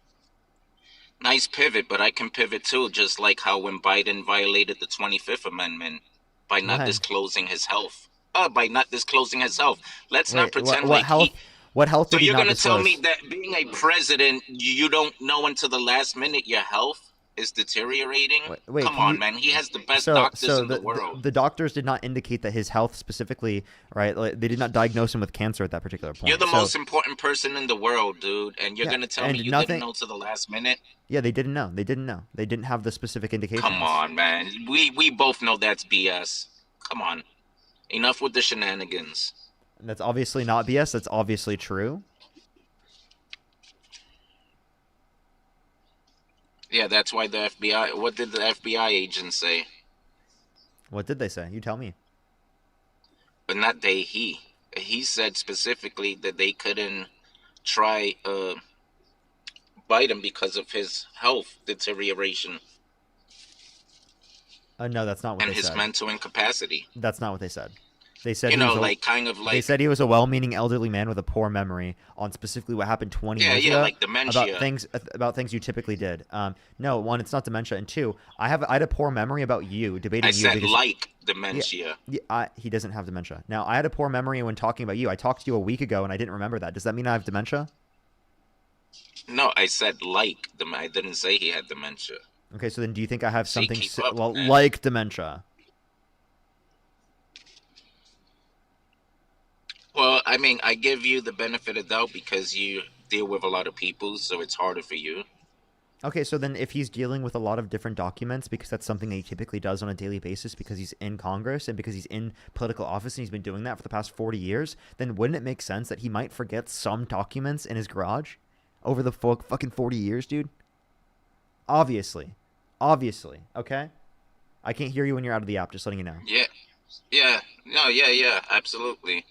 nice pivot, but I can pivot too, just like how when Biden violated the 25th Amendment by not When? disclosing his health. By not disclosing his health. Let's not Wait, pretend what like health? What health So did he you're not gonna tell me disclose? that being a president, you don't know until the last minute your health is deteriorating? Wait, Come can on, you? man. He has the best So, doctors so in the world. the doctors did not indicate that his health specifically, right? Like, they did not diagnose him with cancer at that particular point. You're the So, most important person in the world, dude, and you're yeah, gonna tell me and you nothing. didn't know to the last minute? Yeah, they didn't know. They didn't know. They didn't have the specific indications. Come on, man. We both know that's BS. Come on. Enough with the shenanigans. That's obviously not BS. That's obviously true. Yeah, that's why the FBI. What did the FBI agent say? What did they say? You tell me. But not they. He said specifically that they couldn't try bite him because of his health deterioration No, that's not what and they his said. mental incapacity. That's not what they said. They said You he was know, a, like kind of they like said he was a well-meaning elderly man with a poor memory on specifically what happened 20 yeah, years yeah, ago like dementia. about things you typically did. No, one, it's not dementia, and two, I had a poor memory about you debating I you said because like dementia. he doesn't have dementia. Now, I had a poor memory when talking about you. I talked to you a week ago and I didn't remember that. Does that mean I have dementia? No, I said like I didn't say he had dementia. Okay, so then do you think I have See, something keep up, man. like dementia? Well, I mean, I give you the benefit of doubt because you deal with a lot of people, so it's harder for you. Okay, so then if he's dealing with a lot of different documents, because that's something that he typically does on a daily basis because he's in Congress and because he's in political office and he's been doing that for the past 40 years, then wouldn't it make sense that he might forget some documents in his garage over the fucking 40 years, dude? Obviously. Obviously, okay? I can't hear you when you're out of the app, just letting you know. Yeah, yeah, no, yeah, absolutely.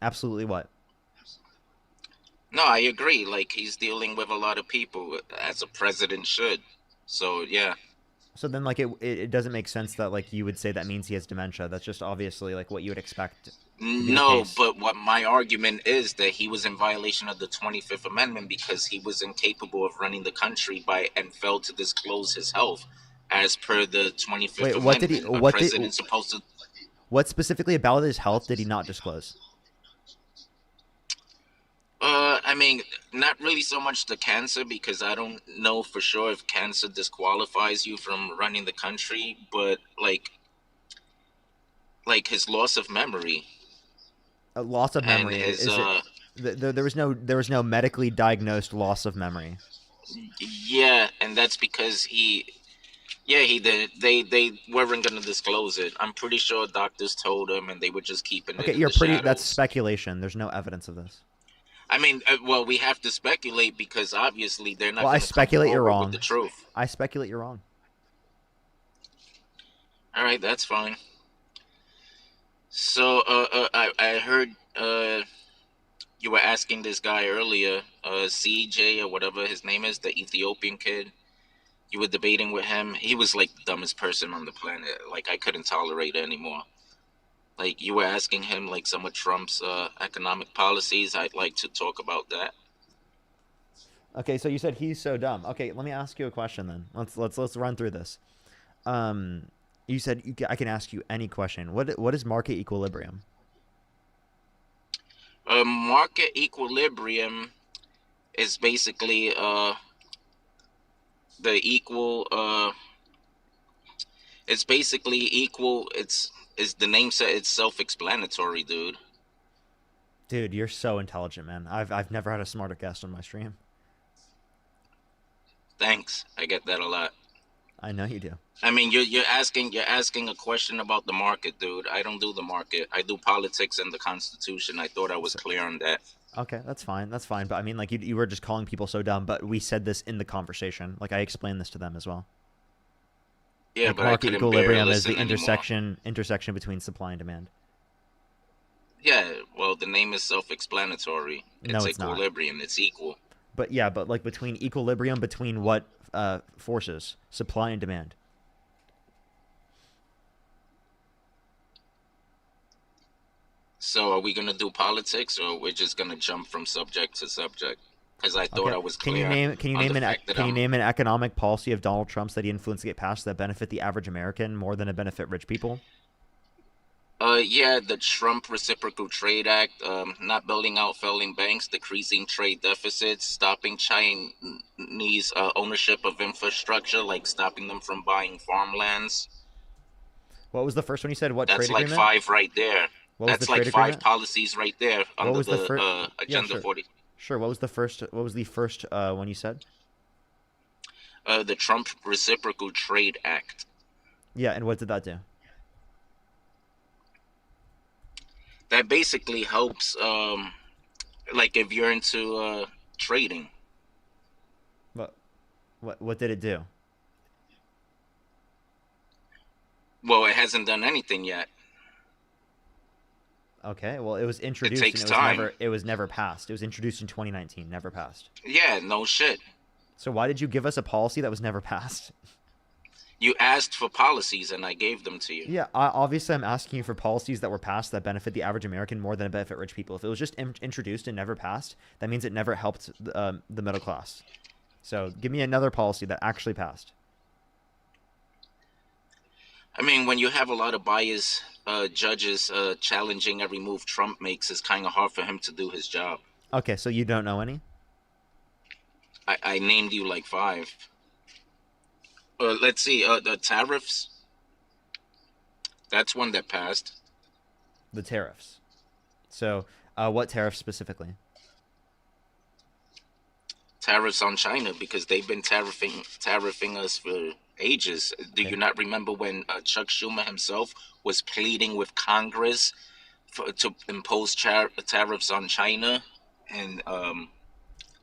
Absolutely what? No, I agree. Like he's dealing with a lot of people as a president should. So yeah. So then, like, it doesn't make sense that, like, you would say that means he has dementia. That's just obviously, like, what you would expect to be the No, case. but what my argument is that he was in violation of the 25th Amendment because he was incapable of running the country and failed to disclose his health, as per the 25th Wait, Amendment. what did he? A What did? president's supposed to. What specifically about his health did he not disclose? I mean, not really so much the cancer because I don't know for sure if cancer disqualifies you from running the country, but like his loss of memory. A loss of memory. And his, Is it? There was no medically diagnosed loss of memory. Yeah, and that's because he did. They weren't gonna disclose it. I'm pretty sure doctors told him, and they were just keeping it. Okay, in you're the pretty. shadows. That's speculation. There's no evidence of this. I mean, well, we have to speculate because obviously they're not. Well, I gonna speculate come you're forward wrong. with the truth. I speculate you're wrong. All right, that's fine. So, I heard you were asking this guy earlier, CJ or whatever his name is, the Ethiopian kid. You were debating with him. He was like the dumbest person on the planet. Like I couldn't tolerate it anymore. Like you were asking him like some of Trump's economic policies. I'd like to talk about that. Okay, so you said he's so dumb. Okay, let me ask you a question then. Let's run through this. You said I can ask you any question. What is market equilibrium? Market equilibrium is basically the equal. It's basically equal. Is the name said? It's self-explanatory, dude. Dude, you're so intelligent, man. I've never had a smarter guest on my stream. Thanks. I get that a lot. I know you do. I mean, you're asking a question about the market, dude. I don't do the market. I do politics and the Constitution. I thought I was clear on that. Okay, that's fine. That's fine. But I mean, like, you were just calling people so dumb, but we said this in the conversation. Like, I explained this to them as well. Yeah, Like, but I market couldn't bear equilibrium is listen the anymore. intersection between supply and demand. Yeah, well, the name is self-explanatory. No, It's it's not. equilibrium. It's equal. But yeah, but like between equilibrium between what forces? Supply and demand. So are we gonna do politics, or we're just gonna jump from subject to subject? Because I thought Okay. I was Can you clear name on the fact that I'm. an economic policy of Donald Trump's that he influenced to get passed that benefit the average American more than it benefit rich people? Yeah, the Trump Reciprocal Trade Act, not building out failing banks, decreasing trade deficits, stopping Chinese ownership of infrastructure, like stopping them from buying farmlands. What was the first one you said? What That's trade like agreement? five right there. What was the That's like trade five agreement? policies right there What under was the first? the Yeah, Agenda sure. 40. Sure. What was the first? What was the first one you said? The Trump Reciprocal Trade Act. Yeah, and what did that do? That basically helps, like if you're into trading. What did it do? Well, it hasn't done anything yet. Okay, well, it was introduced takes and time. it was never passed. It was introduced in 2019, never passed. Yeah, no shit. So why did you give us a policy that was never passed? You asked for policies and I gave them to you. Yeah, obviously I'm asking you for policies that were passed that benefit the average American more than it benefit rich people. If it was just introduced and never passed, that means it never helped the middle class. So give me another policy that actually passed. I mean, when you have a lot of biased judges challenging every move Trump makes, it's kind of hard for him to do his job. Okay, so you don't know any? I named you like five. Let's see, the tariffs. That's one that passed. The tariffs. So what tariffs specifically? Tariffs on China, because they've been tariffing us for ages. Do you not remember when Chuck Schumer himself was pleading with Congress to impose tariffs on China, and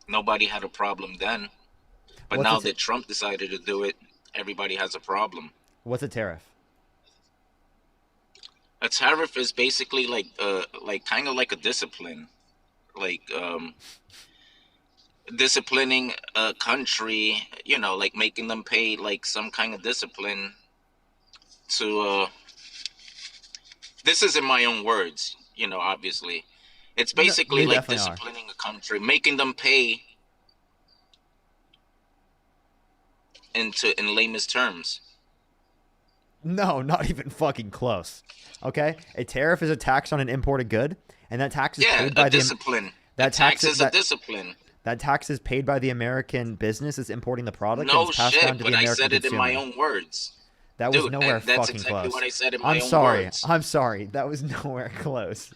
nobody had a problem then. But now that Trump decided to do it, everybody has a problem. What's a tariff? A tariff is basically like kind of like a discipline, like disciplining a country, you know, like making them pay like some kind of discipline to this is in my own words, you know, obviously. It's basically like disciplining a country, making them pay in layman's terms. No, not even fucking close. Okay? A tariff is a tax on an imported good, and that tax is paid by discipline. That tax is a discipline. That tax is paid by the American business that's importing the product. No and it's passed shit, on to but the I American said it consumer. in my own words. That was Dude, nowhere and that's fucking exactly close. what I said in my own sorry. words. I'm sorry. That was nowhere close.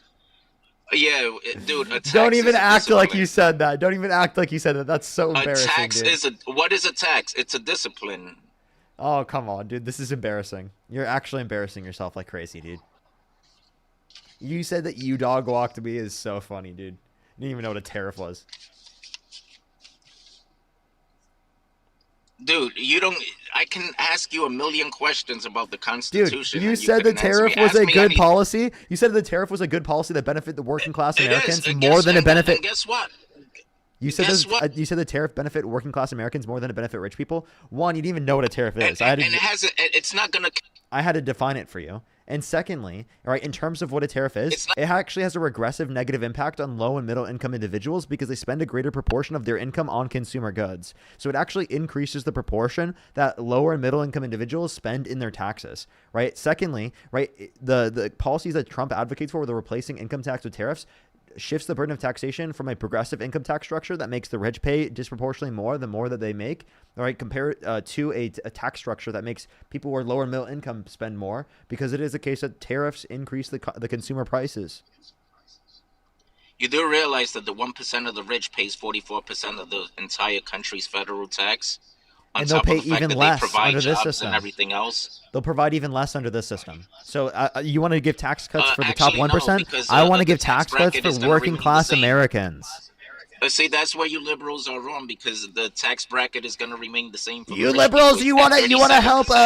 Yeah, dude. A tax Don't even is a act like discipline. you said that. Don't even act like you said that. That's so embarrassing, A tax dude. is what is a tax? It's a discipline. Oh, come on, dude. This is embarrassing. You're actually embarrassing yourself like crazy, dude. You said that you dog walked me is so funny, dude. You didn't even know what a tariff was. Dude, you don't. I can ask you a million questions about the Dude, Constitution. you and said the couldn't answer tariff me. was Ask a me good anything. policy. You said the tariff was a good policy that benefit the working class It is. Americans And more than it benefit. And guess what? You said guess what? you said the tariff benefit working class Americans more than it benefit rich people. One, you didn't even know what a tariff is. And it has. It's not gonna. I had to define it for you. And secondly, right, in terms of what a tariff is, it actually has a regressive negative impact on low and middle income individuals because they spend a greater proportion of their income on consumer goods. So it actually increases the proportion that lower and middle income individuals spend in their taxes, right? Secondly, right, the policies that Trump advocates for, the replacing income tax with tariffs, shifts the burden of taxation from a progressive income tax structure that makes the rich pay disproportionately more the more that they make, all right, compare it to a tax structure that makes people who are lower middle income spend more, because it is a case that tariffs increase the consumer prices. You do realize that the 1% of the rich pays 44% of the entire country's federal tax? On And they'll top pay of the fact even that less they provide under this jobs system. and everything else. They'll provide even less under this system. So you want to give tax cuts for the top Actually, no, 1%? because, I want to the give tax tax cuts bracket for is gonna working remain the class same. Americans. See, that's where you liberals are wrong, because the tax bracket is going to remain the same for the You rich liberals, people. you It's want at to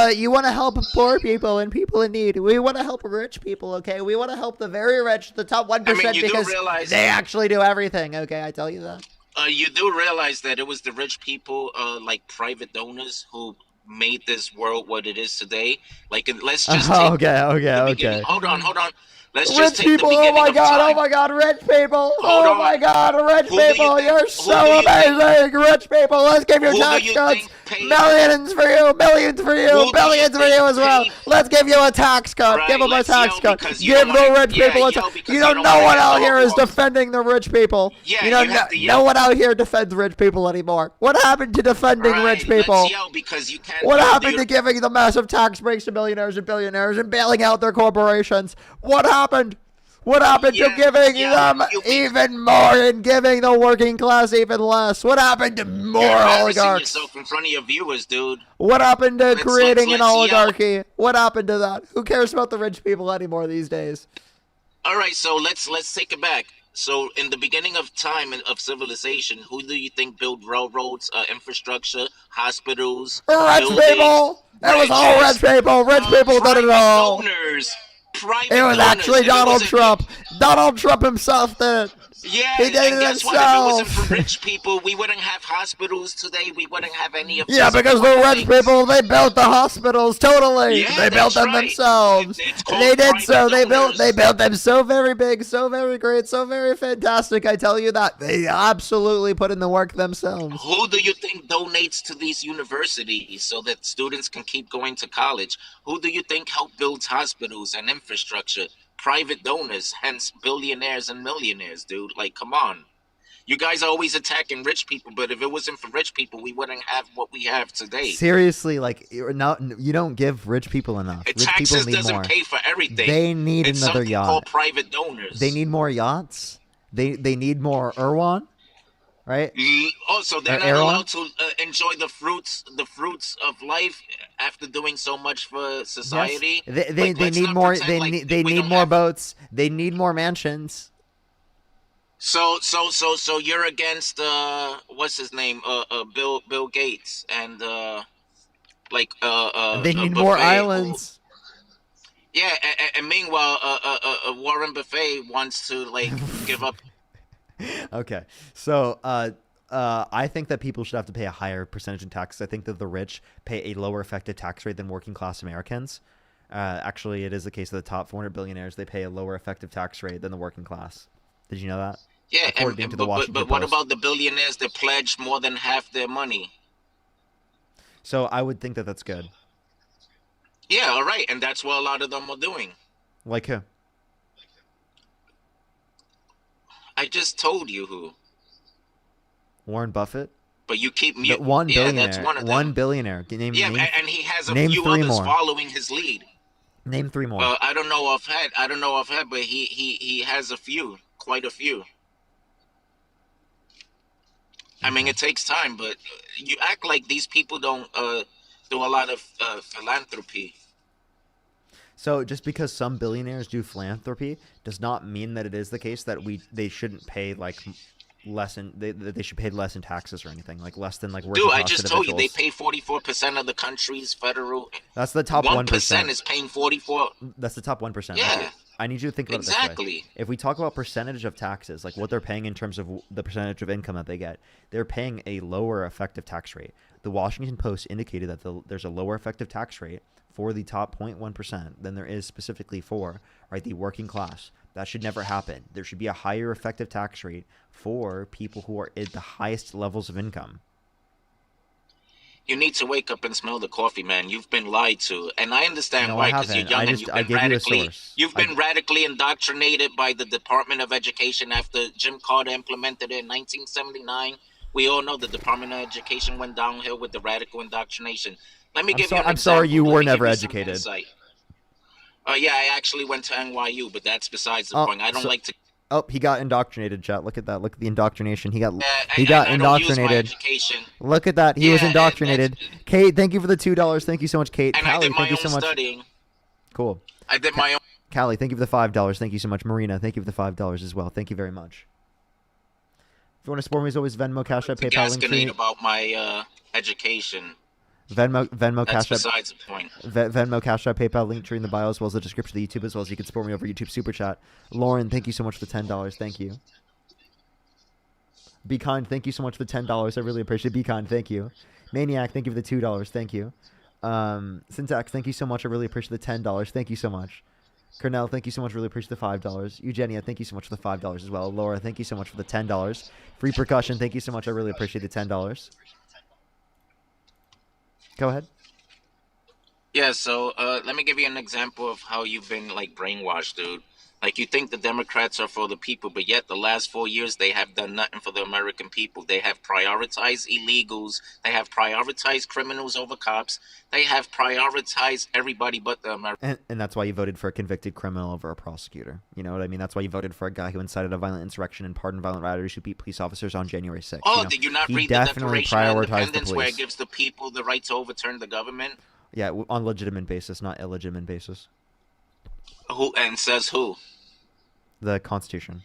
37%. you want to help poor people and people in need. We want to help rich people, okay? We want to help the very rich, the top 1%, you do because realize- they actually do everything, okay? I tell you that. You do realize that it was the rich people, like private donors, who made this world what it is today. Like, let's just take Okay. Hold on. Let's Rich just take people, the oh beginning my of god, time. oh my god, rich people, Hold oh on. my god, rich Who do you people, think- you're who so do you think- amazing, rich people, let's give you Who do tax you cuts, think paid- millions for you, billions for Who you, do billions you for you think as well, paid- let's give you a tax cut, Right, give them a let's tax yell cut, because you give don't the wanna- rich yeah, people a yell tax, because you you know don't no wanna one get out law here is walked. defending the rich people, Yeah, you know, you have to yell. no one out here defends rich people anymore, what happened to defending rich people? Let's yell because you can't. What yell. happened to giving the massive tax breaks to millionaires and billionaires and bailing out their corporations? What happened? What happened to giving them even more and giving the working class even less? What happened to more You're embarrassing oligarchs? yourself in front of your viewers, dude. What happened to creating an let's yell. oligarchy? What happened to that? Who cares about the rich people anymore these days? All right, so let's take it back. So, in the beginning of time and of civilization, who do you think built railroads, infrastructure, hospitals, Rich buildings? people! It was all rich people! Rich people did it all! Donors. Private It was donors. actually If it Donald wasn't- Trump! Donald Trump himself did it! Yeah, He did and it guess what? If it wasn't himself! for rich people, we wouldn't have hospitals today. We wouldn't have any of Yeah, these because the important rich things. people, they built the hospitals totally. Yeah, They built that's them right. themselves. called They did private so. They donors. built them so very big, so very great, so very fantastic. I tell you that. They absolutely put in the work themselves. Who do you think donates to these universities so that students can keep going to college? Who do you think help build hospitals and infrastructure? Private donors, hence billionaires and millionaires, dude. Like, come on. You guys are always attacking rich people, but if it wasn't for rich people, we wouldn't have what we have today. Seriously, like you're not, you don't give rich people enough. Rich people Taxes need doesn't more. pay for everything. They need it's another something yacht. called private donors. They need more yachts. They need more Irwan, right? Also, they're Or not Erewhon? allowed to enjoy the fruits of life after doing so much for society. Yes. They Like, let's need not more. pretend like They we need don't more have- boats. They need more mansions. So you're against what's his name? Bill Gates and They need more Buffet, islands. Yeah, and meanwhile, Warren Buffet wants to like give up. Okay, so I think that people should have to pay a higher percentage in taxes. I think that the rich pay a lower effective tax rate than working class Americans. Actually, it is the case of the top 400 billionaires. They pay a lower effective tax rate than the working class. Did you know that? Yeah, According to the Washington but what Post. about the billionaires that pledge more than half their money? So I would think that that's good. Yeah, all right, and that's what a lot of them are doing. Like who? I just told you who. Warren Buffett? But you keep The mute. one Yeah, billionaire. that's one of them. One billionaire. Name, Yeah, name, and he has a name few three others more. following his lead. Name three more. I don't know offhand. But he has a few, quite a few. I mean, it takes time, but you act like these people don't do a lot of philanthropy. So just because some billionaires do philanthropy does not mean that it is the case that they shouldn't pay like less in they should pay less in taxes or anything, like less than like working Dude, I class just told you they individuals. pay 44% of the country's federal. That's the top 1%. 1% is paying 44. That's the top 1%. Yeah. I need you to think about it this way. Exactly. If we talk about percentage of taxes, like what they're paying in terms of the percentage of income that they get, they're paying a lower effective tax rate. The Washington Post indicated that there's a lower effective tax rate for the top 0.1% than there is specifically for the working class. That should never happen. There should be a higher effective tax rate for people who are at the highest levels of income. You need to wake up and smell the coffee, man. You've been lied to, and I understand No, why, I because you're haven't. young I and just- you've I been gave you a radically. source. You've been radically indoctrinated by the Department of Education after Jim Carter implemented it in 1979. We all know the Department of Education went downhill with the radical indoctrination. Let me give you an I'm sorry example. you Let were me give never you some educated. insight. Yeah, I actually went to NYU, but that's besides the point. I don't so- like to. Oh, he got indoctrinated, chat. Look at that. Look at the indoctrination. He got I don't use my indoctrinated. education. Look at that. He was indoctrinated. Kate, thank you for the $2. Thank you so much, Kate. And Callie, I did my thank you own so much. studying. Cool. I did my own. Callie, thank you for the $5. Thank you so much. Marina, thank you for the $5 as well. Thank you very much. If you want to support me, as always, Venmo, Cash App, PayPal, link tree. About my education. Venmo, That's Cash App. besides the point. Venmo, Cash App, PayPal, link tree in the bio, as well as the description of the YouTube, as well as you can support me over YouTube Super Chat. Lauren, thank you so much for the $10. Thank you. Be Kind, thank you so much for the $10. I really appreciate it. Be Kind, thank you. Maniac, thank you for the $2. Thank you. Syntax, thank you so much. I really appreciate the $10. Thank you so much. Cornell, thank you so much. Really appreciate the $5. Eugenia, thank you so much for the $5 as well. Laura, thank you so much for the $10. Free Percussion, thank you so much. I really appreciate the $10. Go ahead. Yeah, so let me give you an example of how you've been like brainwashed, dude. Like, you think the Democrats are for the people, but yet the last 4 years they have done nothing for the American people. They have prioritized illegals. They have prioritized criminals over cops. They have prioritized everybody but the Americans. And that's why you voted for a convicted criminal over a prosecutor. You know what I mean? That's why you voted for a guy who incited a violent insurrection and pardoned violent rioters who beat police officers on January 6th. Oh, you know? did you not He read the definitely Declaration of prioritized the Independence where it police. gives the people the right to overturn the government? Yeah, on legitimate basis, not illegitimate basis. Who and says who? The Constitution.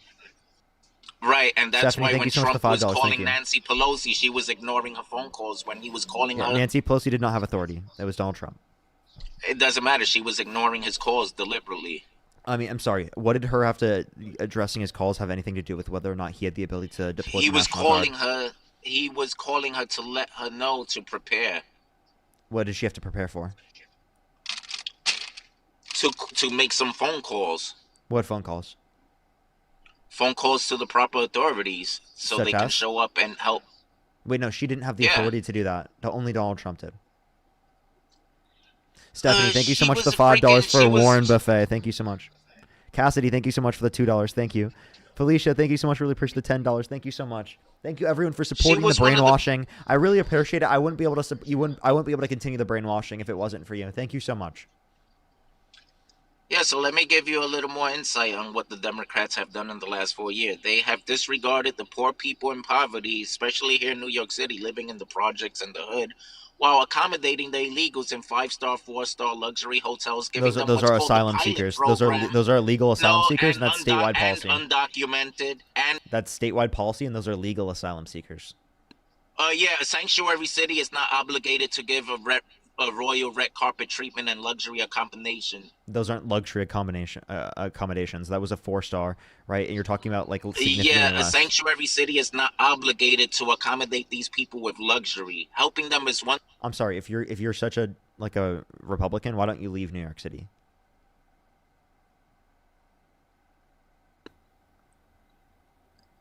Right, and that's Stephanie, why thank when you so much Trump for the was $5. Thank calling you. Nancy Pelosi, she was ignoring her phone calls when he was calling Yeah, her. Nancy Pelosi did not have authority. That was Donald Trump. It doesn't matter. She was ignoring his calls deliberately. I mean, I'm sorry. What did her have to addressing his calls have anything to do with whether or not he had the ability to deploy He the was National calling Guard? her. He was calling her to let her know to prepare. What did she have to prepare for? To make some phone calls. What phone calls? Phone calls to the proper authorities so Such they can as? show up and help. Wait, no, she didn't have the Yeah. authority to do that. Only Donald Trump did. Stephanie, thank you so she much for the was $5 freaking- for she a was- Warren buffet. Thank you so much. Cassidy, thank you so much for the $2. Thank you. Felicia, thank you so much. Really appreciate the $10. Thank you so much. Thank you everyone for supporting the was one of the- brainwashing. I really appreciate it. I wouldn't be able to. I wouldn't be able to continue the brainwashing if it wasn't for you. Thank you so much. Yeah, so let me give you a little more insight on what the Democrats have done in the last 4 years. They have disregarded the poor people in poverty, especially here in New York City, living in the projects and the hood, while accommodating the illegals in 5-star, 4-star luxury hotels, giving them Those what's are called the asylum pilot seekers. program. Those are illegal asylum No, seekers, and that's statewide and policy. undocumented, and That's statewide policy, and those are legal asylum seekers. yeah, a sanctuary city is not obligated to give a royal red carpet treatment and luxury accommodation. Those aren't luxury accommodations. That was a 4-star, right? And you're talking about like significantly Yeah, a less. sanctuary city is not obligated to accommodate these people with luxury. Helping them is one. I'm sorry, if you're such a Republican, why don't you leave New York City?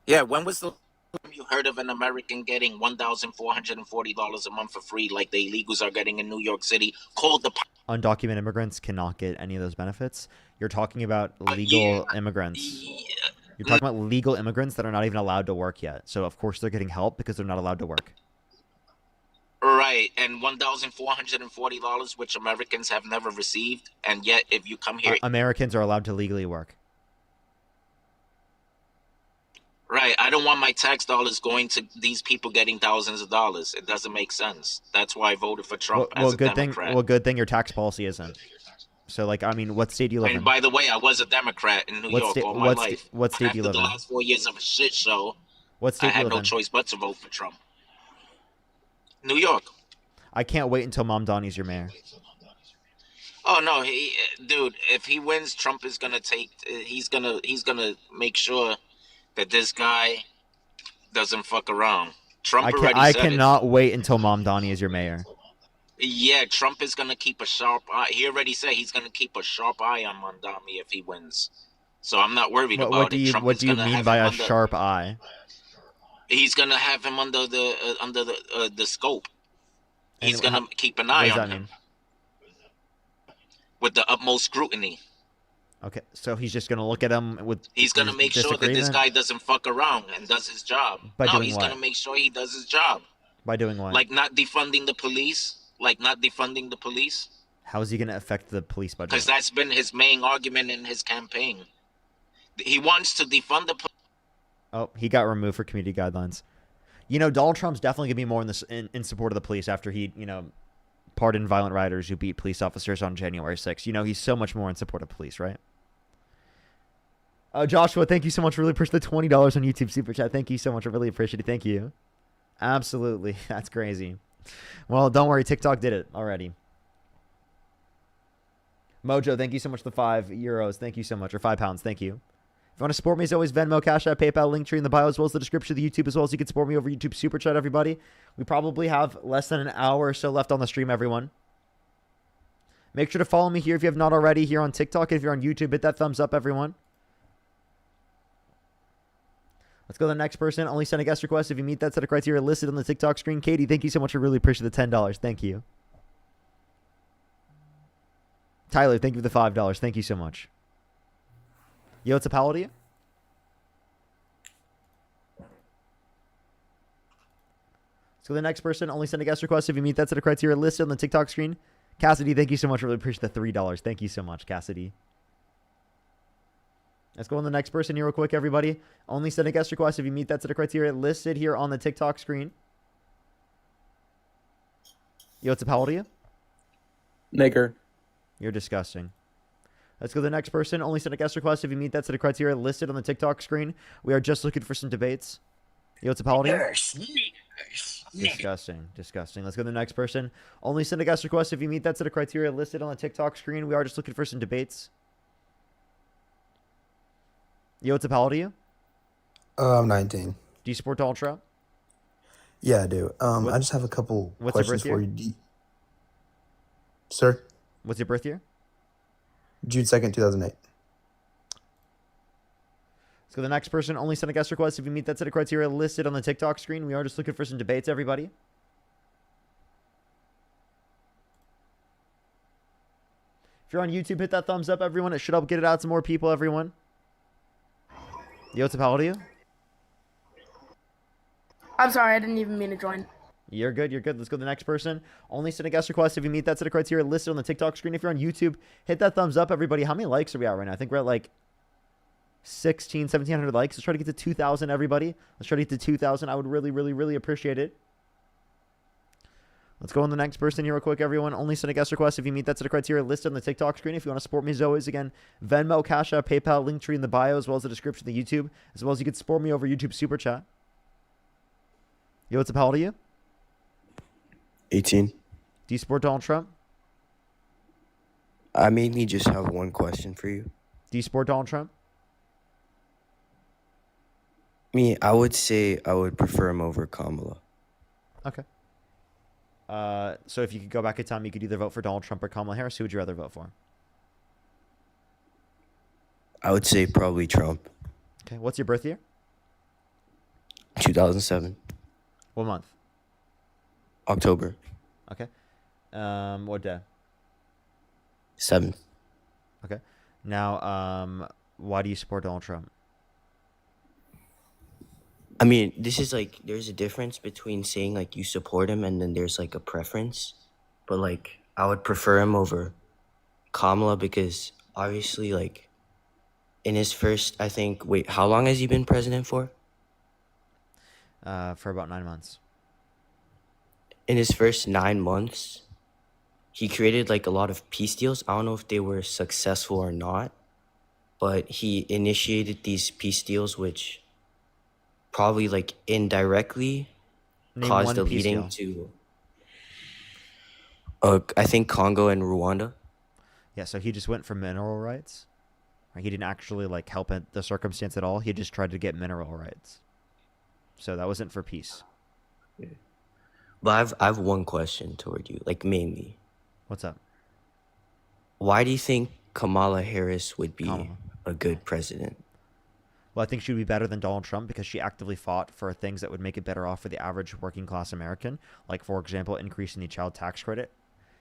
Yeah, when was the time you heard of an American getting $1,440 a month for free, like the illegals are getting in New York City? Called the Undocumented immigrants cannot get any of those benefits. You're talking about legal immigrants. You're talking about legal immigrants that are not even allowed to work yet. So of course they're getting help because they're not allowed to work. right, and $1,440, which Americans have never received, and yet if you come here, Americans are allowed to legally work. right, I don't want my tax dollars going to these people getting thousands of dollars. It doesn't make sense. That's why I voted for Trump Well, as a Democrat. good thing your tax policy isn't. So like, I mean, what state do you live And in? by the way, I was a Democrat in New What York sta- all my what life. sta- what state do you After live the in? last 4 years of a shit show, What state I do you had live no in? choice but to vote for Trump. New York. I can't wait until Mom Donnie's your mayor. Oh no, dude, if he wins, Trump is gonna take. He's gonna make sure that this guy doesn't fuck around. Trump already I said cannot wait until Mom Donnie is your mayor. it. Yeah, Trump is gonna keep a sharp eye. He already said he's gonna keep a sharp eye on Mondami if he wins. So I'm not worried about What do it. you Trump what is do you gonna mean have by him a under- sharp eye? He's gonna have him under the scope. He's And gonna keep an What eye does on that him mean? with the utmost scrutiny. Okay, so he's just gonna look at him with. He's gonna his make sure that this disagreement? guy doesn't fuck around and does his job. By No, doing he's what? gonna make sure he does his job. By doing what? Like not defunding the police. How is he gonna affect the police budget? Because that's been his main argument in his campaign. He wants to defund the. Oh, he got removed for community guidelines. You know, Donald Trump's definitely gonna be more in support of the police after he, pardoned violent rioters who beat police officers on January 6th. You know, he's so much more in support of police, right? Joshua, thank you so much. Really appreciate the $20 on YouTube Super Chat. Thank you so much. I really appreciate it. Thank you. Absolutely. That's crazy. Well, don't worry. TikTok did it already. Mojo, thank you so much for the €5. Thank you so much. Or £5. Thank you. If you want to support me, as always, Venmo, Cash App, PayPal, Linktree in the bio, as well as the description of the YouTube, as well as you can support me over YouTube Super Chat, everybody. We probably have less than an hour or so left on the stream, everyone. Make sure to follow me here if you have not already here on TikTok. If you're on YouTube, hit that thumbs up, everyone. Let's go to the next person. Only send a guest request if you meet that set of criteria listed on the TikTok screen. Katie, thank you so much. I really appreciate the $10. Thank you. Tyler, thank you for the $5. Thank you so much. Yo, it's a pal to you? Let's go to the next person. Only send a guest request if you meet that set of criteria listed on the TikTok screen. Cassidy, thank you so much. I really appreciate the $3. Thank you so much, Cassidy. Let's go on the next person here real quick, everybody. Only send a guest request if you meet that set of criteria listed here on the TikTok screen. Yo, it's a pal to you? Nigger. You're disgusting. Let's go to the next person. Only send a guest request if you meet that set of criteria listed on the TikTok screen. We are just looking for some debates. Yo, it's a pal to you? Disgusting. Disgusting. Let's go to the next person. Only send a guest request if you meet that set of criteria listed on the TikTok screen. We are just looking for some debates. Yo, it's a pal to you? I'm 19. Do you support Donald Trump? Yeah, I do. I just have a couple What's your questions birth for year? you. Sir? What's your birth year? June 2nd, 2008. Let's go to the next person. Only send a guest request if you meet that set of criteria listed on the TikTok screen. We are just looking for some debates, everybody. If you're on YouTube, hit that thumbs up, everyone. It should help get it out to more people, everyone. Yo, it's a pal to you? I'm sorry, I didn't even mean to join. You're good. You're good. Let's go to the next person. Only send a guest request if you meet that set of criteria listed on the TikTok screen. If you're on YouTube, hit that thumbs up, everybody. How many likes are we at right now? I think we're at like 1,700 likes. Let's try to get to 2,000, everybody. Let's try to get to 2,000. I would really, really, really appreciate it. Let's go on the next person here real quick, everyone. Only send a guest request if you meet that set of criteria listed on the TikTok screen. If you want to support me, as always, again, Venmo, Cash App, PayPal, Linktree in the bio, as well as the description of the YouTube, as well as you can support me over YouTube Super Chat. Yo, what's up? How old are you? 18. Do you support Donald Trump? I mainly just have one question for you. Do you support Donald Trump? Me, I would say I would prefer him over Kamala. Okay. So if you could go back in time, you could either vote for Donald Trump or Kamala Harris. Who would you rather vote for? I would say probably Trump. Okay. What's your birth year? 2007. What month? October. Okay. What day? 7th. Okay. Now, why do you support Donald Trump? I mean, this is like, there's a difference between saying like you support him and then there's like a preference. But like, I would prefer him over Kamala because obviously like in his first, I think, wait, how long has he been president for? For about 9 months. In his first 9 months, he created like a lot of peace deals. I don't know if they were successful or not, but he initiated these peace deals, which probably like indirectly caused the leading to, I think, Congo and Rwanda. Yeah, so he just went for mineral rights. He didn't actually like help the circumstance at all. He just tried to get mineral rights. So that wasn't for peace. Yeah. But I have one question toward you, like mainly. What's up? Why do you think Kamala Harris would be a good president? Well, I think she would be better than Donald Trump because she actively fought for things that would make it better off for the average working class American. Like, for example, increasing the child tax credit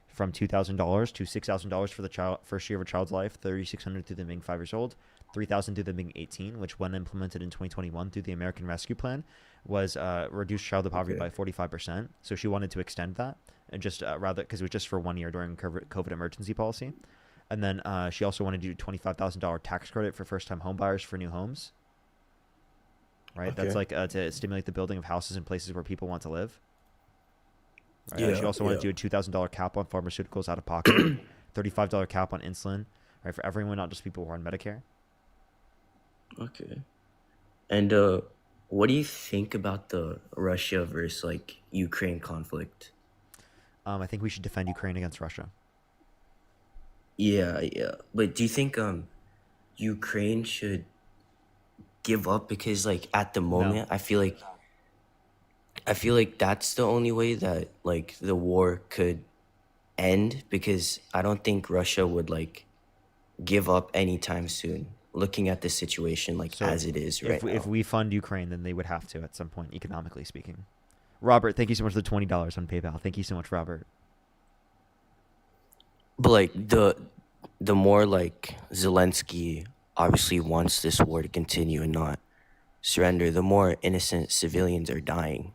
from $2,000 to $6,000 for the first year of a child's life, $3,600 through them being 5 years old, $3,000 through them being 18, which when implemented in 2021 through the American Rescue Plan was reduced childhood poverty by 45%. So she wanted to extend that and just rather because it was just for 1 year during COVID emergency policy. And then she also wanted to do $25,000 tax credit for first-time home buyers for new homes. Right, that's like to stimulate the building of houses in places where people want to live. Right? Yeah, She also wanted to do a $2,000 cap on pharmaceuticals out of pocket, $35 cap on insulin, right, for everyone, not just people who are on Medicare. Okay. And what do you think about the Russia versus like Ukraine conflict? I think we should defend Ukraine against Russia. Yeah, yeah. But do you think Ukraine should give up? Because like at the moment I feel like that's the only way that like the war could end, because I don't think Russia would like give up anytime soon, looking at the situation like So as it is right now. if we fund Ukraine, then they would have to at some point, economically speaking. Robert, thank you so much for the $20 on PayPal. Thank you so much, Robert. But like the more like Zelensky obviously wants this war to continue and not surrender, the more innocent civilians are dying.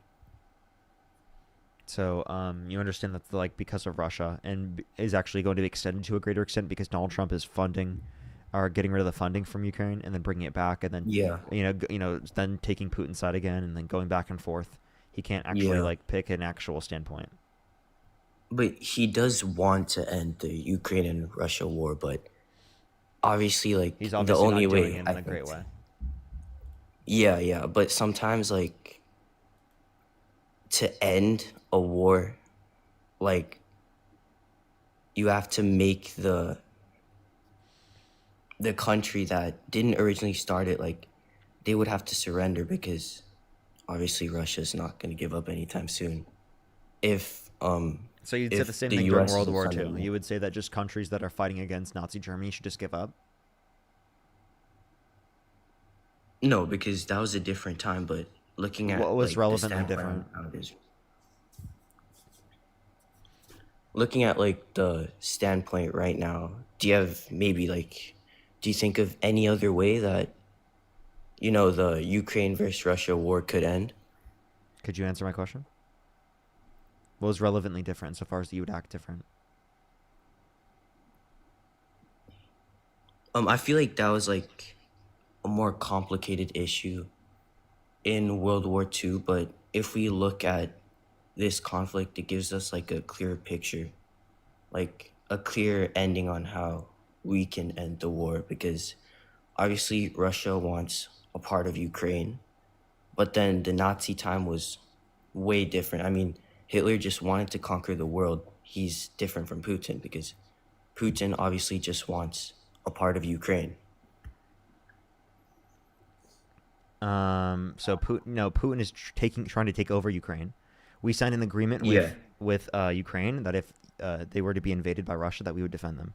So you understand that like because of Russia and is actually going to be extended to a greater extent because Donald Trump is funding or getting rid of the funding from Ukraine and then bringing it back and then then taking Putin's side again and then going back and forth. He can't actually like pick an actual standpoint. But he does want to end the Ukraine and Russia war, but obviously like He's the obviously only not doing way it in a great way. Yeah, but sometimes like to end a war, like you have to make the country that didn't originally start it, like they would have to surrender, because obviously Russia's not going to give up anytime soon. If So you'd say the same thing during World War II. You would say that just countries that are fighting against Nazi Germany should just give up? No, because that was a different time, but looking at what was like, relevant and the different? standpoint nowadays. Looking at like the standpoint right now, do you think of any other way that the Ukraine versus Russia war could end? Could you answer my question? What was relevantly different so far as you would act different? I feel like that was like a more complicated issue in World War II, but if we look at this conflict, it gives us like a clear picture, like a clear ending on how we can end the war, because obviously Russia wants a part of Ukraine, but then the Nazi time was way different. I mean, Hitler just wanted to conquer the world. He's different from Putin because Putin obviously just wants a part of Ukraine. So Putin is trying to take over Ukraine. We signed an agreement with Ukraine that if they were to be invaded by Russia, that we would defend them.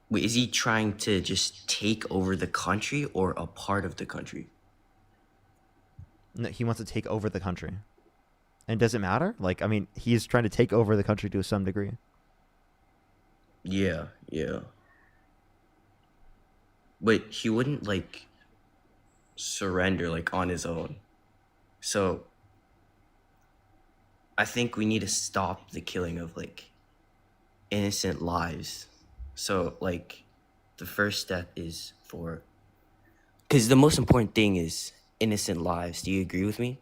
Wait, is he trying to just take over the country or a part of the country? No, he wants to take over the country. And does it matter? Like, I mean, he's trying to take over the country to some degree. Yeah. But he wouldn't like surrender like on his own. So I think we need to stop the killing of like innocent lives. So like the first step is because the most important thing is innocent lives. Do you agree with me?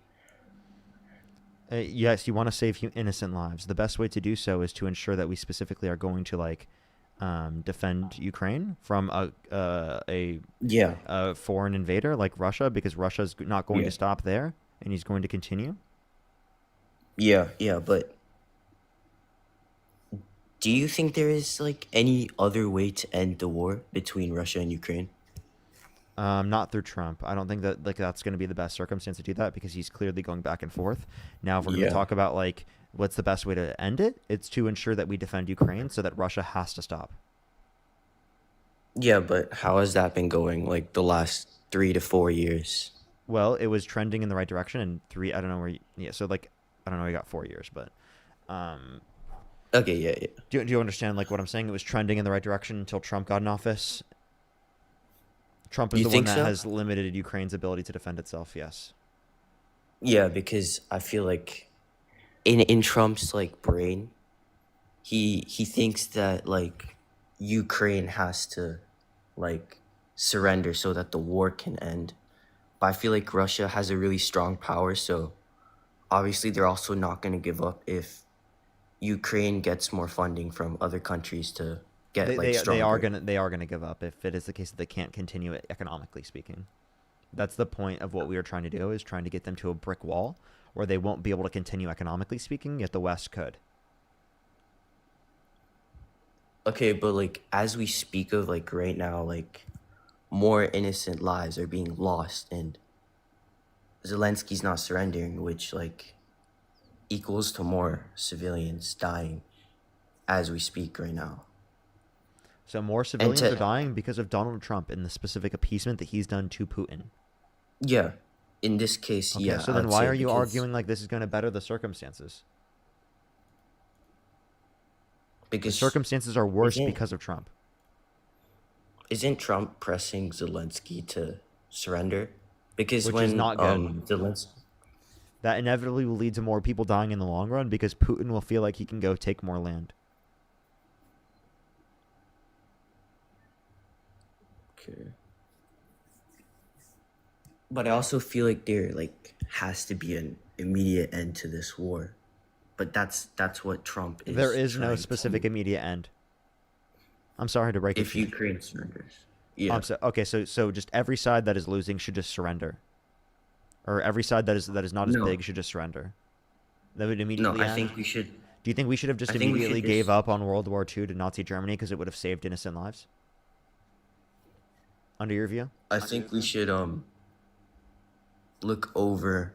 Yes, you want to save innocent lives. The best way to do so is to ensure that we specifically are going to like defend Ukraine from a foreign invader like Russia, because Russia's not going to stop there and he's going to continue. Yeah, but do you think there is like any other way to end the war between Russia and Ukraine? Not through Trump. I don't think that like that's going to be the best circumstance to do that, because he's clearly going back and forth. Now, if we're going to talk about like what's the best way to end it, it's to ensure that we defend Ukraine so that Russia has to stop. Yeah, but how has that been going like the last 3 to 4 years? Well, it was trending in the right direction, and I don't know where. So like, I don't know. You got 4 years, but. Okay, yeah. Do you understand like what I'm saying? It was trending in the right direction until Trump got in office. Trump is the one that has limited Ukraine's ability to defend itself. Yes. Yeah, because I feel like in Trump's like brain, he thinks that like Ukraine has to like surrender so that the war can end. But I feel like Russia has a really strong power, so obviously they're also not going to give up if Ukraine gets more funding from other countries to get They, like they they are stronger. gonna give up if it is the case that they can't continue it economically speaking. That's the point of what we are trying to do, is trying to get them to a brick wall where they won't be able to continue economically speaking, yet the West could. Okay, but like as we speak of like right now, like more innocent lives are being lost and Zelensky's not surrendering, which like equals to more civilians dying as we speak right now. So more And civilians are to dying because of Donald Trump and the specific appeasement that he's done to Putin. yeah, in this case, Okay, yeah, so I then would why say are you because arguing like this is going to better the circumstances? The because circumstances are worse isn't because of Trump. isn't Trump pressing Zelensky to surrender? Because Which is when not good. Zelensky That inevitably will lead to more people dying in the long run because Putin will feel like he can go take more land. okay. But I also feel like there like has to be an immediate end to this war. But that's what Trump There is is no trying specific to immediate end. I'm sorry to break it if to you. Ukraine surrenders. Oh, Yeah. okay, so just every side that is losing should just surrender, or every side that is not as No. big should just surrender. That would No, immediately I end. think we should Do you think we should have just I think we should immediately gave just up on World War II to Nazi Germany because it would have saved innocent lives? Under your view? I think we should look over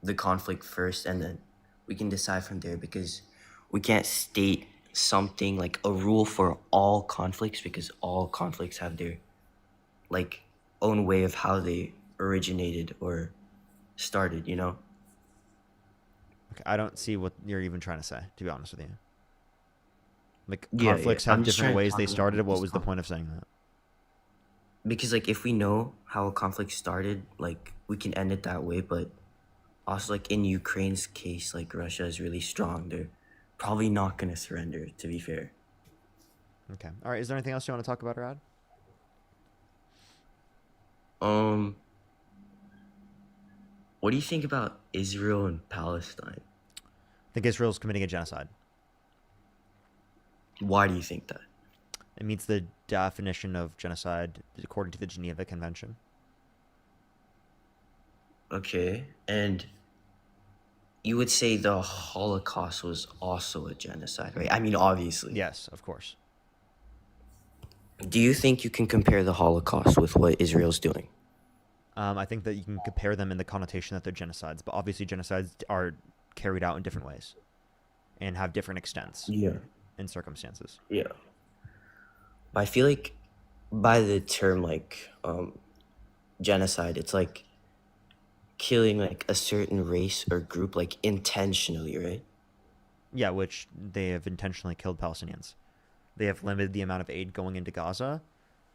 the conflict first and then we can decide from there because we can't state something like a rule for all conflicts because all conflicts have their like own way of how they originated or started, you know? Okay, I don't see what you're even trying to say, to be honest with you. Like, Yeah, conflicts have I'm just different trying to ways talk they about started. What these was the point of saying that? because like if we know how a conflict started, like we can end it that way, but also like in Ukraine's case, like Russia is really strong. They're probably not gonna surrender, to be fair. Okay. All right. Is there anything else you want to talk about, Rad? Um, what do you think about Israel and Palestine? I think Israel's committing a genocide. Why do you think that? It meets the definition of genocide according to the Geneva Convention. Okay, and you would say the Holocaust was also a genocide, right? I mean, obviously. Yes, of course. Do you think you can compare the Holocaust with what Israel's doing? I think that you can compare them in the connotation that they're genocides, but obviously genocides are carried out in different ways and have different extents Yeah. and circumstances. Yeah. But I feel like by the term like genocide, it's like killing like a certain race or group like intentionally, right? Yeah, which they have intentionally killed Palestinians. They have limited the amount of aid going into Gaza,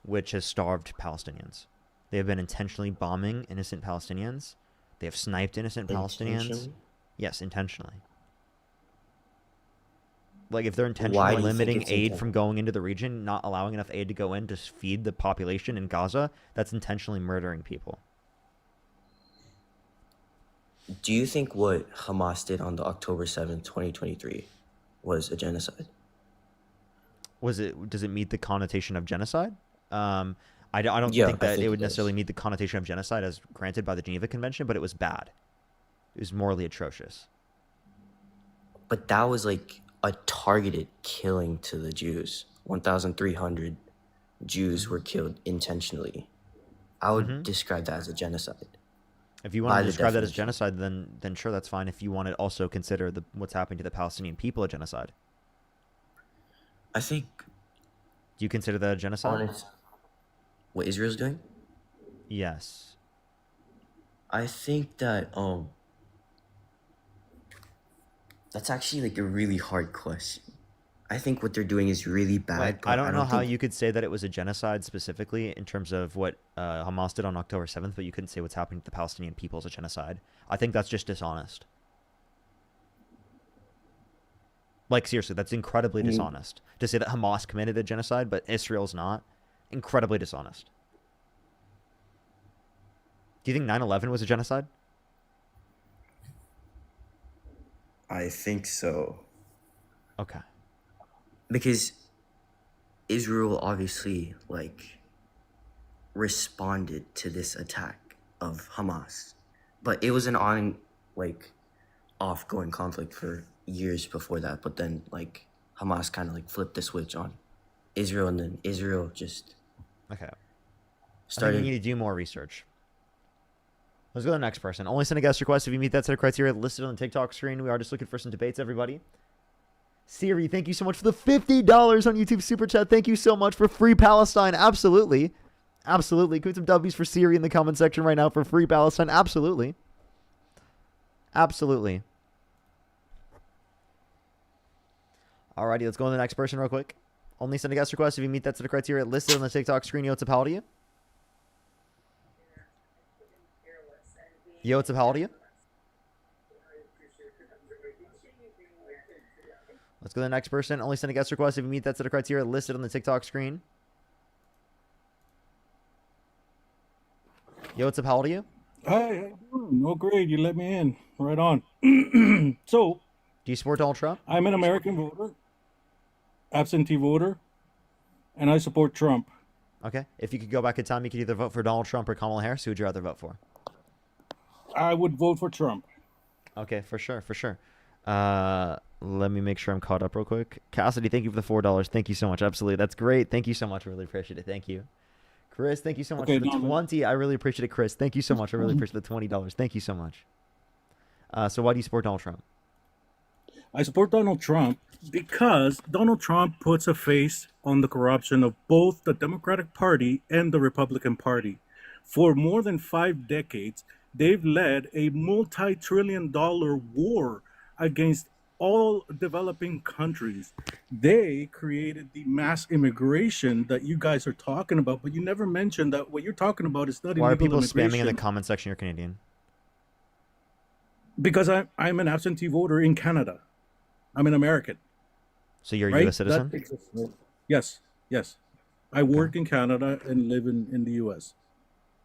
which has starved Palestinians. They have been intentionally bombing innocent Palestinians. They have sniped innocent Palestinians. Intentionally? Yes, intentionally. Like, if they're Why intentionally do you think limiting it's aid from going into the region, not allowing enough aid to go in to feed the population in Gaza, that's intentionally murdering people. Do you think what Hamas did on the October 7th, 2023 was a genocide? Does it meet the connotation of genocide? I don't Yeah, think I that think it would it does. necessarily meet the connotation of genocide as granted by the Geneva Convention, but it was bad. It was morally atrocious. But that was like a targeted killing to the Jews. 1,300 Jews were killed intentionally. I would describe that as a genocide. If you want to describe that as genocide, then sure, that's fine. If you want to also consider what's happening to the Palestinian people a genocide, I think. Do you consider that a genocide? What Israel's doing? Yes. I think that that's actually like a really hard question. I think what they're doing is really bad. Like, but I don't know how think you could say that it was a genocide specifically in terms of what Hamas did on October 7th, but you couldn't say what's happening to the Palestinian people is a genocide. I think that's just dishonest. Like, seriously, that's incredibly dishonest. To say that Hamas committed a genocide, but Israel's not, incredibly dishonest. Do you think 9/11 was a genocide? I think so. Okay. Because Israel obviously, like, responded to this attack of Hamas. But it was an off-going conflict for years before that. But then, like, Hamas kind of, like, flipped the switch on Israel, and then Israel just started. I think you need to do more research. Let's go to the next person. Only send a guest request if you meet that set of criteria listed on the TikTok screen. We are just looking for some debates, everybody. Siri, thank you so much for the $50 on YouTube Super Chat. Thank you so much for Free Palestine. Absolutely. Absolutely. Put some W's for Siri in the comment section right now for Free Palestine. Absolutely. Absolutely. Alrighty, let's go to the next person real quick. Only send a guest request if you meet that set of criteria listed on the TikTok screen. Yo, what's up, how old are you? Yo, what's up, how old are you? Let's go to the next person. Only send a guest request if you meet that set of criteria listed on the TikTok screen. Yo, what's up, how old are you? Hi, how you doing? No, great. You let me in. Right on. So, do you support Donald Trump? I'm an American voter, absentee voter, and I support Trump. Okay. If you could go back in time, you could either vote for Donald Trump or Kamala Harris. Who would you rather vote for? I would vote for Trump. Okay, for sure, for sure. Let me make sure I'm caught up real quick. Cassidy, thank you for the $4. Thank you so much. Absolutely. That's great. Thank you so much. I really appreciate it. Thank you. Chris, thank you so much for the 20. I really appreciate it, Chris. Thank you so much. I really appreciate the $20. Thank you so much. So why do you support Donald Trump? I support Donald Trump because Donald Trump puts a face on the corruption of both the Democratic Party and the Republican Party. For more than 5 decades, they've led a multi-trillion-dollar war against all developing countries. They created the mass immigration that you guys are talking about, but you never mentioned that what you're talking about is not illegal Why are people immigration. spamming in the comment section you're Canadian? Because I'm an absentee voter in Canada. I'm an American. So you're a right? U.S. citizen? That exists, right? Yes, yes. I work in Canada and live in the U.S.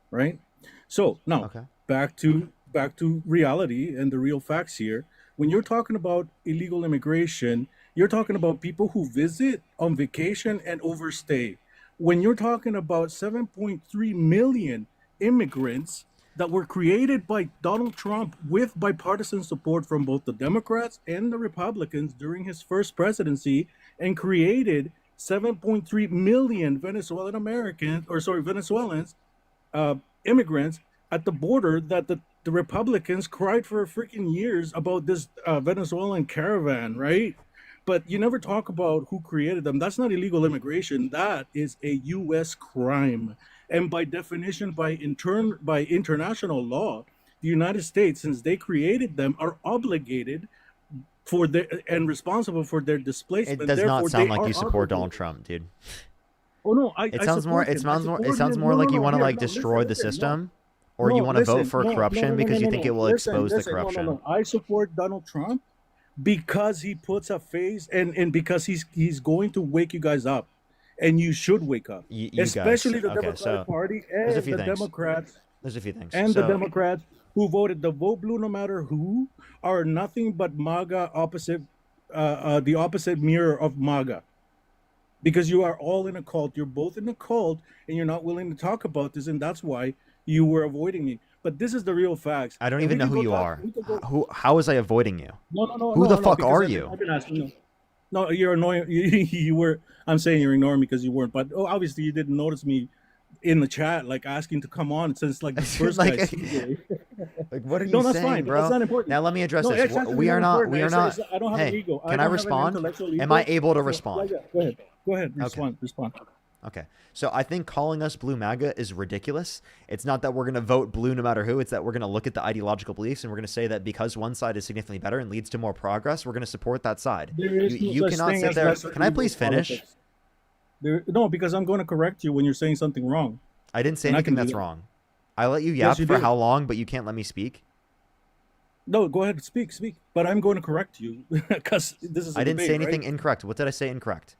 Right? So now back to reality and the real facts here. When you're talking about illegal immigration, you're talking about people who visit on vacation and overstay. When you're talking about 7.3 million immigrants that were created by Donald Trump with bipartisan support from both the Democrats and the Republicans during his first presidency, and created 7.3 million Venezuelans, immigrants at the border, that the Republicans cried for freaking years about this Venezuelan caravan, right? But you never talk about who created them. That's not illegal immigration. That is a U.S. crime. And by definition, by international law, the United States, since they created them, are obligated for their and responsible for their displacement. It does not sound like you support Donald Trump, dude. Oh no, it sounds more like you want to like destroy the system, or you want to vote for corruption because you think it will expose the corruption. No. I support Donald Trump because he puts a face and because he's going to wake you guys up, and you should wake up, especially the Democratic Party and the Democrats. There's a few things. And the Democrats who voted the vote blue no matter who are nothing but MAGA opposite, the opposite mirror of MAGA. Because you are all in a cult. You're both in a cult, and you're not willing to talk about this, and that's why you were avoiding me. But this is the real facts. I don't even know who you are. How was I avoiding you? No. Who the fuck are you? I've been asking. No, you're annoying. You were. I'm saying you're ignoring me because you weren't. But obviously you didn't notice me in the chat, like asking to come on since like the first like, guy. Like, what are you that's saying, fine, bro? That's not important. Now let me address this. Exactly, we are not. I don't have an hey, ego. can I respond? Am I able to respond? Yeah, go ahead. Respond. Okay. So I think calling us Blue MAGA is ridiculous. It's not that we're going to vote blue no matter who. It's that we're going to look at the ideological beliefs and we're going to say that because one side is significantly better and leads to more progress, we're going to support that side. You cannot sit there. Can I please finish? No, because I'm going to correct you when you're saying something wrong. I didn't say anything that's wrong. I let you yap for how long, but you can't let me speak. No, go ahead, speak. But I'm going to correct you because this is a I didn't debate, say anything right? incorrect. What did I say incorrect?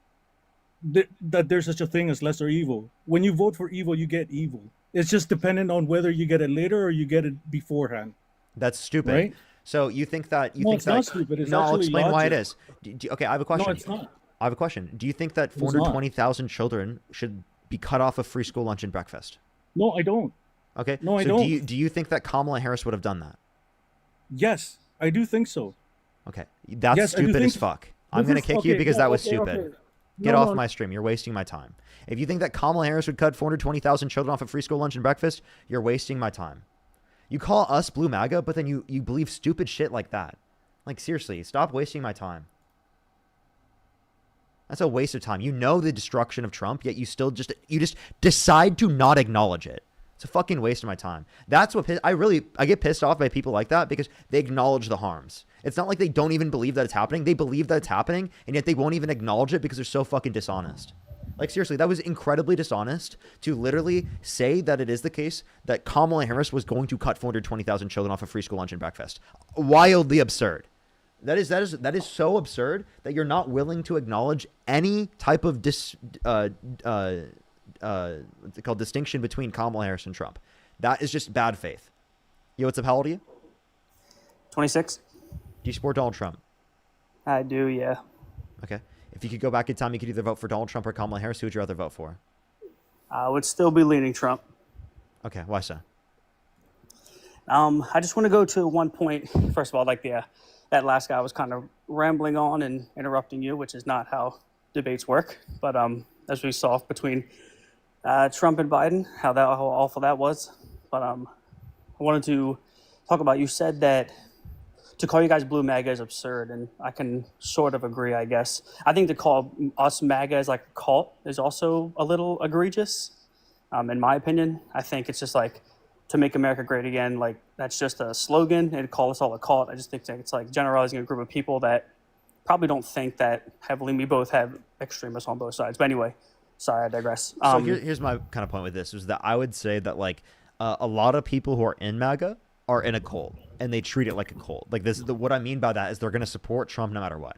That there's such a thing as lesser evil. When you vote for evil, you get evil. It's just dependent on whether you get it later or you get it beforehand, That's stupid. right? So you think that No, it's not stupid. It's No, I'll actually explain why it logic. is. Okay, I have a No, question. it's not. I have a question. Do you think that It is not. 420,000 children should be cut off of free school lunch and breakfast? No, I don't. Okay. No, I so don't. do you think that Kamala Harris would have done that? Yes, I do think so. Okay. That's Yes, I do stupid as think- fuck. I'm This going to is- kick you okay, because no, that was okay, stupid. okay. Get No, off no. my stream. You're wasting my time. If you think that Kamala Harris would cut 420,000 children off of free school lunch and breakfast, you're wasting my time. You call us blue MAGA, but then you believe stupid shit like that. Like, seriously, stop wasting my time. That's a waste of time. You know the destruction of Trump, yet you just decide to not acknowledge it. It's a fucking waste of my time. That's what I get pissed off by people like that because they acknowledge the harms. It's not like they don't even believe that it's happening. They believe that it's happening, and yet they won't even acknowledge it because they're so fucking dishonest. Like, seriously, that was incredibly dishonest to literally say that it is the case that Kamala Harris was going to cut 420,000 children off of free school lunch and breakfast. Wildly absurd. That is so absurd that you're not willing to acknowledge any type of what's it called, distinction between Kamala Harris and Trump. That is just bad faith. Yo, what's up? How old are you? 26. Do you support Donald Trump? I do, yeah. Okay. If you could go back in time, you could either vote for Donald Trump or Kamala Harris. Who would you rather vote for? I would still be leaning Trump. Okay, why so? I just want to go to one point. First of all, like that last guy was kind of rambling on and interrupting you, which is not how debates work. But as we saw between Trump and Biden, how awful that was. But I wanted to talk about, you said that to call you guys blue MAGA is absurd, and I can sort of agree, I guess. I think to call us MAGA as like a cult is also a little egregious, in my opinion. I think it's just like, to make America great again, like that's just a slogan, and call us all a cult. I just think that it's like generalizing a group of people that probably don't think that heavily. We both have extremists on both sides. But anyway, sorry, I digress. So here's my kind of point with this, is that I would say that like a lot of people who are in MAGA are in a cult, and they treat it like a cult. Like what I mean by that is they're going to support Trump no matter what.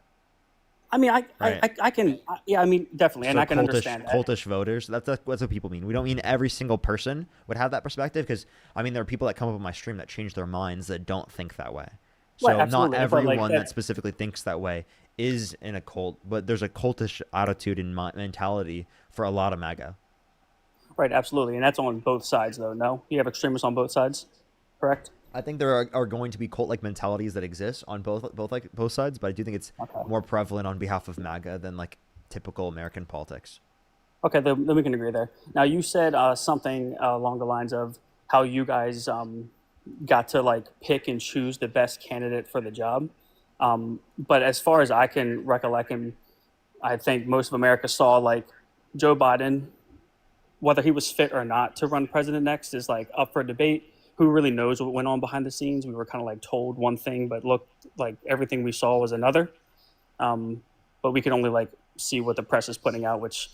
I mean, Right. I can, yeah, I mean, definitely, and So I can understand that. cultish voters. That's what people mean. We don't mean every single person would have that perspective, because I mean there are people that come up on my stream that change their minds that don't think that way. So Right, absolutely, not but, like, everyone that- that specifically thinks that way is in a cult, but there's a cultish attitude and mentality for a lot of MAGA. Right, absolutely, and that's on both sides, though. No, you have extremists on both sides, correct? I think there are going to be cult-like mentalities that exist on both sides, but I do think it's more prevalent on behalf of MAGA than like typical American politics. Okay, then we can agree there. Now, you said something along the lines of how you guys got to like pick and choose the best candidate for the job. But as far as I can recollect, and I think most of America saw, like Joe Biden, whether he was fit or not to run president next is like up for debate. Who really knows what went on behind the scenes? We were kind of like told one thing, but looked like everything we saw was another. But we could only like see what the press is putting out, which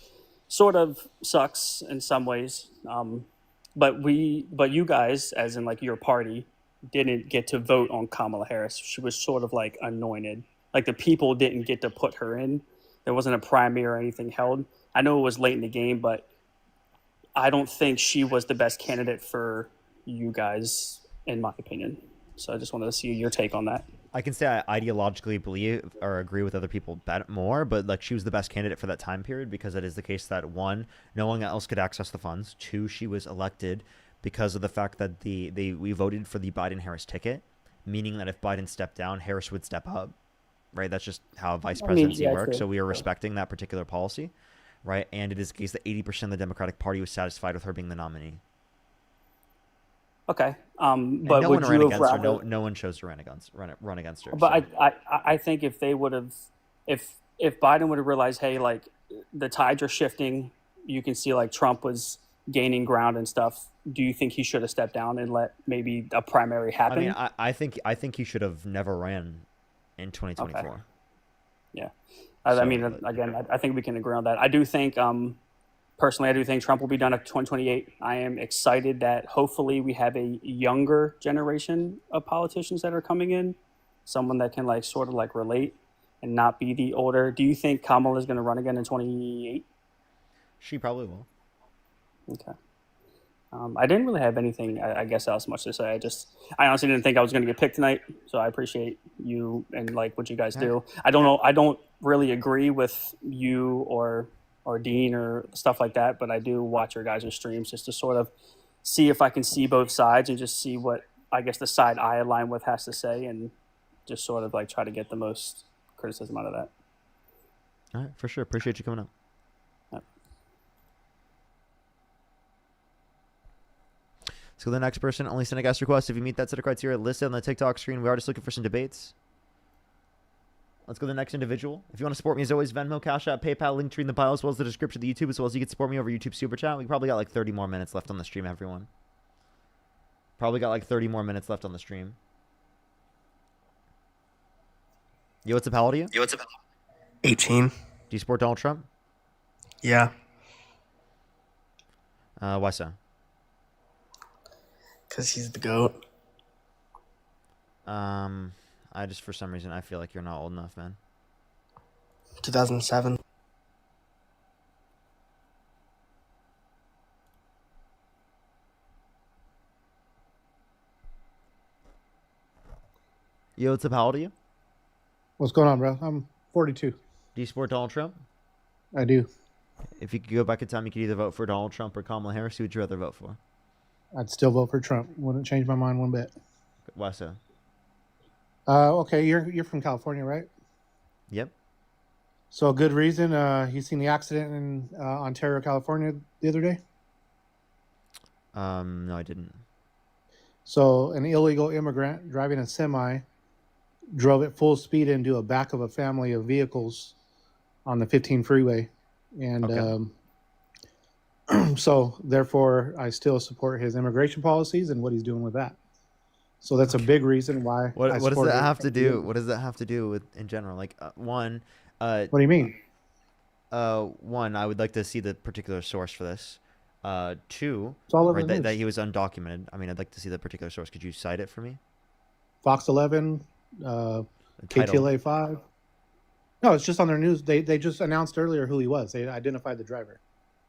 sort of sucks in some ways. But you guys, as in like your party, didn't get to vote on Kamala Harris. She was sort of like anointed. Like the people didn't get to put her in. There wasn't a primary or anything held. I know it was late in the game, but I don't think she was the best candidate for you guys, in my opinion. So I just wanted to see your take on that. I can say I ideologically believe or agree with other people more, but like she was the best candidate for that time period because it is the case that one, no one else could access the funds. Two, she was elected because of the fact that we voted for the Biden-Harris ticket, meaning that if Biden stepped down, Harris would step up, right? That's just how vice presidency works. So we are respecting that particular policy, right? And it is the case that 80% of the Democratic Party was satisfied with her being the nominee. Okay, And but no would one ran you have against her. rather? No one chose to run against her. But so. I think if they would have, if Biden would have realized, hey, like the tides are shifting, you can see like Trump was gaining ground and stuff. Do you think he should have stepped down and let maybe a primary happen? I mean, I think he should have never ran in 2024. Okay. Yeah, I mean, again, I think we can agree on that. I do think personally, I do think Trump will be done at 2028. I am excited that hopefully we have a younger generation of politicians that are coming in, someone that can like sort of like relate and not be the older. Do you think Kamala is going to run again in 28? She probably will. Okay. I didn't really have anything, I guess, else much to say. I honestly didn't think I was going to get picked tonight, so I appreciate you and like what you guys do. I don't know, I don't really agree with you or Dean or stuff like that, but I do watch your guys' streams just to sort of see if I can see both sides and just see what I guess the side I align with has to say, and just sort of like try to get the most criticism out of that. All right, for sure. Appreciate you coming up. Let's go to the next person. Only send a guest request if you meet that set of criteria listed on the TikTok screen. We are just looking for some debates. Let's go to the next individual. If you want to support me, as always, Venmo, Cash App, PayPal, link tree in the bio, as well as the description of the YouTube, as well as you can support me over YouTube Super Chat. We probably got like 30 more minutes left on the stream, everyone. Probably got like 30 more minutes left on the stream. Yo, what's up? How old are you? 18. Do you support Donald Trump? Yeah. Why so? Because he's the GOAT. I just, for some reason, I feel like you're not old enough, man. 2007. Yo, what's up? How old are you? What's going on, bro? I'm 42. Do you support Donald Trump? I do. If you could go back in time, you could either vote for Donald Trump or Kamala Harris. Who would you rather vote for? I'd still vote for Trump. Wouldn't change my mind one bit. Why so? Okay, you're from California, right? Yep. So a good reason. You seen the accident in Ontario, California the other day? No, I didn't. So an illegal immigrant driving a semi drove at full speed into a back of a family of vehicles on the 15 freeway. And so therefore I still support his immigration policies and what he's doing with that. So that's a big reason why. What does that have to do? What does that have to do with in general? Like one. What do you mean? One, I would like to see the particular source for this. Two, It's all over right, the news. that he was undocumented. I mean, I'd like to see the particular source. Could you cite it for me? Fox 11, KTLA 5. No, it's just on their news. They just announced earlier who he was. They identified the driver.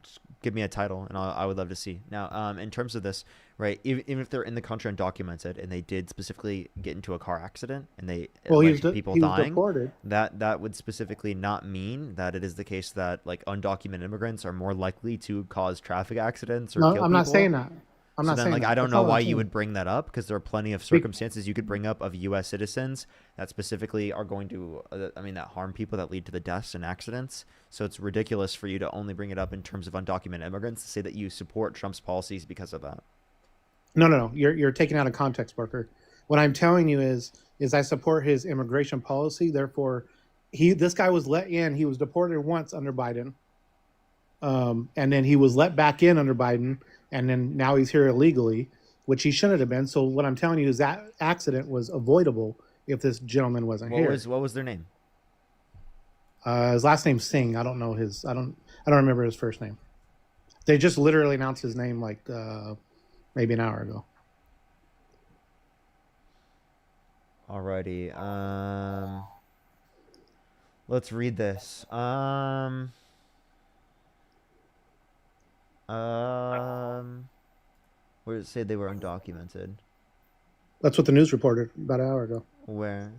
Just give me a title, and I would love to see. Now, in terms of this, right, even if they're in the country undocumented and they did specifically get into a car accident and they people he was dying, deported. that would specifically not mean that it is the case that like undocumented immigrants are more likely to cause traffic accidents or No, kill I'm not people. saying that. I'm So not then, saying like, that. I don't That's know all I'm why you saying. would bring that up, because there are plenty of circumstances you could bring up of U.S. citizens that specifically are going to, that harm people, that lead to the deaths and accidents. So it's ridiculous for you to only bring it up in terms of undocumented immigrants to say that you support Trump's policies because of that. No. You're taking out of context, Parker. What I'm telling you is I support his immigration policy. Therefore, this guy was let in. He was deported once under Biden, and then he was let back in under Biden, and then now he's here illegally, which he shouldn't have been. So what I'm telling you is that accident was avoidable if this gentleman wasn't here. What was their name? His last name's Singh. I don't know his. I don't remember his first name. They just literally announced his name like maybe an hour ago. Alrighty. Let's read this. Where does it say they were undocumented? That's what the news reported about an hour ago. Where?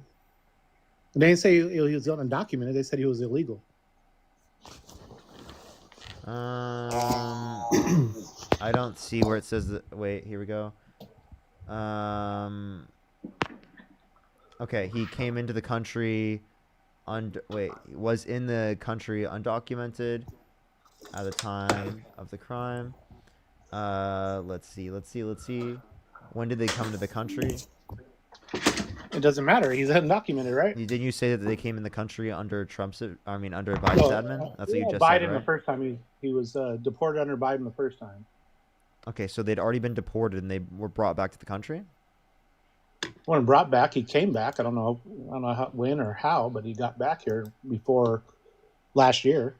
They didn't say he was undocumented. They said he was illegal. I don't see where it says that. Wait, here we go. Okay, he came into the country. Was in the country undocumented at the time of the crime. Let's see. When did they come to the country? It doesn't matter. He's undocumented, right? Didn't you say that they came in the country under under Biden's admin? That's what you just Biden said, right? the first time he was deported under Biden the first time. Okay, so they'd already been deported and they were brought back to the country? When brought back, he came back. I don't know when or how, but he got back here before last year.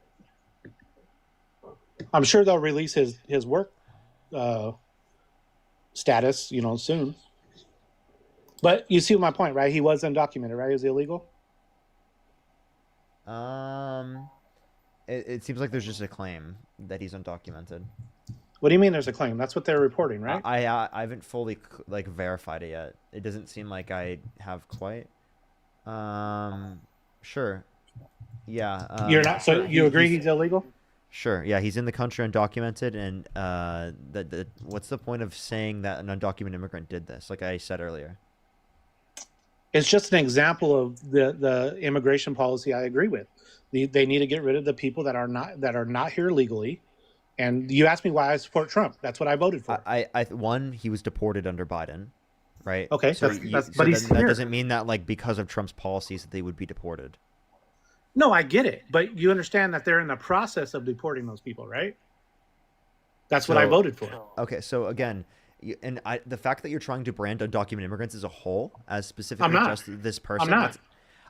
I'm sure they'll release his work status, soon. But you see my point, right? He was undocumented, right? He was illegal. It seems like there's just a claim that he's undocumented. What do you mean? There's a claim? That's what they're reporting, right? I haven't fully verified it yet. It doesn't seem like I have quite. Sure. Yeah. You're not. So you agree he's illegal? Sure. Yeah, he's in the country undocumented, and what's the point of saying that an undocumented immigrant did this? Like I said earlier. It's just an example of the immigration policy I agree with. They need to get rid of the people that are not here legally. And you asked me why I support Trump. That's what I voted for. One, he was deported under Biden, right? Okay, so but he's that here. doesn't mean that because of Trump's policies that they would be deported. No, I get it, but you understand that they're in the process of deporting those people, right? That's what I voted for. Okay, so again, the fact that you're trying to brand undocumented immigrants as a whole, as specifically just this person, I'm not.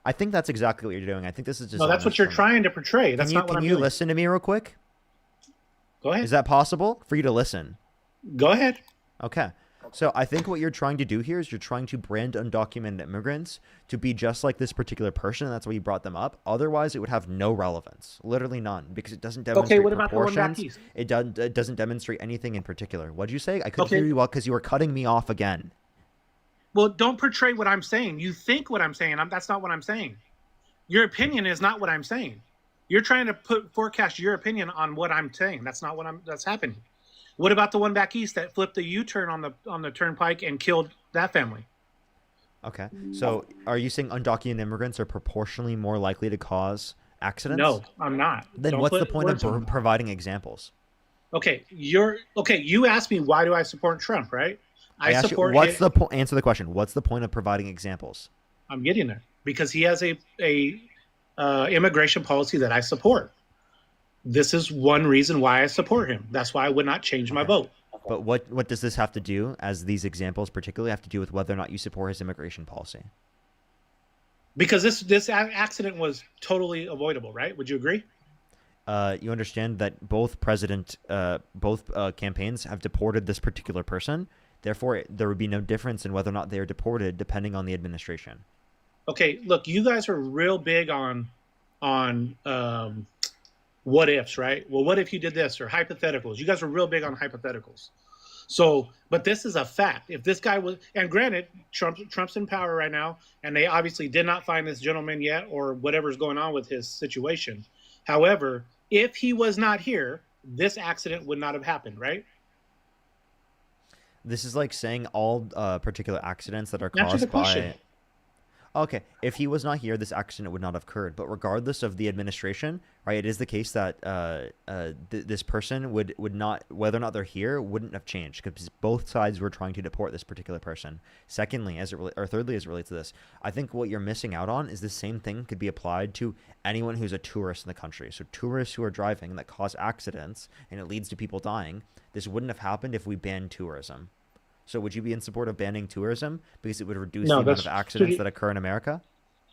I think that's exactly what you're doing. I think this is just. No, that's what you're trying to portray. That's not what I'm doing. Can you listen to me real quick? Go ahead. Is that possible for you to listen? Go ahead. Okay. So I think what you're trying to do here is you're trying to brand undocumented immigrants to be just like this particular person, and that's why you brought them up. Otherwise, it would have no relevance, literally none, because it doesn't demonstrate what about the one back proportions. east? It doesn't demonstrate anything in particular. What'd you say? I couldn't hear you well because you were cutting me off again. Well, don't portray what I'm saying. You think what I'm saying. That's not what I'm saying. Your opinion is not what I'm saying. You're trying to forecast your opinion on what I'm saying. That's not that's happening. What about the one back east that flipped the U-turn on the turnpike and killed that family? Okay. So are you saying undocumented immigrants are proportionally more likely to cause accidents? No, I'm not. Then what's the point of providing examples? Okay, you asked me why do I support Trump, right? I asked you, what's the point? Answer the question. What's the point of providing examples? I'm getting there because he has a immigration policy that I support. This is one reason why I support him. That's why I would not change my vote. But what does this have to do, as these examples particularly have to do with whether or not you support his immigration policy? Because this accident was totally avoidable, right? Would you agree? You understand that both campaigns have deported this particular person. Therefore, there would be no difference in whether or not they are deported depending on the administration. Okay, look, you guys are real big on what ifs, right? Well, what if you did this, or hypotheticals? You guys are real big on hypotheticals. So, but this is a fact. If this guy was, and granted, Trump's in power right now, and they obviously did not find this gentleman yet, or whatever's going on with his situation. However, if he was not here, this accident would not have happened, right? This is like saying all particular accidents that are Answer caused the question. by. Okay, if he was not here, this accident would not have occurred. But regardless of the administration, right, it is the case that this person would not, whether or not they're here, wouldn't have changed because both sides were trying to deport this particular person. Secondly, thirdly, as it relates to this, I think what you're missing out on is the same thing could be applied to anyone who's a tourist in the country. So tourists who are driving that cause accidents and it leads to people dying, this wouldn't have happened if we banned tourism. So would you be in support of banning tourism because it would reduce the amount of accidents that occur in America?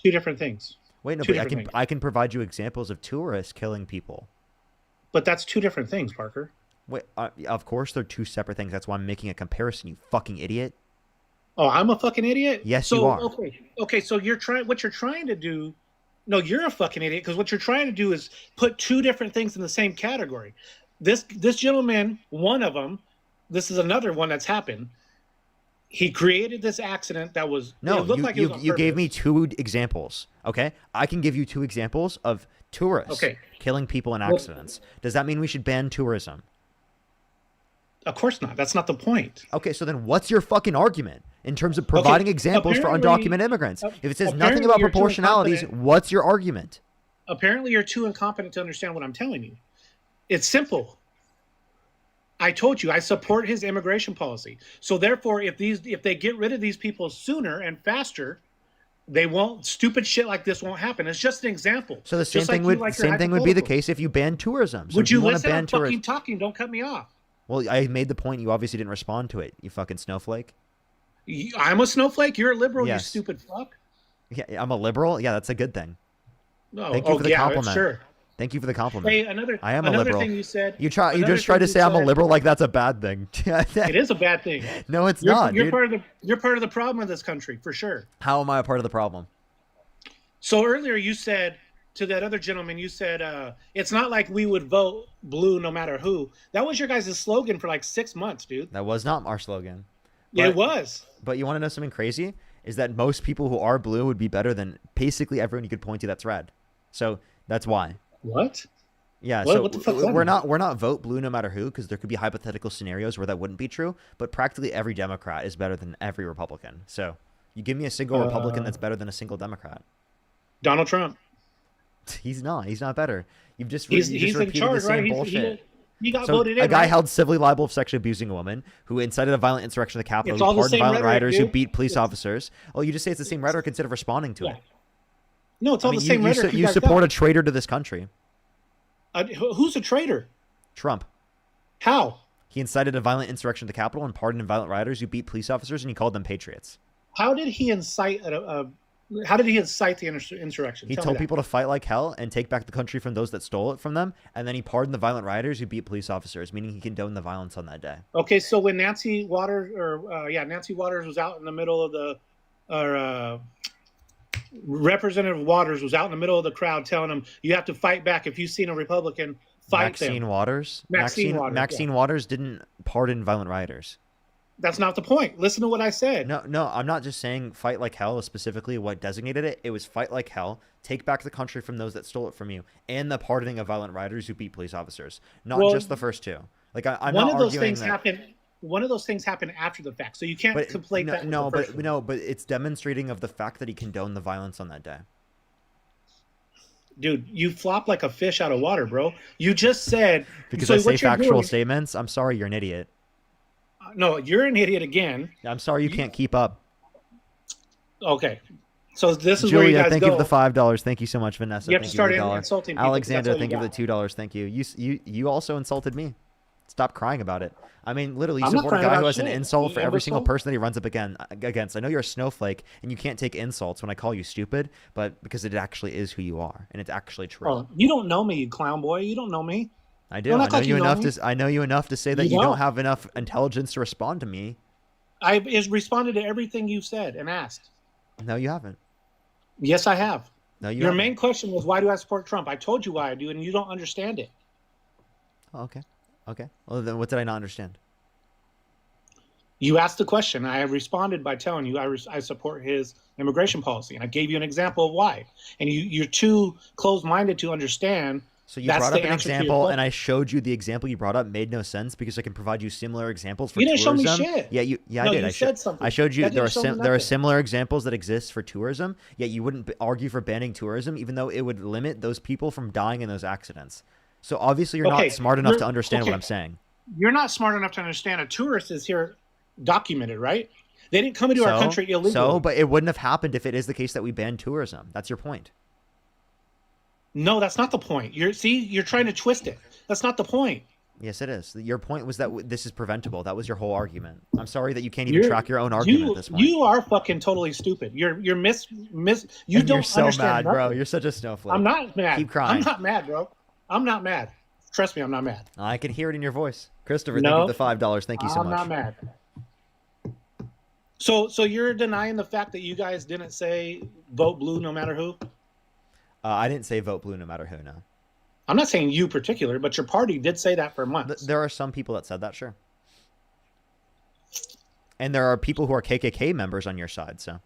Two different things. Wait, no, but I can provide you examples of tourists killing people. But that's two different things, Parker. Wait, of course they're two separate things. That's why I'm making a comparison, you fucking idiot. Oh, I'm a fucking idiot? Yes, you are. Okay, so what you're trying to do, no, you're a fucking idiot because what you're trying to do is put two different things in the same category. This gentleman, one of them, this is another one that's happened. He created this accident that was you gave me two examples. Okay, I can give you two examples of tourists killing people in accidents. Does that mean we should ban tourism? Of course not. That's not the point. Okay, so then what's your fucking argument in terms of providing examples for undocumented immigrants? If it says nothing about proportionalities, what's your argument? Apparently, you're too incompetent to understand what I'm telling you. It's simple. I told you I support his immigration policy. So therefore, if they get rid of these people sooner and faster, they won't. Stupid shit like this won't happen. It's just an example. So the same thing would be the case if you banned tourism. So would you listen? I'm fucking talking. Don't cut me off. Well, I made the point. You obviously didn't respond to it. You fucking snowflake. I'm a snowflake. You're a liberal. Yes. You stupid fuck. Yeah, I'm a liberal. Yeah, that's a good thing. No, Thank you for the compliment. Sure. Thank you for the compliment. Hey, another I am a another liberal. thing you said. You another just try thing to you say I'm a said- liberal like that's a bad thing. It is a bad thing. No, it's You're, not, you're dude. part of the problem in this country for sure. How am I a part of the problem? So earlier you said to that other gentleman, you said it's not like we would vote blue no matter who. That was your guys' slogan for like 6 months, dude. That was not our slogan. It was. But you want to know something crazy? Is that most people who are blue would be better than basically everyone you could point to that's red. So that's why. What? Yeah, What the fuck? we're not vote blue no matter who, because there could be hypothetical scenarios where that wouldn't be true. But practically every Democrat is better than every Republican. So you give me a single Republican that's better than a single Democrat. Donald Trump. He's not. He's not better. You've just He's repeated in charge, the same right? bullshit. He got So voted in. a guy right? held civilly liable for sexually abusing a woman who incited a violent insurrection of the Capitol, It's who all the pardoned same violent rhetoric, rioters, who dude. beat police officers. Oh, you just say it's the same rhetoric instead of responding to it. No, it's all I mean, the same rhetoric. you guys support got. a traitor to this country. Who's a traitor? Trump. How? He incited a violent insurrection of the Capitol and pardoned violent rioters who beat police officers, and he called them patriots. How did he incite how did he incite the insurrection? He Tell me told that. people to fight like hell and take back the country from those that stole it from them, and then he pardoned the violent rioters who beat police officers, meaning he condoned the violence on that day. Okay, so when Nancy Waters was out in the middle of Representative Waters was out in the middle of the crowd telling him, "You have to fight back. If you've seen a Republican, fight Maxine them." Waters? Maxine Waters, Maxine yeah. Waters didn't pardon violent rioters. That's not the point. Listen to what I said. No, I'm not just saying fight like hell is specifically what designated it. It was fight like hell, take back the country from those that stole it from you, and the pardoning of violent rioters who beat police officers. Not Well, just the first two. Like I'm one not of those arguing things that. happened. One of those things happened after the fact, so you can't conflate that. No, with the first one. but it's demonstrating of the fact that he condoned the violence on that day. Dude, you flop like a fish out of water, bro. You just said Because so I say what you're factual doing- statements. I'm sorry, you're an idiot. No, you're an idiot again. I'm sorry you can't keep up. Okay, so this is where you Julia, guys thank go. you for the $5. Thank you so much, Vanessa. You have to Thank start for the $1. insulting people, 'cause that's Alexander, all you thank you for got. the $2. Thank you. You also insulted me. Stop crying about it. I mean, literally, you I'm not support a crying guy who about has an shit, insult you for every single imbecile. person that he runs up against. I know you're a snowflake and you can't take insults when I call you stupid, but because it actually is who you are and it's actually true. Oh, you don't know me, you clown boy. You don't know me. I do. Don't I act know like you you know enough me. to. I know you enough to say that You you don't don't. have enough intelligence to respond to me. I has responded to everything you've said and asked. No, you haven't. Yes, I have. No, you Your haven't. main question was why do I support Trump? I told you why I do, and you don't understand it. Oh, okay. Okay. Well, then what did I not understand? You asked the question. I responded by telling you I support his immigration policy, and I gave you an example of why. And you're too closed-minded to understand. So you that's brought the up an answer to your example, question. and I showed you the example you brought up made no sense because I can provide you similar examples for You didn't show tourism. me shit. Yeah, No, I did. you I said something. I showed you That there are didn't show me there are nothing. similar examples that exist for tourism. Yet you wouldn't argue for banning tourism, even though it would limit those people from dying in those accidents. So obviously you're Okay, not smart enough you're- to understand okay. what I'm saying. You're not smart enough to understand a tourist is here documented, right? They didn't come into our country illegally. So, but it wouldn't have happened if it is the case that we banned tourism. That's your point. No, that's not the point. You're trying to twist it. That's not the point. Yes, it is. Your point was that this is preventable. That was your whole argument. I'm sorry that you can't even You're- track your own argument at this point. You are fucking totally stupid. You're you And don't you're so understand mad, bro. nothing. You're such a snowflake. I'm not mad. Keep crying. I'm not mad, bro. I'm not mad. Trust me, I'm not mad. I can hear it in your voice. Christopher, thank No, you for the $5. Thank you so I'm much. not mad. So you're denying the fact that you guys didn't say vote blue no matter who? I didn't say vote blue no matter who, no. I'm not saying you particular, but your party did say that for months. There are some people that said that, sure. And there are people who are KKK members on your side, so.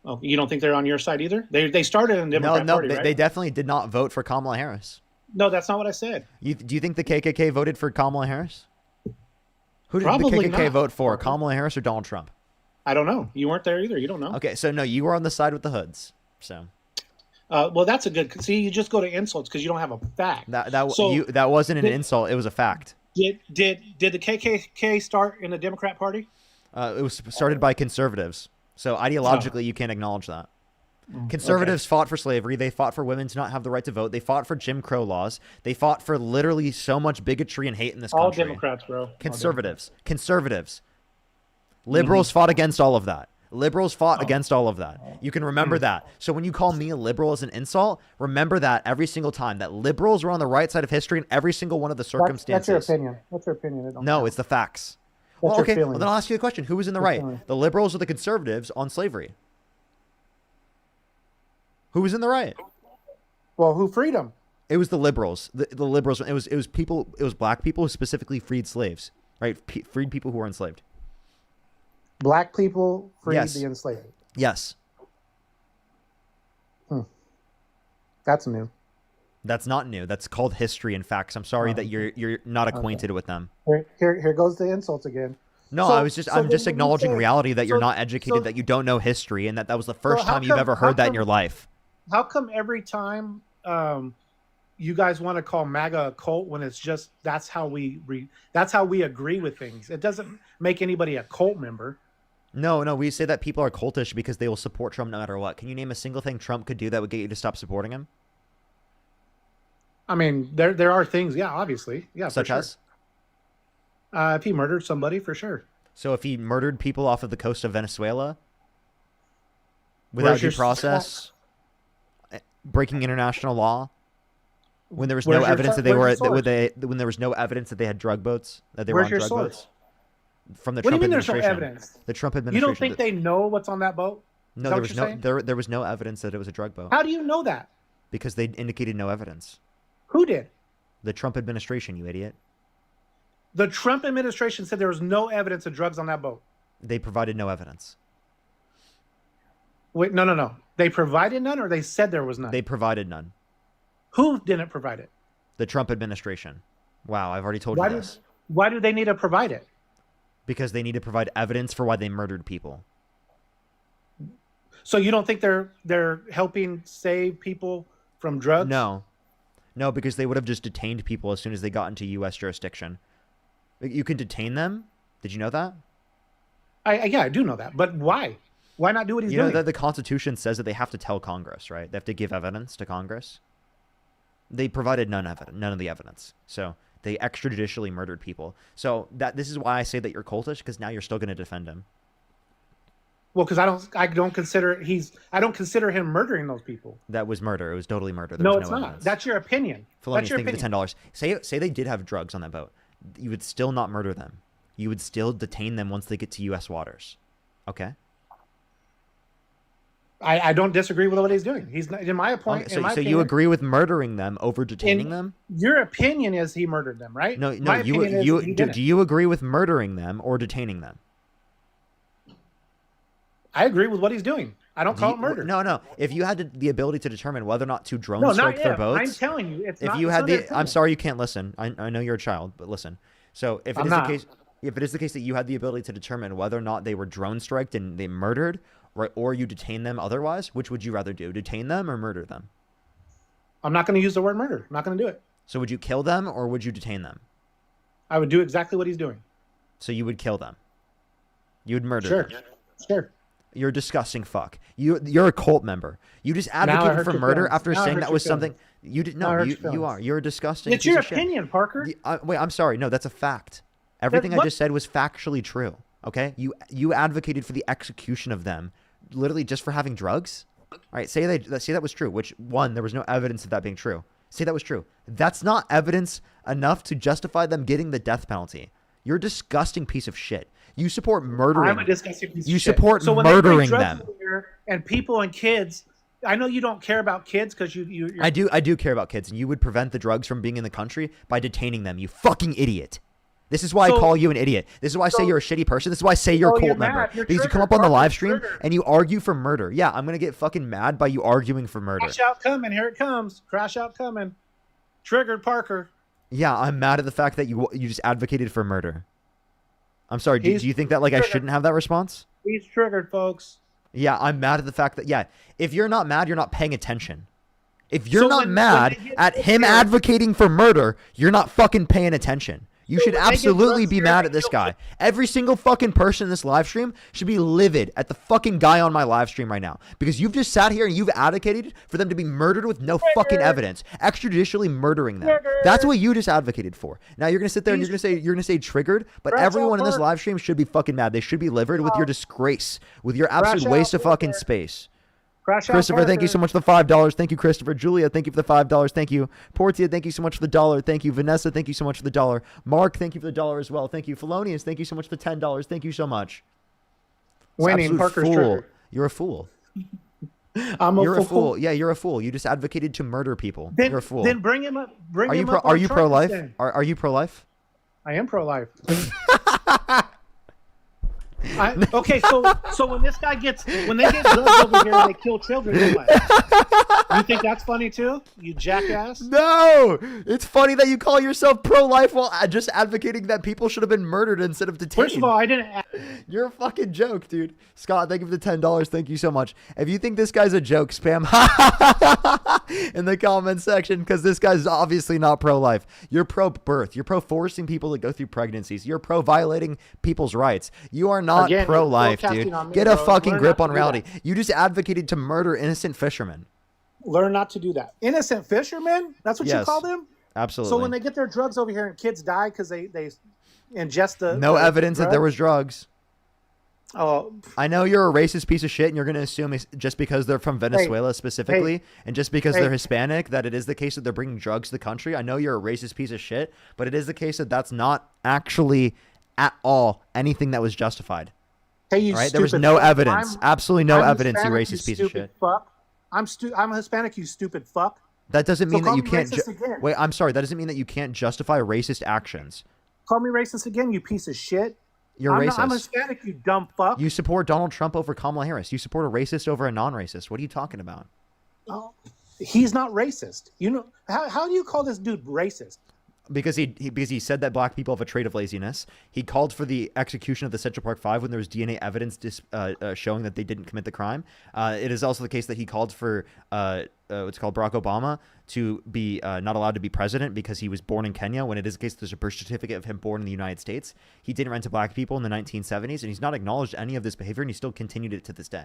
Oh, you don't think they're on your side either? They started in the Democrat Party, right? They definitely did not vote for Kamala Harris. No, that's not what I said. Do you think the KKK voted for Kamala Harris? Who did Probably the KKK not. vote for, Kamala Harris or Donald Trump? I don't know. You weren't there either. You don't know. Okay, so no, you were on the side with the hoods, so. Well, that's a good. See, you just go to insults because you don't have a fact. That wasn't an insult. It was a fact. Did the KKK start in the Democrat Party? It was started by conservatives. So ideologically, you can't acknowledge that. Conservatives fought for slavery. They fought for women to not have the right to vote. They fought for Jim Crow laws. They fought for literally so much bigotry and hate in this All country. Democrats, bro. All Conservatives. Liberals fought against all of that. Liberals fought against all of that. You can remember that. So when you call me a liberal as an insult, remember that every single time that liberals were on the right side of history in every single one of the circumstances. That's your opinion. That's your opinion. It don't No, count. it's the facts. That's Well, your okay. Well, feelings. then I'll ask you a question. Who was in the Your right? feelings. The liberals or the conservatives on slavery? Who was in the right? Well, who freed them? It was the liberals. The liberals. It was people. It was black people who specifically freed slaves, right? Freed people who were enslaved. Black people freed Yes. the enslaved. Yes. That's new. That's not new. That's called history and facts. I'm sorry that you're not acquainted with them. Here goes the insults again. No, So- I'm so just then when you acknowledging say- reality that you're so- not educated, so- that you don't know history, and that was the first how time you've come- ever how heard that in come- your life. How come every time you guys want to call MAGA a cult when it's just that's how we agree with things? It doesn't make anybody a cult member. No, we say that people are cultish because they will support Trump no matter what. Can you name a single thing Trump could do that would get you to stop supporting him? I mean, there are things, yeah, obviously, yeah, Such for sure. as? If he murdered somebody, for sure. So if he murdered people off of the coast of Venezuela without Where's due your process, breaking international law, when there was Where's no your evidence so- that they were where's your when there was no evidence that they had drug boats, that they were Where's on your drug source? boats from the What do you Trump mean there's no administration. evidence? The Trump You administration. don't think they know what's on that boat? Is No, that there what was you're no saying? there was no evidence that it was a drug boat How do you know that? because they indicated no evidence. Who did? The Trump administration, you idiot. The Trump administration said there was no evidence of drugs on that boat. They provided no evidence. Wait, no. They provided none, or they said there was none. They provided none. Who didn't provide it? The Trump administration. Wow, I've already told Why you do this. why do they need to provide it? Because they need to provide evidence for why they murdered people. So you don't think they're helping save people from drugs? No, because they would have just detained people as soon as they got into U.S. jurisdiction. You can detain them. Did you know that? Yeah, I do know that. But why? Why not do what he's You know doing? that the Constitution says that they have to tell Congress, right? They have to give evidence to Congress. They provided none of the evidence. So they extrajudicially murdered people. So this is why I say that you're cultish, because now you're still going to defend him. Well, because I don't consider him murdering those people. That was murder. It was totally murder. There No, was it's no not. evidence. That's your opinion. Felonious, That's your thank you for opinion. $10. Say they did have drugs on that boat. You would still not murder them. You would still detain them once they get to U.S. waters. Okay? I don't disagree with what he's doing. He's not, in my point. Okay, in my so you opinion, agree with murdering them over detaining them? Your opinion is he murdered them, right? No. My opinion is he didn't. Do you agree with murdering them or detaining them? I agree with what he's doing. I don't call it murder. No. If you had the ability to determine whether or not to drone No, strike not their if. boats, I'm telling you, it's if not. you it's had not the, their I'm opinion. sorry you can't listen. I know you're a child, but listen. So if it I'm is not. the case, if it is the case that you had the ability to determine whether or not they were drone striked and they murdered, right, or you detain them otherwise, which would you rather do? Detain them or murder them? I'm not going to use the word murder. I'm not going to do it. So would you kill them or would you detain them? I would do exactly what he's doing. So you would kill them. You would murder Sure. them. Sure. You're a disgusting fuck. You're a cult member. You just Now I advocated hurt for your murder feelings. after Now I saying hurt that your was something feelings. you did. Now I No, hurt you your feelings. are. You're a disgusting. It's piece your of shit. opinion, Parker. Wait, I'm sorry. No, that's a fact. Everything I what- just said was factually true. Okay, you advocated for the execution of them, literally just for having drugs. All right, say that was true. Which one? There was no evidence of that being true. Say that was true. That's not evidence enough to justify them getting the death penalty. You're a disgusting piece of shit. You support murdering. I'm a disgusting piece of You shit. support So when they bring murdering drugs them. over here and people and kids. I know you don't care about kids because you're I do care about kids, and you would prevent the drugs from being in the country by detaining them. You fucking idiot. This is why I So- call you an idiot. This is why I say you're a shitty person. This is why I say you're a So cult you're member. mad. You're Because you come up triggered, on the Parker. live stream Triggered. and you argue for murder. Yeah, I'm gonna get fucking mad by you arguing for murder. Crash out coming. Here it comes. Crash out coming. Triggered Parker. Yeah, I'm mad at the fact that you just advocated for murder. I'm sorry. Do He's you think that like I triggered. shouldn't have that response? He's triggered, folks. Yeah, I'm mad at the fact that if you're not mad, you're not paying attention. If you're So not when mad they get at to him here- advocating for murder, you're not fucking paying attention. You should when they get absolutely drugs be here, mad they at this kill guy. Every single fucking person in this live stream should be livid at the fucking guy on my live stream right now. Because you've just sat here and you've advocated for them to be murdered with no fucking evidence. Extrajudicially murdering them. That's what you just advocated for. Now you're gonna sit there and you're gonna say triggered, but everyone in this live stream should be fucking mad. They should be livid with your disgrace, with your absolute waste of fucking space. Christopher, thank you so much for the $5. Thank you, Christopher. Julia, thank you for the $5. Thank you. Portia, thank you so much for the $1. Thank you. Vanessa, thank you so much for the $1. Mark, thank you for the $1 as well. Thank you. Felonious, thank you so much for the $10. Thank you so much. Winning, Parker's fool. trigger. You're a fool. You're a fool. Yeah, you're a fool. You just advocated to murder people. Then, you're a fool. Then bring him up. Bring are him you up. Are you pro-life? Are you pro-life? I am pro-life. Okay, so when this guy when they get drugs over here and they kill children, then what? You think that's funny too? You jackass? No, it's funny that you call yourself pro-life while just advocating that people should have been murdered instead of detained. First of all, I didn't. You're a fucking joke, dude. Scott, thank you for the $10. Thank you so much. If you think this guy's a joke, spam in the comment section because this guy's obviously not pro-life. You're pro-birth. You're pro-forcing people to go through pregnancies. You're pro-violating people's rights. You are not Again, pro-life, you're dude. forecasting on me, Get a bro. fucking Learn grip not on to do reality. that. You just advocated to murder innocent fishermen. Learn not to do that. Innocent fishermen? That's what you Yes, call them? absolutely. So when they get their drugs over here and kids die because they ingest the No evidence that there was drugs? drugs. Oh, I know you're a racist piece of shit, and you're going to assume just because they're from Venezuela specifically, and just because they're Hispanic, that it is the case that they're bringing drugs to the country. I know you're a racist piece of shit, but it is the case that that's not actually at all anything that was justified. hey, you Right? There was stupid no fuck. evidence. Absolutely no I'm evidence, you Hispanic, racist piece of stupid shit. Fuck. I'm Hispanic, you stupid fuck. That doesn't So mean that call you me can't. racist again. Wait, I'm sorry. That doesn't mean that you can't justify racist actions. Call me racist again, you piece of shit. You're I'm racist. Not, I'm Hispanic, you dumb fuck. You support Donald Trump over Kamala Harris. You support a racist over a non-racist. What are you talking about? Oh, he's not racist. You know how do you call this dude racist? Because he said that black people have a trait of laziness. He called for the execution of the Central Park Five when there was DNA evidence showing that they didn't commit the crime. It is also the case that he called for what's called Barack Obama to be not allowed to be president because he was born in Kenya, when it is the case there's a birth certificate of him born in the United States. He didn't rent to black people in the 1970s, and he's not acknowledged any of this behavior, and he still continued it to this day.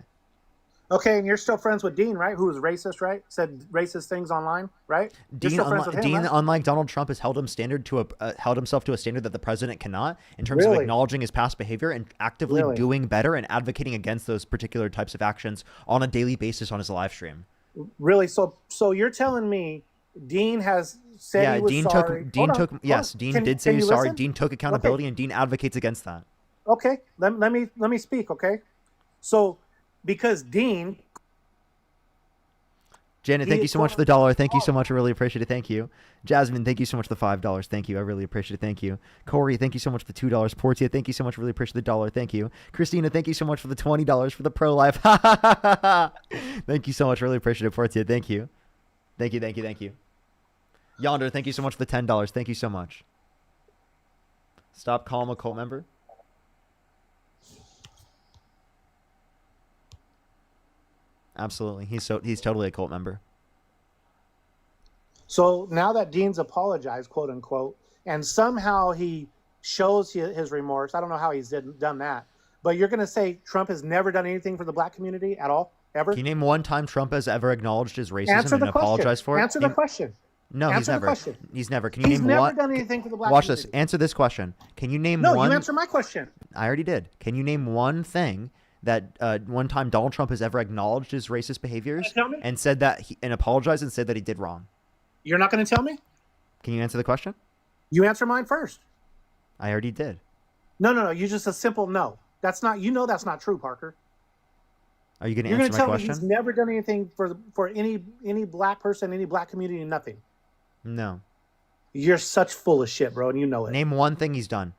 Okay, and you're still friends with Dean, right? Who was racist, right? Said racist things online, right? You're Dean, still friends with him, Dean right? unlike Donald Trump, has held himself to a standard that the president cannot, in terms of Really? acknowledging his past behavior and actively Really? doing better and advocating against those particular types of actions on a daily basis on his live stream. Really? So you're telling me Dean has said he was Dean sorry? Dean Hold on, took hold yes, on. Dean Can- did say can he's you sorry. listen? Dean took accountability, and Dean advocates against that. Okay, let me speak. Okay, so because Dean. Janet, thank you so much for the $1. Thank you so much. I really appreciate it. Thank you. Jasmine, thank you so much for the $5. Thank you. I really appreciate it. Thank you. Corey, thank you so much for the $2. Portia, thank you so much. Really appreciate the $1. Thank you. Christina, thank you so much for the $20 for the pro-life. Thank you so much. Really appreciate it, Portia. Thank you. Thank you. Thank you. Thank you. Yonder, thank you so much for the $10. Thank you so much. Stop calling a cult member. Absolutely. He's totally a cult member. So now that Dean's apologized, quote unquote, and somehow he shows his remorse. I don't know how he's done that, but you're going to say Trump has never done anything for the black community at all, ever? Can you name one time Trump has ever acknowledged his racism Answer the and question. apologized for it? Answer the question. No, Answer he's the never. question. He's never. Can you He's name never one? done anything for the black Watch community. this. Answer this question. Can you name No, one? you answer my question. I already did. Can you name one thing that one time Donald Trump has ever acknowledged his racist behaviors Tell me. and said that and apologized and said that he did wrong? You're not going to tell me? Can you answer the question? You answer mine first. I already did. No. You just a simple no. That's not. You know that's not true, Parker. Are you going to You're answer going to my tell me question? he's never done anything for any black person, any black community, nothing. No. You're such full of shit, bro, and you know it. Name one thing he's done.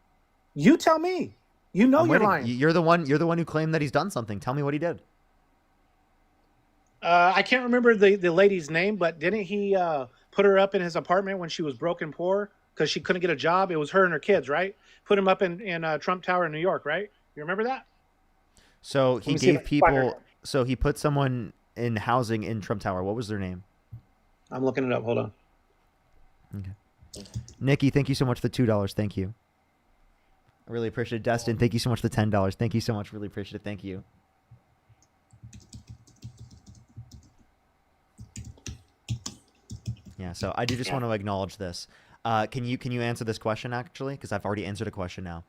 You tell me. You know I'm you're waiting. lying. You're the one who claimed that he's done something. Tell me what he did. I can't remember the lady's name, but didn't he put her up in his apartment when she was broke and poor because she couldn't get a job? It was her and her kids, right? Put him up in Trump Tower in New York, right? You remember that? So Let he me see if I gave can find her. people. So he put someone in housing in Trump Tower. What was their name? I'm looking it up. Hold on. Okay. Nikki, thank you so much for the $2. Thank you. I really appreciate it. Destin, thank you so much for the $10. Thank you so much. Really appreciate it. Thank you. Yeah, so I do just want to acknowledge this. Can you answer this question actually? Because I've already answered a question now.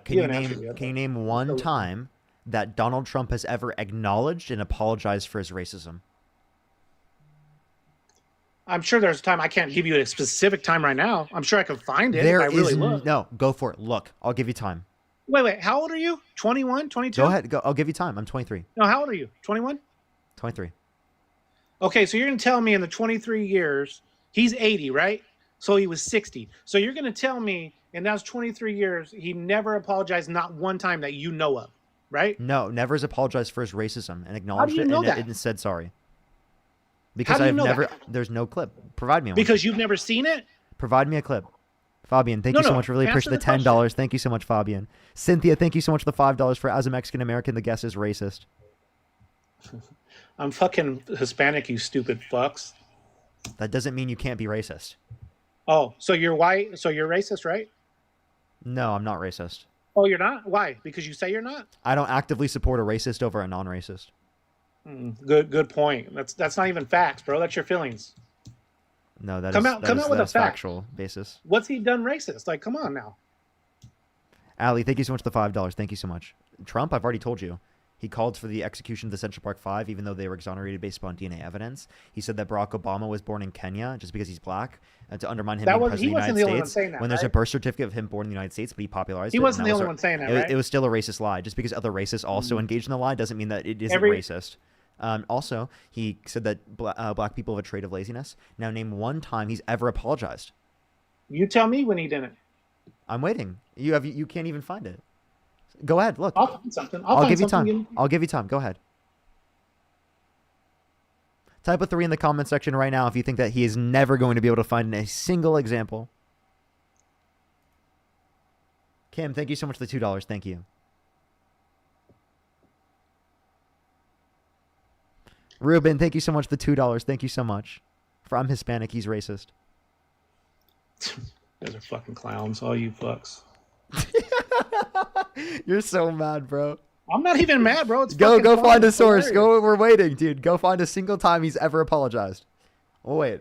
Can you name one time that Donald Trump has ever acknowledged and apologized for his racism? I'm sure there's a time. I can't give you a specific time right now. I'm sure I can find it There if I really is look. no. Go for it. Look, I'll give you time. Wait. How old are you? 21, 22? Go ahead. Go. I'll give you time. I'm 23. No, how old are you? 21? 23. Okay, so you're going to tell me in the 23 years, he's 80, right? So he was 60. So you're going to tell me in those 23 years, he never apologized not one time that you know of, right? No, never has apologized for his racism and acknowledged it and said sorry. Because How do you I've know never. that? There's no clip. Provide me one. Because you've never seen it? Provide me a clip. Fabian, thank you so much. Really appreciate the $10. Thank you so much, Fabian. Cynthia, thank you so much for the $5 for as a Mexican American, the guest is racist. I'm fucking Hispanic, you stupid fucks. That doesn't mean you can't be racist. Oh, so you're white, so you're racist, right? No, I'm not racist. Oh, you're not? Why? Because you say you're not? I don't actively support a racist over a non-racist. Good point. That's not even facts, bro. That's your feelings. No, that come is out with a fact. factual basis. What's he done racist? Like, come on now. Ali, thank you so much for the $5. Thank you so much. Trump, I've already told you. He called for the execution of the Central Park Five, even though they were exonerated based upon DNA evidence. He said that Barack Obama was born in Kenya just because he's black, to undermine him being president of the United States. When there's a birth certificate of him born in the United States, but he popularized it. He wasn't the only one saying that, right? It was still a racist lie. Just because other racists also engaged in the lie doesn't mean that it isn't racist. Also, he said that black people have a trait of laziness. Now, name one time he's ever apologized. You tell me when he didn't. I'm waiting. You can't even find it. Go ahead. Look. I'll find something. I'll give you time. I'll give you time. Go ahead. Type a 3 in the comment section right now if you think that he is never going to be able to find a single example. Kim, thank you so much for the $2. Thank you. Ruben, thank you so much for the $2. Thank you so much. I'm Hispanic. He's racist. You guys are fucking clowns, all you fucks. You're so mad, bro. I'm not even mad, bro. It's go fucking find fun. a source. Hilarious. Go. We're waiting, dude. Go find a single time he's ever apologized. We'll wait.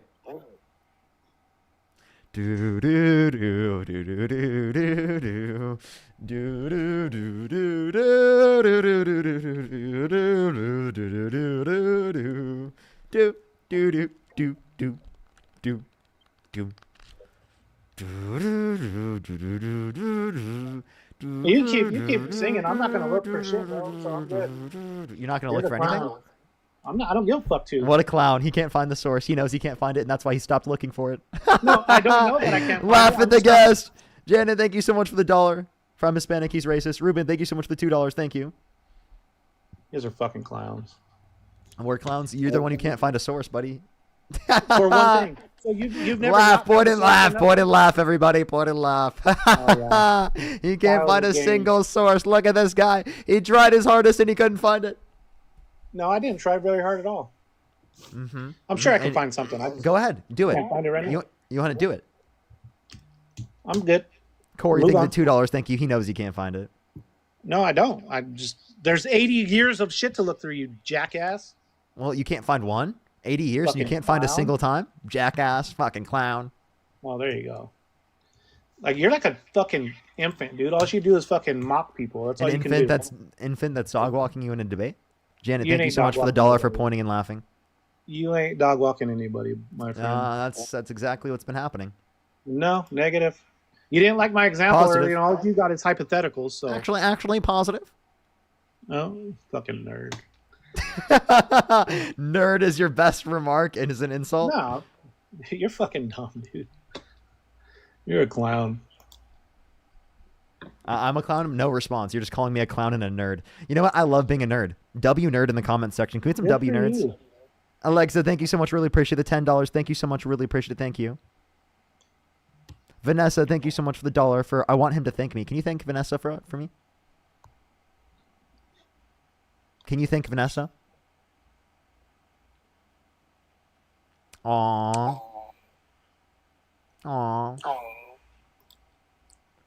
Do do do do do do do do do do do do do do. You keep singing. I'm not gonna look for shit, bro. So I'm good. You're not gonna look for anything? I'm not. I don't give a fuck to. What a clown. He can't find the source. He knows he can't find it, and that's why he stopped looking for it. No, I don't know that I can't. Laugh at the guest. Janet, thank you so much for the $1. From Hispanic, he's racist. Ruben, thank you so much for the $2. Thank you. You guys are fucking clowns. We're clowns. You're the one who can't find a source, buddy. For one thing. So you've never laugh, point and laugh, point and laugh, everybody, point and laugh. He can't find a single source. Look at this guy. He tried his hardest and he couldn't find it. No, I didn't try very hard at all. I'm sure I can find something. Go ahead, do it. Can't find it right now. You want to do it? I'm good. Corey, thank you for the $2. Thank you. He knows he can't find it. No, I don't. There's 80 years of shit to look through, you jackass. Well, you can't find one? 80 years and you can't find a single time? Jackass, fucking clown. Well, there you go. Like, you're like a fucking infant, dude. All you do is fucking mock people. That's all you can do. Infant that's dog walking you in a debate? Janet, You thank you ain't so much for the dog-walking $1 for pointing and laughing. You ain't dog walking anybody, my friend. That's exactly what's been happening. No, negative. You didn't like my example Positive. earlier. All you got is hypotheticals. So Actually positive. Oh, fucking nerd. Nerd is your best remark and is an insult? No, you're fucking dumb, dude. You're a clown. I'm a clown. No response. You're just calling me a clown and a nerd. You know what? I love being a nerd. W nerd in the comment section. Can we get some Good W for nerds? you. Alexa, thank you so much. Really appreciate the $10. Thank you so much. Really appreciate it. Thank you. Vanessa, thank you so much for the $1 for. I want him to thank me. Can you thank Vanessa for me? Can you thank Vanessa? Aww. Aw.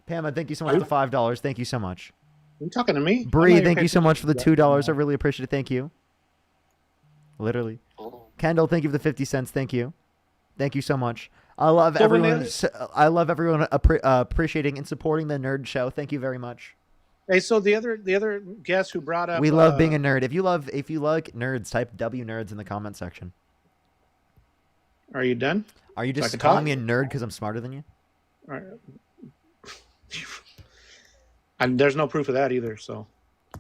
Pamela, thank you so much for the $5. Thank you so much. Are you talking to me? I'm Bree, not even thank you paying so much for the attention to $2. that. I really appreciate it. Thank you. Literally. Kendall, thank you for the 50 cents. Thank you. Thank you so much. I love So when everyone. I love everyone appreciating and supporting the Nerd Show. Thank you very much. Hey, so the other guest who brought up We love being a nerd. If you like nerds, type W nerds in the comment section. Are you done? Are you So I just can calling talk? me a nerd because I'm smarter than you? All right. And there's no proof of that either. So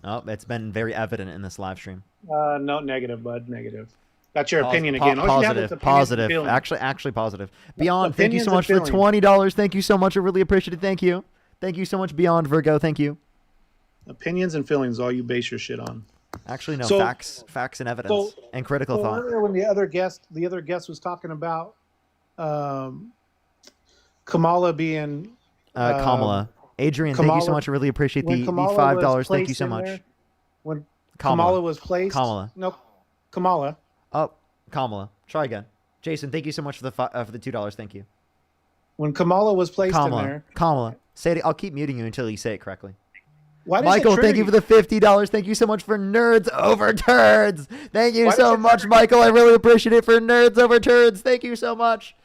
Oh, it's been very evident in this live stream. no, negative, bud, negative. That's your opinion again. All you have is Positive, opinions and positive. feelings. Actually positive. Beyond, thank you so Opinions much for and the feelings. $20. Thank you so much. I really appreciate it. Thank you. Thank you so much, Beyond Virgo. Thank you. Opinions and feelings, all you base your shit on. Actually, no, So- facts and evidence and critical thought. Earlier when the other guest was talking about Kamala being Kamala. Adrian, thank you so Kamala- much. I really appreciate when the Kamala $5. was Thank you placed so in much. there, when Kamala. Kamala was placed. Kamala. No, Kamala. Oh, Kamala. Try again. Jason, thank you so much for the $2. Thank you. When Kamala was placed Kamala. in there. Kamala. Say it. I'll keep muting you until you say it correctly. Why does Michael, it thank you for the $50. Thank you so much for Nerds Over Turds. Thank you Why does so it much, trigger- Michael. I really appreciate it for Nerds Over Turds. Thank you so much.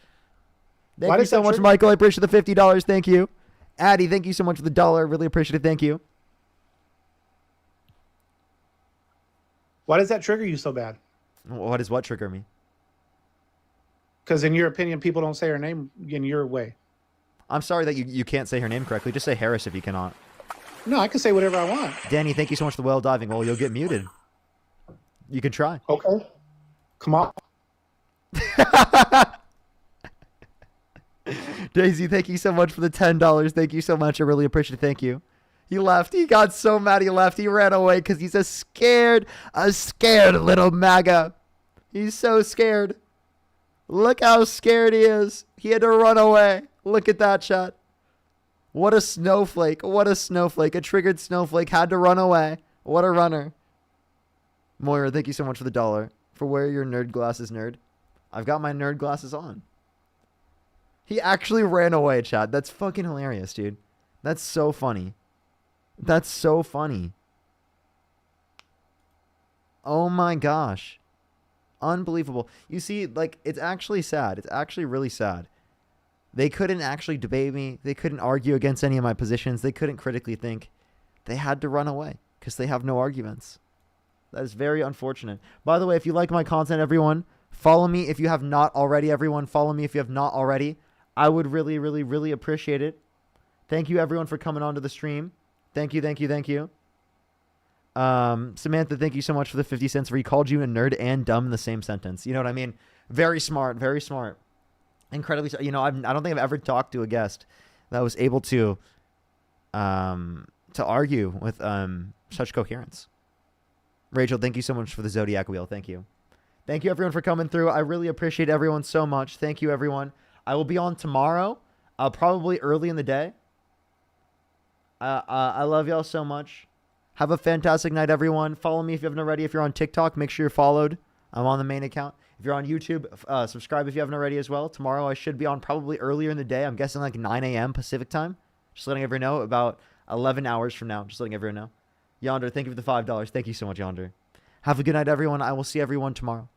Thank Why you does so that much, trigger- Michael. I appreciate the $50. Thank you. Addie, thank you so much for the $1. Really appreciate it. Thank you. Why does that trigger you so bad? What does what trigger me? Because in your opinion, people don't say her name in your way. I'm sorry that you can't say her name correctly. Just say Harris if you cannot. No, I can say whatever I want. Danny, thank you so much for the whale diving. Well, you'll get muted. You can try. Okay. Come on. Daisy, thank you so much for the $10. Thank you so much. I really appreciate it. Thank you. He left. He got so mad he left. He ran away because he's a scared little MAGA. He's so scared. Look how scared he is. He had to run away. Look at that, chat. What a snowflake. What a snowflake. A triggered snowflake had to run away. What a runner. Moira, thank you so much for the $1. For wear your nerd glasses, nerd. I've got my nerd glasses on. He actually ran away, chat. That's fucking hilarious, dude. That's so funny. That's so funny. Oh my gosh. Unbelievable. You see, like, it's actually sad. It's actually really sad. They couldn't actually debate me. They couldn't argue against any of my positions. They couldn't critically think. They had to run away because they have no arguments. That is very unfortunate. By the way, if you like my content, everyone, follow me if you have not already. Everyone, follow me if you have not already. I would really, really, really appreciate it. Thank you, everyone, for coming onto the stream. Thank you, thank you, thank you. Samantha, thank you so much for the 50 cents where he called you a nerd and dumb in the same sentence. You know what I mean? Very smart, very smart. Incredibly, you know, I don't think I've ever talked to a guest that was able to argue with such coherence. Rachel, thank you so much for the Zodiac wheel. Thank you. Thank you, everyone, for coming through. I really appreciate everyone so much. Thank you, everyone. I will be on tomorrow, probably early in the day. I love y'all so much. Have a fantastic night, everyone. Follow me if you haven't already. If you're on TikTok, make sure you're followed. I'm on the main account. If you're on YouTube, subscribe if you haven't already as well. Tomorrow I should be on probably earlier in the day. I'm guessing like 9 a.m. Pacific time. Just letting everyone know, about 11 hours from now. Just letting everyone know. Yonder, thank you for the $5. Thank you so much, Yonder. Have a good night, everyone. I will see everyone tomorrow.